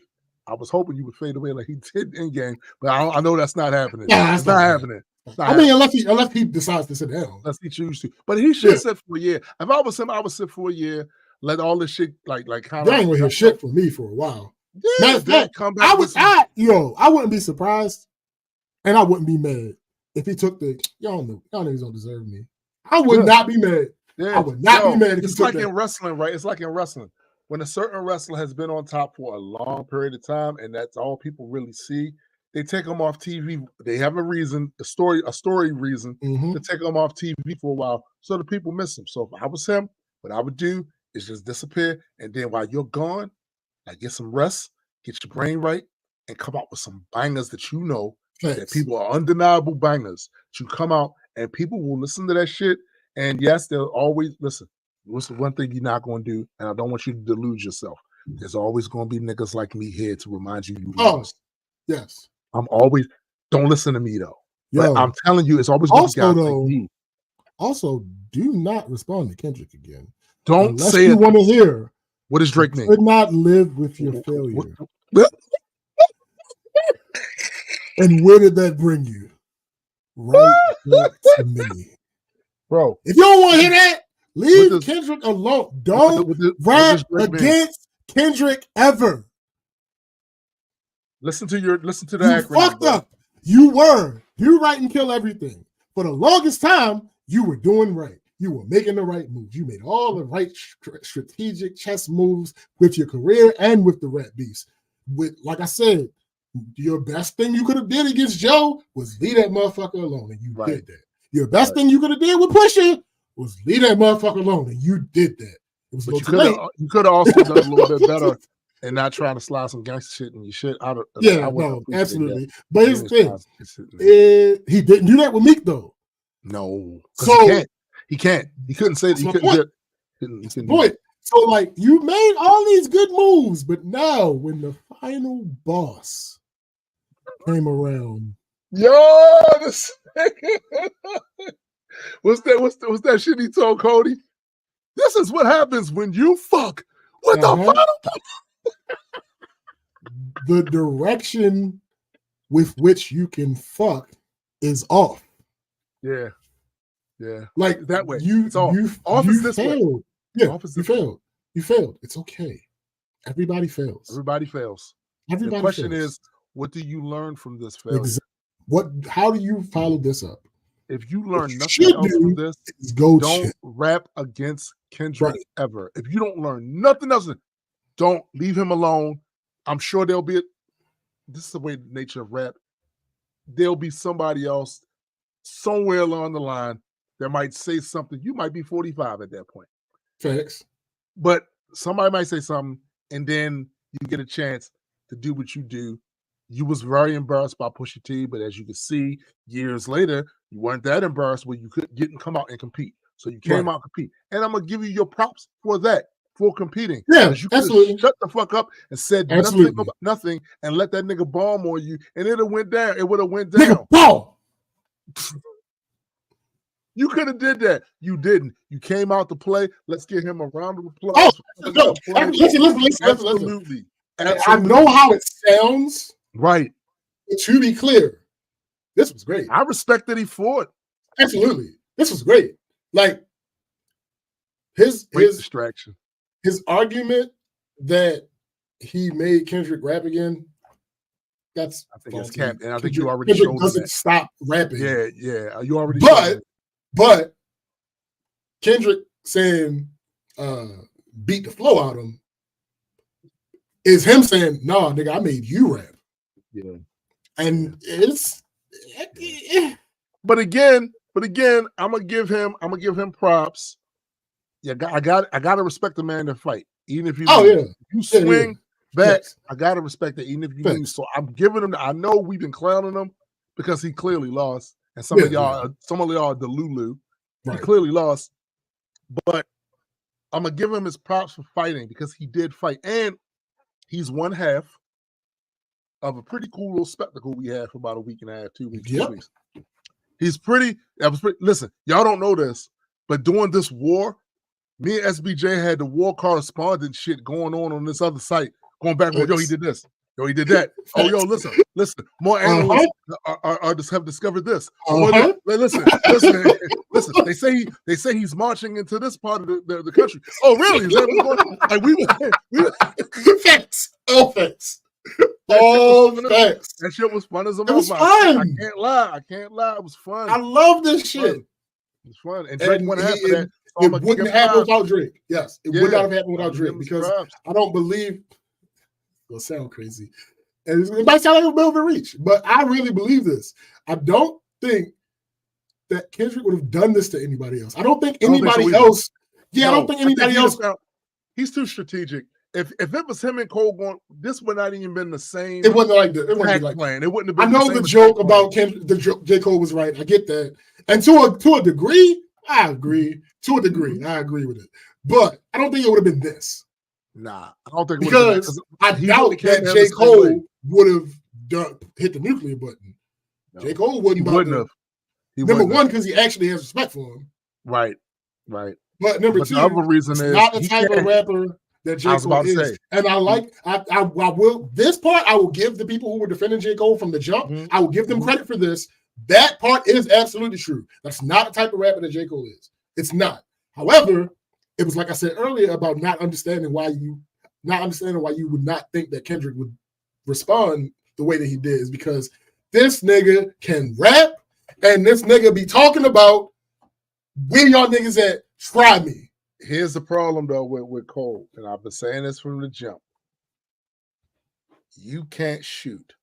A: I was hoping you would fade away like he did in game, but I know that's not happening. It's not happening.
B: I mean, unless he decides to sit down,
A: unless he chooses to. But he should sit for a year. If I was him, I would sit for a year. Let all this shit like kind of.
B: They ain't gonna hear shit from me for a while.
A: Yeah, come back.
B: I wouldn't be surprised, and I wouldn't be mad if he took the. Y'all niggas don't deserve me. I would not be mad.
A: Yeah.
B: I would not be mad if
A: it's like in wrestling, right? It's like in wrestling. When a certain wrestler has been on top for a long period of time, and that's all people really see, they take them off TV. They have a reason, a story reason to take them off TV for a while, so the people miss them. So if I was him, what I would do is just disappear, and then while you're gone, like get some rest, get your brain right, and come out with some bangers that you know that people are undeniable bangers. You come out, and people will listen to that shit. And yes, they'll always listen. What's the one thing you're not going to do? And I don't want you to delude yourself. There's always going to be niggas like me here to remind you.
B: Yes.
A: I'm always. Don't listen to me though. But I'm telling you, it's always going to be guys like me.
B: Also, do not respond to Kendrick again.
A: Don't
B: Unless
A: say
B: you
A: it.
B: Want to hear?
A: What does Drake mean?
B: Could not live with your failure. And where did that bring you? Right back to me.
A: Bro,
B: if you don't want to hear that, leave Kendrick alone. Don't rap against Kendrick ever.
A: Listen to the
B: acronym. Fucked up. You right and kill everything. For the longest time, you were doing right. You were making the right moves. You made all the right strategic chess moves with your career and with the rap beast. Like I said, your best thing you could have did against Joe was leave that motherfucker alone, and you did that. Your best thing you could have did with Pusha was leave that motherfucker alone, and you did that. It was
A: you could have also done a little bit better and not trying to slide some gangster shit in your shit.
B: Absolutely. That. But here's the thing: he didn't do that with Meek though.
A: No, so he can't. He couldn't say that. He couldn't.
B: Boy, so like you made all these good moves, but now when the final boss came around.
A: What's that shit he told Cody? This is what happens when you fuck with the final.
B: The direction with which you can fuck is off.
A: Yeah.
B: Like
A: that way.
B: You failed. Yeah, you failed. You failed. It's okay. Everybody fails. The
A: question is, what do you learn from this failure?
B: Exactly. How do you follow this up?
A: If you learn nothing else from this, don't rap against Kendrick ever. If you don't learn nothing else, don't leave him alone. I'm sure there'll be this is the way the nature of rap. There'll be somebody else somewhere along the line that might say something. You might be 45 at that point.
B: Facts.
A: But somebody might say something, and then you get a chance to do what you do. You was very embarrassed by Pusha T, but as you can see, years later, you weren't that embarrassed where you couldn't come out and compete. So you came out and compete. And I'm going to give you your props for that, for competing.
B: Yeah,
A: you
B: absolutely.
A: Shut the fuck up and said nothing and let that nigga bomb on you, and it would have went down.
B: Nigga, bomb!
A: You could have did that. You didn't. You came out to play. Let's give him a round of applause.
B: Listen.
A: Absolutely.
B: I know how it sounds.
A: Right.
B: But to be clear, this was great.
A: I respect that he fought.
B: Absolutely. This was great. Like his
A: distraction.
B: His argument that he made Kendrick rap again, I think it's cap. And I think you already showed doesn't that. Stop rapping.
A: Yeah. You already
B: But Kendrick saying beat the flow out of him is him saying, "No, nigga, I made you rap."
A: Yeah,
B: and it's.
A: But again, I'm gonna give him props. Yeah, I gotta respect the man that fight, even if you swing back. Yes. I gotta respect that, even if you lose. So I'm giving him. I know we've been clowning him because he clearly lost, and some of y'all are the Lulu. He clearly lost, but I'm gonna give him his props for fighting because he did fight, and he's one half of a pretty cool little spectacle we had for about a week and a half, 2 weeks. 2 weeks. He's pretty. Listen, y'all don't know this, but during this war, me and SBJ had the war correspondent shit going on this other site, going back and forth. Yo, he did this. Yo, he did that. Oh, yo, listen. More analysts have discovered this. Listen. They say he's marching into this part of the country. Oh, really? Is that what's going on? Like
B: facts. All facts. All facts.
A: That shit was fun as a
B: motherfucker. It was fun.
A: I can't lie. It was fun.
B: I love this shit.
A: It was fun. And Drake went after that.
B: So it wouldn't happen without Drake. Yes, it would not have happened without Drake because I don't believe. It'll sound crazy, and it might sound like a bit of a reach, but I really believe this. I don't think that Kendrick would have done this to anybody else. I don't think anybody else. Yeah, I don't think anybody else.
A: He's too strategic. If it was him and Cole going, this would not even been the same.
B: It wasn't like that. It wouldn't be like
A: plan. It wouldn't have been.
B: I know the joke about J. Cole was right. I get that, and to a degree, I agree. To a degree, I agree with it. But I don't think it would have been this.
A: Nah, I don't think it
B: because I doubt that J. Cole would have hit the nuclear button. No. J. Cole wouldn't have. Number one, because he actually has respect for him.
A: Right.
B: But number two,
A: the other reason is
B: not the type of rapper that J. Cole is. And I will this part I will give the people who were defending J. Cole from the jump. Mm-hmm. I will give them credit for this. That part is absolutely true. That's not the type of rapper that J. Cole is. It's not. However, it was like I said earlier about not understanding why you would not think that Kendrick would respond the way that he did is because this nigga can rap and this nigga be talking about where y'all niggas at, try me.
A: Here's the problem though with Cole, and I've been saying this from the jump. You can't shoot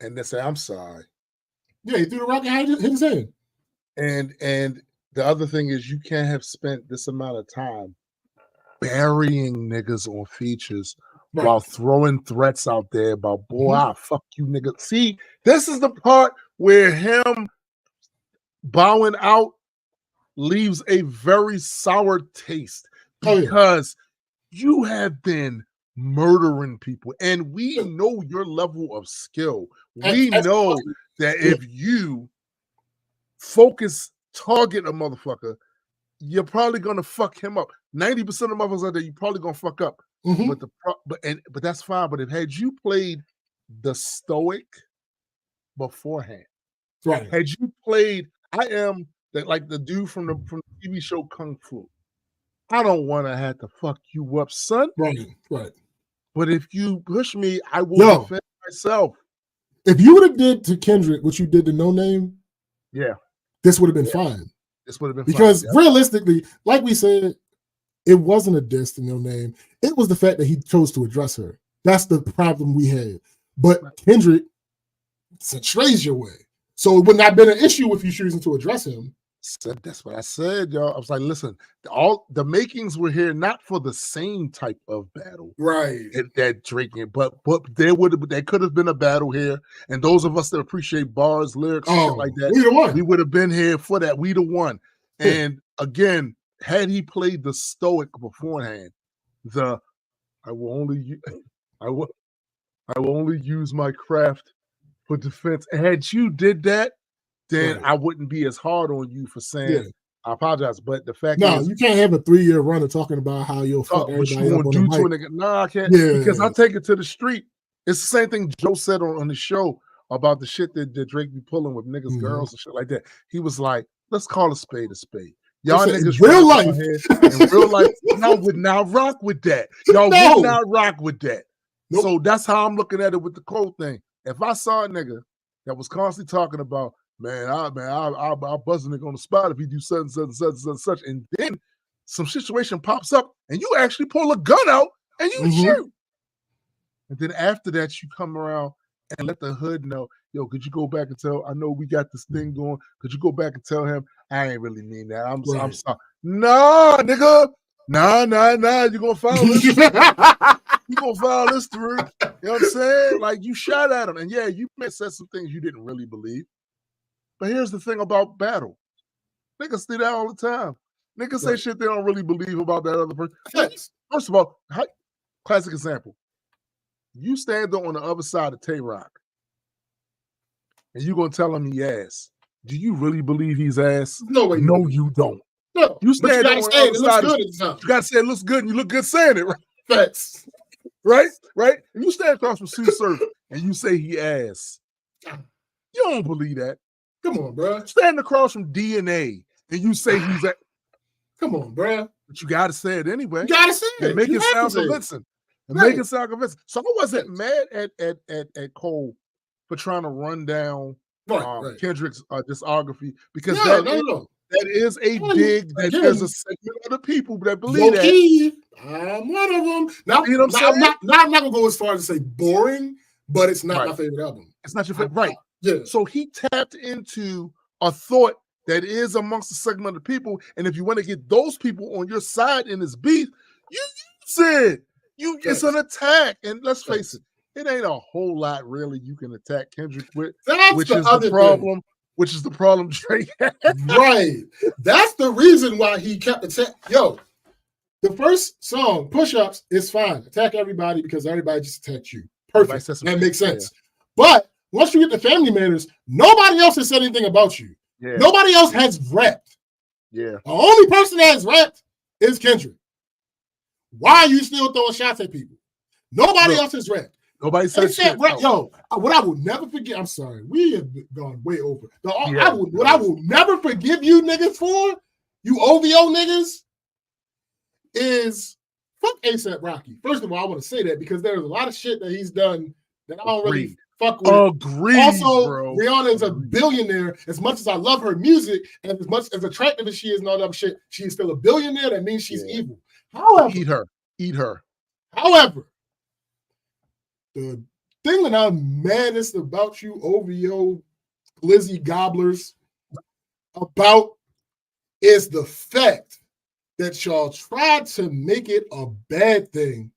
A: and then say, I'm sorry.
B: Yeah, he threw the rock and hit his hand.
A: And the other thing is you can't have spent this amount of time burying niggas on features while throwing threats out there about, boy, I'll fuck you niggas. See, this is the part where him bowing out leaves a very sour taste because you have been murdering people and we know your level of skill. We know that if you target a motherfucker, you're probably gonna fuck him up. 90% of motherfuckers out there, you're probably gonna fuck up. Mm-hmm. But that's fine. But had you played the stoic beforehand, had you played, I am like the dude from the TV show Kung Fu. I don't want to have to fuck you up, son.
B: Right.
A: But if you push me, I will defend myself.
B: If you would have did to Kendrick what you did to No Name, this would have been fine.
A: This would have been
B: because realistically, like we said, it wasn't a diss to No Name. It was the fact that he chose to address her. That's the problem we had. But Kendrick strays your way. So it would not have been an issue if you choosing to address him.
A: That's what I said, y'all. I was like, listen, all the makings were here not for the same type of battle, that Drake, but there could have been a battle here, and those of us that appreciate bars, lyrics, shit like that, we would have been here for that. We the one. And again, had he played the stoic beforehand, I will only use my craft for defense. And had you did that, then I wouldn't be as hard on you for saying I apologize. But the fact is,
B: you can't have a 3-year run of talking about how you'll fuck everybody up on the mic.
A: To a nigga. Nah, I can't because I take it to the street. It's the same thing Joe said on the show about the shit that Drake be pulling with niggas, girls, and shit like that. He was like, let's call a spade a spade. Y'all niggas
B: real life.
A: In real life, y'all would not rock with that. Y'all would not rock with that. Nope. So that's how I'm looking at it with the Cole thing. If I saw a nigga that was constantly talking about, I'll buzz a nigga on the spot if he do such and such, and then some situation pops up and you actually pull a gun out and you shoot. And then after that, you come around and let the hood know, yo, could you go back and tell, I know we got this thing going. Could you go back and tell him, I ain't really mean that. I'm sorry. Nah, nigga. Nah. You're going to follow this. You're going to follow this through. You know what I'm saying? Like, you shot at him. And yeah, you may have said some things you didn't really believe. But here's the thing about battle. Niggas do that all the time. Niggas say shit they don't really believe about that other person.
B: Yes.
A: First of all, classic example. You stand on the other side of Tay-Rock and you're going to tell him he ass. Do you really believe he's ass?
B: No way.
A: No, you don't.
B: No.
A: You stand on the other side. You got to say it looks good and you look good saying it, right?
B: Facts.
A: Right? Right? And you stand across from Sue Surf and you say he ass. You don't believe that.
B: Come on, bro.
A: Stand across from DNA and you say he's ass.
B: Come on, bro.
A: But you got to say it anyway.
B: You got to say it.
A: And make it sound convincing. And make it sound convincing. So I wasn't mad at Cole for trying to run down Kendrick's discography because that is a dig that there's a segment of the people that believe that.
B: I'm one of them. Now, you know what I'm saying? I'm not gonna go as far as to say boring, but it's not my favorite album.
A: It's not your favorite, right?
B: Yeah.
A: So he tapped into a thought that is amongst a segment of the people, and if you want to get those people on your side in this beef, you use it. It's an attack, and let's face it, it ain't a whole lot really you can attack Kendrick with, which is the problem. Which is the problem Drake had.
B: Right. That's the reason why he kept attacking. Yo, the first song, Push Ups, is fine. Attack everybody because everybody just attacked you. Perfect. That makes sense. Yeah. But once you get to Family Matters, nobody else has said anything about you. Yeah. Nobody else has rapped.
A: Yeah.
B: The only person that has rapped is Kendrick. Why are you still throwing shots at people? Nobody else has rapped.
A: Nobody said shit.
B: Yo, what I will never forget, I'm sorry, we have gone way over. What I will never forgive you niggas for, you OVO niggas, is fuck ASAP Rocky. First of all, I want to say that because there's a lot of shit that he's done that I don't really fuck with. Also, bro. Rihanna is a billionaire. As much as I love her music and as much as attractive as she is and all that shit, she is still a billionaire. That means she's evil. However,
A: eat her.
B: However, the thing that I'm maddest about you, OVO, Glizzy Gobblers, about is the fact that y'all tried to make it a bad thing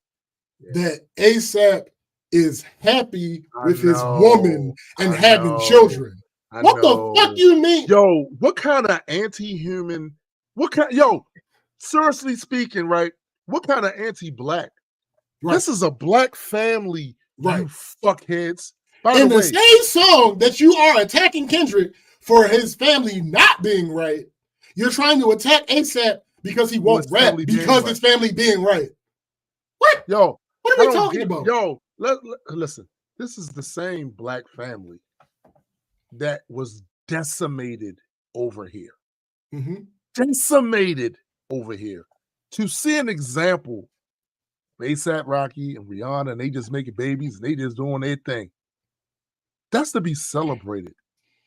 B: that ASAP is happy with his woman and having children. What the fuck you mean?
A: Yo, what kind of anti-human, seriously speaking, right? What kind of anti-black? Right. This is a black family, right? You fuckheads.
B: In the same song that you are attacking Kendrick for his family not being right, you're trying to attack ASAP because he won't rap because his family being right. What?
A: Yo,
B: what are we talking about?
A: Yo, listen. This is the same black family that was decimated over here.
B: Mm-hmm.
A: Decimated over here. To see an example, ASAP Rocky and Rihanna, and they just making babies and they just doing their thing. That's to be celebrated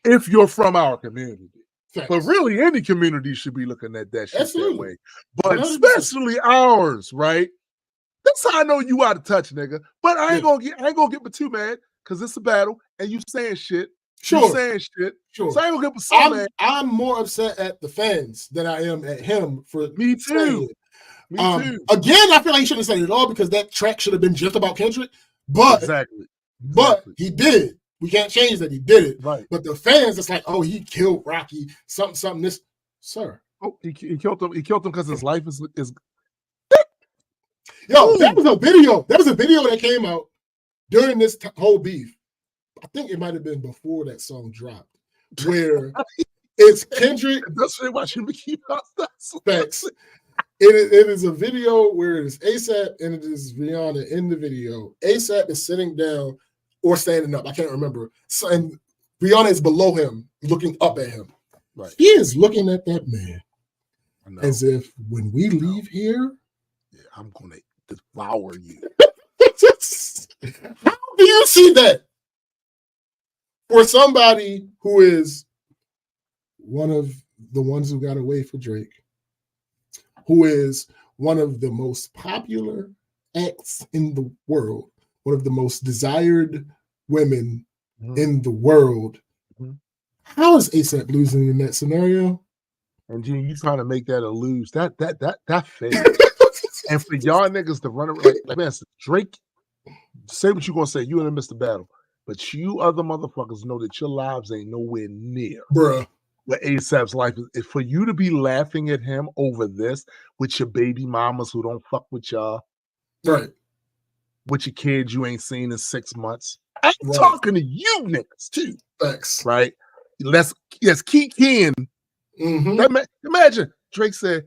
A: if you're from our community. Thanks. But really, any community should be looking at that shit that way. But 100%. Especially ours, right? That's how I know you out of touch, nigga. But I ain't gonna get too mad because it's a battle and you saying shit.
B: Sure.
A: You saying shit.
B: Sure.
A: So I ain't gonna get so mad.
B: I'm more upset at the fans than I am at him for
A: me too. Me too.
B: Again, I feel like he shouldn't have said it at all because that track should have been just about Kendrick. But But he did it. We can't change that he did it.
A: Right.
B: But the fans, it's like, oh, he killed Rocky. Something. This, sir.
A: Oh, he killed him. He killed him because his life is.
B: Yo, that was a video. That was a video that came out during this whole beef. I think it might have been before that song dropped, where it's Kendrick.
A: That's watching Mickey Mouse.
B: Facts. It is a video where it is ASAP and it is Rihanna in the video. ASAP is sitting down or standing up. I can't remember. So, and Rihanna is below him, looking up at him.
A: Right.
B: He is looking at that man as if when we leave here,
A: I'm going to devour you.
B: How do you see that? For somebody who is one of the ones who got away for Drake, who is one of the most popular acts in the world, one of the most desired women in the world, how is ASAP losing in that scenario?
A: And Gene, you trying to make that a lose. That fair. And for y'all niggas to run around like man, Drake, say what you gonna say. You and him missed the battle. But you other motherfuckers know that your lives ain't nowhere near
B: bruh.
A: Where ASAP's life is. For you to be laughing at him over this with your baby mamas who don't fuck with y'all,
B: right?
A: With your kids you ain't seen in 6 months. I'm talking to you niggas too.
B: Thanks.
A: Right? Let's keep keying. Imagine Drake said,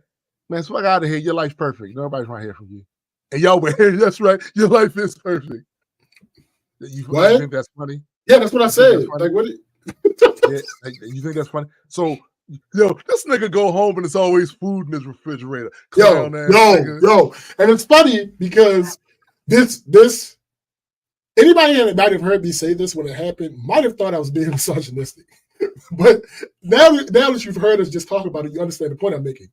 A: "Man, fuck out of here. Your life's perfect. Nobody's want to hear from you." And y'all went, "That's right. Your life is perfect." You think that's funny?
B: Yeah, that's what I said. Like, what?
A: You think that's funny? So, this nigga go home and it's always food in his refrigerator.
B: Yo, and it's funny because this anybody that might have heard me say this when it happened might have thought I was being misogynistic. But now that you've heard us just talk about it, you understand the point I'm making.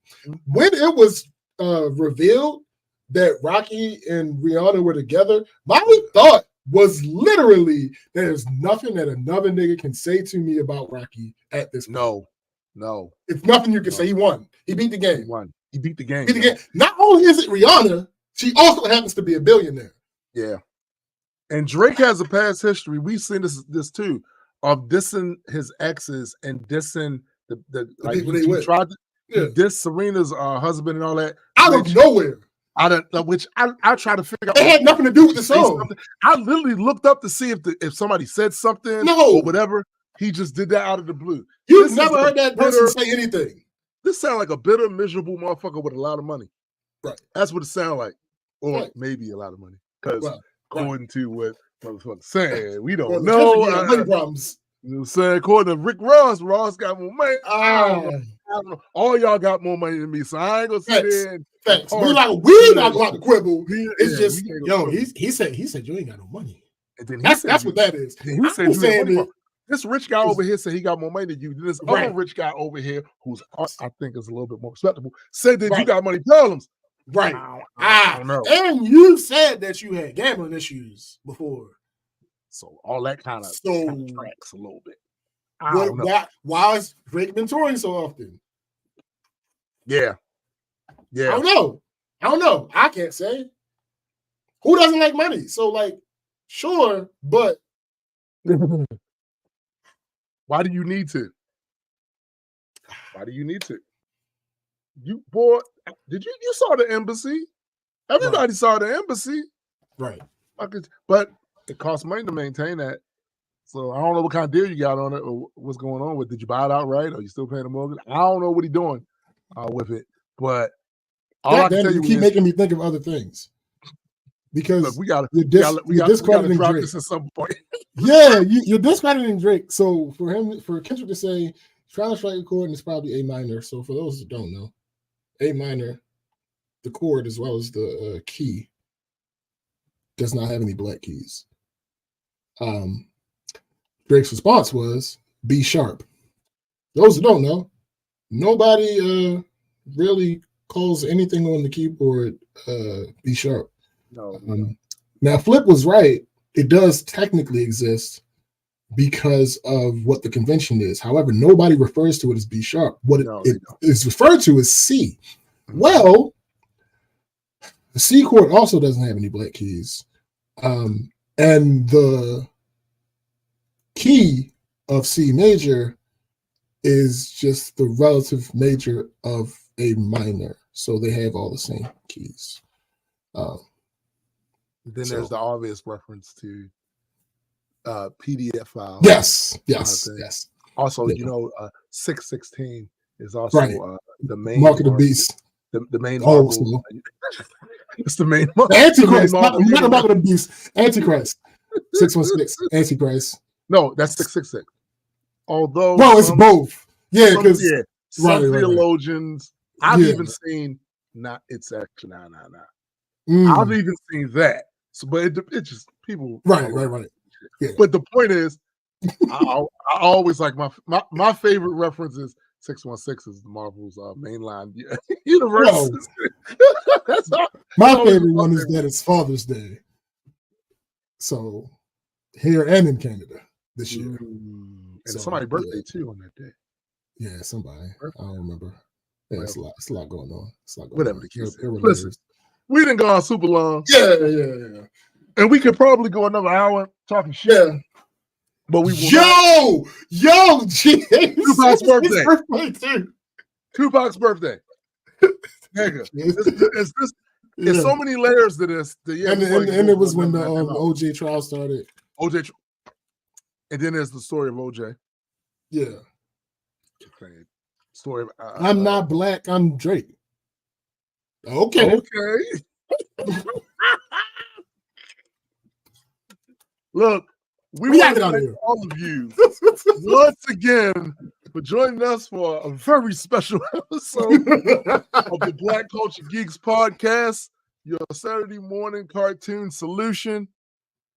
B: When it was revealed that Rocky and Rihanna were together, my thought was literally there's nothing that another nigga can say to me about Rocky at this point.
A: No.
B: It's nothing you can say. He won. He beat the game.
A: He beat the game.
B: Not only is it Rihanna, she also happens to be a billionaire.
A: Yeah. And Drake has a past history. We've seen this too, of dissing his exes and dissing the like he tried to diss Serena's husband and all that.
B: Out of nowhere.
A: I try to figure out.
B: It had nothing to do with the song.
A: I literally looked up to see if somebody said something or whatever. He just did that out of the blue.
B: You've never heard that person say anything.
A: This sounds like a bitter, miserable motherfucker with a lot of money.
B: Right.
A: That's what it sounds like. Or maybe a lot of money. Because according to what motherfuckers saying, we don't know.
B: Money problems.
A: You know what I'm saying? According to Rick Ross got more money. I don't know. All y'all got more money than me, so I ain't gonna sit there and
B: facts. We not going to quibble. It's just he said you ain't got no money. And then that's what that is.
A: He said you ain't money. This rich guy over here said he got more money than you. This other rich guy over here, who's I think is a little bit more respectable, said that you got money problems.
B: Right.
A: I don't know.
B: And you said that you had gambling issues before.
A: So all that kind of tracks a little bit.
B: Why is Drake been touring so often?
A: Yeah.
B: I don't know. I can't say. Who doesn't like money? So sure, but
A: why do you need to? You saw the embassy. Everybody saw the embassy.
B: Right.
A: But it costs money to maintain that. So I don't know what kind of deal you got on it or what's going on with it. Did you buy it outright? Or you still paying the mortgage? I don't know what he's doing with it. But all I can tell you
B: keep making me think of other things. Because
A: look,
B: you're discrediting
A: drop
B: Drake.
A: This at some point.
B: Yeah, you're discrediting Drake. So for Kendrick to say trying to strike a chord and it's probably A minor. So for those that don't know, A minor, the chord as well as the key does not have any black keys. Drake's response was B sharp. Those that don't know, nobody really calls anything on the keyboard B sharp.
A: No.
B: Now Flip was right. It does technically exist because of what the convention is. However, nobody refers to it as B sharp. What it is referred to as C. Mm-hmm. Well, the C chord also doesn't have any black keys. And the key of C major is just the relative major of A minor. So they have all the same keys.
A: Then there's the obvious reference to PDF files.
B: Yes.
A: Also, 616 is also the main
B: Mark of the Beast.
A: The main Marvel. It's the main Marvel.
B: Antichrist. Not the Mark of the Beast. Antichrist. 616. Antichrist.
A: No, that's 666. Although
B: it's both. Yeah, because
A: some theologians, I've even seen it's actually 999. I've even seen that. So, but it just people
B: right. Yeah.
A: But the point is, I always like my favorite reference is 616 is the Marvel's mainline universe. That's
B: my favorite one is that it's Father's Day. So here and in Canada this year.
A: And somebody's birthday too on that day.
B: Yeah, somebody. I don't remember. Yeah, it's a lot going on.
A: Whatever the case. Listen, we didn't go on super long.
B: Yeah.
A: And we could probably go another hour talking shit.
B: Yeah.
A: But we will
B: Tupac's
A: birthday too. Tupac's birthday. Nigga. There's so many layers to this.
B: And it was when the OJ trial started.
A: OJ, and then there's the story of OJ.
B: Yeah.
A: Okay. Story of
B: I'm not black, I'm Drake. Okay.
A: Look, we want to thank all of you once again for joining us for a very special episode of the Black Culture Geeks podcast, your Saturday morning cartoon solution.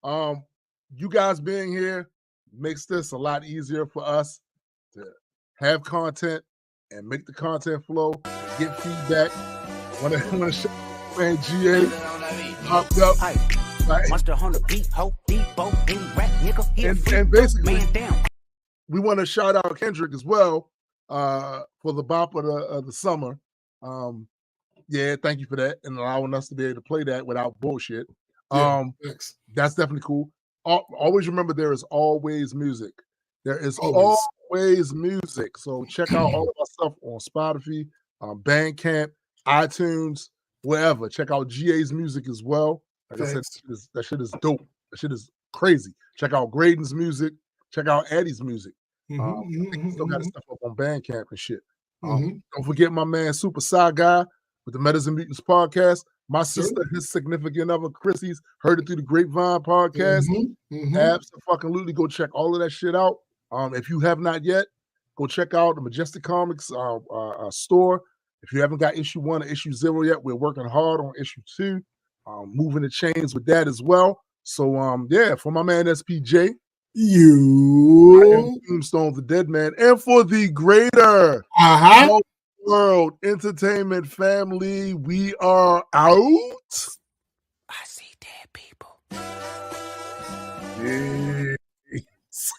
A: You guys being here makes this a lot easier for us to have content and make the content flow, and get feedback. Want to show man GA popped up. And basically, we want to shout out Kendrick as well for the bop of the summer. Yeah, thank you for that and allowing us to be able to play that without bullshit. That's definitely cool. Always remember there is always music. There is always music. So check out all of our stuff on Spotify, Bandcamp, iTunes, wherever. Check out GA's music as well. Like I said, that shit is dope. That shit is crazy. Check out Graydon's music. Check out Eddie's music. Still got his stuff up on Bandcamp and shit. Don't forget my man Super Sci Guy with the Metas and Mutants podcast. My sister, his significant other, Chrissy's Heard It Through the Grapevine podcast. Absolutely go check all of that shit out. If you have not yet, go check out the Majestic Comics store. If you haven't got issue 1 or issue 0 yet, we're working hard on issue 2. Moving the chains with that as well. So yeah, for my man SPJ, Tombstone the Dead Man, and for the greater world entertainment family, we are out.
C: I see dead people.
A: Peace.